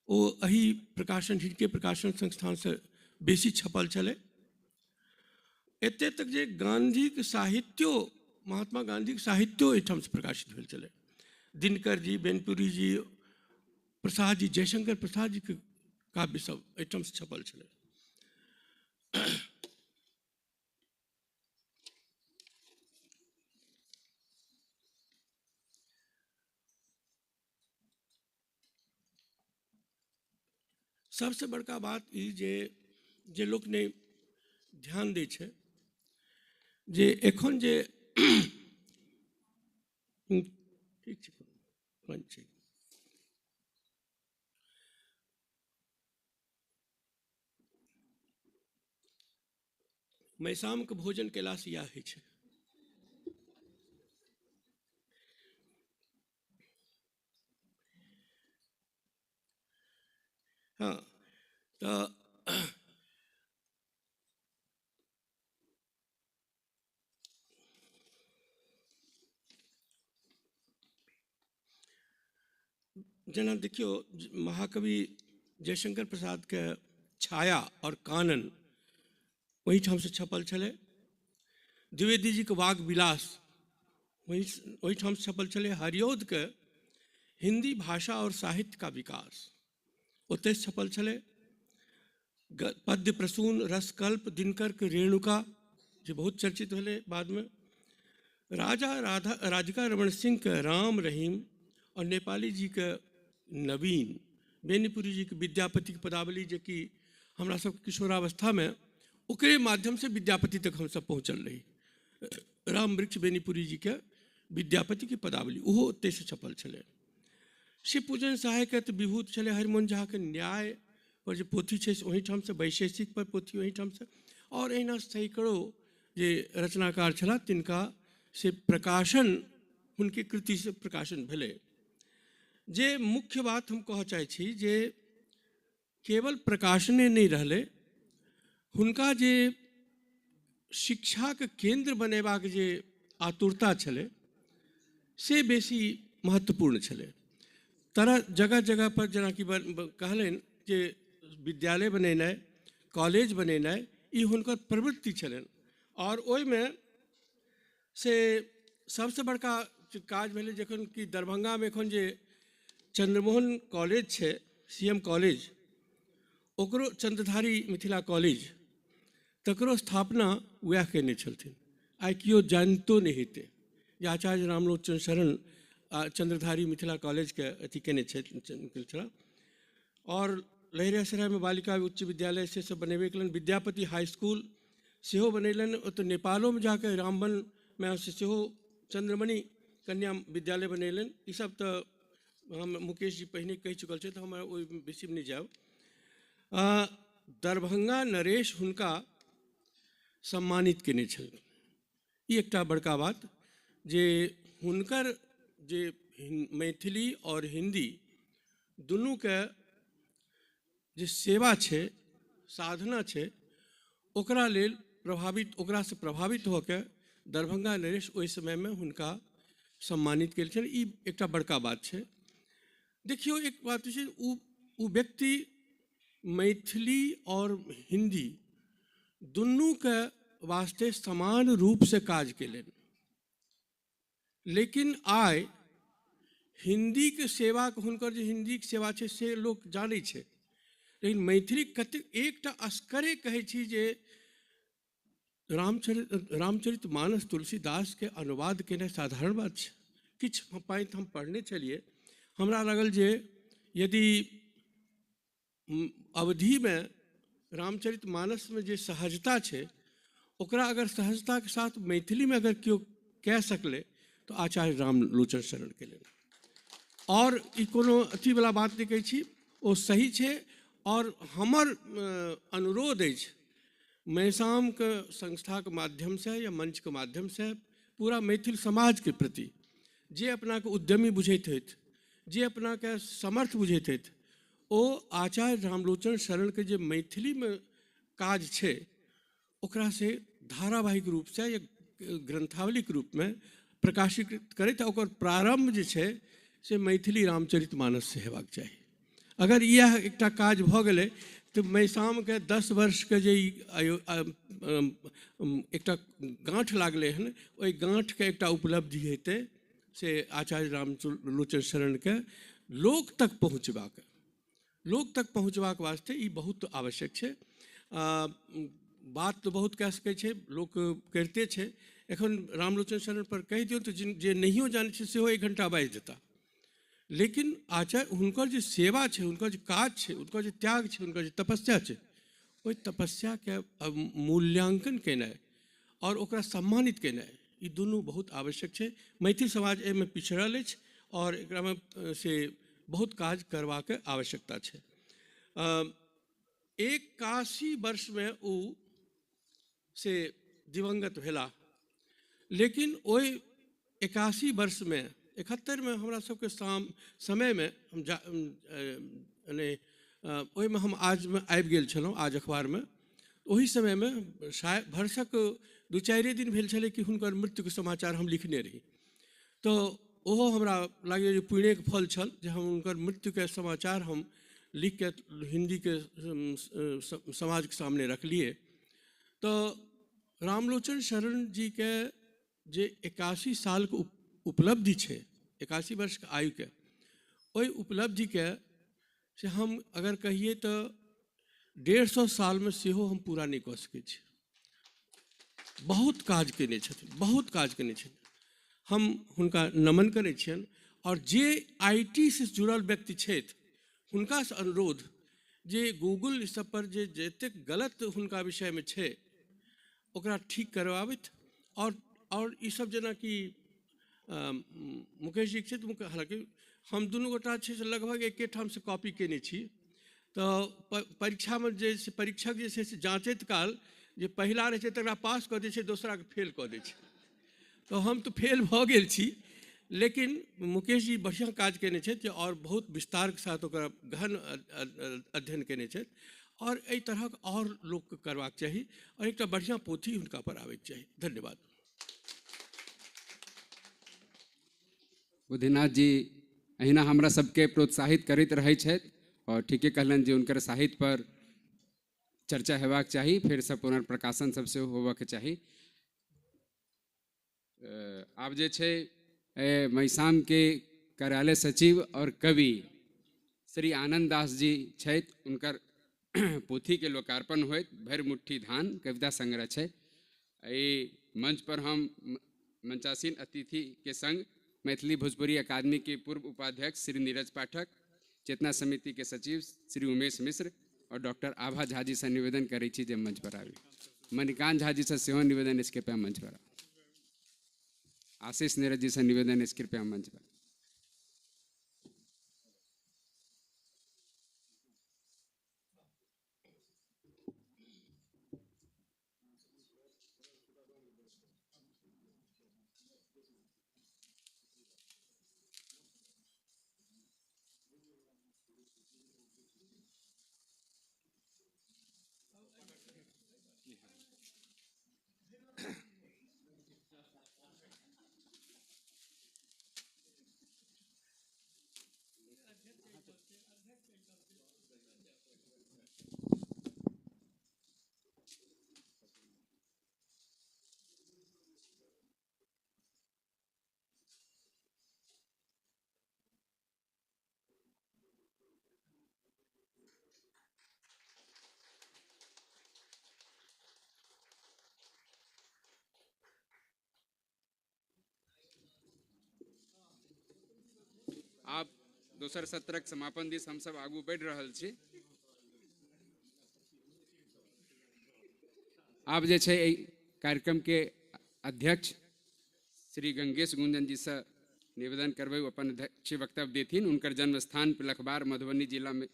ओ एही प्रकाशन हिनके प्रकाशन संस्थान से बेसी छपल छलै। एते तक जे गांधी के साहित्यो, महात्मा गांधी के साहित्यो एहिठाम से प्रकाशित भेल छलै। दिनकर जी, बेनपुरी जी, प्रसाद जी, जयशंकर प्रसाद जी के काव्य सब एहिठाम से छपल छलै। सबसे बड़का बात ई जे लोक ने ध्यान दै छै जे एखन जे ठीक छै मैसाम के भोजन केला से इएह होइ छै। हाँ, तो जना देखियो महाकवि जयशंकर प्रसाद के छाया और कानन वही ठाम से छपल छले। द्विवेदी जी के वाग विलास वही ठाम से छपल छले। हरियोध के हिंदी भाषा और साहित्य का विकास ओते से छपल छले। पद्य प्रसून, रसकल्प, दिनकर के रेणुका जो बहुत चर्चित भेले बाद में। राधिका रमन सिंह के राम रहीम और नेपाली जी के नवीन, बेनीपुरी जी के विद्यापति की पदावली जो कि हमरा सब किशोरावस्था में ओकरे माध्यम से विद्यापति तक हम सब पहुँचल रही। राम वृक्ष बेनीपुरी जी के विद्यापति की पदावली ओहो ओते से छपल छले। शिव पूजन सहाय के तो विभूत छले। हरिमोहन झा के न्याय पर जो पोथी है वही ठाम से, वैशेषिक पर पोथी वही ठाम से, और अहिना सैकड़ों जे रचनाकार छला तिनका से प्रकाशन उनकी कृति से प्रकाशन भेले। जे मुख्य बात हम कह चाहे छी जे केवल प्रकाशने नहीं रहले, हुनका जे शिक्षा के केंद्र बनेबाक जे आतुरता छले से बेसी महत्वपूर्ण छले। तरह जगह जगह पर जेना कि कहलन जे विद्यालय बनेनाइ, कॉलेज बनेनाइ ई हुनकर प्रवृत्ति छलन। और ओहि में से सबसे बड़का काज भेलै जखन कि दरभंगा में एखन जे चंद्रमोहन कॉलेज छै, CM कॉलेज, ओकरो चंद्रधारी मिथिला कॉलेज, तकरो स्थापना वएह केने छलथिन। आइ किओ जानितो नहीं हेतै जे आचार्य रामलोचन शरण चंद्रधारी मिथिला कॉलेज के अथी केने छला। और लहरियासराय में बालिका उच्च विद्यालय से सब बनेबे कलन। विद्यापति हाई स्कूल सेहो बनेलन। तो नेपालों में जाकर रामबन में सेहो चंद्रमणि कन्या विद्यालय बनेलन। ई सब तो हम मुकेश जी पहले कह चुकल छे, तो हमरा ओहि बेसी नहीं जाब। दरभंगा नरेश हुनका सम्मानित केने छल। ई एकटा बड़का बात जे हुनकर जे मैथिली और हिंदी दुनू के जे सेवा छे, साधना छे, ओकरा लेल ओकरा से प्रभावित होकर दरभंगा नरेश ओहि समय में हुनका सम्मानित केल छल। ई एकटा बड़का बात छे। देखियो एक बात छै, उ व्यक्ति मैथिली और हिंदी दुनू के वास्ते समान रूप से काज केलन। लेकिन आइ हिंदी के सेवा हुनकर जे हिंदी के सेवा छै से लोग जानै छै, लेकिन मैथिली कते एकटा असकरे कहै छी जे रामचरित मानस तुलसीदास के अनुवाद केनाइ साधारण बात छै। किछ पाँति हम पढ़ने छलिए, हमरा लागल जे यदि अवधि में रामचरित मानस में जे सहजता छै ओकरा अगर सहजता के साथ मैथिली में अगर केओ कह सकले तो आचार्य रामलोचन शरण के लेल। और ई कोनो अथी वाला बात नहीं कहै छी, ओ सही छे। और हमर अनुरोध अछि मैसाम के संस्था के माध्यम से या मंच के माध्यम से पूरा मैथिल समाज के प्रति जे अपना के उद्यमी बुझैत होइत, जे अपना के समर्थ बुझैत होइत, ओ आचार्य रामलोचन शरण के जे मैथिली में काज छे ओकरा से धारावाहिक रूप से या ग्रंथावली के रूप में प्रकाशित करैत ओकर प्रारंभ जे छे से मैथिली रामचरित मानस से हेबाक चाही। अगर यह एकटा काज भ गेलै तो मैसाम के 10 वर्ष के जे एकटा गांठ लागले हन, ओहि गांठ के एकटा उपलब्धि हेतै से आचार्य रामलोचन शरण के लोक तक पहुँचबाक वास्ते ई बहुत आवश्यक छै। बात तो बहुत कह सकै छै, लोक करिते छै। एखन रामलोचन शरण पर कहि दियौ तो जे नहियो जानै छै सेहो 1 घंटा बाजि देता। लेकिन आचार्य हुनकर जे सेवा छै, हुनकर जे काज छै, हुनकर जे त्याग छै, हुनकर जे तपस्या छै, ओहि तपस्या के मूल्यांकन केनाइ और ओकरा सम्मानित केनाइ ई दुनू बहुत आवश्यक छै। मैथिल समाज एहिमे पिछड़ल अछि और एकरा में से बहुत काज करबाक आवश्यकता छै। 81 वर्ष में ओ से दिवंगत भेला, लेकिन ओहि 81 वर्ष में 71 में हमरा सबके समय में हम ओहि में हम आज में आबि गेल छलहुँ, आज अखबार में। ओहि समय में शायद भरसक 2-4 दिन भेल छलै कि हुनकर मृत्यु के समाचार हम लिखने रही। तो ओहो हमरा लागे जे पुण्यके फल छल जे हम हुनकर मृत्युके समाचार हम लिख के हिंदी के समाज के सामने रखलिए। तो रामलोचन शरण जी के जे 81 साल के उपलब्धि है, 81 वर्ष के आयु के, वही उपलब्धि के से हम अगर कहिए तो 150 साल में सेहो हम पूरा नहीं कऽ सकै छी। बहुत काज केने छथिन, बहुत काज केने छथिन, हम हुनका नमन करै छियनि। और जे IT से जुड़ल व्यक्ति छथि हुनका से अनुरोध जे गूगल इस सब पर जे जतेक गलत हुनका विषय में छै ओकरा ठीक करवाबैत। और ई सब जेना कि मुकेश जी छथि, हालांकि हम दुनू गोटा छै से लगभग एके ठाम से कॉपी केने छी। तो परीक्षा में जे परीक्षक जे छै से जाँचैत काल जे पहिला रहै छै तकरा पास कऽ दै छै, दोसरा के फेल कऽ दै छै। तो हम तो फेल भऽ गेल छी, लेकिन मुकेश जी बढ़िया काज केने छथि और बहुत विस्तार के साथ ओकरा गहन अध्ययन केने छथि। और एहि तरहक और लोक के करबाक चाही और एकटा बढ़िया पोथी हुनका पर आबैके चाही। धन्यवाद। बुद्धिनाथ जी अहिना हमरा सबके प्रोत्साहित करैत रहै छथि और ठीके कहलनि जे हुनकर साहित्य पर चर्चा हेबाक चाही, फिर से पुनर्प्रकाशन सब से होबक चाही। आब जे छै महिषाम के कार्यालय सचिव और कवि श्री आनंद दास जी छथि, उनकर पोथी के लोकार्पण होइत। भरि मुट्ठी धान कविता संग्रह छै। मंच पर हम मंचासीन अतिथि के संग मैथिली भोजपुरी अकादमी के पूर्व उपाध्यक्ष श्री नीरज पाठक, चेतना समिति के सचिव श्री उमेश मिश्र और डॉक्टर आभा झा जी से निवेदन करै छी जे मंच पर आबी। मणिकांत झा जी से सेहो निवेदन अछि, कृपया मंच पर। आशीष नीरज जी से निवेदन अछि, कृपया मंच पर। आप दोसर सत्रक समापन दिस हम सब आगू बढ़ि रहल छी। आप जे छै एहि कार्यक्रम के अध्यक्ष श्री गंगेश गुंजन जी से निवेदन करबै अपन अध्यक्षीय वक्तव्य देथिन। उनकर जन्म स्थान पिलखबार मधुबनी जिला में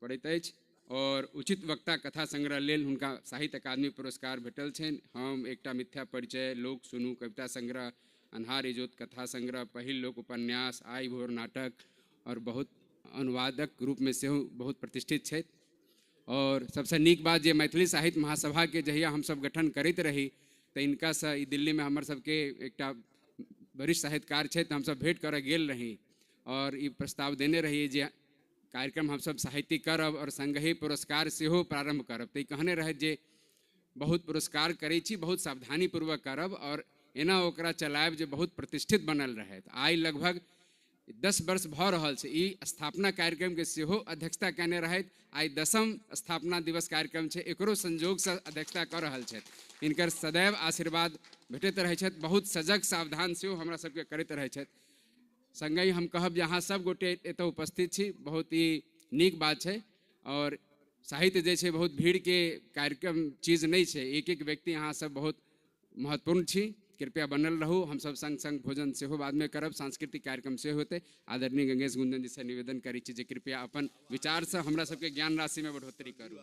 पड़ैत अछि और उचित वक्ता कथा संग्रह लेल हुनका साहित्य अकादमी पुरस्कार भेटल छनि। हम एकटा मिथ्या परिचय, लोक सुनू कविता संग्रह, अन्हार इजोत कथा संग्रह, पहिल लोक उपन्यास, आइ भोर नाटक और बहुत अनुवादक रूप में सेहो बहुत प्रतिष्ठित छथि। और सबसे नीक बात जे मैथिली साहित्य महासभा के जहिया हम सब गठन करैत रही तो इनका से ई दिल्ली में हमर सबके एकटा वरिष्ठ साहित्यकार छथि, हम सब भेंट करऽ गेल रही और ई प्रस्ताव देने रही जे कार्यक्रम हम सब साहित्य करब और संगहि पुरस्कार सेहो प्रारंभ करब। तो ई कहने रहथि जे बहुत पुरस्कार करै छी, बहुत सावधानी पूर्वक करब और एना ओकरा चलायब जे बहुत प्रतिष्ठित बनल रहे। आइ लगभग 10 वर्ष भऽ रहल छै। ई स्थापना कार्यक्रम के सेहो अध्यक्षता कयने रहथि। आइ 10म स्थापना दिवस कार्यक्रम छै, एकरो संजोग से अध्यक्षता कऽ रहल छथि। इनकर सदैव आशीर्वाद भेटैत रहै छथि, बहुत सजग सावधान सेहो हमरा सबके करैत रहै छथि। संगहि हम कहब जे अहाँ सब गोटे एतऽ उपस्थित छी, बहुत ही नीक बात छै। और साहित्य जे छै बहुत भीड़ के कार्यक्रम चीज नहीं छै, एक एक व्यक्ति अहाँ सब बहुत महत्वपूर्ण छी। कृपया बनल रहू। हम सब संग संग भोजन सेहो बाद में करब, सांस्कृतिक कार्यक्रम सेहो होते। आदरणीय गंगेश गुंजन जी से निवेदन करै छी जे कृपया अपन विचार से हमरा सबके ज्ञान राशि में बढ़ोतरी करू।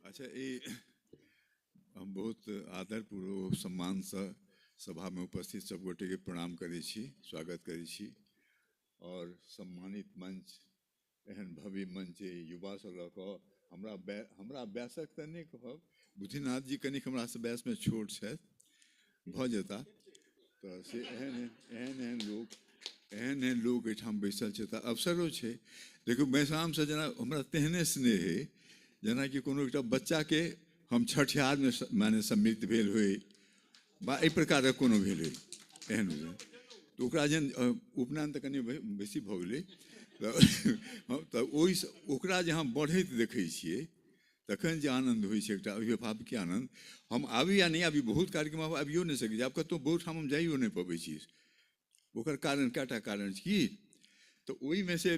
अच्छा, हम बहुत आदरपूर्वक सम्मान से सभा में उपस्थित सब गोटे के प्रणाम करै छी, स्वागत करै छी। और सम्मानित मंच, एहन भव्य मंच युवा से लऽ कऽ हमरा व्यासक तऽ नहि कहब, बुद्धिनाथ जी कनिक हमरा से व्यास में छोट छथि, भऽ जेता। तऽ से एहन एहन लोग एहिठाम बैसल छै तऽ अवसरो छै। देखियौ मैसामसँ जेना हमरा तेहने स्नेह अइ जेनाकि कोनो एकटा बच्चाके हम छठिहारमे माने सम्मिलित भेल होइ बा एहि प्रकारक कोनो भेल होइ एहन तऽ ओकरा जेहन उपनयन तऽ कनि बेसी भऽ गेलै तऽ ओहिसँ ओकरा जे हम बढ़ैत देखै छियै तखन जे आनन्द होइ छै एकटा अभिभावकके आनन्द। हम आबी या नहि आबी बहुत कार्यक्रम आबियो नहि सकै छी, आब कतहु बहुत ठाम हम जाइयो नहि पबै छी। ओकर कारण कए टा कारण छै कि तऽ ओहिमे से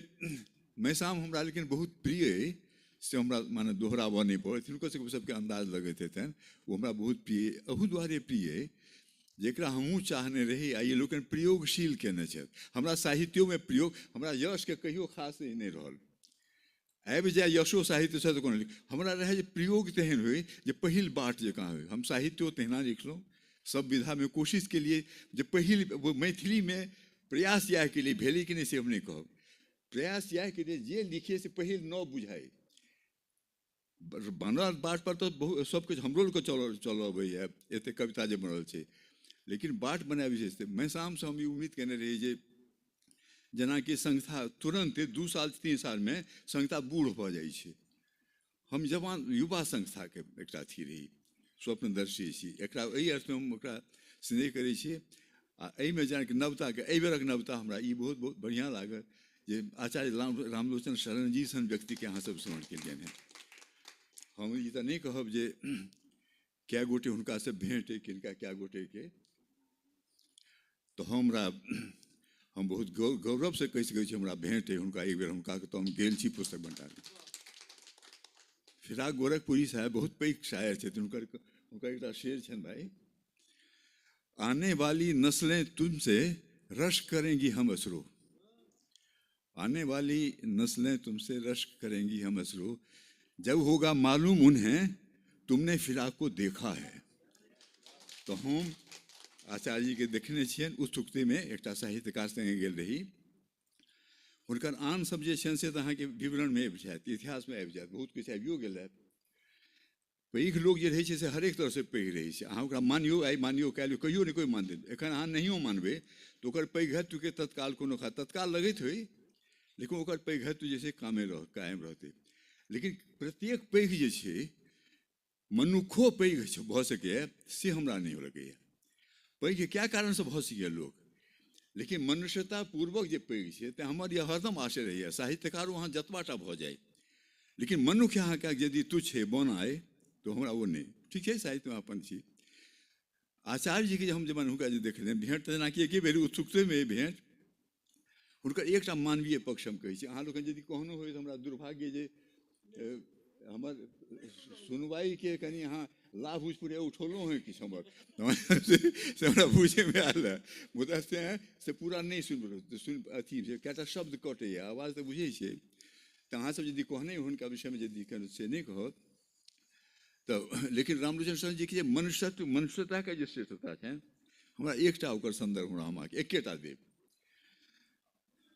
मैसाम हमरा लेकिन बहुत प्रिय अइ से हमरा माने दोहराबऽ नहि पड़त, हिनको सबके अन्दाज लगैत हेतनि ओ हमरा बहुत प्रिय अहू दुआरे प्रिय अइ जकरा हमहूँ चाहने रही आ ये लोकनि प्रयोगशील केने छथि। हमरा साहित्योमे प्रयोग हमरा यशके कहियो खास नहि रहल, आबि जाए यशो साहित्यसँ तऽ कोनो हमरा रहै जे प्रयोग तेहन होइ जे पहिल बाट जकाँ होइ। हम साहित्यो तहिना लिखलहुँ, सब विधामे कोशिश केलिए जे पहिल मैथिलीमे प्रयास इएह केलिए, भेलै कि नहि से हम नहि कहब, प्रयास इएह केलिए जे लिखिए से पहिल न बुझाइ। बनल बाट पर तऽ बहुत सबकिछु हमरो लोकके चलऽ अबैए, एतेक कविता जे बनल छै, लेकिन बाट बनाए विशेष मैसामसँ हम ई उम्मीद केने रही जे जेनाकि संस्था तुरन्त 2 साल 3 सालमे संस्था बूढ़ भऽ जाइ छै। हम जवान युवा संस्थाके एकटा अथी रही, स्वप्नदर्शी छी, एकरा एहि अर्थमे हम ओकरा स्नेह करै छी। आ एहिमे जेनाकि नवताके एहि बेरक नवता हमरा ई बहुत बहुत बढ़िआँ लागल जे आचार्य रामलोचन शरण जी सन व्यक्तिके अहाँसब स्मरण केलियनि हेँ। हम ई तऽ नहि कहब जे कए गोटे हुनकासँ भेँट अइ किनका कए गोटेके, तऽ हम बहुत गौरवसँ कहि सकै छी हमरा भेँट अइ हुनका। एक बेर हुनका तऽ हम गेल छी पुस्तक भण्डारमे। फिराक गोरखपुरी साहब बहुत पैघ शायर छथिन, हुनकर एकटा शेर छनि भाई, आने वाली नस्लें तुमसे रश्क करेंगी हम असरो, आने वाली नस्लें तुमसे रश्क करेंगी हम असरो, जब होगा मालूम उन्हें तुमने फिराक को देखा है। तो हम आचार्य जीके देखने छियनि उत्सुकतेमे, एकटा साहित्यकार सङ्गे गेल रही। हुनकर आन सब जे छनि से तऽ अहाँके विवरणमे आबि जायत, इतिहासमे आबि जायत, बहुत किछु आबियो गेल है। पैघ लोक जे रहै छै से हरेक तरहसँ पैघ रहै छै, अहाँ ओकरा मानियो आइ मानियो काल्हि कहियो नहि कोइ मानतै, एखन अहाँ नहियो मानबै तऽ ओकर पैघत्वके तत्काल कोनो तत्काल लगैत होइ, लेकिन ओकर पैघत्व जे छै कायम रहतै। लेकिन प्रत्येक पैघ जे छै मनुक्खो पैघ भऽ सकैए से हमरा नहि लगैए। पैघ कए कारणसँ भऽ सकैए लोक, लेकिन मनुष्यतापूर्वक जे पैघ छै तऽ हमर यह हरदम आशय रहैए साहित्यकारो अहाँ जतबाटा भऽ जाय, लेकिन मनुष्य अहाँके यदि तुच्छ है बनाए तो हमरा वो नहीं ठीक है। साहित्यमे अपन छी। आचार्य जीके जे हम जब हुनका जे देखलियनि भेँट तऽ जेनाकि एके बेर उत्सुकतेमे भेँट, हुनकर एकटा मानवीय पक्ष हम कहै छी। अहाँ लोकनि यदि कहनो होय तऽ हमरा दुर्भाग्य जे हमर सुनवाइके कनि अहाँ लाभ उठपुरे उठौलहुँ हैं किछु हमर से हमरा बुझैमे आयल है, मुदा से पूरा नहीं सुन अथी कएटा शब्द कटैए, आवाज तऽ बुझै छियै। तऽ अहाँसब यदि कहने हुनका विषयमे यदि से नहीं कहत तऽ, लेकिन रामलोचन शरण जीके जे मनुष्यताके जे श्रेष्ठता छनि, हमरा एकटा ओकर सन्दर्भ हमरा अहाँके एकेटा देब।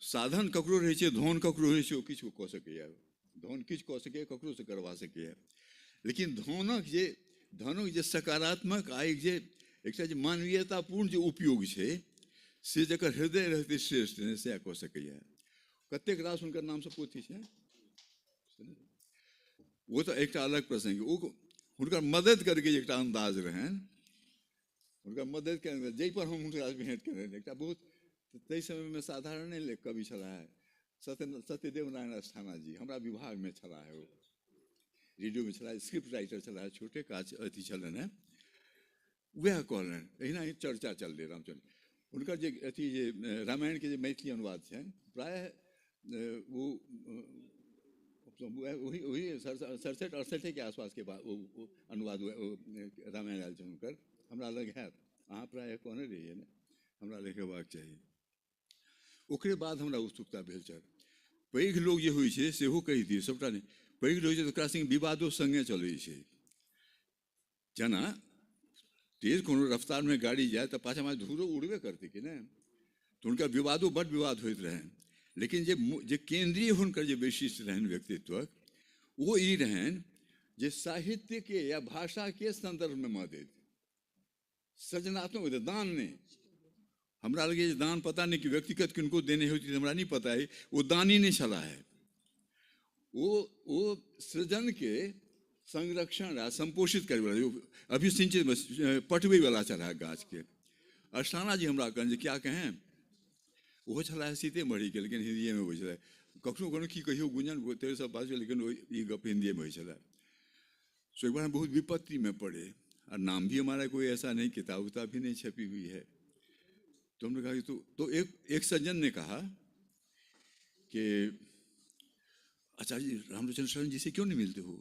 साधन ककरो रहै छै, धन ककरो रहै छै, ओ किछु कऽ सकैए, धन किछु कऽ सकैए, ककरोसँ करवा सकैए, लेकिन धनक जे सकारात्मक आ एकटा जे मानवीयतापूर्ण जे उपयोग छै से जकर हृदय रहतै श्रेष्ठ नहि सएह कऽ सकैए। कतेक रास हुनकर नामसँ पोथी छै, ओ तऽ एकटा अलग प्रसङ्ग। ओ हुनकर मदद करके एकटा अन्दाज रहनि, हुनकर मदद करके जाहि पर हम हुनका भेँट केने रही। एकटा बहुत ताहि समयमे साधारण कवि छलाह सत्यदेव नारायण अस्थाना जी, हमरा विभागमे छलाह, ओ रेडियोमे छलाह, स्क्रिप्ट राइटर छलाह, छोटे काज अथी छलनि हैं। वएह कहलनि, एहिना ही चर्चा चललै रामचंद्र हुनकर जे अथी जे रामायणके जे मैथिली अनुवाद छनि, प्रायः वो वही 67-68 आसपासके बाद ओ अनुवाद रामायण आयल छै हुनकर, हमरा लग हैत, अहाँ प्रायः कहने रहिए ने हमरा लग हेबाक चाही। ओकरे बाद हमरा उत्सुकता भेल छल। पैघ लोक जे होइ छै सेहो कहि दियौ, सबटा नहि, पैघ लोक छै तऽ ओकरा सङ्गे विवादो सङ्गे चलै छै। जेना तेज कोनो रफ्तारमे गाड़ी जाए तऽ पाछाँ धूरो उड़बे करतै कि नहि, तऽ हुनकर विवादो बड्ड विवाद होइत रहनि। लेकिन जे केंद्रीय हुनकर जे वैशिष्ट्य रहनि व्यक्तित्वक, वो ई रहनि जे साहित्यके या भाषाके संदर्भमे मदद, सृजनात्मक दान नहि, हमरा लगे जे दान पता नहीं कि व्यक्तिगत किनको देने होती हमरा नहीं पता है, वो दान ही नहीं चला है, वो सृजन के संरक्षण आ संपोषित करे वाला अभिसिंचित पटवे वाला चला गाछ के। अष्टाना जी हमरा कहन जे क्या कहें, वो चला है सीतेमढ़ी के, लेकिन हिंदी में हो चला है। कखनो कखनो की कहियो गुंजन तेरे सब बात, लेकिन ये गप हिंदी में हो चला है। सो एक बार हम बहुत विपत्ति में पड़े, और नाम भी हमारा कोई ऐसा नहीं, किताब उताब भी नहीं छपी हुई है। तो हमने कहा तो एक सज्जन ने कहा कि आचार्य जी रामलोचन शरण जी से क्यों नहीं मिलते हो?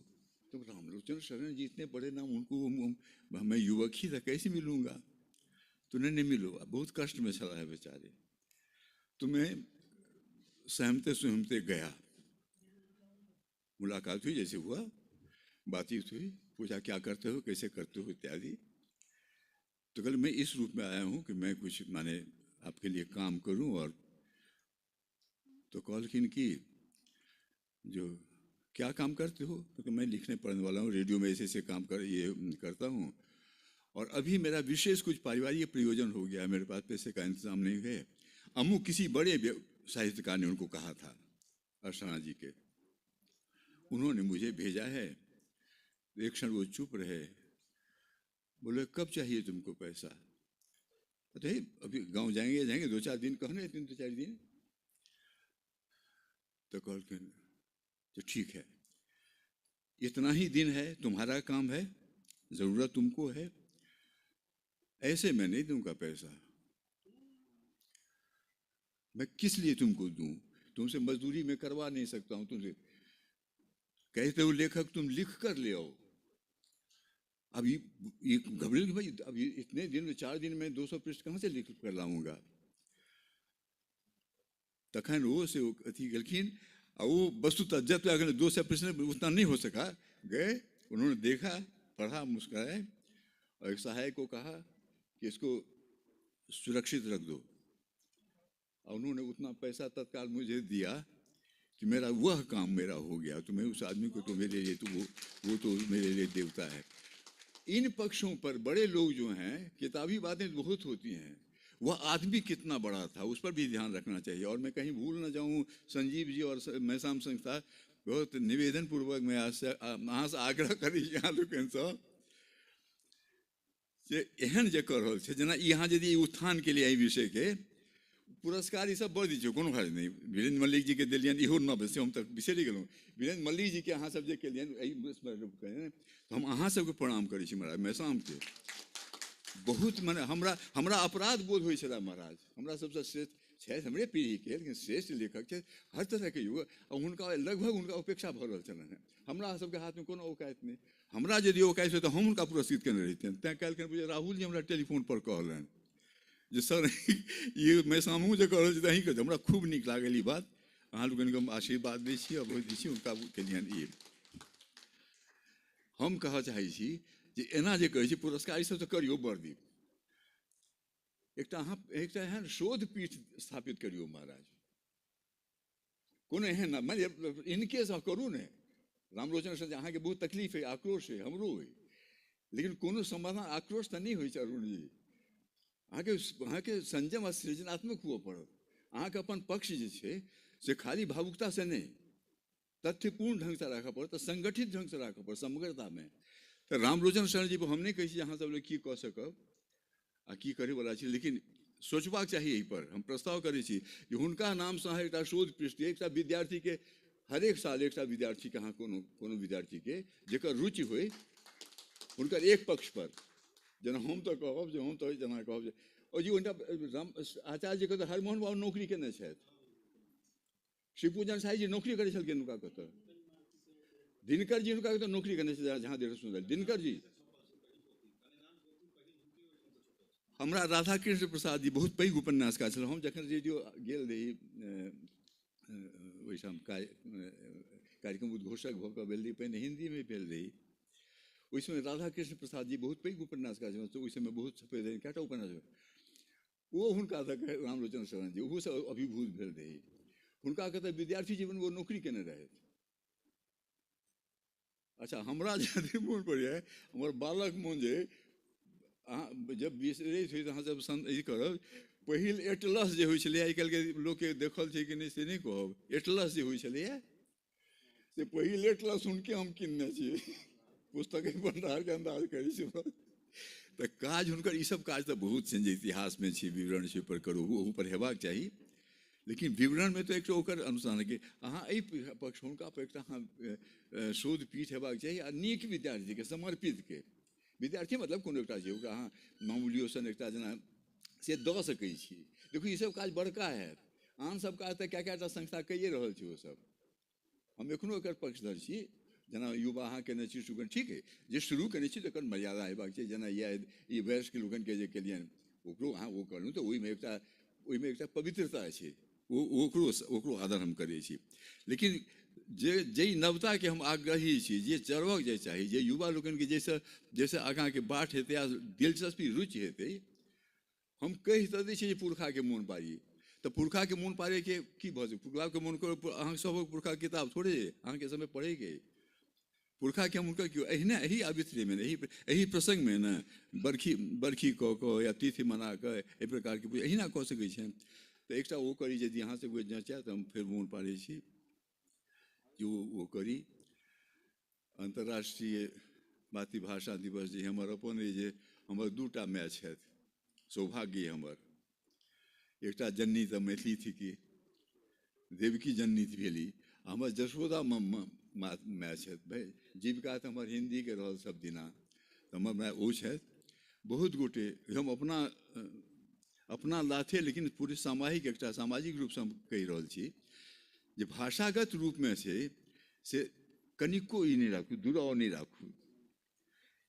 तो रामलोचन शरण जी इतने बड़े नाम, उनको मैं युवक ही था, कैसे मिलूंगा? तो नहीं मिलो, बहुत कष्ट में चला है बेचारे। तो मैं सहमते सहमते गया, मुलाकात हुई, जैसे हुआ बातचीत हुई, पूछा क्या करते हो, कैसे करते हो इत्यादि। तो कल मैं इस रूप में आया हूँ कि मैं कुछ माने आपके लिए काम करूँ। और तो कहलखिन कि जो क्या काम करते हो? तो मैं लिखने पढ़ने वाला हूँ, रेडियो में ऐसे काम करता हूँ, और अभी मेरा विशेष कुछ पारिवारिक प्रयोजन हो गया, मेरे पास पैसे का इंतजाम नहीं है। अमुक किसी बड़े साहित्यकार ने उनको कहा था, अष्टाना जी के, उन्होंने मुझे भेजा है। एक क्षण वो चुप रहे, बोले कब चाहिए तुमको पैसा? तो अभी गांव जाएंगे 2-4 दिन, कहने 3-4 दिन। तो कहलखिन तो ठीक है, इतना ही दिन है, तुम्हारा काम है, जरूरत तुमको है, ऐसे मैं नहीं दूंगा पैसा। मैं किस लिए तुमको दूं? तुमसे मजदूरी में करवा नहीं सकता हूं। तुमसे कहते हो लेखक तुम लिख कर ले आओ। अभी ये घबरेल कि भाई अभी इतने दिन में 4 दिन में 200 पृष्ठ कहाँ से लिख कर लाऊंगा? तखन वो से अथी गलखिन, और वो वस्तुतः जब तक 200 पृष्ठ उतना नहीं हो सका, गए, उन्होंने देखा, पढ़ा, मुस्कुराए, और एक सहायक को कहा कि इसको सुरक्षित रख दो। और उन्होंने उतना पैसा तत्काल मुझे दिया कि मेरा वह काम मेरा हो गया। तो मैं उस आदमी को, तो मेरे लिए तो वो तो मेरे लिए देवता है। इन पक्षों पर बड़े लोग जो हैं, किताबी बातें बहुत होती हैं, वह आदमी कितना बड़ा था उस पर भी ध्यान रखना चाहिए। और मैं कहीं भूल ना जाऊं, संजीव जी और मैसाम संस्था बहुत निवेदन पूर्वक मैं आज से आग्रह करी यहाँ लोग से एहन जे कर रहल छै, जेना यहाँ यदि उत्थान के लिए एहि विषय के पुरस्कार सब बढ़ दीजिए, कोनो खाली नहीं। वीरेंद्र मल्लिक जी के दिलियन, इहो न बेसी, हम तक बिसरि गेलहुँ। वीरेंद्र मल्लिक जी के अहाँ सब जे केलियन, तो हम अहाँ सबके प्रणाम करै छी महाराज, मैसाम के बहुत मने हमरा अपराध बोध होइ छला महाराज। हमरा सबसे श्रेष्ठ छै हमरे पीढ़ी के, लेकिन श्रेष्ठ लेखक छै हर तरह के युग, और हुनका लगभग उनका उपेक्षा भऽ रहल छलनि हैं। हमरा सबके हाथ में कोनो औकात नहीं। हमरा यदि औकात है तो हम उनका पुरस्कृत केने रहितनि। तैं काल्हि राहुल जी हमरा टेलीफोन पर कहलनि जे सर ये मैं सामू जे कह रहल छी अहीं के, हमरा खूब नीक लागल ई बात, अहाँ लोगन के हम आशीर्वाद दै छी, और बहुत दै छी उनका केलियन। ई हम कहऽ चाहै छी जे एना जे कहै छी पुरस्कार ई सब तऽ करियौ बरदी, एकटा एहन शोध पीठ स्थापित करियौ महाराज। कोनो एहन ना माने इनके से करू ने। रामलोचन से अहाँके बहुत तकलीफ है, आक्रोश है, हमरो है, लेकिन कोनो समाधान आक्रोश तऽ नहीं होइ छै अरुण जी। अहाँके संयम आ सृजनात्मक हुअ पड़त। अहाँके अपन पक्ष जे छै से खाली भावुकता से नहीं, तथ्यपूर्ण ढंग से राखऽ पड़त, संगठित ढंग से राखऽ पड़त, समग्रता में। तो रामलोचन शरण जी हम नहीं कहै छी अहाँ सब लोग की कऽ सकब आ की करे वाला छी, लेकिन सोचबाक चाहिए। एहि पर हम प्रस्ताव करै छी जे हुनका नाम से अहाँ एकटा शोध पृष्ठ, एकटा विद्यार्थी के हरेक साल एकटा विद्यार्थी के, अहाँ कोनो विद्यार्थी के जेकर रुचि होय, हुनकर एक पक्ष पर, जेना हम तो कहब जे हम तो जेना कहब जे ओ जी उनका आचार्य जी के तो हरमोहन बाबू नौकरी केने छथि, शिवपूजन साई जी नौकरी करै छलखिन हुनका कतऽ, दिनकर जी हुनका कतऽ नौकरी केने छथि, जहाँ देख सुनल दिनकर जी। हमरा राधाकृष्ण प्रसाद जी बहुत पैघ उपन्यासकार छल। हम जखन रेडियो गेल रही ओहिठाम कार्यक्रम उद्घोषक भऽ कऽ भेल रही, पहिने हिंदी में भेल रही, ओहि समय राधाकृष्ण प्रसाद जी बहुत पैघ उपन्यासकार छल। ओहि समय बहुत छपैत रही, कएटा उपन्यास ओ हुनका तक रामलोचन शरण जी ओहो से अभिभूत भेल रही। हुनका कतऽ विद्यार्थी जीवन में वो नौकरी केने रहथि। अच्छा हमरा यदि मोन पड़ैए, हमर बालक मोन जे जब बिसरैत होइत अहाँ सब ई करब, पहिल एटलस जे होइ छलै, आइ काल्हिके लोकके देखल छै कि नहि से नहि कहब, एटलस जे होइ छलैए से पहिल एटलस हुनके हम किनने छी, पुस्तक भंडारके अंदाज करै छी। तऽ काज हुनकर ईसब काज तऽ बहुत छनि जे इतिहासमे छै, विवरण छै, पर करू ओहू पर हेबाक चाही। लेकिन विवरणमे तऽ एकटा ओकर अनुसार कि अहाँ एहि पक्ष हुनका पर एकटा अहाँ शोध पीठ हेबाक चाही, आ नीक विद्यार्थीके समर्पितके। विद्यार्थी मतलब कोनो एकटा छै, ओकरा अहाँ मामूलियो सन एकटा जेना से दऽ सकै छी। देखू ईसब काज बड़का हैत, आन सब काज तऽ कएटा संस्था कैए रहल छै ओसब। हम एखनो एकर पक्षधर छी, जेना युवा अहाँ केने छी शुरू, ठीक है, जे शुरू केने छी तकर मर्यादा हेबाक छै। जेना ई वयस्क लोकनिके जे केलियनि ओकरो अहाँ ओ करलहुँ तऽ ओहिमे एकटा पवित्रता छै, ओकरो आदर हम करै छी। लेकिन जाहि नवताके हम आग्रही छी, जे चढ़बक जे चाही, जे युवा लोकनिके जाहिसँ आगाँके बाट हेतै आ दिलचस्पी रुचि हेतै, हम कहि तऽ दै छियै जे पुरखाके मोन पारी। तऽ पुरखाके मोन पारैके की भऽ सकै? पुरखाके मोन कर, अहाँ सभक पुरखा किताब थोड़े अहाँके समय पढ़ैके। पुरखाके मोन कर, एहिना एहि अवित्रीमे, एहि प्रसङ्गमे ने बरखी कऽ कऽ या तिथि मना कऽ एहि प्रकारके पूजा एहिना कऽ सकै छनि। तऽ एकटा ओ करी, यदि अहाँ सबके जँचय तऽ हम फेर मोन पारै छी जे ओ करी। अन्तर्राष्ट्रीय मातृभाषा दिवस जे हमर अपन अइ, जे हमर 2टा माय छथि, सौभाग्य हमर। एकटा जननी तऽ मैथिली थिकी, देवकी जननी भेली, हमर जशोदा माय छथि। भाइ जीविका तऽ हमर हिन्दीके रहल सब दिना, तऽ हमर माय ओ छथि। बहुत गोटे हम अपना लाथे, लेकिन पूरे सामाजिक एकटा सामाजिक रूपसँ हम कहि रहल छी जे भाषागत रूपमे छै से कनिको ई नहि राखू, दुराव नहि राखू।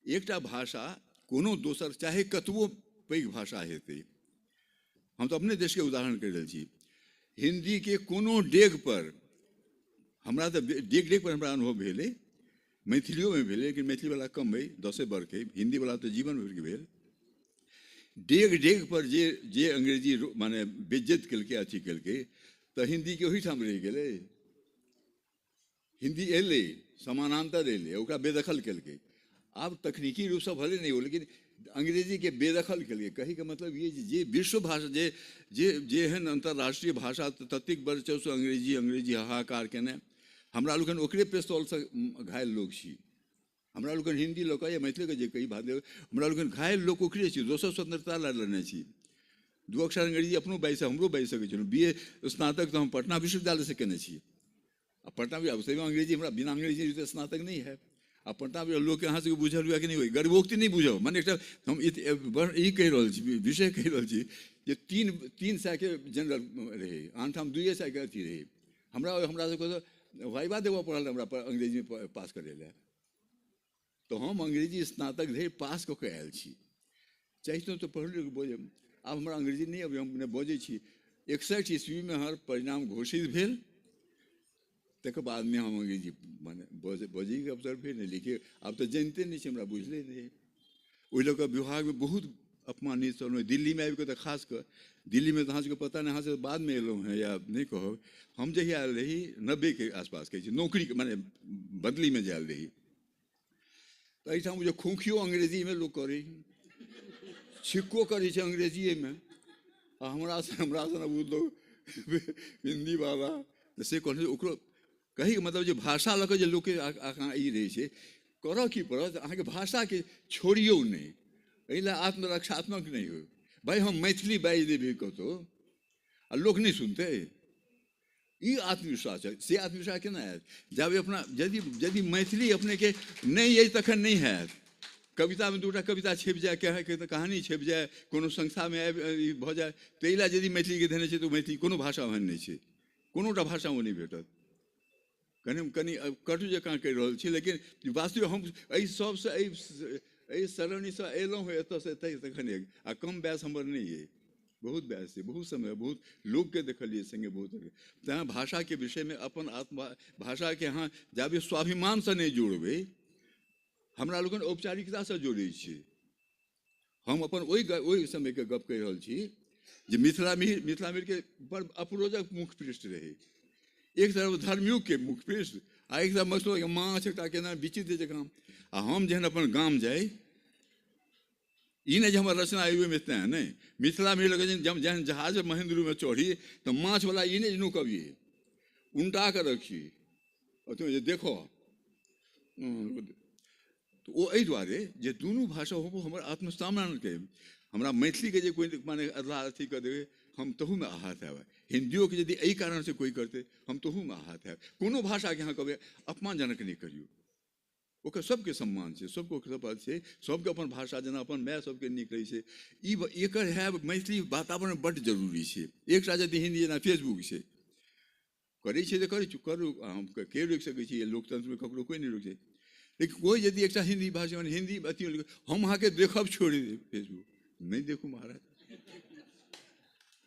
एकटा भाषा कोनो दोसर चाहे कतबो पैघ भाषा हेतै, हम तऽ अपने देशके उदाहरण कहि रहल छी, हिन्दीके कोनो डेग पर, हमरा तऽ डेग पर हमरा अनुभव भेल अइ, मैथिलियोमे भेलै, लेकिन मैथिलीवला कम अइ, 10 वर्ष अइ, हिन्दीवला तऽ जीवन भरिके भेल। डेग पर जे अंग्रेजी माने बेइज्जत केलकै, अथी केलकै, तऽ हिन्दीके ओहीठाम रहि गेलै। हिन्दी एलै, समानान्तर एलै, ओकरा बेदखल केलकै। आब तकनीकी रूपसँ भले नहि हो, लेकिन अंग्रेजीके बेदखल केलकै। कहैके मतलब ये जे विश्व भाषा, जे एहन अन्तर्राष्ट्रीय भाषा ततेक वर्चस्व अंग्रेजी हाहाकार केने, हमरा लोकनि ओकरे पिस्तौलसँ घायल लोक छी। हमरा लोकनि हिन्दी लऽ कऽ या मैथिलीके जे कही बात, हमरा लोकनि घायल लोक ओकरे छी। दोसर स्वतन्त्रता लड़ने छी, 2 अक्षर अंग्रेजी अपनो बाजि हमरो बाजि सकै छलहुँ। BA स्नातक तऽ हम पटना विश्वविद्यालयसँ केने छी, आ पटना ताहिमे अंग्रेजी हमरा बिना अंग्रेजी तऽ स्नातक नहीं है। आ पटना लोकके अहाँ सबके बुझल हुए कि नहीं हुए, गर्भोक्ति नहीं बुझब, मने एकटा हम ई कहि रहल छी, विषय कहि रहल छी जे 300 के जनरल रहे, आनठाम 200 के अथी रहे। हमरा सबके तऽ वाइवा देबऽ पड़ल हमरा अंग्रेजीमे पास करै लए। तो हम अंग्रेजी स्नातक धरि पास कऽ के आयल छी। चाहितहुँ तऽ पढ़ि लिख बजब, आब हमरा अंग्रेजी नहीं अबै, हम बजै छी। 61 ईस्वीमे हमर परिणाम घोषित भेल, तकर बादमे हम अंग्रेजी माने बजैके अवसर भेल नहि, लिखे आब तऽ जानिते नहीं छी, हमरा बुझले नहीं। ओहि लऽ कऽ विभागमे बहुत अपमानित छलहुँ। दिल्लीमे आबि कऽ तऽ खास कऽ, दिल्लीमे तऽ अहाँ सबके पता नहीं, अहाँ सब बादमे एलहुँ हैं या नहीं कहब। हम जहिया आयल रही 90 के आसपास कहै छी, नौकरी माने बदलीमे जायल रही, तऽ एहिठाम जे खोखियो अंग्रेजीमे लोक करै, छिक्को करै छै अंग्रेजिएमे, आ हमरा सन लोग हिन्दीवाला से कहै ओकरो कहैके मतलब जे भाषा लऽ कऽ जे लोकके आगाँ ई रहै छै, करऽ की पड़त, अहाँके भाषाके छोड़ियौ नहि, एहि लए आत्मरक्षात्मक नहीं हो। भाइ हम मैथिली बाजि देबै कतहु आ लोक नहीं सुनतै, ई आत्मविश्वास है। से आत्मविश्वास केना हैत जाबे अपना यदि मैथिली अपनेके नहीं अइ तखन नहीं हैत। कवितामे 2टा कविता छपि जाए, कहानी छपि जाए, कोनो संस्थामे भऽ जाए, ताहि लए यदि मैथिलीके देने छै तऽ मैथिली कोनो भाषा ओहन नहीं छै, कोनोटा भाषा ओ नहीं भेटत। कनि कटु जकाँ कहि रहल छी, लेकिन वास्तविक हम एहि सबसँ एहि सरणीसँ अयलहुँ हैं एतऽसँ एतऽ तखन, आ कम ब्यास हमर नहीं अइ, बहुत ब्यास छै, बहुत समय, बहुत लोकके देखलिए संगे, बहुत तेँ भाषाके विषयमे अपन भाषाके अहाँ जाबे स्वाभिमानसँ नहीं जोड़बै, हमरा लोगन औपचारिकतासँ जोड़ै छी। हम अपन ओहि समयके गप कहि रहल छी जे मिथिला मीरके बड़ अप्रोजक मुख पृष्ठ रहै। एक तरफ धर्मयुगके मुख पृष्ठ, आ एक तरफ माछ एकटा केना विचित्र जकाँ। आ हम जहन अपन गाम जाई ई नहीं जो हमारे रचना आयु में इतना है नहीं मिथिला में लगे जब जहन जहाज महेंद्र में चढ़ी तो माछ वाला ये नहीं जिनू कभी उल्टा कर रखी और तुम ये देखो तो वो एहि दुआरे जे दुनू भाषा हो हमारे आत्मसामना के हमरा मैथिली के जे कोई माने अदला अथी कर देवे हम तहू में आहत है हिंदियों के यदि एहि कारण से कोई करते हम तहू में आहत है कोनो भाषा के यहाँ कभी अपमानजनक नहीं करियो ओकर सबके सम्मान छै सबको सब छै सबके अपन भाषा जेना अपन माय सबके नीक रहै छै ई एकर है मैथिली वातावरण बड्ड जरूरी छै एकटा यदि हिंदी जेना फेसबुक छै करै छै तऽ करू हम के रोकि सकै छी लोकतंत्र में ककरो कोई नहीं रोकि छै लेकिन कोई यदि एक हिंदी भाषा हिंदी अथी हम अहाँके देखब छोड़ि देब फेसबुक नहीं देखू महाराज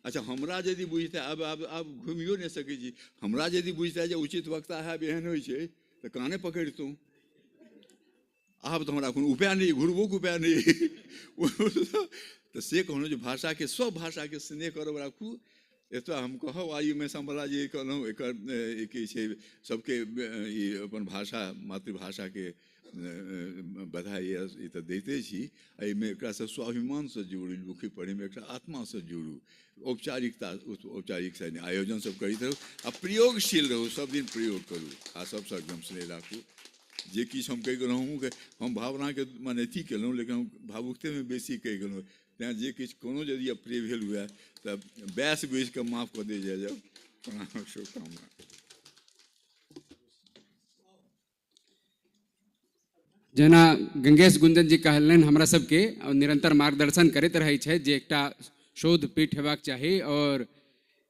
अच्छा हमरा यदि बुझते अब घूमियो नहीं सकै छी हमरा यदि बुझते जे उचित वक्ता है एहन होइ छै तऽ काने पकड़ितहुँ आब तो हमारा कोनो उपाय नहीं घुरबो के उपाय नहीं तो से कहूँ जो भाषा के सब भाषा के स्नेह करब राखू एत हम कहब आई में समला जी कहूँ एक सबके अपन भाषा मातृभाषा के बधाई ये तो देते छी एहिमे एकरा से स्वाभिमान से जोड़ू लिखी पढ़े में एक आत्मा से जोड़ू औपचारिकता औपचारिक से आयोजन सब करते रहू आ प्रयोगशील रहू सब दिन प्रयोग करू आ सबसे एकदम स्नेह राखू जे किछु हम कहि गेलहुँ कि हम भावना के माने अथी केलहुँ लेकिन हम भावुकते में बेसी कहि गेलहुँ तैँ जे किछु कोनो यदि अप्रिय भेल हुए तऽ बैस बुझि कऽ माफ कऽ दे जाए प्रणाम शुभकामना जेना गंगेश गुंजन जी कहलनि हमरा सबके निरंतर मार्गदर्शन करैत रहै छै जे एकटा शोध पीठ हेबाक चाही और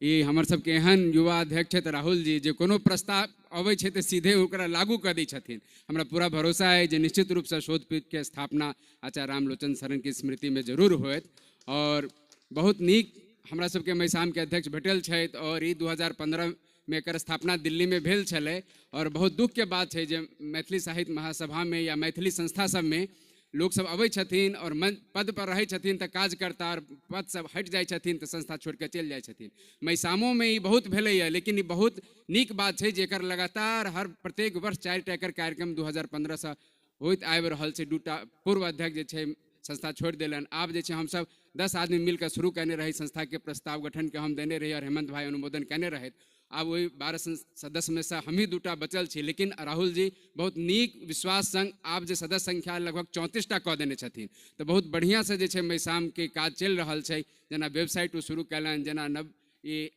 ये हमर सबके एहन युवा अध्यक्ष छथि राहुल जी जे कोनो प्रस्ताव अबै छै तऽ सीधे ओकरा लागू कऽ दै छथिन हमरा पूरा भरोसा है जे निश्चित रूप से शोध पीठ के स्थापना आचार्य रामलोचन शरण की स्मृति में जरूर होत और बहुत नीक हमरा सबके महिसाम के अध्यक्ष भेटल छथि और ई 2015 में एकर स्थापना दिल्ली में भेल छलै और बहुत दुख के बात है जे मैथिली साहित्य महासभा में या मैथिली संस्था सब में लोग सब अबै छथिन और पद पर रहै छथिन तऽ कार्यकर्ता और पद सब हटि जाइ छथिन तऽ संस्था छोड़ के चलि जाइ छथिन महिसामो में ई बहुत भेलैए लेकिन ई बहुत नीक बात छै जेकर लगातार हर प्रत्येक वर्ष 4टा एकर कार्यक्रम 2015 से होइत आबि रहल छै 2टा पूर्व अध्यक्ष जे छै संस्था छोड़ि देलन आब जे छै हमसब 10 आदमी मिलकर शुरू करने रही संस्था के प्रस्ताव गठन के हम देने रही और हेमंत भाई अनुमोदन करने रहे आब वही 12 सदस्य में से हम ही 2टा बचल छी लेकिन राहुल जी बहुत नीक विश्वास संग आब जे सदस्य संख्या लगभग 34टा कऽ देने छथिन तऽ बहुत बढ़िया से जे छै महिसाम के काज चलि रहल छै जेना वेबसाइट शुरू कयलनि जेना नव ई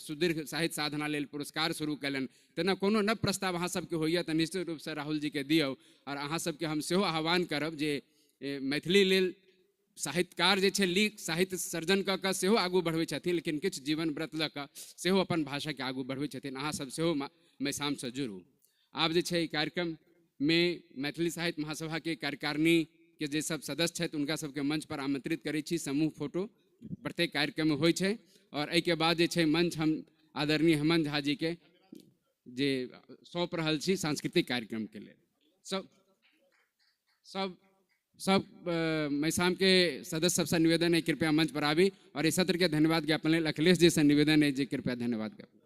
सुदीर्घ साहित्य साधना लेल पुरस्कार शुरू कयलनि तेना कोनो नव प्रस्ताव अहाँ सबके होइए तऽ निश्चित रूप से राहुल जी के दियौ और अहाँ सबके हम सेहो आह्वान करब जे मैथिली लेल साहित्यकार जे छै लीक साहित्य सर्जन कऽ कऽ सेहो आगू बढ़बै छथिन लेकिन किछु जीवन व्रत लऽ कऽ सेहो अपन भाषाके आगू बढ़बै छथिन अहाँ सब सेहो महिसामसँ जुड़ू आब जे छै कार्यक्रम में मैथिली साहित्य महासभा के कार्यकारिणी के जे सब सदस्य छथि उनका सबके मंच पर आमंत्रित करै छी समूह फोटो प्रत्येक कार्यक्रम में होइ छै और एहिके बाद जे छै मंच हम आदरणीय हेमंत झा जी के जे सौंप रहल छी सांस्कृतिक कार्यक्रम के लेल सब महिसाम के सदस्य सबसे निवेदन है कृपया मंच पर आबी और इस सत्र के धन्यवाद ज्ञापन लेल अखिलेश जी से निवेदन है जी कृपया धन्यवाद ज्ञापन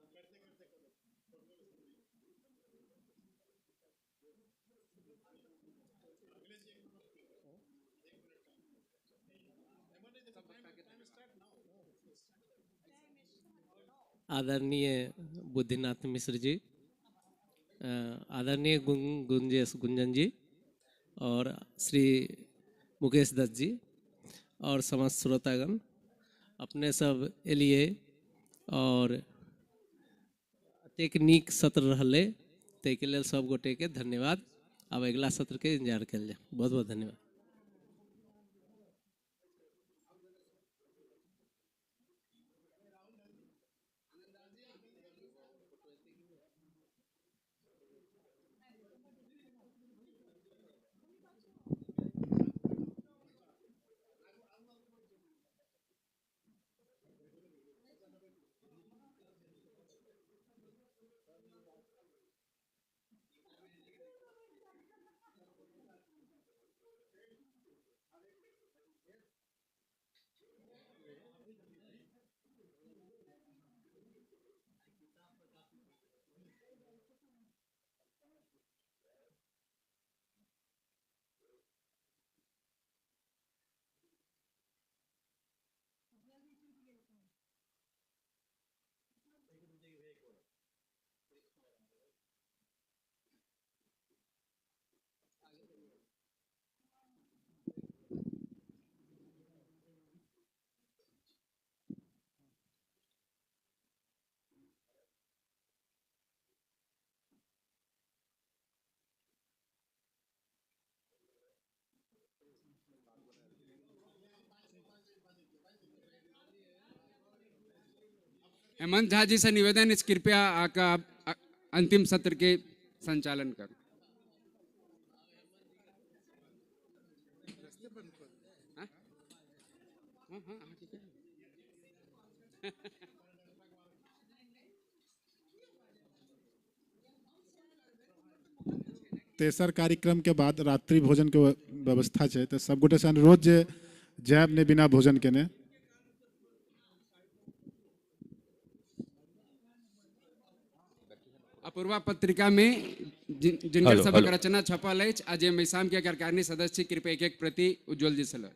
आदरणीय बुद्धिनाथ मिश्र जी आदरणीय गुंजन जी और श्री मुकेश दत्त जी और समस्त श्रोतागण अपने सब एलिए और एक नीक सत्र रहले ताहिके लेल सब गोटे के धन्यवाद अब अगला सत्र के इंतजार कल जाए बहुत बहुत धन्यवाद हेमंत झा जी से निवेदन है, कृपया आपका अंतिम सत्र के संचालन कर। तेसर कार्यक्रम के बाद रात्रि भोजन के व्यवस्था है, तो सब गोटे से अनुरोध जे जायब ने बिना भोजन केने। अपूर्वा पत्रिका में जिनकर सबक रचना छपल है, अजय मैसाम के कार्यकारिणी सदस्य कृपया एक प्रति उज्जवल जी से ल।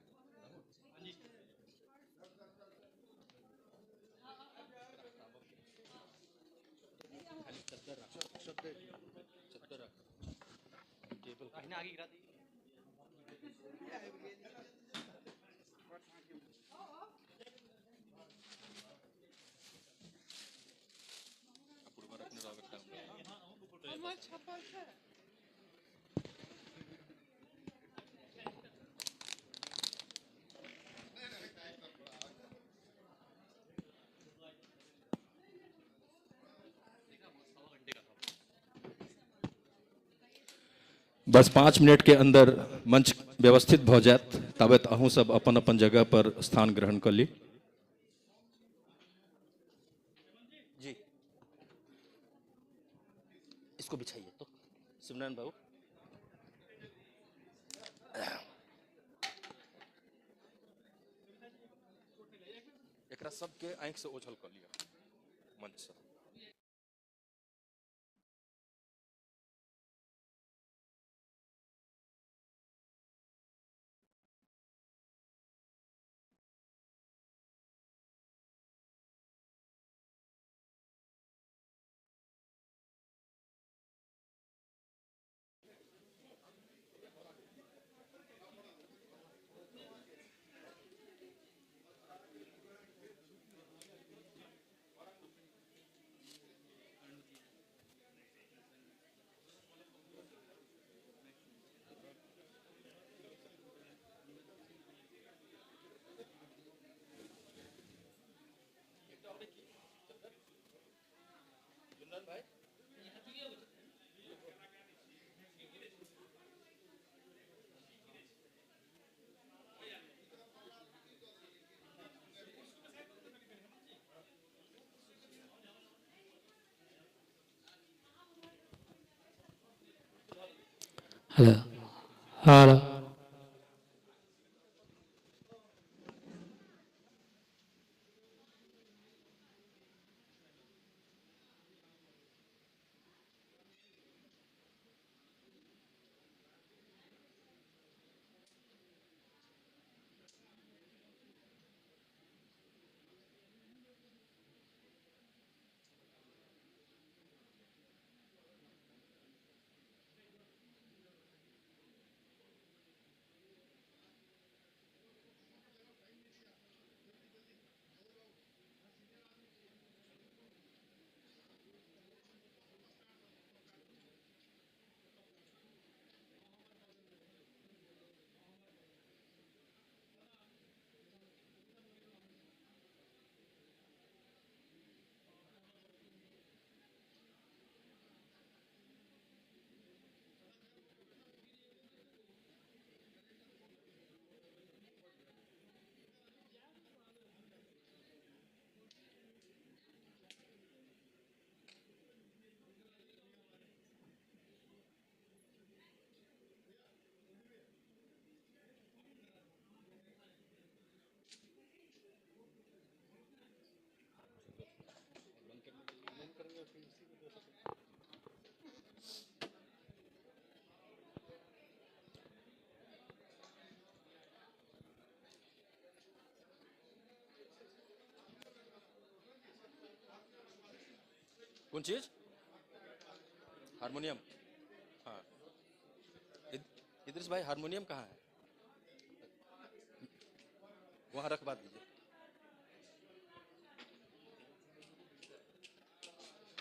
बस 5 मिनट के अंदर मंच व्यवस्थित भ जात, तबे अहूँ सब अपन अपन जगह पर स्थान ग्रहण कर ली। जी इसको बिछाइए तो सिमरन बाबू। एकरा सबके आंख से ओझल कर लिया मंच से। हेलो हेलो कौन चीज? हारमोनियम। हाँ इद्रिस भाई हारमोनियम कहाँ है? वहां रखवा दीजिए।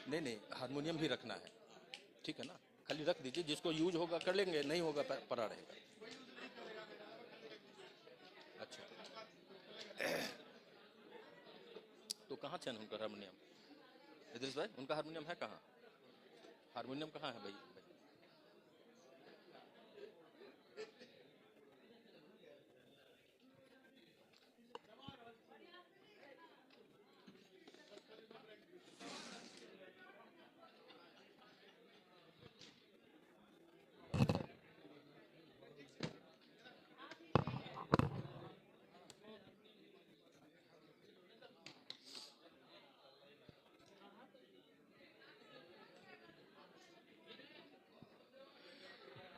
नहीं नहीं हारमोनियम भी रखना है, ठीक है ना? खाली रख दीजिए, जिसको यूज होगा कर लेंगे, नहीं होगा पड़ा रहेगा। अच्छा तो कहाँ छन हुनकर हारमोनियम? इद्रिस भाई, उनका हारमोनियम है कहाँ? हारमोनियम कहाँ है भाई?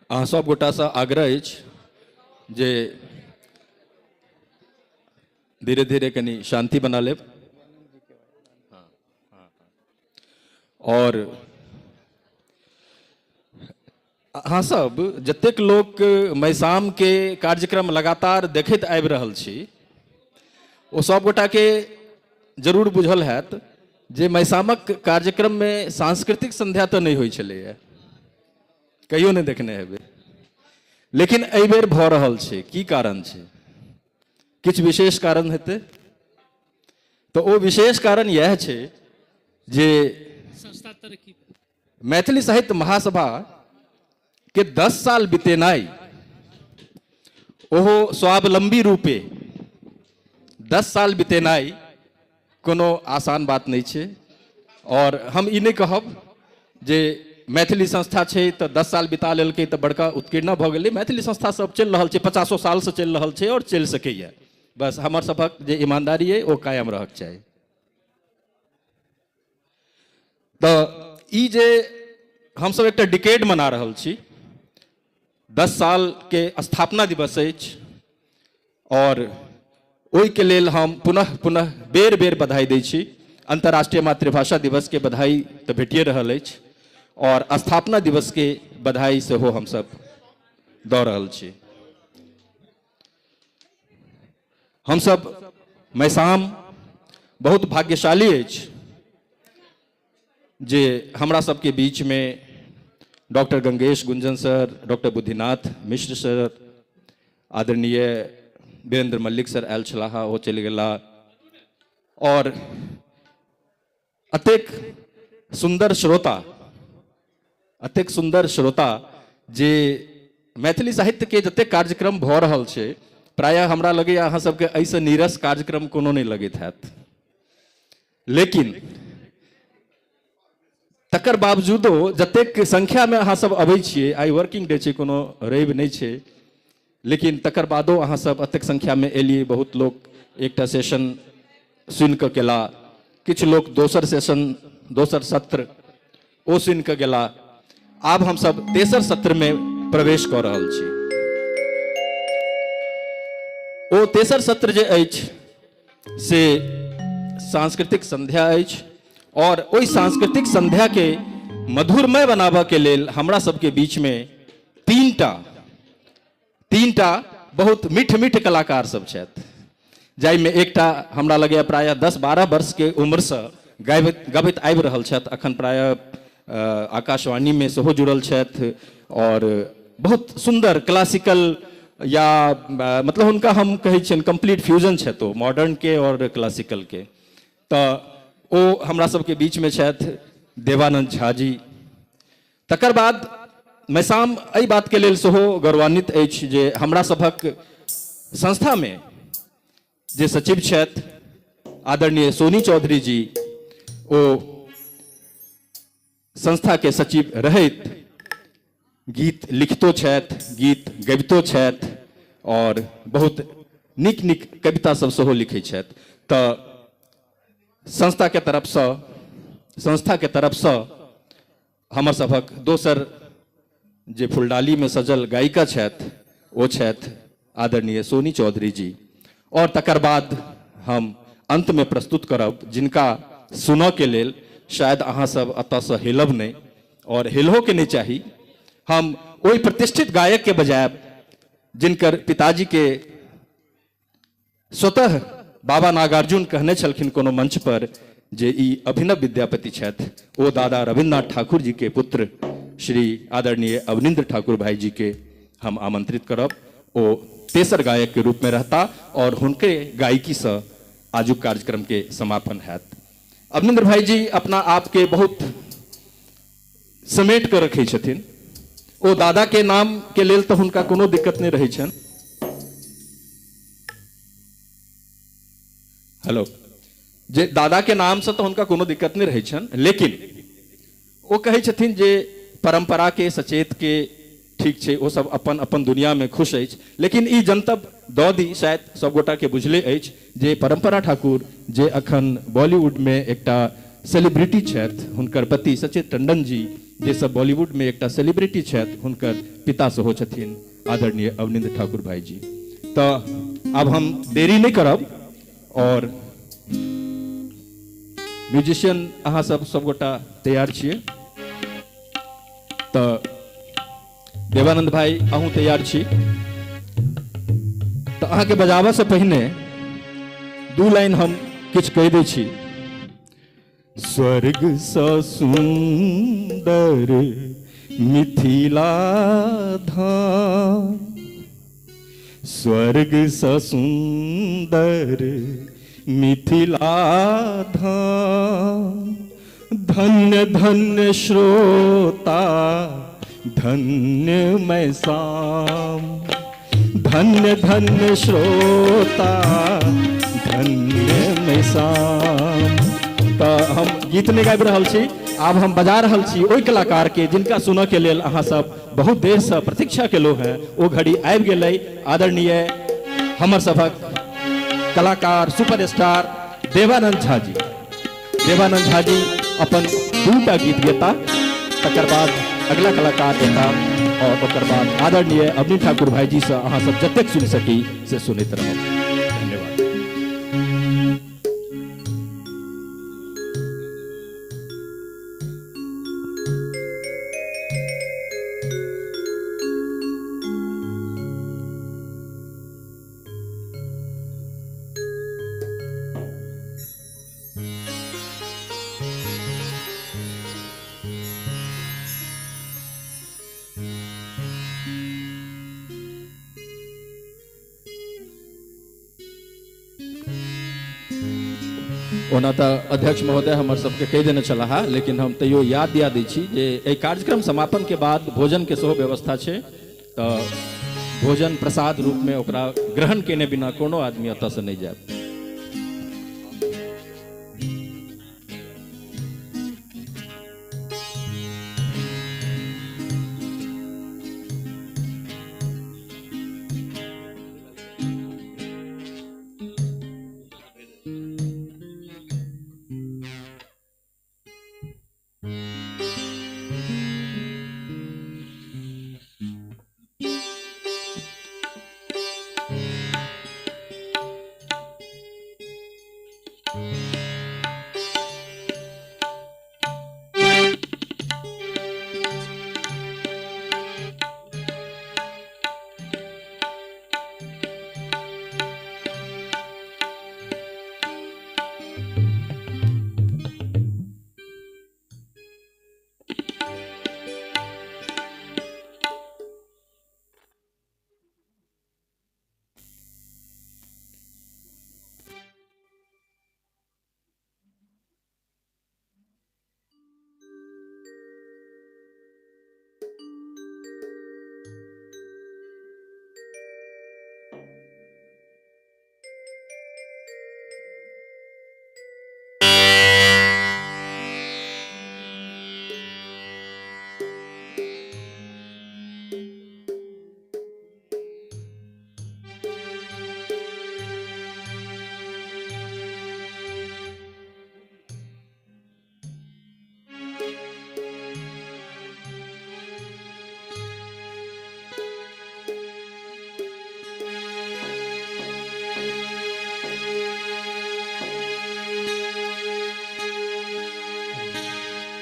अहाँ सब गोटा से आग्रह अछि जे धीरे धीरे कनी शांति बना लेब। और अहाँ सब जतेक लोक मैसाम के कार्यक्रम लगातार देखैत आबि रहल छी, ओ सब गोटा के जरूर बुझल हैत जे मैसामक कार्यक्रम में सांस्कृतिक संध्या तो नहीं होइ छलैया, कहियो नहीं देखने हेबै, लेकिन एहि बेर भऽ रहल छै। की कारण छै? किछु विशेष कारण हेतै। तो ओ विशेष कारण यह छै जे मैथिली साहित्य महासभा के 10 साल बितेनाइ ओहो स्वावलंबी रूपे 10 साल बितेनाइ कोनो आसान बात नहीं छै। और हम ई नहीं कहब जे मैथिली संस्था छै तो 10 साल बिता लेलकै तो बड़का उत्कीर्ण भऽ गेलै। मैथिली संस्था सब चलि रहल छै, 50 साल से चलि रहल छै और चलि सकैया। बस हमर सबक जे ईमानदारी है वो कायम रहक चाही। तो ई जे हम सब एकटा डिकेड मना रहल छी, 10 साल के स्थापना दिवस अछि और ओहि के लेल हम पुनः पुनः बेर बेर बधाई दै छी। अंतर्राष्ट्रीय मातृभाषा दिवस के बधाई तो भेटिए रहल अछि और स्थापना दिवस के बधाई से हो हम सब दऽ रहल छी। हम सब मैसाम बहुत भाग्यशाली अछि जे हमरा सबके बीच में doctor Gangesh Gunjan sir, doctor Buddhinath Mishra sir, आदरणीय वीरेंद्र मल्लिक सर आयल छलाह, ओ चलि गेला, और अतेक सुंदर श्रोता जे मैथिली साहित्य के जते कार्यक्रम भऽ रहल छै, प्रायः हमरा लगैया अहाँ सबके ऐसे नीरस कार्यक्रम कोनो नहीं लगैत हैत। लेकिन तकर बावजूदो जतेक संख्या में अहाँ सब अबै छियै, आइ वर्किंग डे छै, कोनो रवि नहीं छै, लेकिन तकर बादो अहाँ सब अतेक संख्या में एलियै। बहुत लोग एकटा सेशन सुनि कऽ गेला, किछु लोग दोसर सेशन, दोसर सत्र ओ सुनि कऽ गेला। आब हम सब तेसर सत्र में प्रवेश कऽ रहल छी। ओ तेसर सत्र जे अछि से सांस्कृतिक संध्या अछि और ओहि सांस्कृतिक संध्या के मधुरमय बनाबऽ के लेल हमरा सबके बीच में तीनटा बहुत मीठ कलाकार सब छथि, जाहिमे एकटा हमरा लगैया प्रायः 10-12 वर्ष के उम्र से गबैत आबि रहल छथि, अखन प्रायः आकाशवाणी में सेहो जुड़ल छथि और बहुत सुंदर क्लासिकल या मतलब हुनका हम कहै छियनि कंप्लीट फ्यूजन छथि, ओ मॉडर्न के और क्लासिकल के। तो ओ हमरा सबके बीच में छथि देवानंद झा जी। तकर बाद मैसाम एहि बात के लेल सेहो गौरवान्वित अछि जे हमरा सभक संस्था में जे सचिव छथि आदरणीय सोनी चौधरी जी, ओ संस्था के सचिव रहैत गीत लिखितो छथि, गीत गबितो छथि और बहुत नीक कविता सब सेहो लिखै छथि। तो संस्था के तरफ से हमर सभक दोसर जे फुलडाली में सजल गायिका छथि ओ छथि आदरणीय सोनी चौधरी जी। और तकर बाद हम अंत में प्रस्तुत करब जिनका सुनऽ के लेल शायद अहाँ सब अतः से हिलब नहीं और हिलहो के नहीं चाही। हम ओहि प्रतिष्ठित गायक के बजाय जिनकर पिताजी के स्वतः बाबा नागार्जुन कहने छलखिन कोनो मंच पर जे ई अभिनव विद्यापति छथि, ओ दादा रविन्द्रनाथ ठाकुर जी के पुत्र श्री आदरणीय अवनिंद्र ठाकुर भाई जी के हम आमंत्रित करब। ओ तेसर गायक के रूप में रहता और हुनके गायकी से आजुक कार्यक्रम के समापन हैत। अवनिंद्र भाई जी अपना आप के बहुत समेट कर रखे छथिन। ओ दादा के नाम के लेल तो हुनका कोनो दिक्कत नहीं रही छन। हेलो, जे दादा के नाम से तो हुनका कोनो दिक्कत नहीं रही छन, लेकिन वो कहे छथिन जे परंपरा के सचेत के ठीक छे, वो सब अपन अपन दुनिया में खुश अछि, लेकिन ई जनतब दऽ दी शायद सब गोटा के बुझले अछि जे परंपरा ठाकुर जे अखन बॉलीवुड में एकटा सेलिब्रिटी छथि, हुनकर पति सचेत टंडन जी जे सब बॉलीवुड में एकटा सेलिब्रिटी छथि, हुनकर पिता सेहो छथिन आदरणीय अवनिंद्र ठाकुर भाई जी। तो अब हम देरी नहीं करब और म्यूजिशियन अहाँ सब गोटा तैयार छिए तो देवानंद भाई अहूँ तैयार छी तो अहाँ के बजाबा से पहले दू लाइन हम किछ कह दै छी। स्वर्ग स सुंदर मिथिला धाम, स्वर्ग स सुंदर मिथिला धाम, धन्य धन्य श्रोता धन्य मैं शाम, धन्य धन्य श्रोता धन्य मैं शाम। तो हम गीत नहीं गाबि रहल छी, आब हम बजा रहल छी ओहि कलाकार के जिनका सुनऽ के लेल अहाँ सब बहुत देर से प्रतीक्षा केलो हैं। ओ घड़ी आबि गेलै। आदरणीय हमर सभक कलाकार सुपरस्टार देवानंद झा जी। देवानंद झा जी अपन दूटा गीत गेता, तकर बाद अगला कलाकार एता और ओकर बाद आदरणीय अवनी ठाकुर भाई जी से अहाँ सब जतेक सुन सकी से सुनैत रहब। धन्यवाद। ओना तो अध्यक्ष महोदय हमर सबके कह देने चला है, लेकिन हम तैयो याद दिया दै छी जे एहि कार्यक्रम समापन के बाद भोजन के सेहो व्यवस्था छै। तो भोजन प्रसाद रूप में ओकरा ग्रहण केने बिना कोनो आदमी एतऽ से नहीं जाए।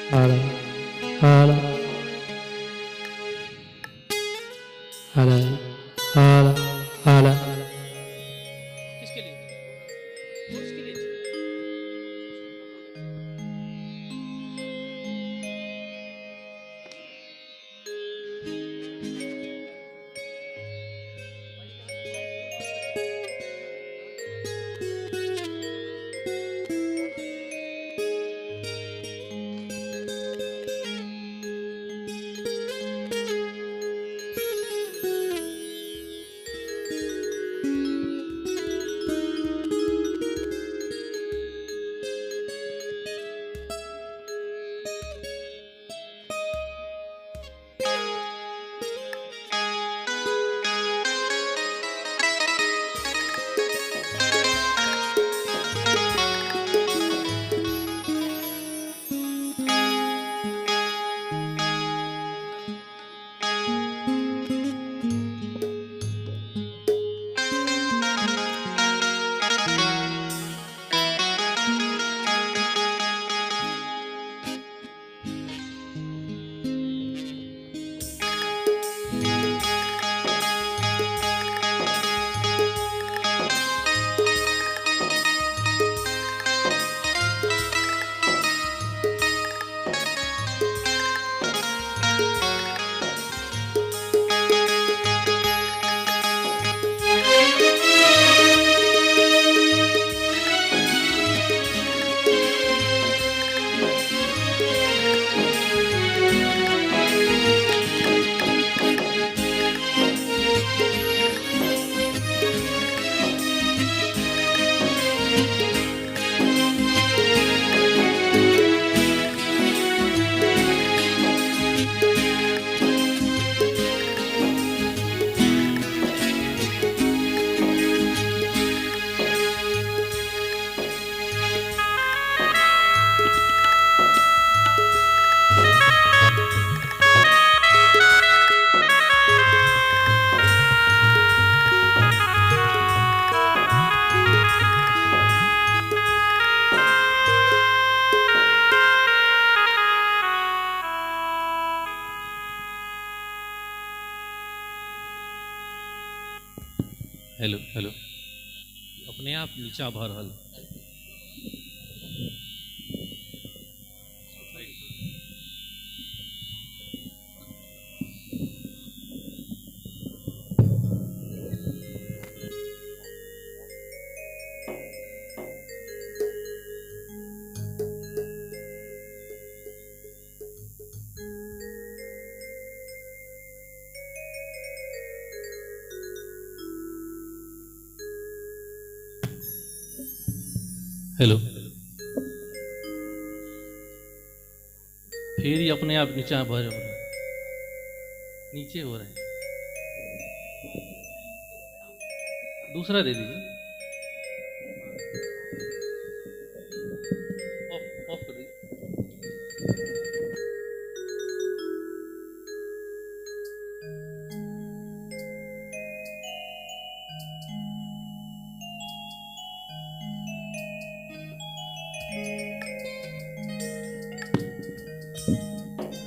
Hala, hala, hala, hala, hala. किसके लिए? उसके लिए। हेलो हेलो अपने आप नीचा भऽ रहल हेलो फिर ही अपने आप नीचा भर हो रहा है, नीचे हो रहा है। दूसरा दे दीजिए। ऑफ कर दीजिए।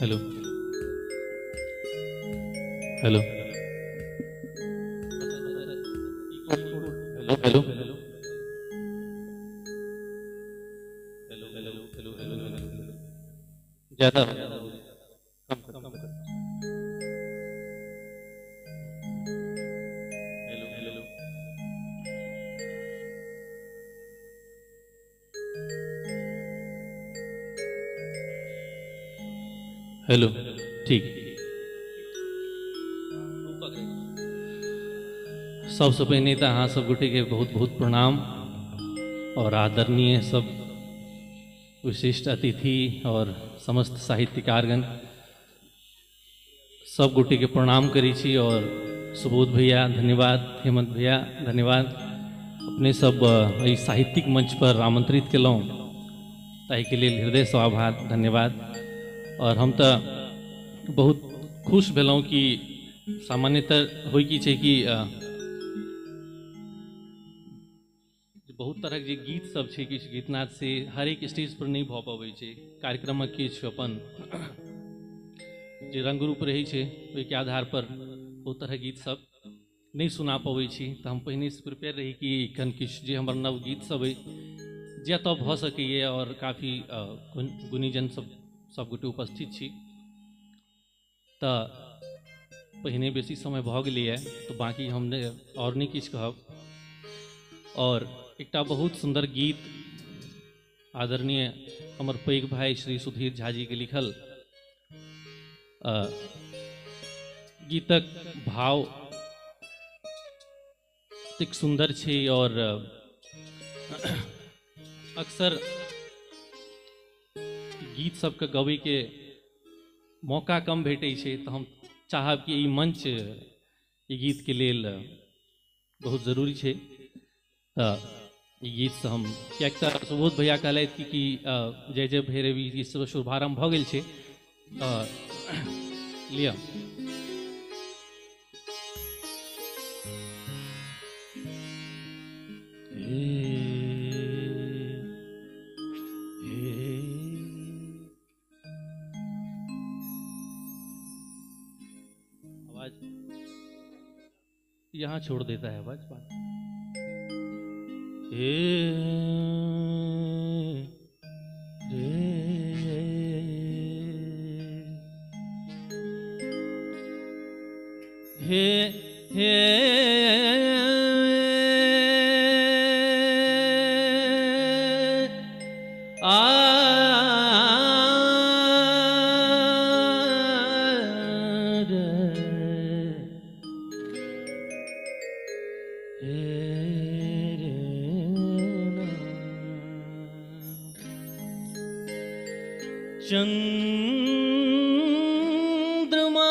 Hello hello hello hello hello ज़्यादा कम हेलो हेलो हेलो ठीक। सबसे पहले तो अहाँ सब गोटे के बहुत बहुत प्रणाम और आदरणीय सब विशिष्ट अतिथि और समस्त साहित्यकारगण सब गोटे के प्रणाम करी छी। और सुबोध भैया धन्यवाद, हेमंत भैया धन्यवाद, अपने सब एहि साहित्यिक मंच पर आमंत्रित केलहुँ ताहि के लेल हृदय से आभार धन्यवाद। और हम तो बहुत खुश भेलहुँ कि सामान्यतः होइ की छै कि बहुत तरह के गीत सब छै, किछु गीतनाद से हर एक स्टेज पर नहीं भऽ पबै छै। कार्यक्रमक किछु अपन जे रंगरूप रहै छै ओहिके आधार पर बहुत तरह गीत सब नहीं सुना पबै छी। तऽ हम पहिने से प्रिपेयर रही कि एखन किछु जे हमर नव गीत सब अइ जतऽ भऽ सकैए और काफ़ी गुणीजन सब गोटे उपस्थित छी तऽ पहिने बेसी समय भऽ गेलैए तऽ बाकी हम और नहीं किछु कहब। और एकटा बहुत सुंदर गीत आदरणीय हमर पैघ भाई श्री सुधीर झा जी के लिखल गीतक भाव एतेक सुंदर छै और अक्सर गीत सबके गबै के मौका कम भेटै छै। तऽ हम चाहब कि ई मंच ई गीत के लेल बहुत जरूरी छै। तऽ ई गीत से हम किएक तऽ सुबोध भैया कहलथि कि जय जय भैरवी गीत से शुभारंभ भऽ गेल छै। लिअ आवाज यहाँ छोड़ देता है आवाज बात। चंद्रमा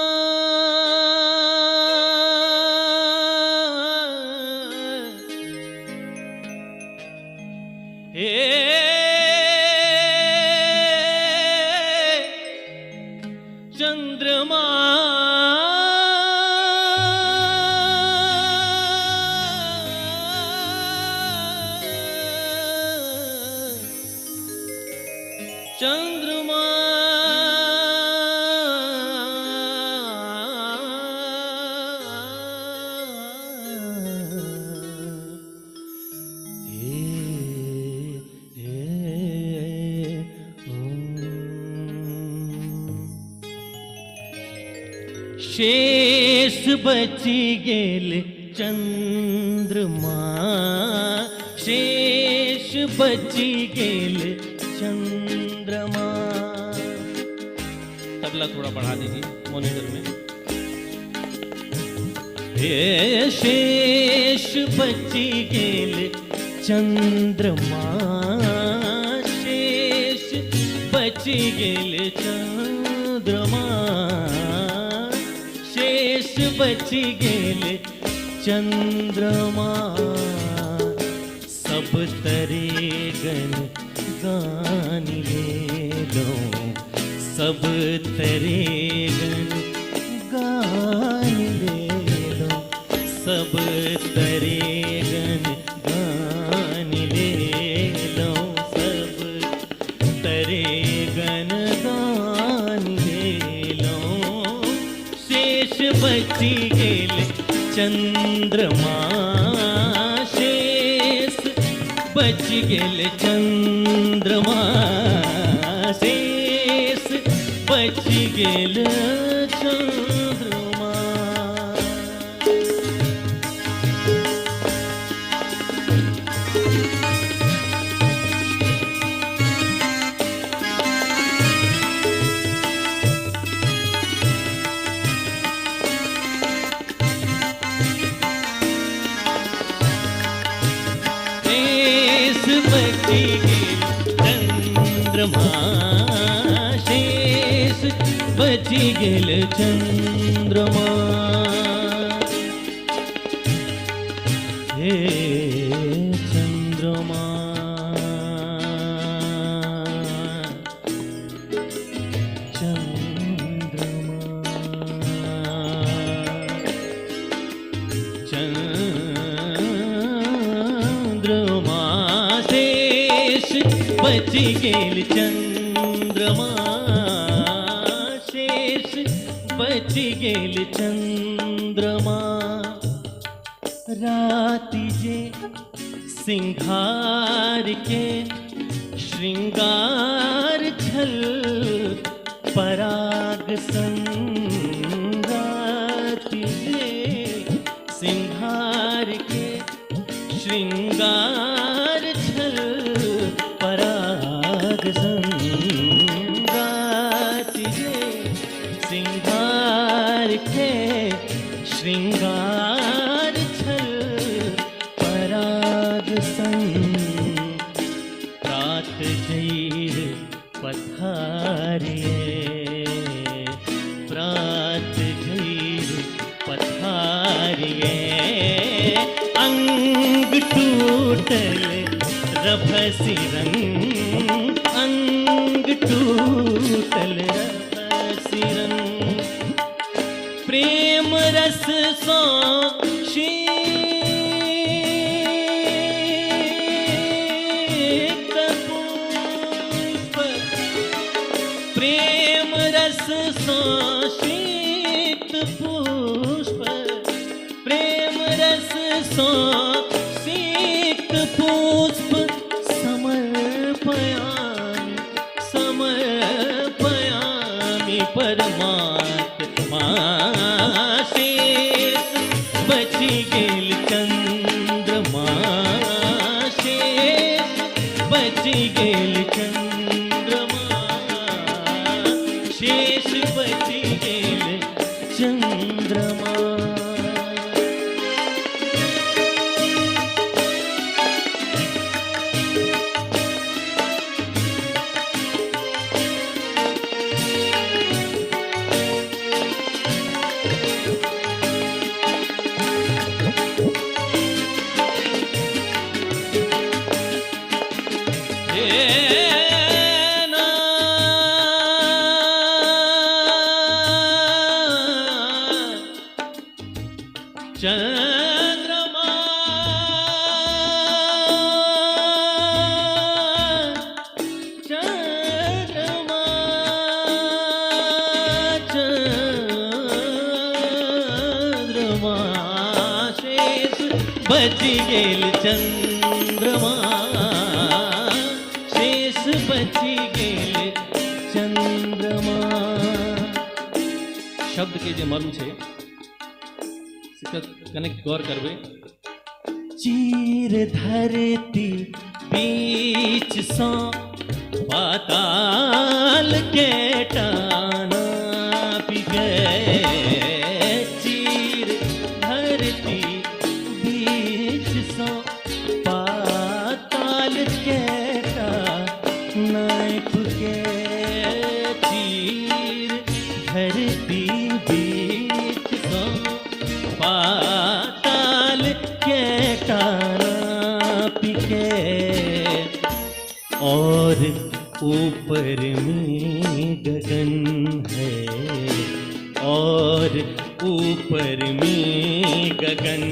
हे चंद्रमा चंद्रमा शेष बची गेल चंद्रमा, शेष बची गेल चंद्रमा। तबला थोड़ा बढ़ा दीजिए मॉनिटर में। हे शेष बची गेल चंद्रमा, शेष बची गेल चंद्रमा, शेष बची गेल चंद्रमा। सब तरेगन गान ले लो, सब तरेगन गान ले लो, सब तरेगन गान ले लो, सब तरेगन गान ले लो। शेष बची गेल चंद्रमा, शेष बची गेल चंद्रमा, शेष बची गेल चंद्रमा। बची गेल चंद्रमा, शेष बची गेल चंद्रमा। हे चंद्रमा, चंद्रमा, शेष बची गेल चंद्रमा, शेष बची गेल चंद्रमा। राति जे सिंगार के श्रृंगार छल, पराग संग राति जे सिंगार के श्रृंगार छल, पराग संग राति जे सिंगार के श्रृंगार छल, पराग संग। रात जैर पथारिए, प्रात जैर पथारिए, अंग टूटल रभसी रंग, अंग टूटल रभसी रंग। प्रेम रस सो शीत पुष्प, प्रेम रस सो शीत पुष्प, प्रेम रस सो शीत पुष्प। समर्पयामि समर्पयामि परमात्मा। शेष बची गेल चंद्रमा, शेष बची गेल चंद्रमा, शेष बची गेल चंद्रमा। चंद्रमा, चंद्रमा, चंद्रमा, शेष बची गेल चंद्रमा, शेष बची गेल चंद्रमा। शब्द के जे मर्म छे से कनेक गौर करबे। चीर धरती बीच सो पाताल के टाना पिघे। चीर धरती बीच सो पाताल के टाना पिघे। चीर धरती बीच सो पाताल के टाना पिघे। और ऊपर में गगन है और ऊपर में गगन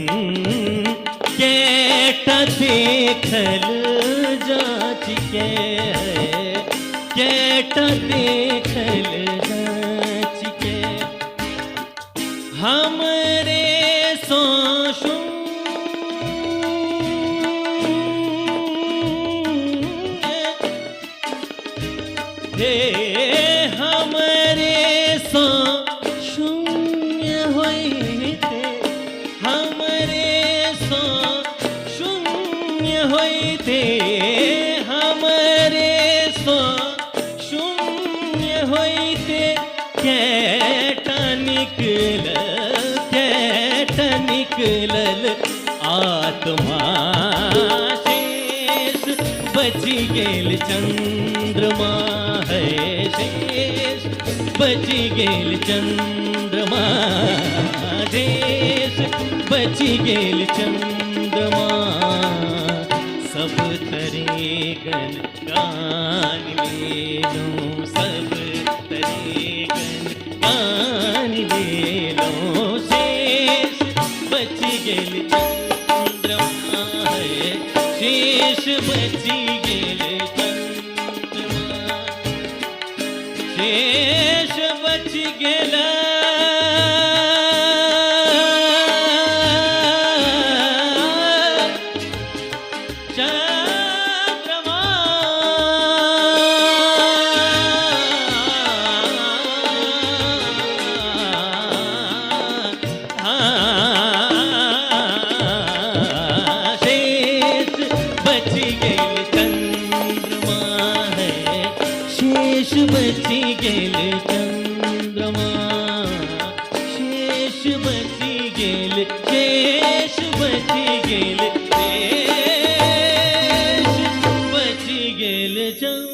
केटा देखल जाच के है केटा देखल जाच के। हमरे सोशु हे हमरे सो शून्य होइते हमरे सो शून्य होइते हमरे सो शून्य होइते केटा निकलल आत्मा शेष बची गेल चंद्रमा है शेष बची गेल चंद्रमा शेष बची गेल चंद्रमा। सब तरे गन गान ले लो सब तरे गन गान ले लो शेष बची गेल चंद्रमा है शेष बची गेल चंद्रमा शेष बची गेल चंद्रमा। शेष बची गेल चंद्रमा है शेष बची गेल चंद्रमा शेष बची गेल शेष बची गेल शेष बची गेल चंद्रमा।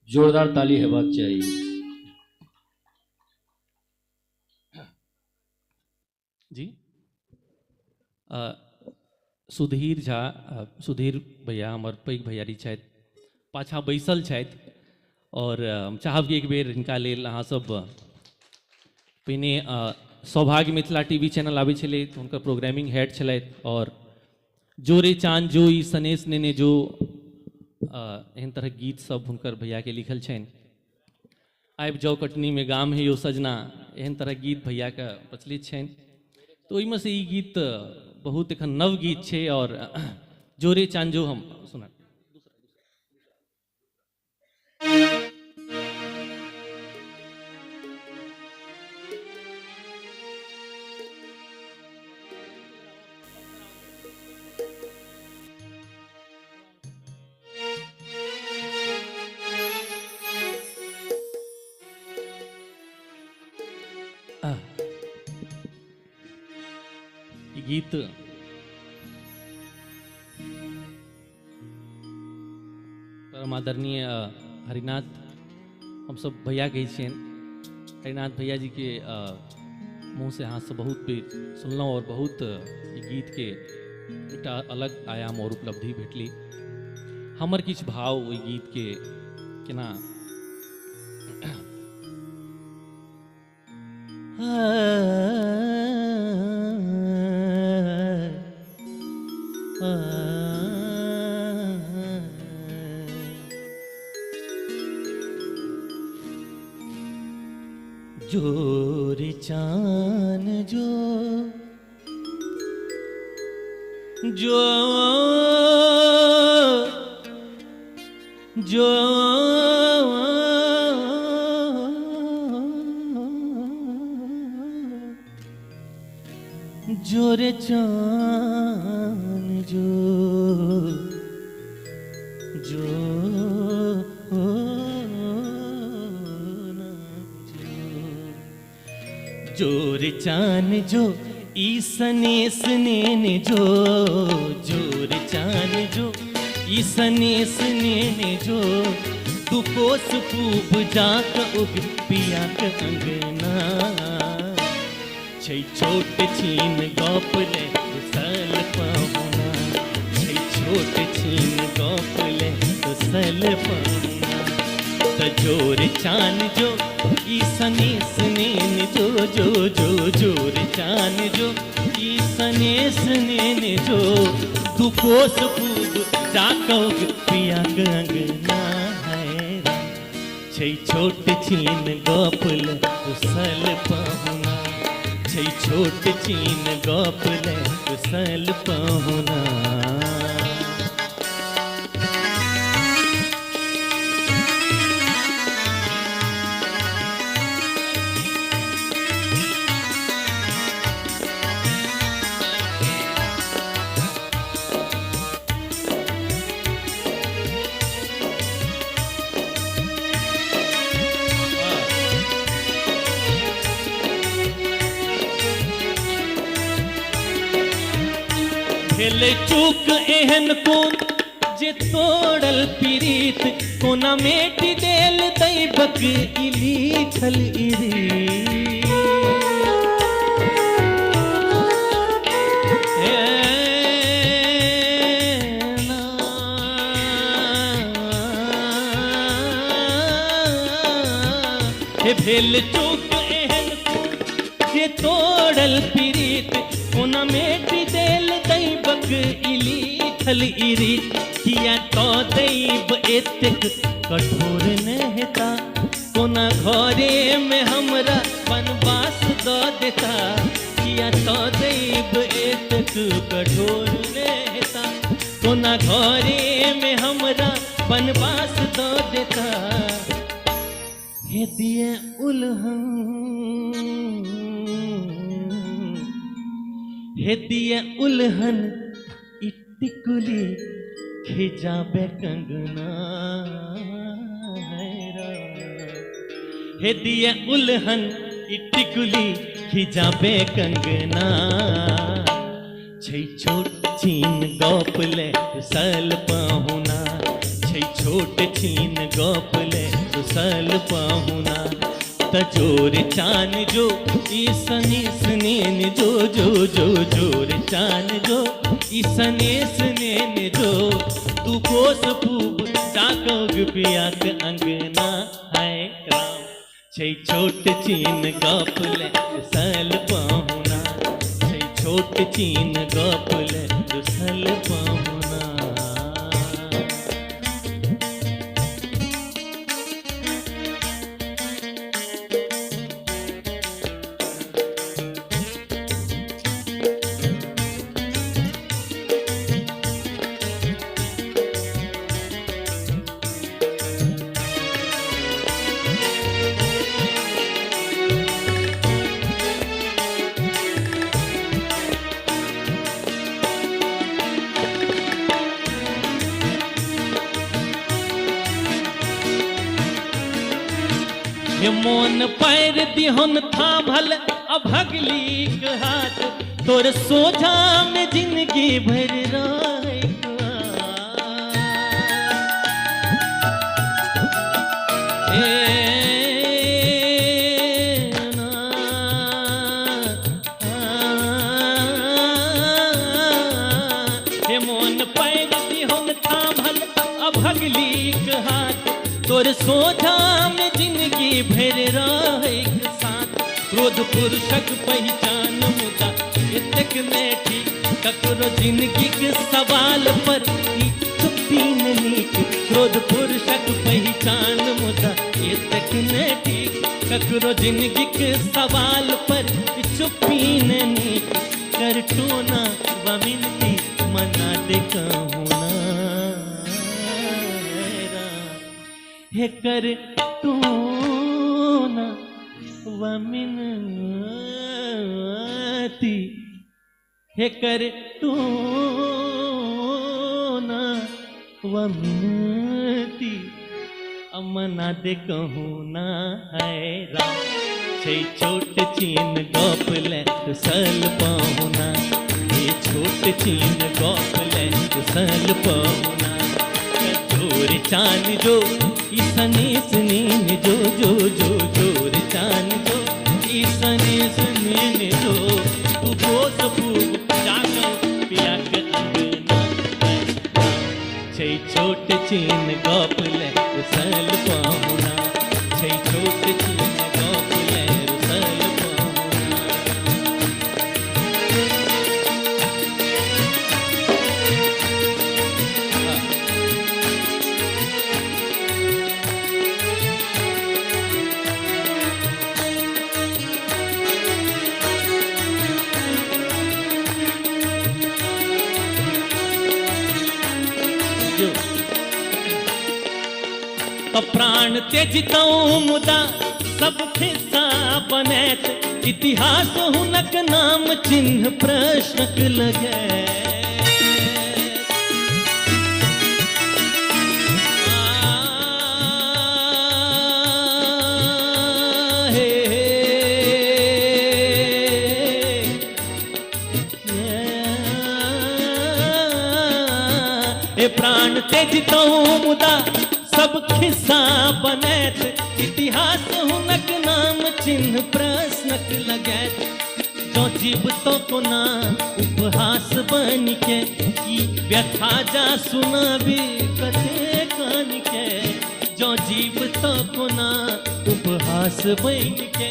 जोरदार ताली हेबाक चाहिए। जी सुधीर झा सुधीर भैया हमर पैघ भैयारी छथि पाछा बैसल छथि और हम चाहब कि एक बेर हिनका लेल अहाँ सब पहिने सौभाग्य मिथिला टीवी चैनल आबै छलै तऽ हुनकर प्रोग्रामिंग हेड छलथि और जोरे चाँद जो ई सनेश नेने जो एहन तरह गीत सब हुनकर भैया के लिखल छनि। आबि जाओ कटनी में गाम है यो सजना एहन तरह गीत भैया के प्रचलित छनि। तो ओहिमे से ई गीत बहुत एखन नव गीत छै और जोरे चांजो हम सुना। गीत परम आदरणीय हरिनाथ हम सब भैया कहै छियनि। हरिनाथ भैया जी के मुँह से हाथ से बहुत बेर सुनलहुँ और बहुत ई गीत के एकटा अलग आयाम और उपलब्धि भेटली। हमर किछु भाव ओहि गीत के केना जोर चान जो जो जो जोरे चान जो जो जोरे चान जो ईसने स्नेने जो जोरे चान जो ईसने स्नेने जो तू कोस पूब जाक उग पिया के अंगना छै छोट छीन गौपले सल पाहुना छै छोट छीन गौपले सल पाहुना त जोर चान जो ईसने स्नेन जो जो जो जोर चान जो ईसने स्नेन जो तू कोस पूब जाकोग पिया के अंगना है छै छोट छीन गौपले सल पाहुना छै छोट चीन गौपले सल पाहुना भेले चूक एहन कोन जे तोड़ल पीड़ित कोना मेटी देल दैबक इली छल इरी हे भेल चूक एहन कोन जे तोड़ल पीड़ित कोना मेटी देल दैबक इली छल इरी किया तो दैब एतेक कठोर नेता कोना घरे में हमरा वनवास द देता किया तो दैब एतेक कठोर नेता कोना घरे में हमरा वनवास द देता हे दिए उल्हन हे दिए उल्हन इटिकुली खिजाबे कंगना हे दिए उल्हन इटिकुली खिजाबे कंगना छै छोट छीन गौपले सल पाहुना छै छोट छीन गौपले सल पाहुना तजोर चान जो ईसने स्नेन जो जो जो जोर चान जो ईसने स्नेन जो तू कोस पूब जाकोग पिया के अंगना है राम छै छोट चीन गौपले सल पाहुना छै छोट चीन गौपले सल पाहुना मोन पैर दिहन थामल अभगली के हाथ तोर सोझा में जिंदगी भर रहे मोन पैर दिहन थामल अभगली के हाथ तोर सोझा में जिंदगी भर रहे साथ क्रोध पुरुषक पहचान मुदा एतेक में ठीक ककरो जिंदगी के सवाल पर चुप्पी न नीक क्रोध पुरुषक पहचान मुदा एतेक में ठीक ककरो जिंदगी के सवाल पर चुप्पी न नीक कर टोना व मिनती मना दे कहूँ ना हे कर तू ना वमिनती हे कर तू ना वमिनती मना दे कहूँ ना हैरान छै छोट चीन गप ले तो सल पाहुना ये छोट चीन गप ले तो सल पाहुना जोर चान जो इसने सुनीन जो जो जो जोर चान जो इसने सुनीन जो तू बोस फूग जानो पिया के अंगना छै छोट चीन गप ले तो सल पाहुना छै छोट चीन गप ले तो सल पाहुना प्राण त्यजितौ मुदा सब खिस्सा बनैत इतिहास हुनक नाम चिन्ह प्रश्नक लगे प्राण त्यजितौ मुदा सब खिस्सा बनैत इतिहास हुनक नाम चिन्ह प्रश्नक लगैत जो जीव तो कोना उपहास बन के ई व्यथा जा सुनाबी कते कान के जो जीव तो कोना उपहास बन के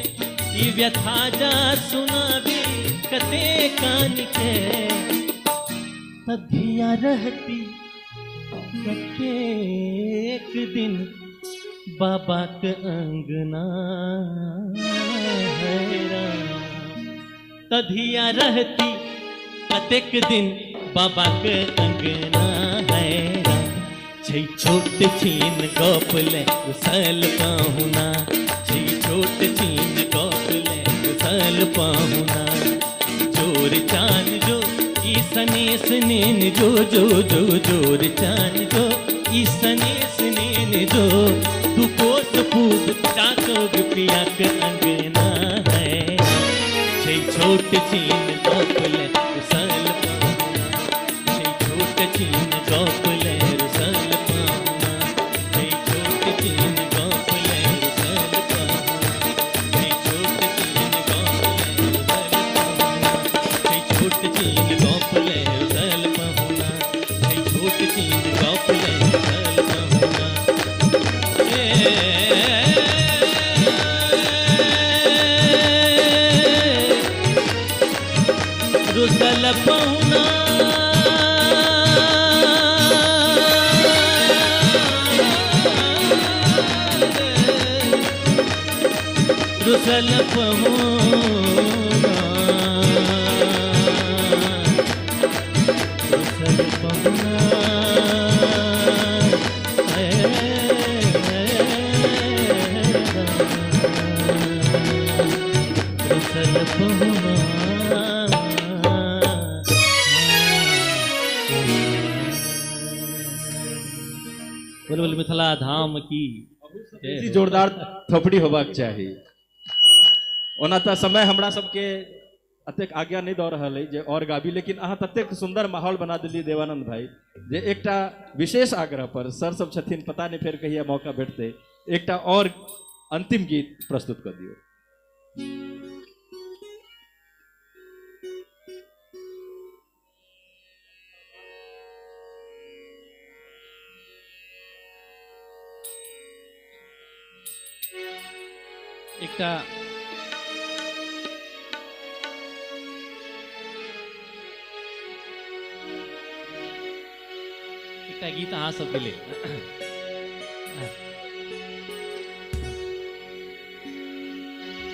ई व्यथा जा सुनाबी कते कान के तभिया रहती एक दिन बाबा के अंगना तधिया रहती कतेक दिन बाबा के अंगना छै छोट छीन गप ले उसल पाहुना छै छोट छीन गप ले उसल पाहुना जोर चान जो ईसने सनेन जो जो जो जोर चान जो ईसने सनेन जो तू कोस पूब चाचोग पिया के अंगना है छै छोट चीन गप ले उसल पाहुना छै छोट चीन गप ले उसल पाहुना छै छोट चीन गप ले उसल पाहुना छै छोट चीन गप ले उसल पाहुना छै छोट चीन गप ले उसल पाहुना छै छोट चीन गप ले उसल पाहुना रुसल पाहुना रुसल पाहुना रुसल पाहुना रुसल पाहुना बोल मिथिला धाम की बेसी जोरदार थपड़ी होबाक चाही ओना तऽ समय हमरा सबके अतेक आज्ञा नहि दऽ रहल अइ जे और गाबी लेकिन अहाँ ततेक सुंदर माहौल बना देलियै देवानंद भाई जे एकटा विशेष आग्रह पर सर सब छथिन पता नहि फेर कहिया मौका भेटतै एकटा और अंतिम गीत प्रस्तुत कऽ दियौ एकटा गीत अहाँ सबके लेल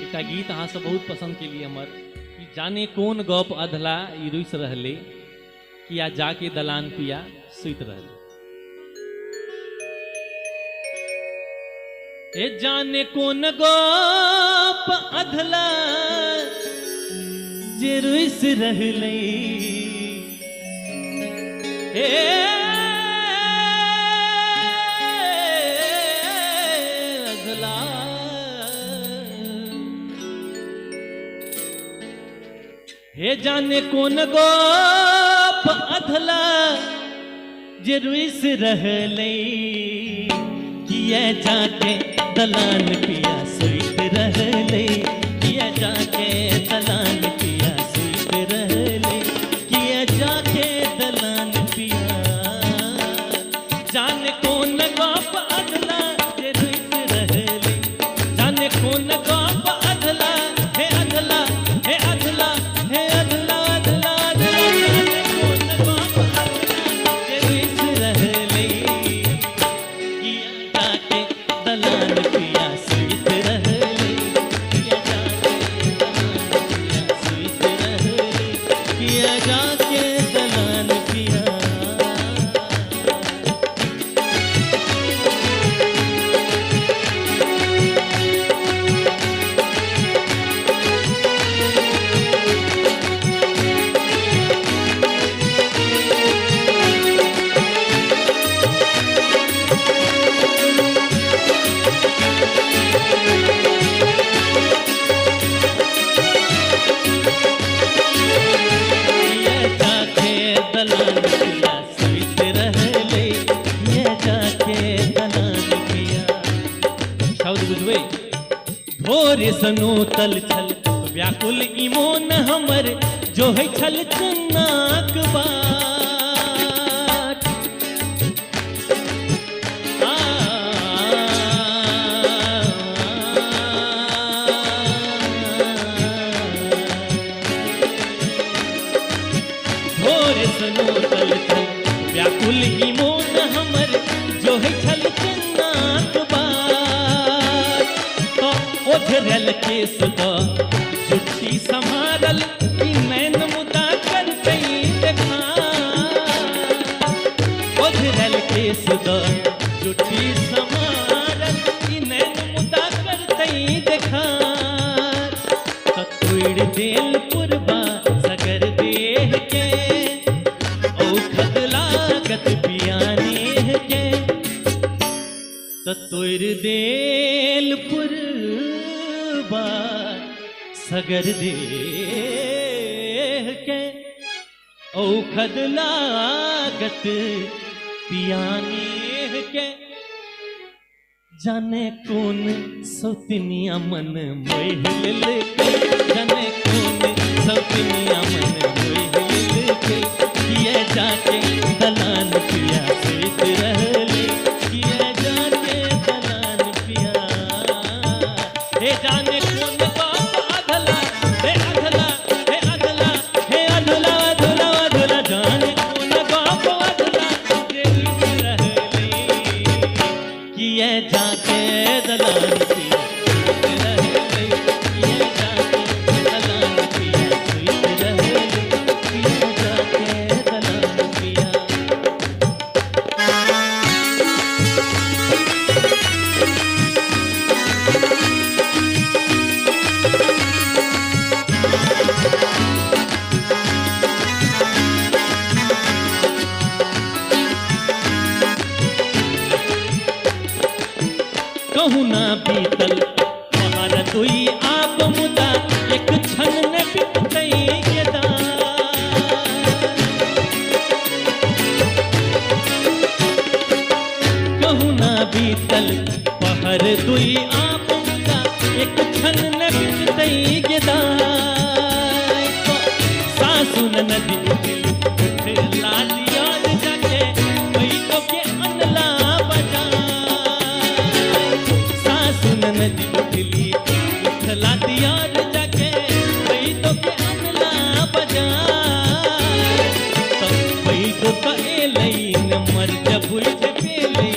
एकटा गीत अहाँ सब बहुत पसंद केलिए हमर कि जाने कोन गप अधला ई रुसि रहले किया जाके दलान पिया सुत रहल। ए जाने कोन गोप अधला जे रुइस रहलै, ए अधला हे जाने कोन गोप अधला जे रुइस रहलै, किया जाके दलान पिया सुत रहलै, किया जाके दलान पिया सुत रहलै, किया जाके दलान पिया। जाने कोन गोप अधला जे रुइस रहलै, जाने कोन गोप अधला हे अधला हे अधला हे अधला अधला अधला, जाने कोन गोप अधला जे रुइस रहलै, किया जाके दलान पिया सुत रहलै, किया जाके दलान पिया सुत रहलै, किया जाके दलान पिया। किया जाके दलान पिया सुत रहलै, किया जाके दलान पिया। शब्द बुझबै, भोर सनोतल छल व्याकुल ई मोन हमर, जो है छल चुनाक बाट। आ, भोर सनोतल छल व्याकुल ई मोन हमर, जो है छल चुनाक बाट। तो ओझरल केस द जुट्टी संभारल, ई नैन मुदा करतै देखा। ओझरल केस द जुट्टी संभारल, ई नैन मुदा करतै देखा। तोड़ देल पुरबा सगर देह के, औखद लागत पियाने के। तोड़ देल पुरबा सगर देह के, औखद लागत पियाने के। जाने कौन सौतनिया मन मोह लेलकै, जाने कौन सौतनिया मन मोह लेलकै, किया जाके दलान पिया सुत रहलै, किया जाके दलान पिया। हे जाने कौन गोप अधला हे अधला हे अधला हे अधला अधला अधला, जाने कौन गोप अधला जे रुइस रहलै, किया जाके दलान पिया सुत रहलै, किया जाके दलान पिया सुत रहलै, किया जाके दलान पिया। कहूँ ना बीतल पहर दुई आप मुदा, एक क्षण न बितै गेदा। कहूँ ना बीतल पहर दुई आप मुदा, एक क्षण न बितै गेदा। सासु नदी दिल उठ लालिया जाके, बैठो के अनला बजा। नदी उठली उठला दिया जाके, बैठो के अनला बजा। बैठो तो एलै न मर्ज बुझ पेलै,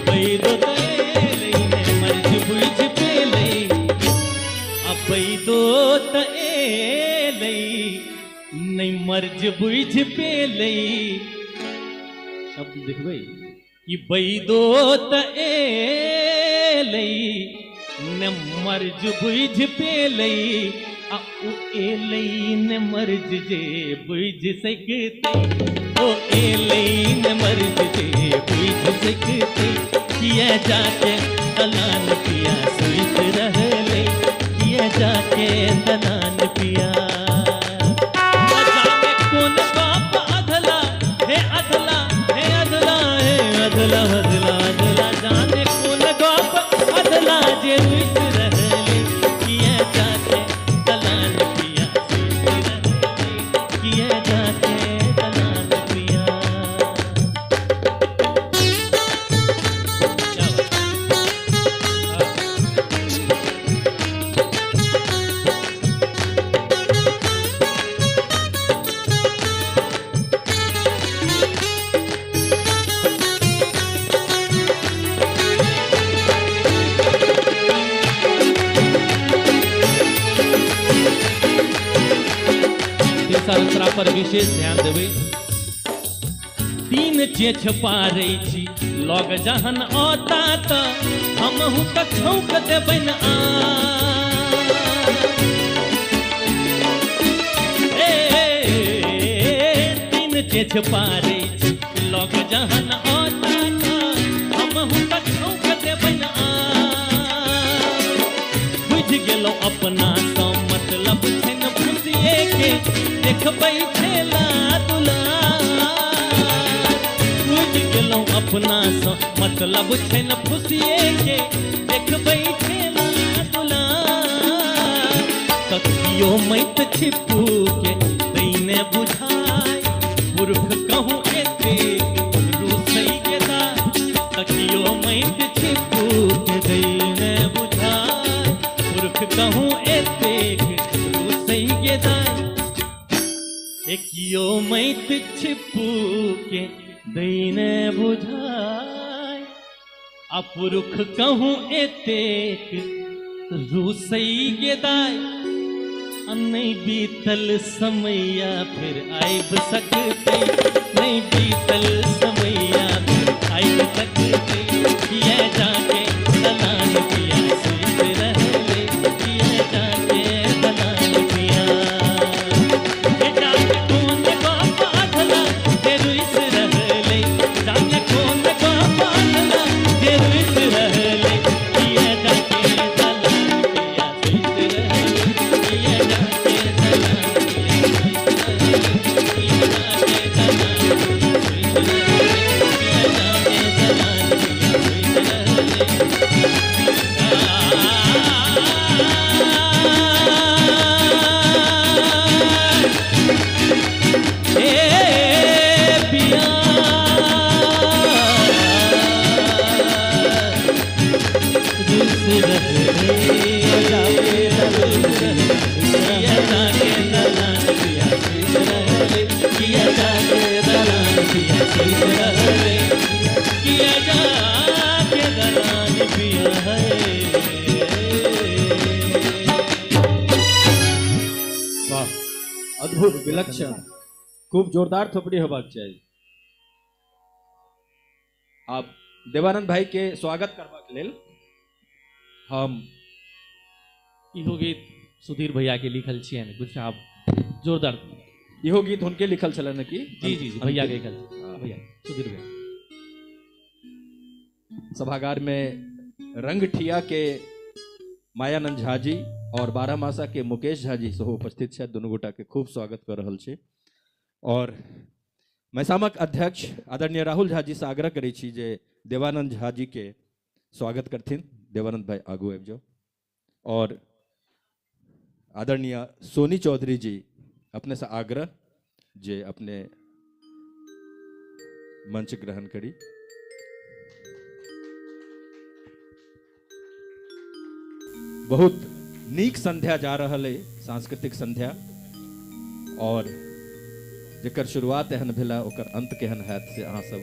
बैठो तो एलै न मर्ज बुझ पेलै। अब बैठो तो एलै नहीं मर्ज मर्ज बुझ पेलै शब्द देखबै कि बैदो त एलै न मर्ज बुझ पेलै आ उ एलै न मर्ज जे बुझ सकतै ओ एलै न मर्ज जे बुझ सकतै किया जाके दलान पिया सुइत रहले किया जाके दलान पिया जाने कौन बाप अधला हे अधला हे अधला हे अधला अधला अधला जाने कौन बाप अधला जे रुइत रहले किया जाके दलान पिया सुइत रहले किया जाके दलान पिया तेसर पर विशेष ध्यान देबै तीन चेछ पारै छी लग जहन औता त हमहु त छौक देबैन आ तीन चेछ पारै छी लग जहन औता त हमहु त छौक देबैन आ बुझि गेलौ अपना सँ मतलब छैन खुशिये के देखबै खेला दुलार बुझि गेलौ अपना सँ मतलब छैन खुशिये के देखबै खेला दुलार कखियो मैत छिपू के दैने बुझाय पुरख कहूँ एते रूसै के दा कखियो मैत छिपू के दैने बुझाय पुरख कहूँ एते रूसै के दा कियो मैत छिपू के दैने बुझाय अपुरुख कहूँ एतेक रूसै गेदाय नहीं बीतल समैया फिर आइब सकतै नहीं बीतल समैया फिर आइब सकतै किया जाके दलान पिया सुइत रहले किया जाके दलान पिया अद्भुत विलक्षण खूब जोरदार थोपड़ी होबाक चाहिए। आप देवानंद भाई के स्वागत करबाक लेल हम इहो गीत सुधीर भैया के लिखल छियनि कुछ आप जोरदार इहो गीत हुनके लिखल छलन कि जी जी भैया के लिखल भैया सुधीर भैया। सभागार में रंगठिया के मायानंद झा जी और बारामासा के मुकेश झा जी सेहो उपस्थित छथि। दुनू गोटा के खूब स्वागत कर रहल छी और मैसामक अध्यक्ष आदरणीय राहुल झा जी से आग्रह करै छी जे देवानंद झा जी के स्वागत करथिन। देवानंद भाई आगू आबि जाओ। और आदरणीय सोनी चौधरी जी अपने से आग्रह जे अपने मंच ग्रहण करी। बहुत नीक संध्या जा रहल है, सांस्कृतिक संध्या, और जेकर शुरुआत एहन भेला ओकर अंत केहन हैत से अहाँ सब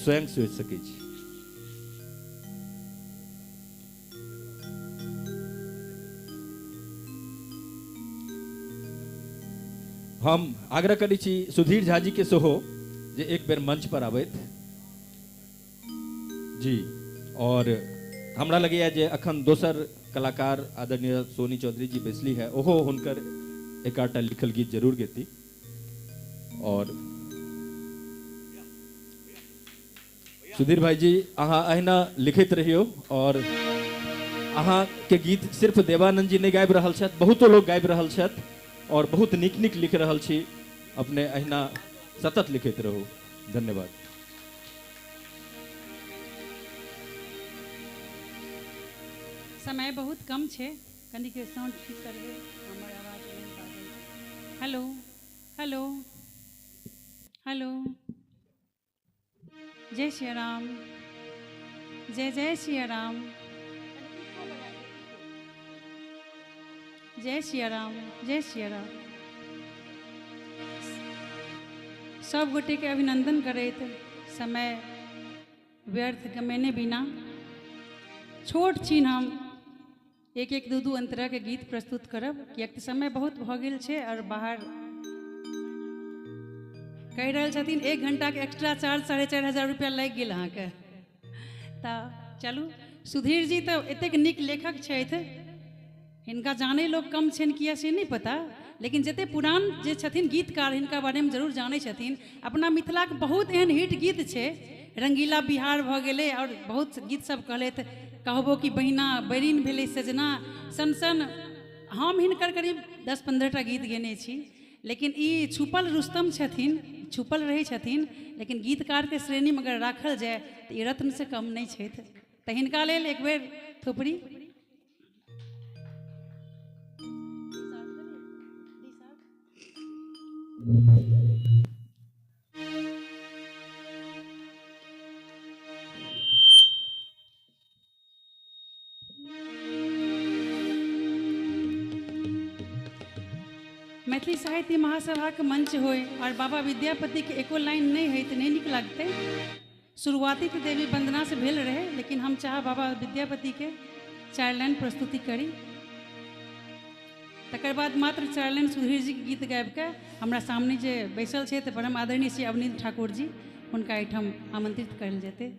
स्वयं सोचि सकै छी। हम आग्रह करै छी सुधीर झा जी के सेहो जे एक बेर मंच पर आबैत जी। और हमरा लगैया जे अखन दोसर कलाकार आदरणीय सोनी चौधरी जी बैसली है, ओहो हुनकर एकाटा लिखल गीत जरूर गेती। और सुधीर भाई जी अहाँ अहिना लिखित रहियो, और अहाँ के गीत सिर्फ देवानंद जी नहीं गाबि रहल छथि, बहुतो लोग गाबि रहल छथि और बहुत नीक नीक लिख रहल छी। अपने अहिना सतत लिखित रहू। धन्यवाद। समय बहुत कम छे, कनिक साउंड ठीक करबे, हमर आवाज नहीं पाबे। Hello hello hello. जय श्री राम, जय जय श्री राम, जय श्री राम, जय श्री राम। सब गोटे के अभिनंदन करैत समय व्यर्थ गमेने बिना छोट छीन हम एक एक दू दू अंतरा के गीत प्रस्तुत करब, किएक समय बहुत भ गेल छै और बाहर कहि रहल छथिन 1 घंटा के एक्स्ट्रा चार्ज 4,500 रुपया लागि गेल अहाँके। तऽ चलू, सुधीर जी तऽ एतेक नीक लेखक छथि, हिनका जाने लोग कम छनि किया से नहीं पता, लेकिन जते पुरान जे छथिन गीतकार हिनका बारे में जरूर जाने छथिन। अपना मिथिला के बहुत एहन हिट गीत छै, रंगीला बिहार भ गेलै और बहुत गीत सब कहलथि, कहबो कि बहिना बैरिन भेलै सजना सन सन। हम हिनकर करीब 10-15टा गीत गेने छी, लेकिन ई छुपल रुस्तम छथिन, छुपल रहै छथिन, लेकिन गीतकार के श्रेणी में अगर राखल जाए तऽ ई रत्न से कम नहीं छथि। तऽ हिनका लेल एक बेर थोपड़ी। मैथिली साहित्य महासभा के मंच होय और बाबा विद्यापति के एको लाइन नहीं है तो नहीं निक लगते। शुरुआती तो देवी वंदना से भेल रहे, लेकिन हम चाह बाबा विद्यापति के 4 लाइन प्रस्तुति करी, तकर बाद मात्र 4 लाइन सुधीर जी के गीत गाबि के हमरा सामने जे बैसल छै तऽ परम आदरणीय श्री अवनीत ठाकुर जी, हुनका एहिठाम आमंत्रित कयल जेतै।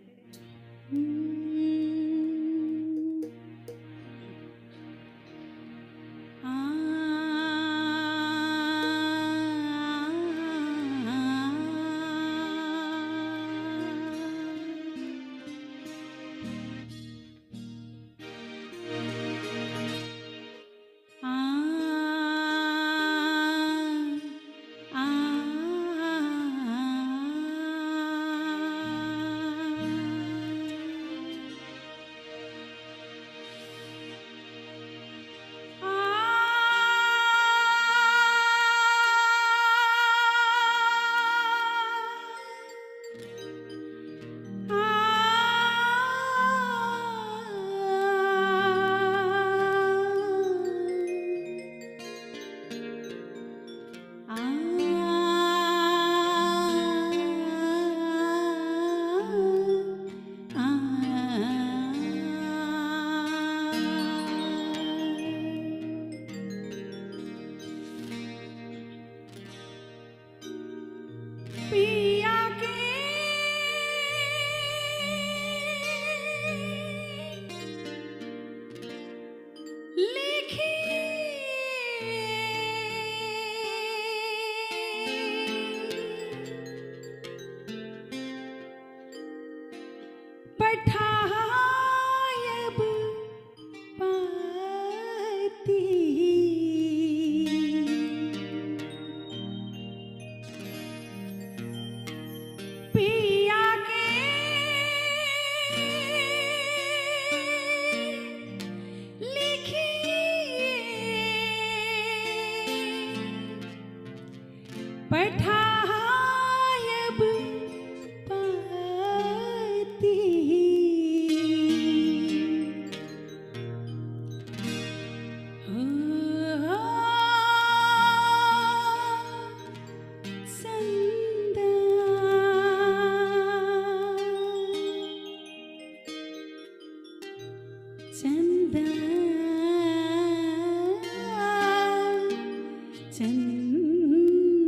चंदा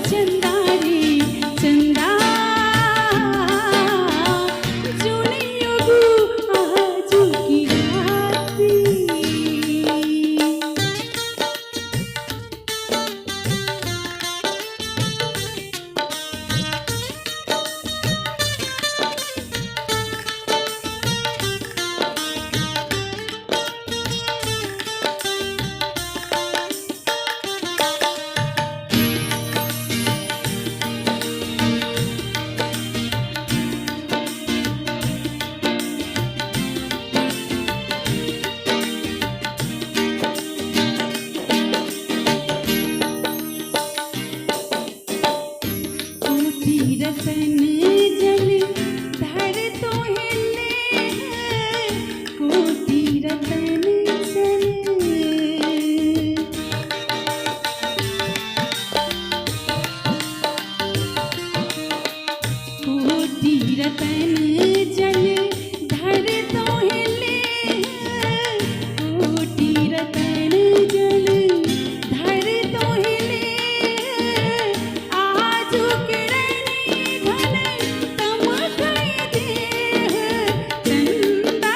चंदा रे चंदा जुनियोगु आजू की राती कोटि रतन जल धर तो हिले कोटि रतन जल कोटि रतन जल धर तो हिले कोटि रतन जल धर तो हिले आजू किरणी घन तमकई देह चंदा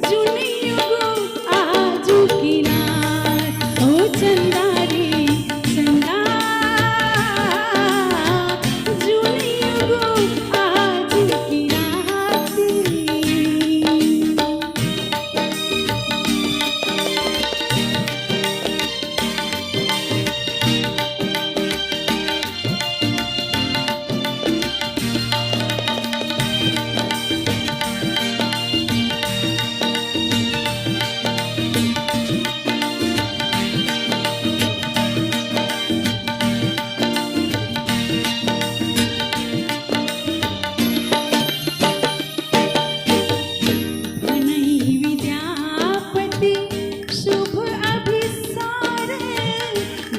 जुनियोगु आजू की रात ओ चंदा रे चंदा जुनियोगु आजू की रात भनहि विद्यापति शुभ अभिसार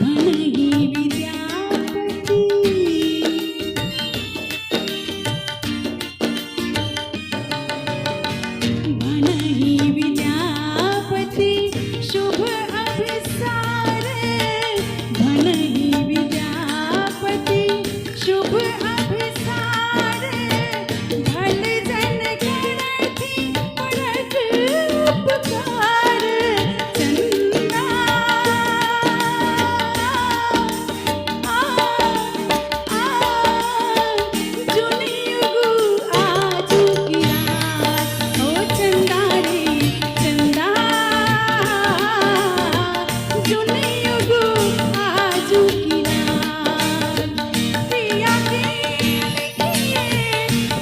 भनहि विद्यापति भनहि विद्यापति शुभ अभिसार भनहि विद्यापति शुभ अभिसार भल जन करथि परग उपकार चंदा जुनियोगु आजू की रात ओ चंदा रे चंदा जुनियोगु आजू की रात पिया के लिखिए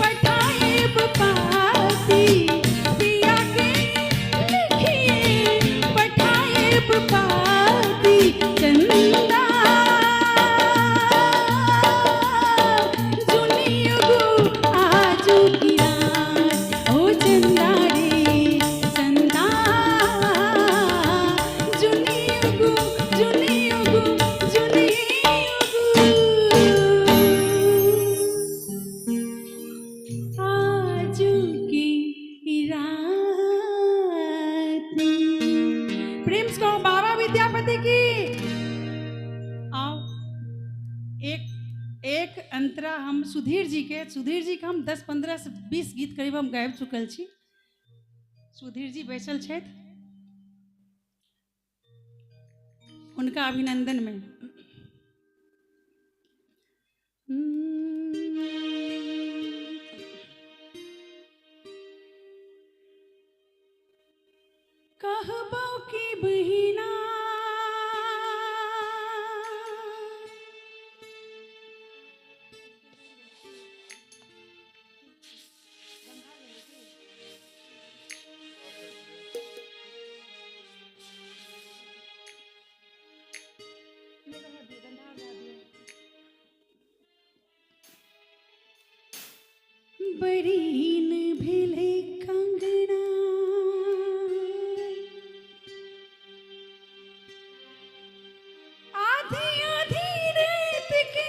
पठाए पाती पिया के लिखिए पठाए पाती चंदा जुनियोगु आजू की रात ओ चंदा रे चंदा जुनियोगु जुनियोगु जुनियोगु आजू की रात प्रेम से कहो बाबा विद्यापति की आओ एक अंतरा हम सुधीर जी के हम 10-15 से 20 गीत करीब हम गाबि चुकल छी सुधीर जी बैसल छथि हुनका अभिनंदन में कहबो की बहिना बरीन भेले कंगना आधी आधी रेत के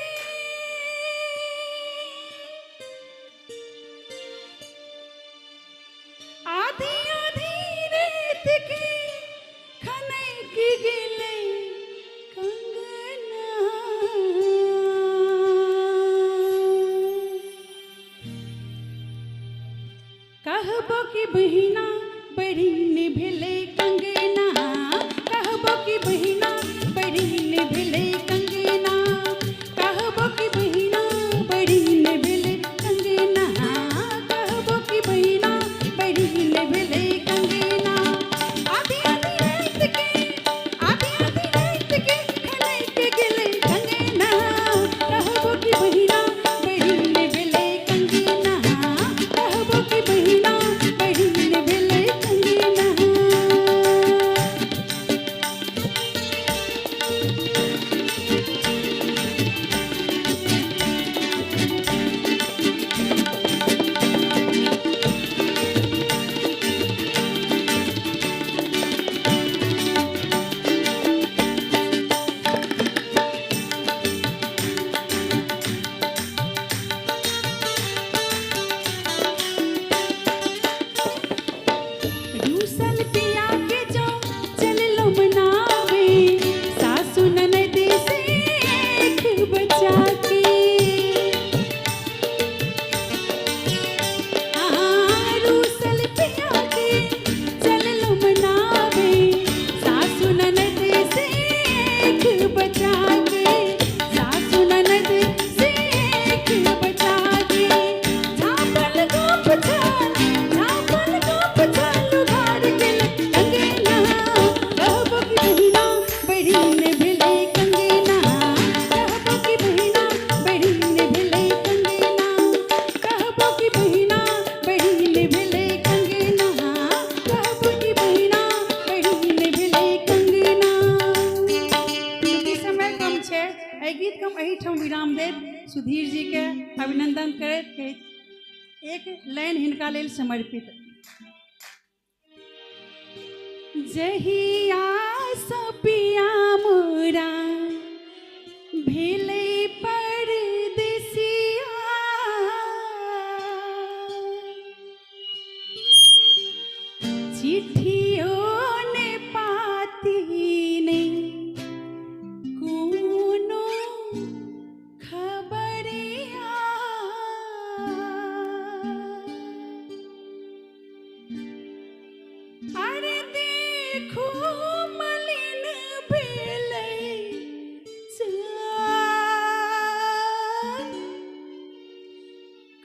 आधी आधी रेत के खनक बहिना बड़ी ने भेले कंगना, कहबो की बहिना बड़ी ने भेले कंगना, कहबो की बहिना बड़ी ने भेले कंगना, कहबो की बहिना बड़ी ने भेले कंगना। आधी आधी रात के, आधी आधी रात के खनाई के गेले कंगना, कहबो की बहिना बड़ी ने भेले कंगना, कहबो की बहिना बड़ी ने भेले कंगना। रूसल पिया के जो चल लो मनावे, सासु ननद से एक बचा के। रूसल पिया के चल लो मनावे, सासु ननद से एक बचा के, सासु ननद से एक बचा के। झापल गोप झाल, झापल गोप झाल उधार के कंगना, कहबो की बहिना बड़ी ने भेले कंगना, कहबो की बहिना बड़ी ने भेले कंगना, कहबो की बहिना बड़ी ने भेले कंगना, कहबो की बहिना बड़ी ने भेले कंगना। क्योंकि समय कम छै, एहि गीत के हम एहिठाम विराम देब। सुधीर जी के अभिनंदन करैत कहैत एक लाइन हिनका लेल समर्पित। जहिया सँ पिया मोरा भेलै परदेसिया, चिट्ठियो ने पाती नहीं कोनो खबरिया, अरे देखो मलिन भेलै चाल,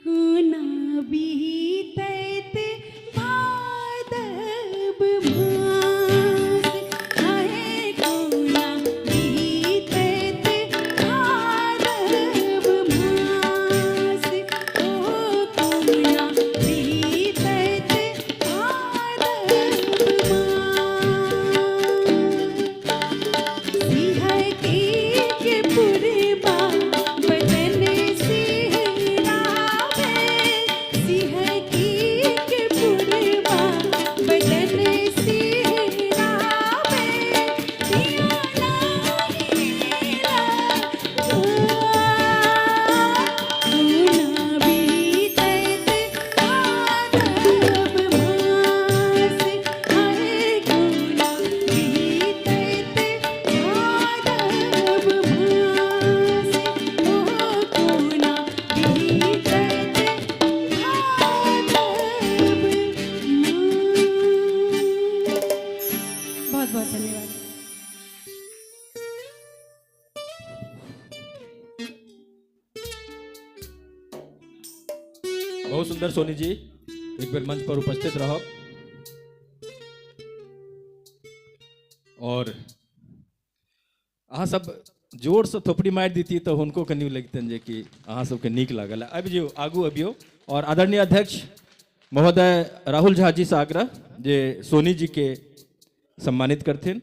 कोना बीतैत भादव मास, हाय कोना बीतैत भादव मास, ओ कोना बीतैत भादव मास। सिहकी के पुरबा बदन सिहरावे, सिहकी के पुरबा बदन सिहरावे, दिया नाहीला कोना बीतैत भादव मास, हाय कोना बीतैत भादव मास, ओ कोना बीतैत भादव मास। बहुत बहुत धन्यवाद। बहुत सुंदर सोनी जी, एक बेर मंच पर उपस्थित रहो। और अहाँ सब जोर से थोपड़ी मारि दीती तो हुनको कनि लगतनि जे कि अहाँ सबके नीक लागल। आबि जो आगू अबियो और आदरणीय अध्यक्ष महोदय राहुल झा जी से आग्रह जे सोनी जी के सम्मानित करथिन।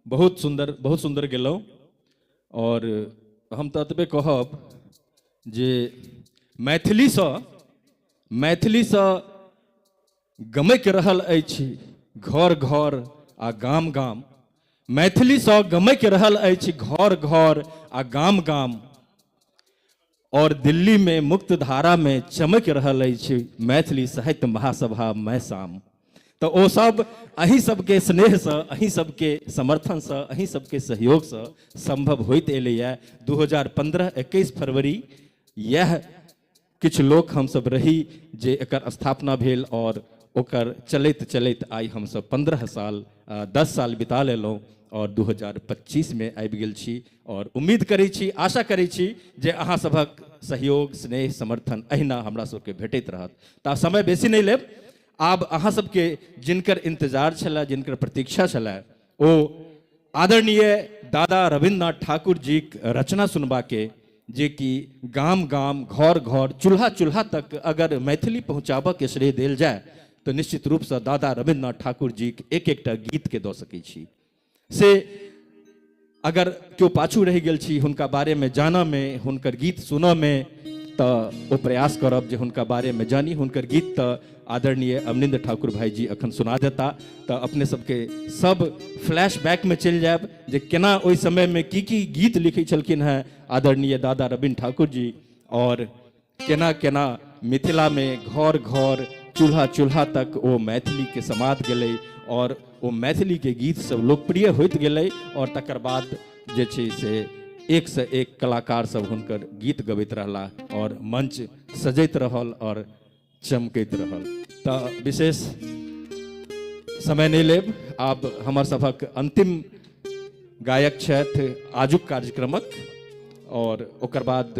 बहुत सुंदर गेलहुँ। और हम ततबे कहब जे मैथिलीसँ गमैक रहल अछि घर घर आ गाम गाम, मैथिलीसँ गमैक रहल अछि घर घर आ गाम गाम, और दिल्ली में मुक्त धारा में चमक रहल अछि मैथिली साहित्य महासभा मैसाम। तो ओ सब अहीं सबके स्नेह से, अहीं सबके समर्थन से, अहीं सबके सहयोग से संभव होइत एलैया। 2015 21 फरवरी यह किछु लोक हमसब रही जे एकर स्थापना भेल और ओकर चलैत चलैत आइ हमसब 15 साल 10 साल बिता लेलहुँ और 2025 में आबि गेल छी और उम्मीद करै छी, आशा करै छी जे अहाँ सभक सहयोग, स्नेह, समर्थन अहिना हमरा सबके भेटैत रहत। तऽ समय बेसी नहीं लेब, आब अहाँ सबके जिनकर इंतजार छलै, जिनकर प्रतीक्षा छलै, ओ आदरणीय दादा रविन्द्रनाथ ठाकुर जी रचना सुनबाके, जे कि गाम गाम, घर घर, चूल्हा चूल्हा तक अगर मैथिली पहुँचाबऽ के श्रेय देल जाए तो निश्चित रूप से दादा रविन्द्रनाथ ठाकुर जी एक एकटा गीत के दऽ सकै छी। से अगर केओ पाछू रहि गेल छी हुनका बारे में जानऽ में, हुनकर गीत सुनऽ में, तऽ ओ प्रयास करब जे हुनका बारे में जानी। हुनकर गीत तऽ आदरणीय अवनिंद्र ठाकुर भाई जी अखन सुना देता, तऽ अपने सबके सब फ्लैशबैक में चलि जायब जे केना ओहि समय में की गीत लिखै छलखिन हैं आदरणीय दादा रविन्द्र ठाकुर जी, और केना केना मिथिला में घर घर, चूल्हा चूल्हा तक ओ मैथिली के समाद गेलै और ओ मैथिली के गीत सब लोकप्रिय होइत गेलै। और तकर बाद जे छै से एक से एक कलाकार सब हुनकर गीत गबैत रहला और मंच सजैत रहल और चमकैत रहल। तऽ विशेष समय नहीं लेब, आब हमर सभक अंतिम गायक छथि आजुक कार्यक्रमक, और ओकर बाद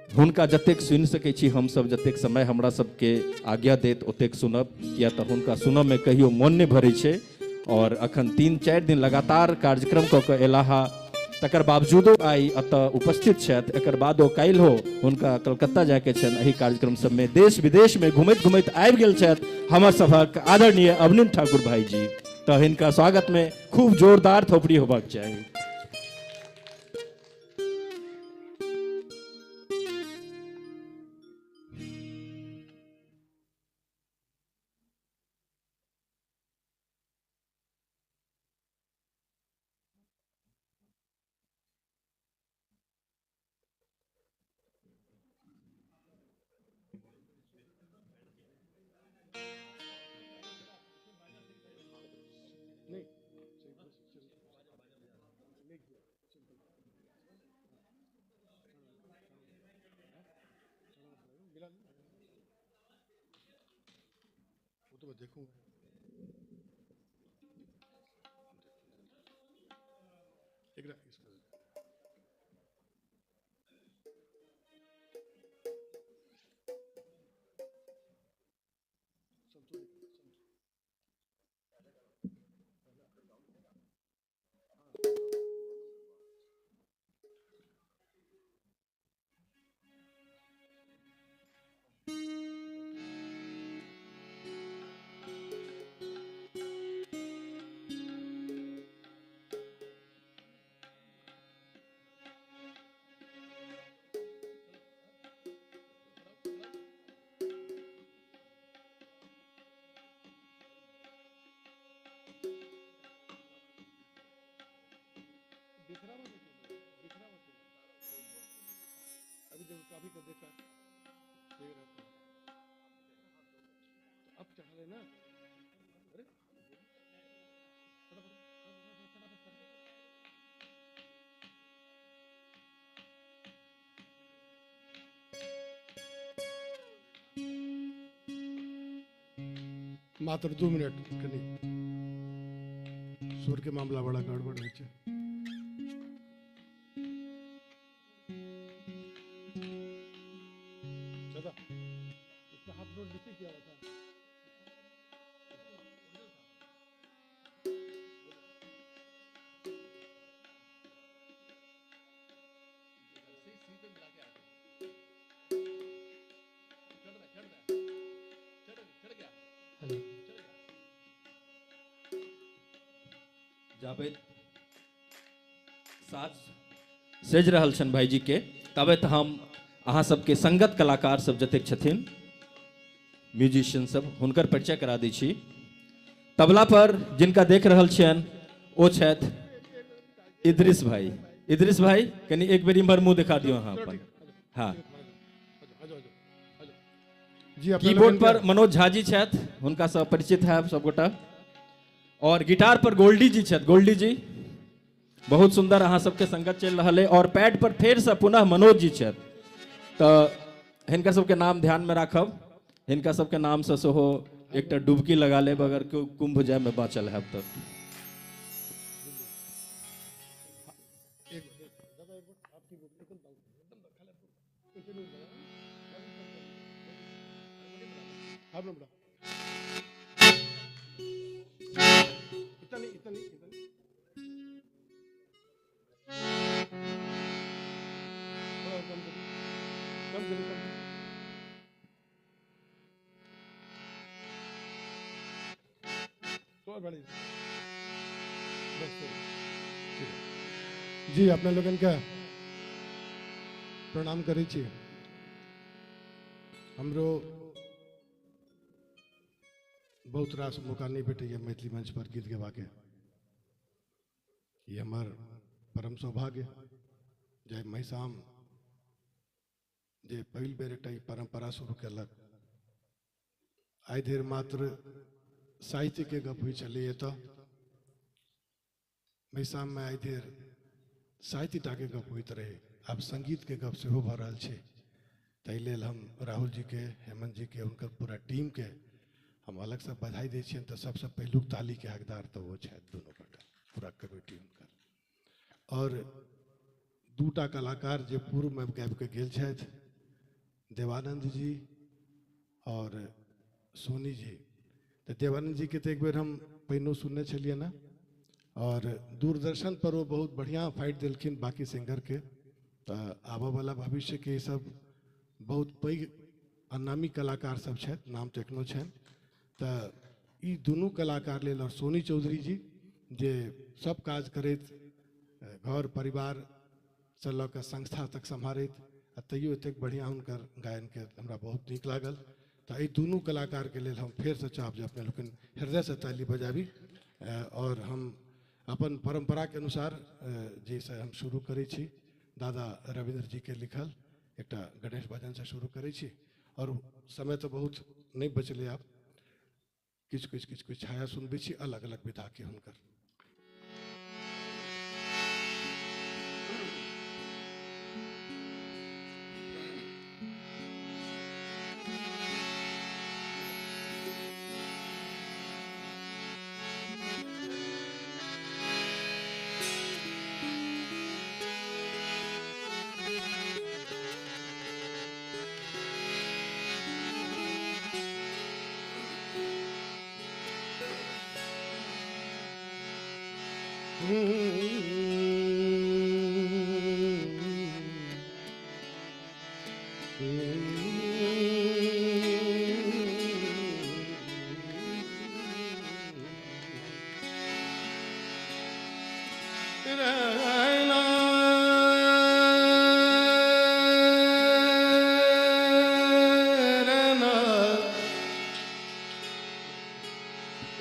हुनका जतेक सुनि सकै छी हमसब, जतेक समय हमरा सबके आज्ञा देत ओतेक सुनब, किया तऽ हुनका सुनऽ में कहियो मन नहीं भरै छै। और अखन 3-4 दिन लगातार कार्यक्रम कऽ कऽ एलाहा, तकर बावजूदो आइ एतऽ उपस्थित छथि। एकर बादो काल्हिओ हुनका कलकत्ता जायके छनि, एहि कार्यक्रम सबमे देश विदेश में घुमैत घुमैत आबि गेल छथि हमर सभक आदरणीय अवनिंद्र ठाकुर भाई जी। तऽ हिनका स्वागत में खूब जोरदार थोपड़ी होबाक चाही। अभी तो देखा अब चढ़ा लेना। अरे मात्र 2 मिनट कनी सुर के मामला बड़ा गड़बड़ है। जाबे साज सेज रहल छन भाईजी के, तबे तो हम अहाँ सबके संगत कलाकार सब जतेक छथिन, म्यूजिशियन सब, हुनकर परिचय करा दै छी। तबला पर जिनका देख रहल छियन ओ छथि इद्रिस भाई। इद्रिस भाई कनी एक बेर इम्हर मुंह दिखा दियो अहाँ अपन। हाँ, जी, अपना कीबोर्ड लोगन पर के- मनोज झा जी छथि, हुनका सँ परिचित है सब गोटा। और गिटार पर गोल्डी जी छथि। गोल्डी जी बहुत सुंदर अहाँ सबके संगत चल रहा है। और पैड पर फेर से पुनः मनोज जी छथि। तो हिनका सबके नाम ध्यान में राखब। हिनका सबके नाम से सेहो एकटा डुबकी लगा लेब अगर केओ कुंभ जाय में बाँचल है तो। जी, अपना लोगन के प्रणाम करै छी। हमरो बहुत रास मौका नहीं भेटैया मैथिली मंच पर गीत गेबाके। ये हमार परम सौभाग्य जे महिषाम जे पहिल बेर एकटा ई परंपरा शुरू केलक। आइ धरि मात्र साहित्य के गप होइ छलैया तऽ महिषाम में आइ धरि साहित्य टा के गप होइत रहे। आब संगीत के गप सेहो भऽ रहल छै। ताहि लेल हम राहुल जी के, हेमंत जी के, हुनकर पूरा टीम के हम अलग से बधाई दै छियनि। तऽ सबसे पहिलुक ताली के हकदार तऽ वो छथि दुनू गोटा, पूरा कमेटी हुनकर। और दूटा कलाकार जे पूर्व में गाबि के गेल छथि, देवानंद जी और सोनी जी। तो देवानंद जी के तो एक बेर हम पहिनो सुनने छलिए ना, और दूरदर्शन पर वो बहुत बढ़िया फाइट दिलखिन बाकी सिंगर के। तो आबऽ वाला भविष्य के सब बहुत पैघ अनामी कलाकार सब छथि, नाम तो एखनो छनि। तो ई दुनू कलाकार लेल, और सोनी चौधरी जी जे सब काज करैत घर परिवार से लऽ कऽ संस्था तक सम्हारैत, आ तैयो एतेक बढ़िया हुनकर गायन के हमरा बहुत नीक लागल। तो ई दुनू कलाकार के लेल हम फेर से चाहब जे अपने लोगन हृदय से ताली बजाबी। और हम अपन परंपरा के अनुसार जैसे हम शुरू करै छी, दादा रविंद्र जी के लिखल एकटा गणेश भजन से शुरू करै छी। और समय तो बहुत नहीं बचले, आब किछु छाया सुनबै छी अलग अलग विधा के हुनकर।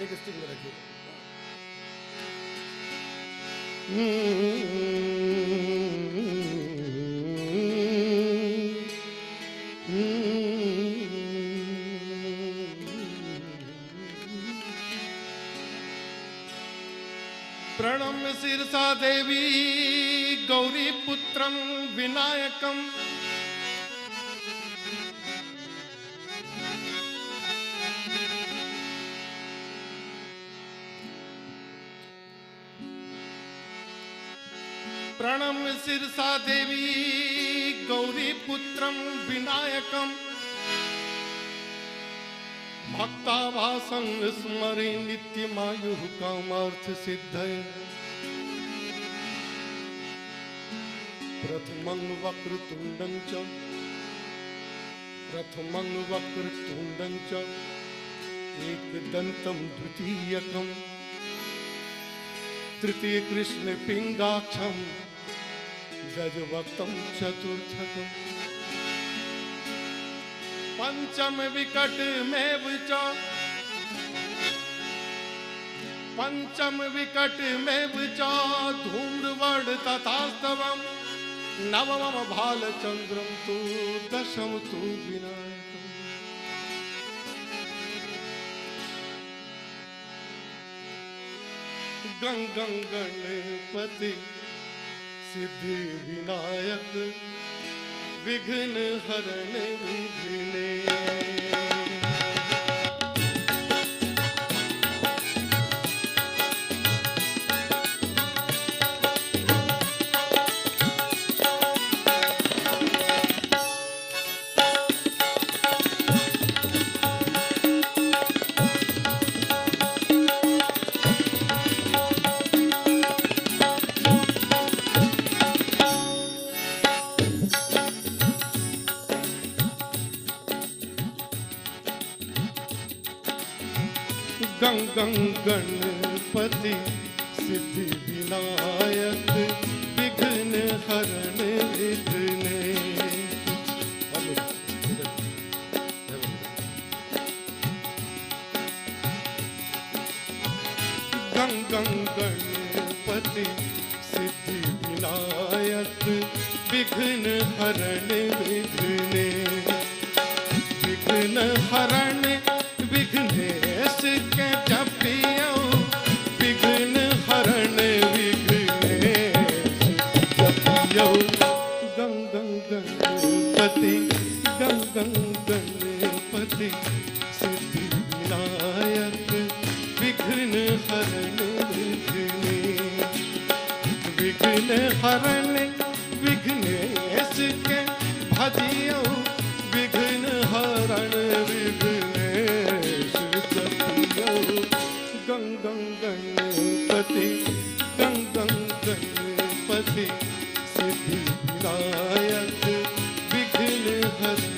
एक स्टिक में रखिए। प्रणम्य शिरसा देवी गौरी पुत्रम विनायकम प्रणम्य शिरसा देवी गौरी पुत्रम विनायकम भक्ताभासं स्मरे नित्यमायुः कामार्थ सिद्धये प्रथमं वक्रतुण्डं च एकदन्तं द्वितीयकं तृतीय कृष्ण पिंगाक्षं गजवक्तं चतुर्थकम् पंचम विकटमेव च धूम्रवर्ण तथास्तवम् नवमं भालचंद्रम तु दशम तु विनायकम्। गंगं गणपति सिद्धि विनायक विघ्न हरण विघ्ने गंगं गणपति सिद्धि विनायक विघ्न हरण विघ्ने गंगं गणपति सिद्धि विनायक विघ्न हरण विघ्ने विघ्न हरण विघ्नेश के जपियो विघ्न हरण विघ्नेश जपियो गंगं गणपति गंगं गणपति सिद्धि विनायक विघ्न हरण विघ्ने विघ्न हरण विघ्नेश के भजियो विघ्न हरण विघ्नेश जपियो गंगं गणपति गंगं गणपति सिद्धि विनायक विघ्न हरण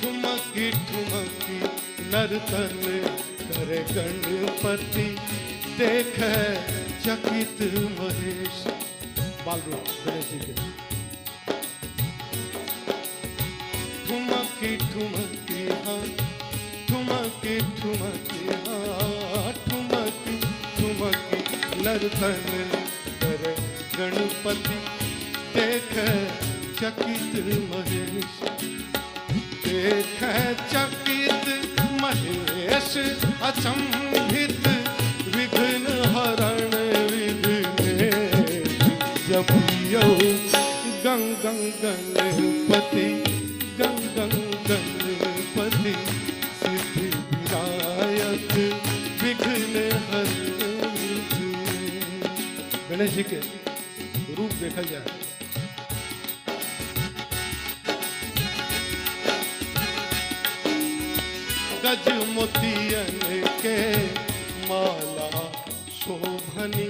ठुमकी ठुमकी नर्तन करे गणपति देख चकित महेश बालरू गणेश जी के ठुमकी ठुमकी हाँ ठुमकी ठुमकी हाँ ठुमकी ठुमकी नर्तन करे गणपति देख चकित महेश देख चकित महेश अचंभित विघ्न हरण विघ्नेश जपियो गंगं गणपति गंगं गणपति सिद्धि विनायक विघ्न हरण विघ्ने। गणेश जी के रूप देखा जाए गज मोतियन के माला शोभनी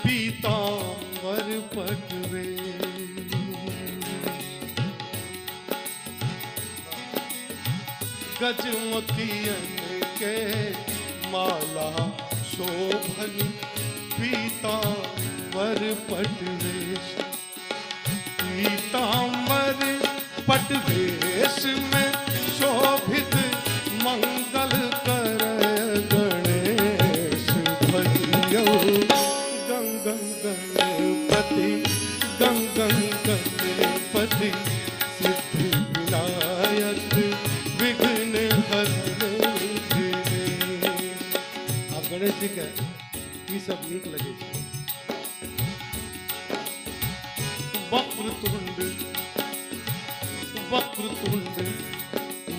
पीतांबर पटवे गज मोतियन के माला शोभनी पीतांबर पटवेश पीतांबर पटवेश में शोभित मंगल कर गणेश भजियो गंगं गणपति गंगं गणपति सिद्धि विनायक विघ्न हरण विघ्नेश। आप गणेश जी के ई सब नीक लगे वक्रतुंड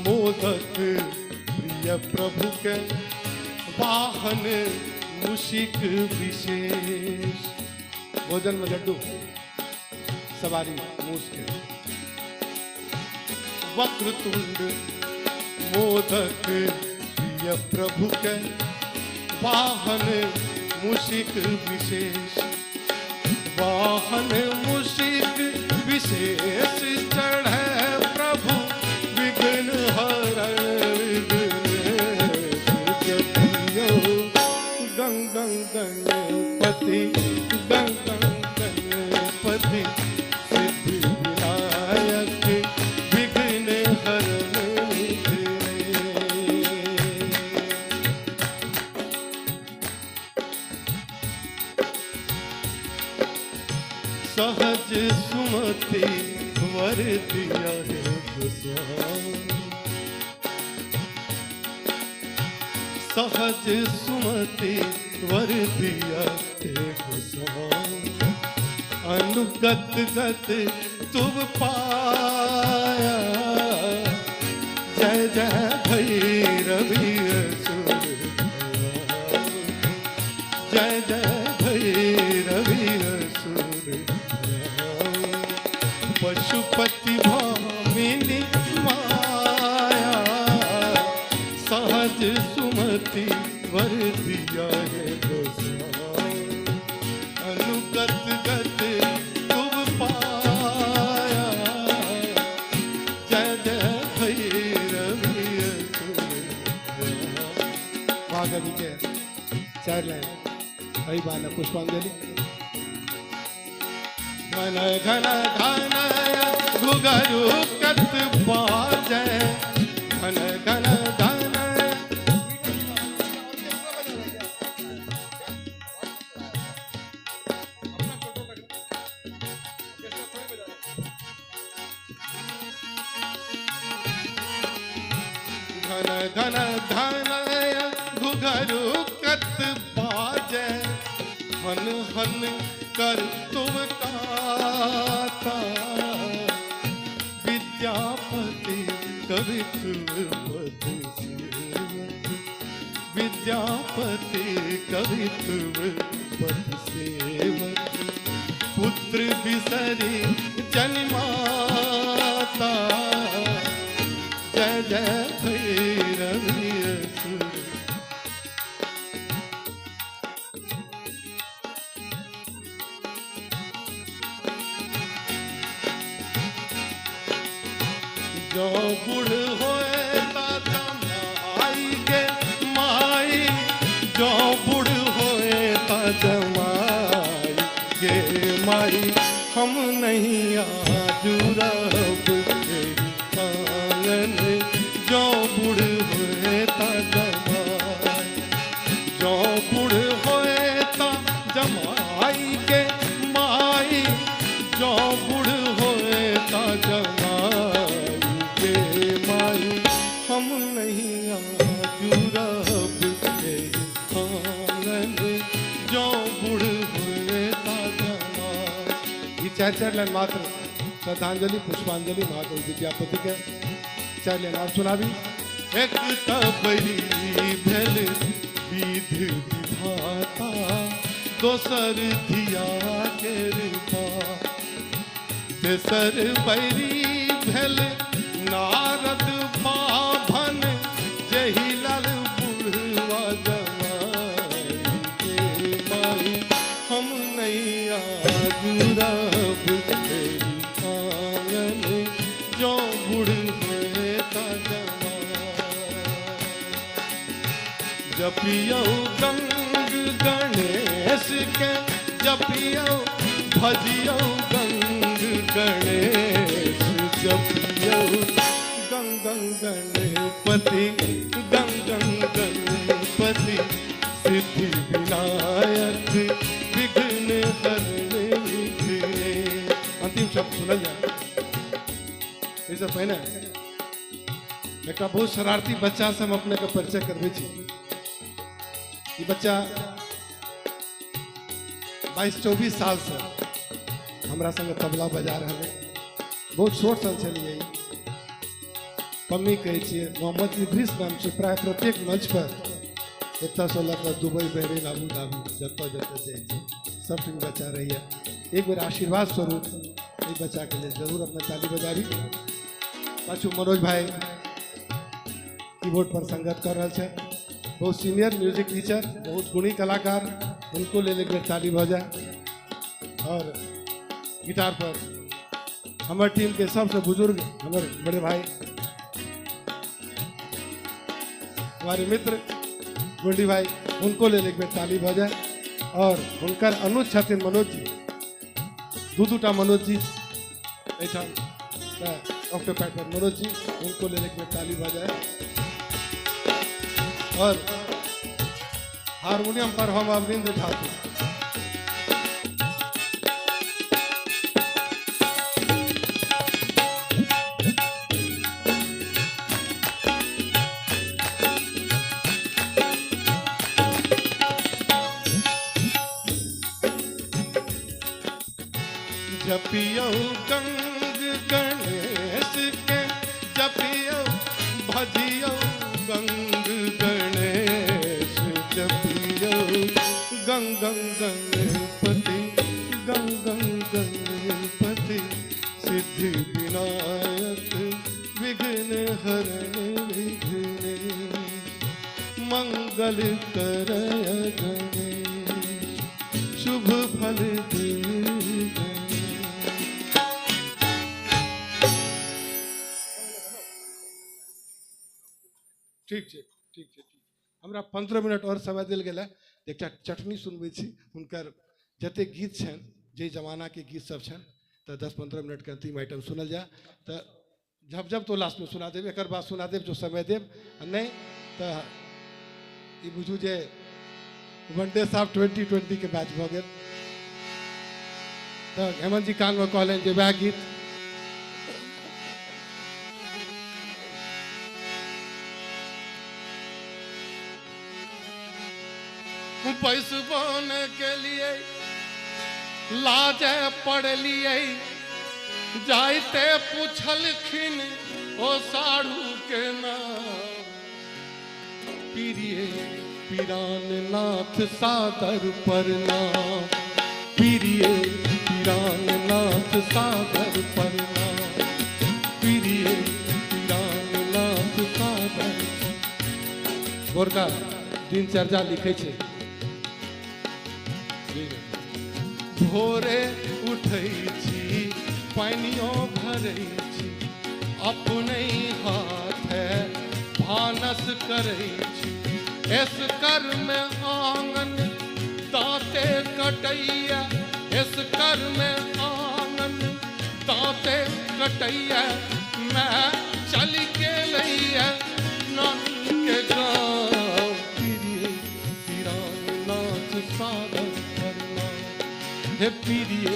मोदक प्रिय प्रभु के वाहन मूषिक विशेष भोजन में लड्डू सवारी मूस के वक्रतुंड मोदक प्रिय प्रभु के वाहन मूषिक विशेष वाहन मूषिक विशेष चढ़े प्रभु विघ्न हरण विघ्नेश सहज सुमति वर दिया है गोसाई। सहज सुमति वर दिया है गोसाई। अनुगत गत तुम पाया, जय जय भैरवी असुर भया। जय जय भैरवी असुर भया। पशुपति भामिनी माया, सहज सुमति वर दिया है गोसाई। अनुगत गत तुम पाया, जय जय भैरवी असुर भया। महाकवि के 4 लाइन वही बाना पुष्पांजलि। घन घन घन घुघरू कत बाजय, घन घन घन घन घन घन घुघरू कत बाजय, हन हन कर तुम गाता। विद्यापति कवित्व सेवक, विद्यापति कवित्व पद सेवक। पुत्र बिसरी जन्माता, जय जय भैरवी असुर। जो बुढ़ होए ता जमाई गे माई, जो बुढ़ होए ता जमाई गे माई। हम नहीं आजू रब तेरी आंगन, जो बुढ़ होए ता जमाई। जो बुढ़ होए ता जमाई गे माई, जो बुढ़ होए ता जमाई गे माई। हम नहीं आजू रब तेरी आंगन, जो बुढ़ होए ता जमाई। ये 4 लाइन मात्र श्रद्धांजलि पुष्पांजलि महाकवि विद्यापति के 4 लाइन आप सुना भी। एक तबरी भेल विधि विधाता, दोसर धिया कृपा। तेसर बैरी भेल नारद बाभन, जही लाल बुढ़वा जमाई के माई। हम नहीं आजू रब तेरी आंगन, जो बुढ़ हुए ता जमाई। जपियो गंग गणेश के, जपियो भजियो गंग गणेश। जपियो गंग गणपति, गंग गणपति। सिद्धि विनायक विघ्न हरने विघ्ने। अंतिम शब्द सुनल जाए। इससे पहले एक बहुत शरारती बच्चा से हम अपने का परिचय करबे छी। ये बच्चा 22-24 साल से हमरा संगे तबला बजा रहा है। बहुत छोट सन छलिए, पम्मी कहै छियै। मोहम्मद इद्रिस नाम से प्राय प्रत्येक मंच पर एतऽ से लऽ कऽ दुबई, बहरीन, अबू धाबी जतऽ जतऽ जाइ छै सब टीम बच्चा रही है। एक बेर आशीर्वाद स्वरूप ये बच्चा के लिए जरूर अपना ताली बजाबी। पाछू मनोज भाई कीबोर्ड पर संगत कर रहा है। बहुत सीनियर म्यूजिक टीचर, बहुत गुणी कलाकार, उनको ले लेकर ताली बजा। और गिटार पर हमारे टीम के सबसे बुजुर्ग हमारे बड़े भाई, हमारे मित्र गुंडी भाई, उनको ले लेकर ताली बजा। और उनकर अनुज छथिन मनोज जी, दूटा मनोज जी ऑक्टोपैड पर मनोज जी, उनको ले लेकर ताली बजाए। और हारमोनियम पर हम अरविंद ठाकुर। जपियो गंग गणेश के जपियो भजियो गंग गणेश जपियो गंग गणपति गंग गणपति सिद्धि विनायक विघ्न हरण विघ्न मंगल करय गणेश शुभ फल दे ठीक छै ठीक छै हमरा 15 मिनट और समय देल गेल है एकटा चटनी सुनबै छी हुनकर जते गीत छनि जे जमाना के गीत सब छनि तऽ 10-15 मिनट के अंतिम आइटम सुनल जाए तऽ जब जब तो लास्ट में सुना देब एकर बाद सुना देब जो समय देब नहीं तऽ ई बुझू जे वनडे साहब 2020 के बैच भऽ गेल तऽ हेमंत जी कान में कहलनि जे वएह गीत पैसबों के लिए लाजे पड़ लिए जाते पूछलखिन ओ साढ़ू के नाम प्रिय पिरान नाथ सादर प्रणाम प्रिय पिरान नाथ सादर प्रणाम प्रिय पिरान नाथ सादर गोरका दिनचर्या लिखे छे भोरे उठै छी पानियो भरै छी अपने हाथ भानस करै छी एस कर में आंगन दाँते कटैया एस कर में आंगन दाँते कटैया मैं चल के लैया नानी के गाँव प्रिय पिराननाथ सादर हे प्रिय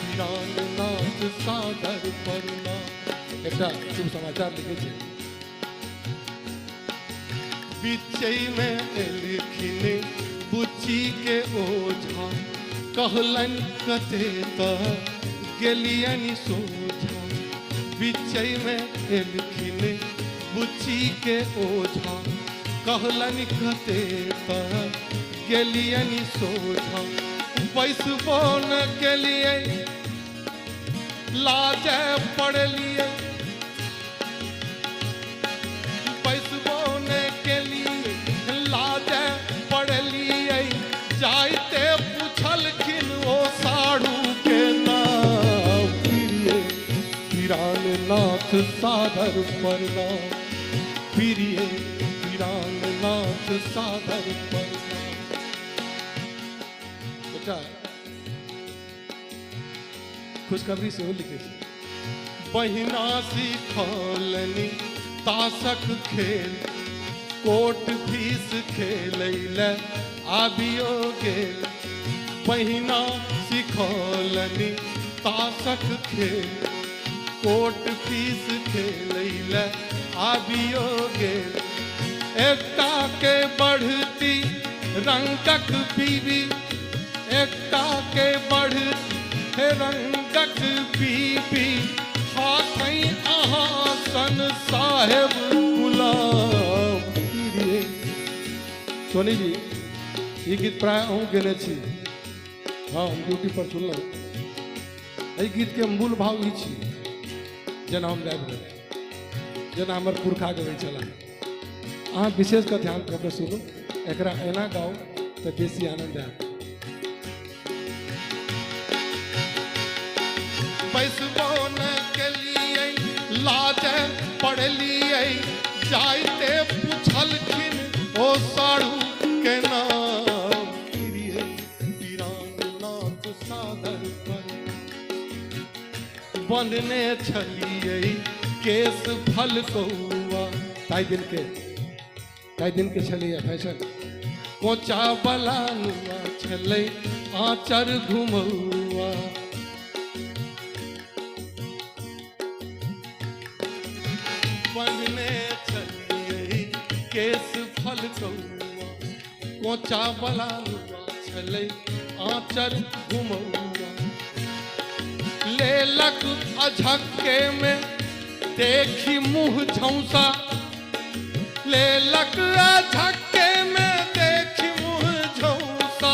पिराननाथ सादर प्रणाम एकटा शुभ समाचार लिखे छे बिचै में एलखिन बुच्ची के ओझा कहलन कते तऽ गेलियनि सोझा बिचै में एलखिन बुच्ची के ओझा कहलन कते तऽ गेलियनि सोझा पैसबो न केलिए लाजे पड़लिए पैसबो न केलिए लाजे पड़लिए जाते पूछलखिन ओ साढ़ू के नाम प्रिय पिराननाथ सादर प्रणाम प्रिय पिराननाथ सादर प्रणाम खुशखबरी से लिखे बहिना सिखौलनी ताशक खेल कोट फीस खेल आबियो गेल बहिना सिखौलनी ताशक खेल कोट फीस खेल आबियो गेल एकता के बढ़ती रंगक बीबी एकता के बढ़ रंगक बीबी हाथै अहाँ सन साहेब गुलाम सोनी जी ये गीत प्राय अहूँ गेने छी हाँ हम ड्यूटी पर सुनलहुँ एहि गीत के मूल भाव ई छी जेना हम गाबि रहल जेना हमर पुरखा गबै छलाह अहाँ विशेष कऽ ध्यान कऽ के सुनू एकरा एना गाउ तऽ बेसी आनंद आयत पैसबो न केलिए लाजे पड़लिए जाते पूछलखिन ओ साढ़ू के नाम प्रिय पिराननाथ सादर प्रणाम बंधने छलिए केस फल कौआ ताई दिन के छलिए फैशन कोचा बला नुआ छलै आँचर घुमौआ बंधने छलिए केस फल कौआ कोचा बला नुआ छलै आँचर घुमौआ लेलक अझक्के में देखी मुँह झौसा, लेलक अझक्के में देखी मुँह झौसा,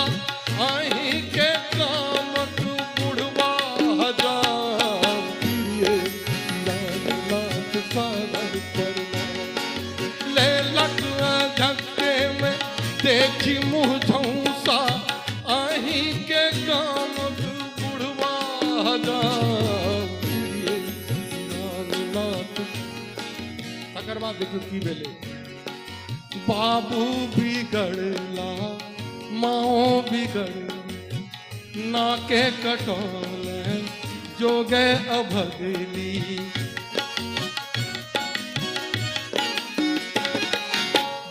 अहीं के कामक बुढ़वा हजार, ये दीनानाथ सागर प्रणाम। लेलक अझक्के में देखी मुँह झौसा, अहीं के कामक बुढ़वा हजार, ये दीनानाथ। तकर बाद देखियो की भेलै, बाबू बिगड़ला माओ बिगड़, नाके कटोले जोगे अभगली।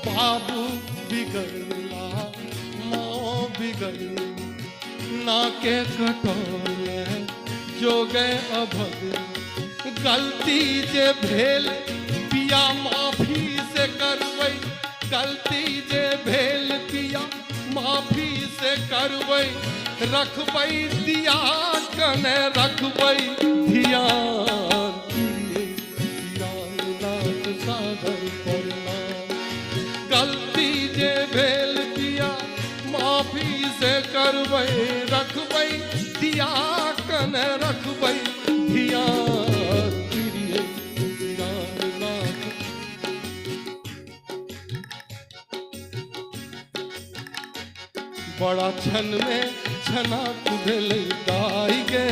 बाबू बिगड़ला माओ बिगड़, नाके कटोले जोगे अभगली। गलती जे भेल पिया माफी से करबै, गलती जे भेल पिया माफी से करबै, रखबै दिया कने रखबै ध्यान, दीनानाथ सागर प्रणाम। गलती जे भेल पिया माफी से करबै, रखबै दिया कने रखबै ध्यान, दीनानाथ। बड़ा क्षण में छना भेलै दाई गे,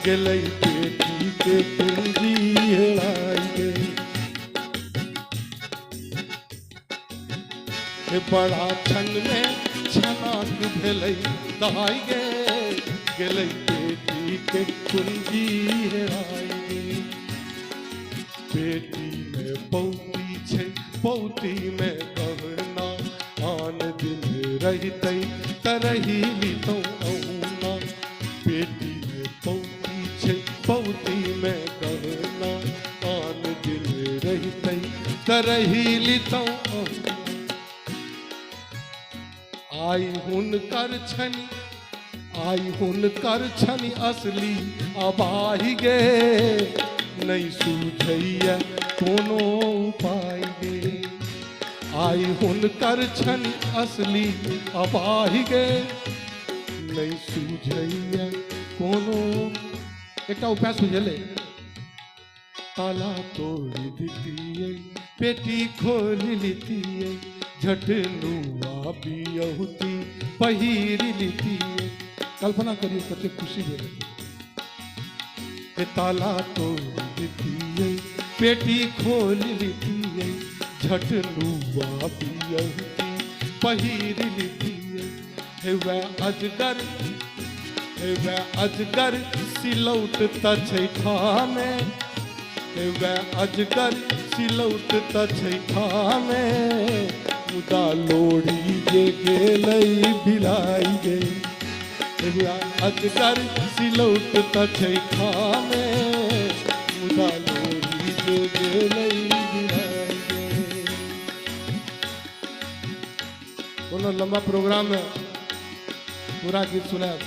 गेलै बेटी के पूंजी हेराई गे। बड़ा क्षण में छना भेलै दाई गे, गेलै बेटी के पूंजी हेराई गे। बेटी में पौती छै, पौती में गहना, आन दिन रहितै तरही लितौ औना। बेटी में पौती छै, पौती में गहना, आन दिन रहितै तरही लितौ औना। आई हुनकर छनि, आई हुनकर छनि असली अबाही गे, नहीं सूझैया कोनो उपाय गे। आई हुनकर छनि असली अबाही गे, नहीं सूझैया कोनो। एकटा उपाय सुझेले, ताला तोड़ दितियै पेटी खोल लितियै, झटनुआ बियहुती पहिर लितियै। कल्पना करिए कते खुशी भेल। ताला तोड़ दितियै पेटी खोल लितियै, झटनुआ बियहुती पहिर लितियै। हेवै अजगर, हेवै अजगर सिलौट त छै ठामे, हेवै अजगर सिलौट त छै ठामे, मुदा लोढ़ी जे गेलै बिलाई गे। हेवै अजगर सिलौट त छै ठामे, मुदा लोढ़ी जे गेलै बिलाई गे। कोनो लंबा प्रोग्राम में पूरा गीत सुनाब,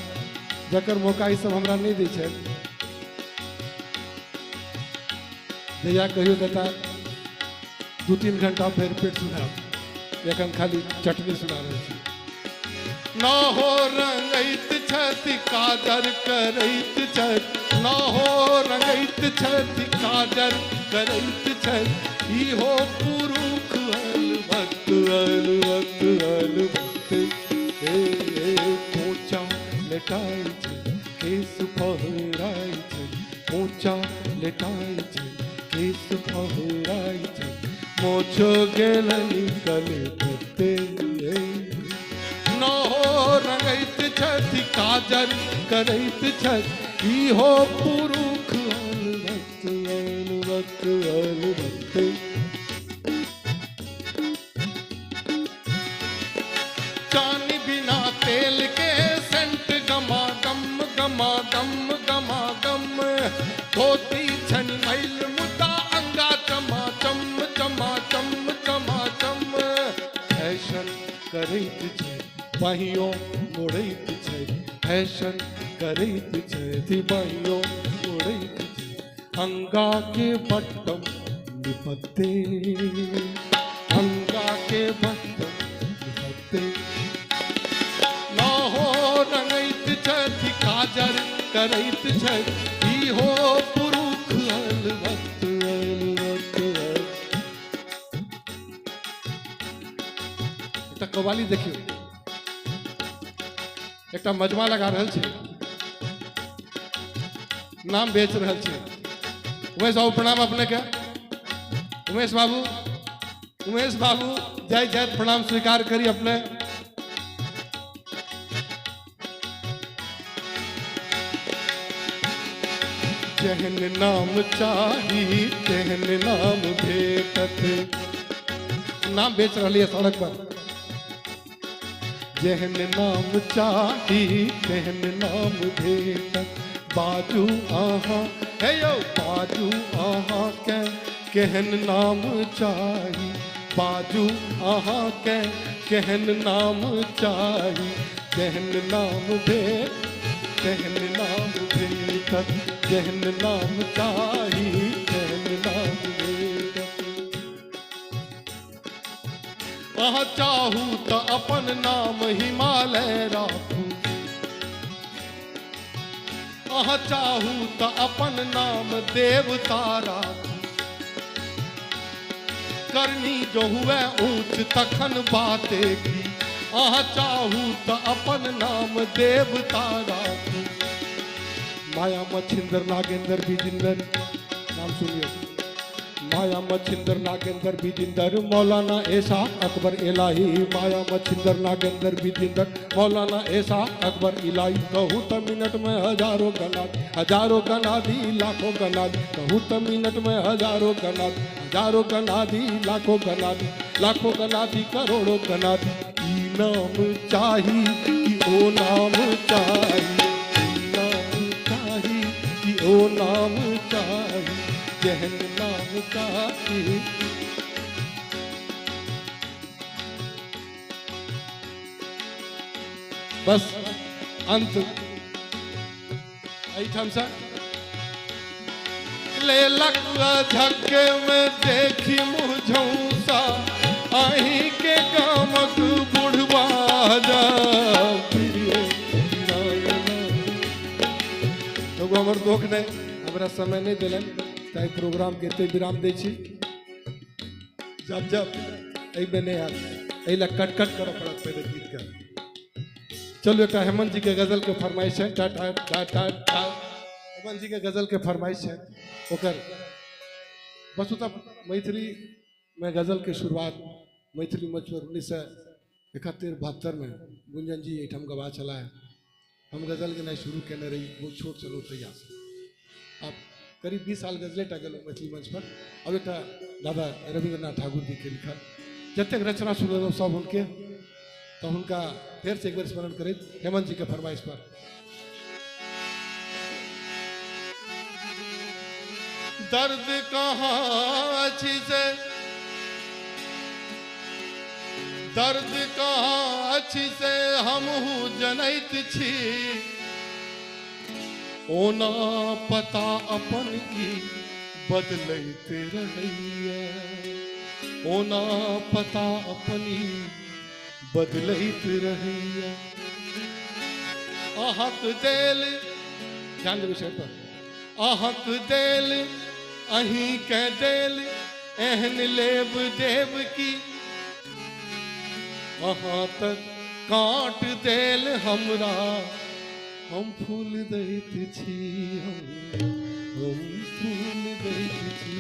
जकर मौका ई सब हमरा नहीं दै छै। जहिया कहियो देता 2-3 घंटा फेर पेट सुनाब, एखन खाली चटनी सुना रहल छी। न हो रंगैत छथि काजर करैत छथि, न हो रंगैत छथि काजर करैत छथि, इहो पुरुष अलभक्त अलभक्त अलभक्त। ऊँचा लेटाइ छै केस फहराइ छै, ऊँचा लेटाइ छै केस फहराइ छै, मोछो गेलै कले भक्ते। न हो रंगैत छथि काजर करैत छथि, इहो पुरुष अलभक्त अलभक्त अलभक्त। चानी बिना तेल के सेंट गमा गम गमा गम गमा गम, धोती छनि मैल मुद्दा अंगा चमा चम चमा चम चमा चम। फैशन करैत छै बाहियों मोड़ैत छै, फैशन करैत छै बाहियों नहीं छी अंगा के बट्टम निपत्ते अंगा के बट्टम निपत्ते ना हो रंगैत छथि काजर करैत छथि ई हो पुरुष अलवत अलवत एकटा कव्वाली देखियो एकटा मजमा लगा रहल छै नाम बेच रहल छै उमेश बाबू प्रणाम अपने के उमेश बाबू जय जय प्रणाम स्वीकार करी अपने जहन नाम चाही तेहन नाम भेटत नाम बेच रही है सड़क पर जहन नाम चाही तेहन नाम भेटत बाजू आहा हे यो बाजू आहा के केहन नाम चाही बाजू आहा के केहन नाम चाही केहन नाम भेट केहन नाम भेटत केहन नाम चाही केहन नाम भेटत अह चाहू तो अपन नाम हिमालय राखू अह चाहू तो अपन नाम देवता राखू करनी जो हुए ऊंच तखन बाते की अह चाहू तो अपन नाम देवता राखू माया मच्छिंदर नागेंद्र बिजिंदर नाम सुनिए माया मच्छिंदर नागेंद्र बिजिंदर मौलाना ऐसा अकबर इलाही माया मच्छिंदर नागेंद्र बिजिंदर मौलाना ऐसा अकबर इलाही कहूँ तो मिनट में हजारों गना दी लाखों गना दी कहूँ तो मिनट में हजारों गना दी लाखों गना दी करोड़ों गना दी ई नाम चाही ई ओ नाम चाही ई नाम चाही ई ओ नाम चाही जहन नाम चाही बस अंत ऐठम सा ले लकुआ झक्के में देखी मुझौसा अही के गामक बुढ़वा जा तो हमर दोख नहीं हमरा समय नहीं दिलन ताई प्रोग्राम के एते विराम दै छी जब एहि में नहीं आयल एहि ला कट करऽ पड़त पहले गीत के चलो एक हेमंत जी के गजल के फरमाइश है टा टा टा टा टा हेमंत जी के गजल के फरमाइश है ओकर वस्तुतः मैथिली में गजल के शुरुआत मैथिली मंच पर 1971-72 में गुंजन जी एठम गवा चला है हम गजल के नहीं शुरू केने रही बहुत छोट चलो तैयार से आप करीब 20 साल गजले टा गलो मैथिली मंच पर अब एक दादा रविंद्रनाथ ठाकुर जी के लिखल जतेक रचना सुनल सब उनके तो उनका फिर से एक बार स्मरण करें हेमंत जी के फरमाइश पर दर्द कहाँ अच्छी से दर्द कहाँ अच्छी से हम जनैत छी ओना पता अपन की बदलैत रहैया ओना पता अपनी बदलैत रहैया अहक देल ध्यान दे विषय पर अहक देल अहीं के देल एहन लेब देव की अहाँ तक काट देल हमरा हम फूल दैत छी हम फूल दैत छी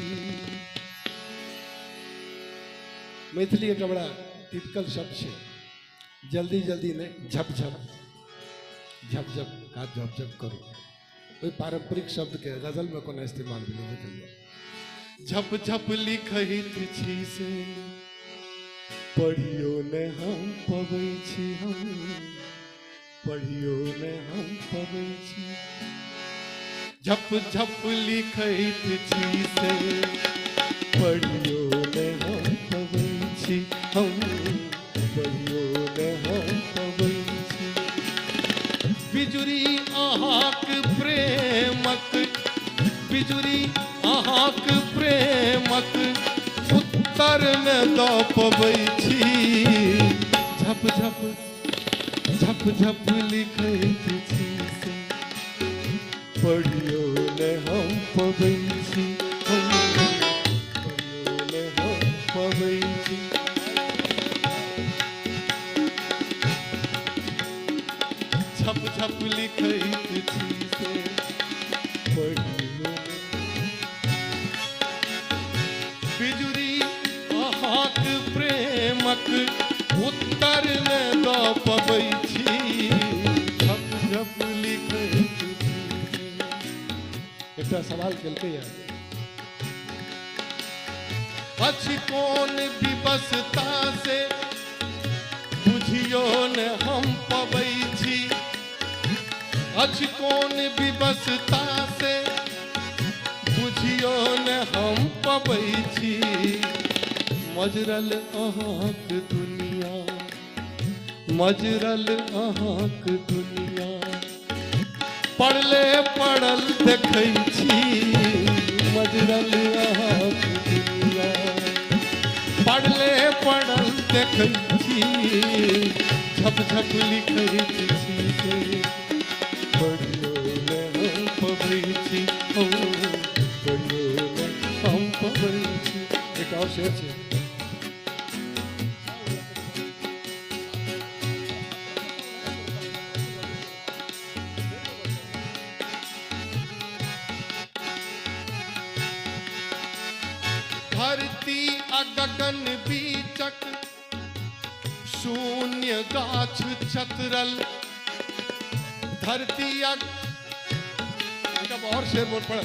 मैथिली एक बड़ा टिपिकल शब्द है जल्दी जल्दी नहीं झप झप का झप झप करो कोई पारंपरिक शब्द के गजल में कोना इस्तेमाल भी नहीं करिए झप झप लिखैत छी से पढ़ियो ने हम पबै छी हम पढ़ियो ने हम पबै छी झप झप लिखैत छी से पढ़ियो ने हम पबै छी हम पढ़ियो ने हम पबै छी बिजुरी अहाँक प्रेमक बिजुरी अहाँक प्रेमक उत्तर न दऽ पबै छी झप झप झप झप लिखैत छी से पढ़ियो ने हम पबै छी पढ़ियो ने हम पबै छी झप झप लिखैत छी से पढ़ियो बिजुरी अहाँक प्रेमक उत्तर न दऽ पबै छी झप झप लिखैत छी एकटा सवाल केलकै यार अछि कोन विवशता से बुझियो न हम पबै छी अछि कोन विवशता से बुझियो न हम पबै छी मजरल अहाँक दुनिया मजरल अहाँक दुनिया पढ़ले पढ़ल देखै छी मजरल अहाँक दुनिया पढ़ले पढ़ल देखै छी झप झप लिखैत छी से पढ़ियो ने हम पबै छी पढ़ियो ने हम पबै छी एक और शेर छै धरती आ गगन बीचक शून्य गाछ छतरल धरती और शेर बोल पड़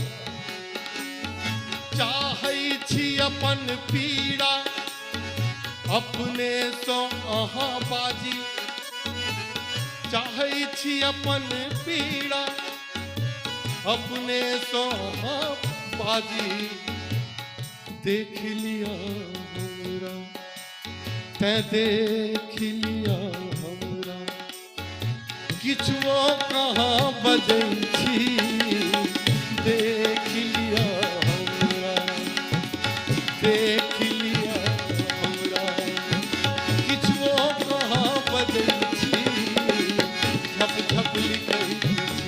चाहै छी अपन पीड़ा अपने सो अहाँ बाजी चाहै छी अपन पीड़ा अपने सो अहाँ बाजी देख लिया हमरा तैं देख लिया हमरा किछुओ कहाँ बजै छी देख लिया हमरा देख लिया हमरा किछुओ कहाँ बजै छी झप झप लिखै छी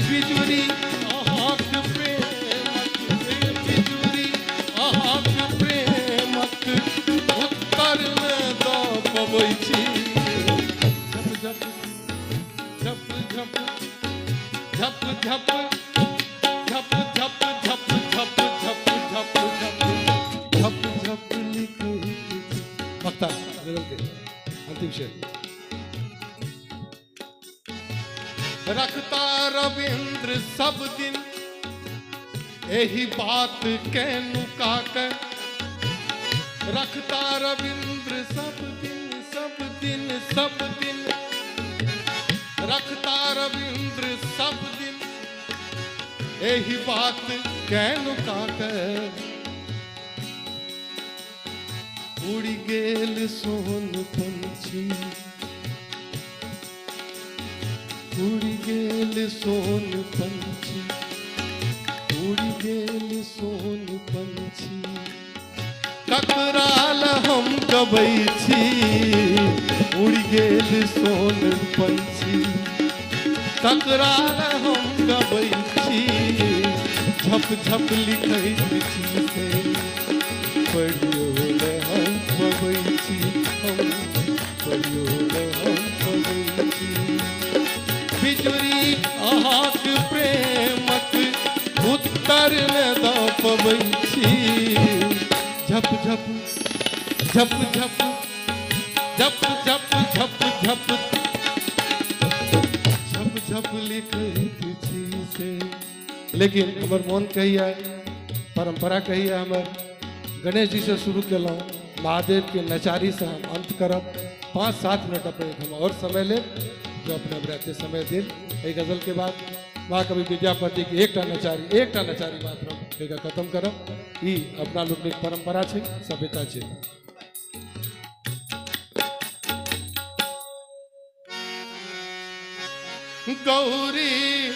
बिजुरी अहाँक प्रेमक बिजुरी अहाँक प्रेमक उत्तर न दऽ पबै छी झप झप झप झप झप झप झप झप झप झप झप झप झप झप लिखै वक्ता अंतिम शेर रखता रविंद्र सब दिन यही बात के नुका कर रखता रविंद्र सब दिन रखता रविंद्र सब दिन यही बात के नुका कर उड़ गेल सोन पंछी उड़ गेल सोन पंछी उड़ गेल सोन पंछी ककराल हम गबै छी उड़ गेल सोन पंछी ककराल हम गबै छी झप झप लिखैत छी से पढ़ियो ने हम पबै छी पढ़ियो ने हम पबै छी बिजुरी अहाँक प्रेमक उत्तर न दऽ पबै छी झप झप झप झप झप झप झप झप झप झप लिखैत छी से लेकिन हमर मोन कहैया परंपरा कहैया हमर गणेश जी से शुरू केलहुँ महादेव के नचारी से हम अंत करब 5-7 मिनट अपने हम और समय लेब जो अपने रहते समय दिन एक गजल के बाद महाकवि विद्यापति की एकटा नचारी मात्र एक खत्म करब ई अपना लोकनिक परंपरा छै सभ्यता छै गौरी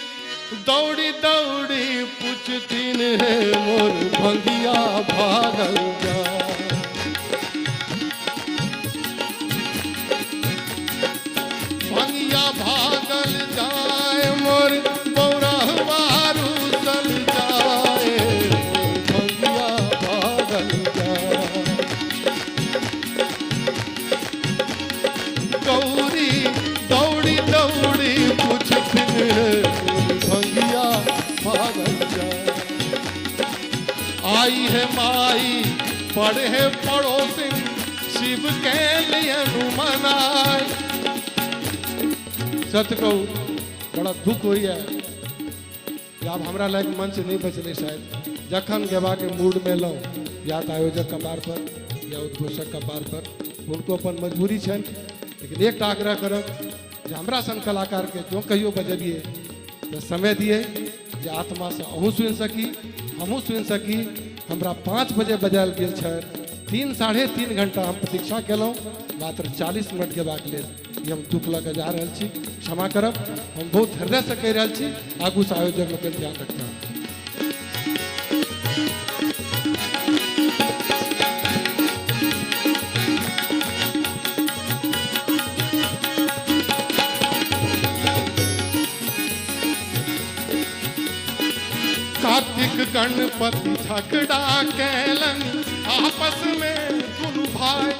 दौड़ी दौड़ी पूछतीन है मोर भंगिया भागल जा। भंगिया भागल जाए मोर बौरहवा रूसल जाए, भंगिया भागल जाए। गौरी दौड़ी दौड़ी पूछतीन है भंगिया भागल जाए। आई है माई पढ़े है पड़ोसिन शिव के लिए मनाए। सत्य कहूँ बड़ा दुख हुई है कि अब हमरा लायक मंच नहीं बचले शायद। जखन गेबा के मूड में लो या तो आयोजक कपार पर या उद्घोषक कपार पर, उनको अपन मजबूरी छन। लेकिन एक आग्रह करब जे हमरा सन कलाकार के जो कहियो बजबिए तो समय दिए जे आत्मा से अहूँ सुन सकी हमहूँ सुन सकी। हमरा 5 बजे बजायल गेल छै, 3 साढ़े 3 घंटा हम प्रतीक्षा केलहुँ, मात्र 40 मिनट के बाद लेल हम दुख लऽ के जा रहल छी। क्षमा करब, हम बहुत हृदय से कहि रहल छी, आगू से आयोजक लोग ध्यान रखना। कार्तिक गणपति झगड़ा कैलन आपस में दुनु भाई।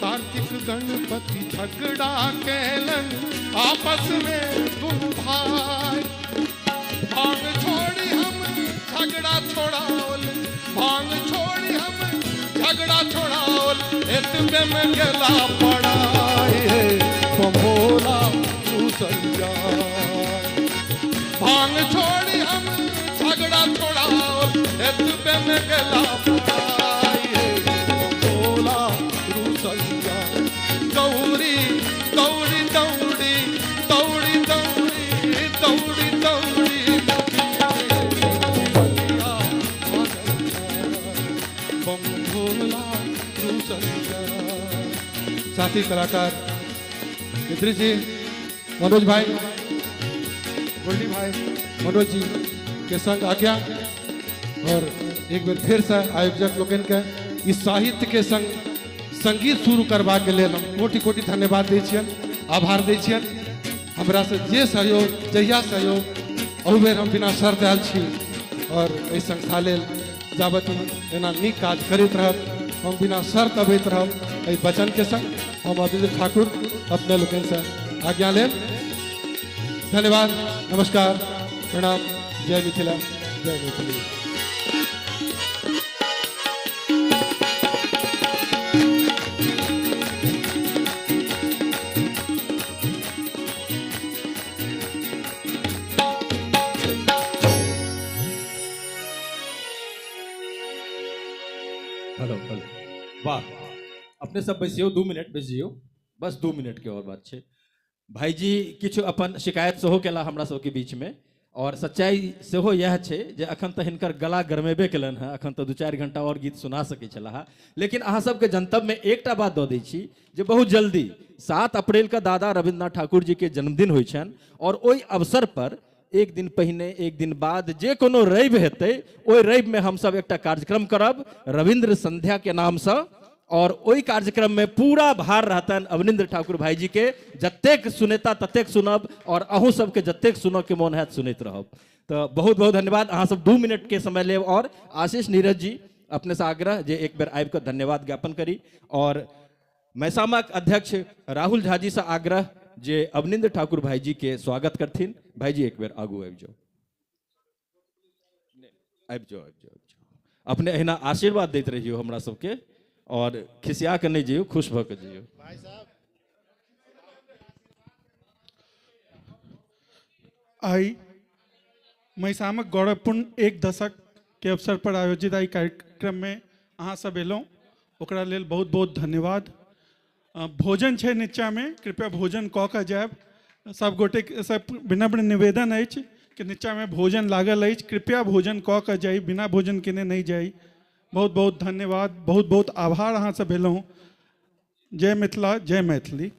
कार्तिक गणपति झगड़ा कैलन आपस में दुनु भाई। भांग छोड़ी हम झगड़ा छोड़ाओल, भांग छोड़ी हम झगड़ा छोड़ाओल। एतबे में गेला पड़ाए बमोला रूसल जाए। भांग छोड़ी हम झगड़ा छोड़ाओल, एतबे में गेला पड़ाए बमोला रूसल जाए। गौरी दौड़ी दौड़ी दौड़ी दौड़ी दौड़ी दौड़ी बमोला रूसल जाए। साथी कलाकार मित्र जी, मनोज भाई, गोल्डी भाई, मनोज जी के संग आज्ञा। और एक बार फिर से आयोजक लोगन के इस साहित्य के संग संगीत शुरू करबा के लिए हम कोटि कोटि धन्यवाद दै छियन, आभार दै छियन। हमरा से जे सहयोग जहिया सहयोग अहू बेर हम बिना शर्त आयल छी। और एहि संस्था लेल जाबत एना नीक काज करैत रहब, हम बिना शर्त अबैत रहब एहि वचन के संग। हम अभिजीत ठाकुर अपने लोगन से आज्ञा लेब। धन्यवाद, नमस्कार, प्रणाम, जय मिथिला, जय मैथिली। हेलो हेलो, वाह, अपने सब बैसियो, 2 मिनट बैस जियो, बस 2 मिनट के और बात छै। भाईजी किछु अपन शिकायत सेहो केला हमरा सबके बीच में, और सच्चाई सेहो यह छै जे अखन तऽ हिनकर गला गरमेबे केलन हँ, अखन तऽ 2-4 घंटा और गीत सुना सकै छलाह। लेकिन अहाँ सबके जनतब में एकटा बात दऽ दै छी जे बहुत जल्दी 7 अप्रैल के दादा रविन्द्रनाथ ठाकुर जी के जन्मदिन होइ छनि, और ओहि अवसर पर एक दिन पहिने एक दिन बाद जे कोनो रवि हेतै, ओहि रवि में हमसब एकटा कार्यक्रम करब रविन्द्र संध्या के नाम से। और ओहि कार्यक्रम में पूरा भार रहतन अवनिंद्र ठाकुर भाई जी के, जतेक सुनेता ततेक सुनब, और अहूँ सबके जतेक सुनऽ के मोन हैत सुनैत रहब। तो बहुत बहुत धन्यवाद। अहाँ सब 2 मिनट के समय लेब। और आशीष नीरज जी अपने से आग्रह जे एक बेर आबि कऽ धन्यवाद ज्ञापन करी। और मैसामाक अध्यक्ष राहुल झा जी से आग्रह जे अवनिंद्र ठाकुर भाई जी के स्वागत करथिन। भाई जी एक बेर आगू आबि जाओ, आबि जाओ, आबि जाओ। अपने अहिना आशीर्वाद दैत रहियो हमरा सबके, और खिसिया के नहीं जियो, खुश भऽ के जियो। आई महिसामक गौरवपूर्ण 1 दशक के अवसर पर आयोजित आई कार्यक्रम में अहाँ सब एलहुँ, ओकरा लेल बहुत बहुत धन्यवाद। भोजन छै नीचा में, कृपया भोजन कऽ कऽ जायब। सब गोटे सब विनम्र निवेदन अछि कि नीचा में भोजन लागल अछि, कृपया भोजन कऽ कऽ जाई, बिना भोजन केने नहीं जाई। बहुत बहुत धन्यवाद, बहुत बहुत आभार अहाँ सब एलहुँ। जय मिथिला, जय मैथिली।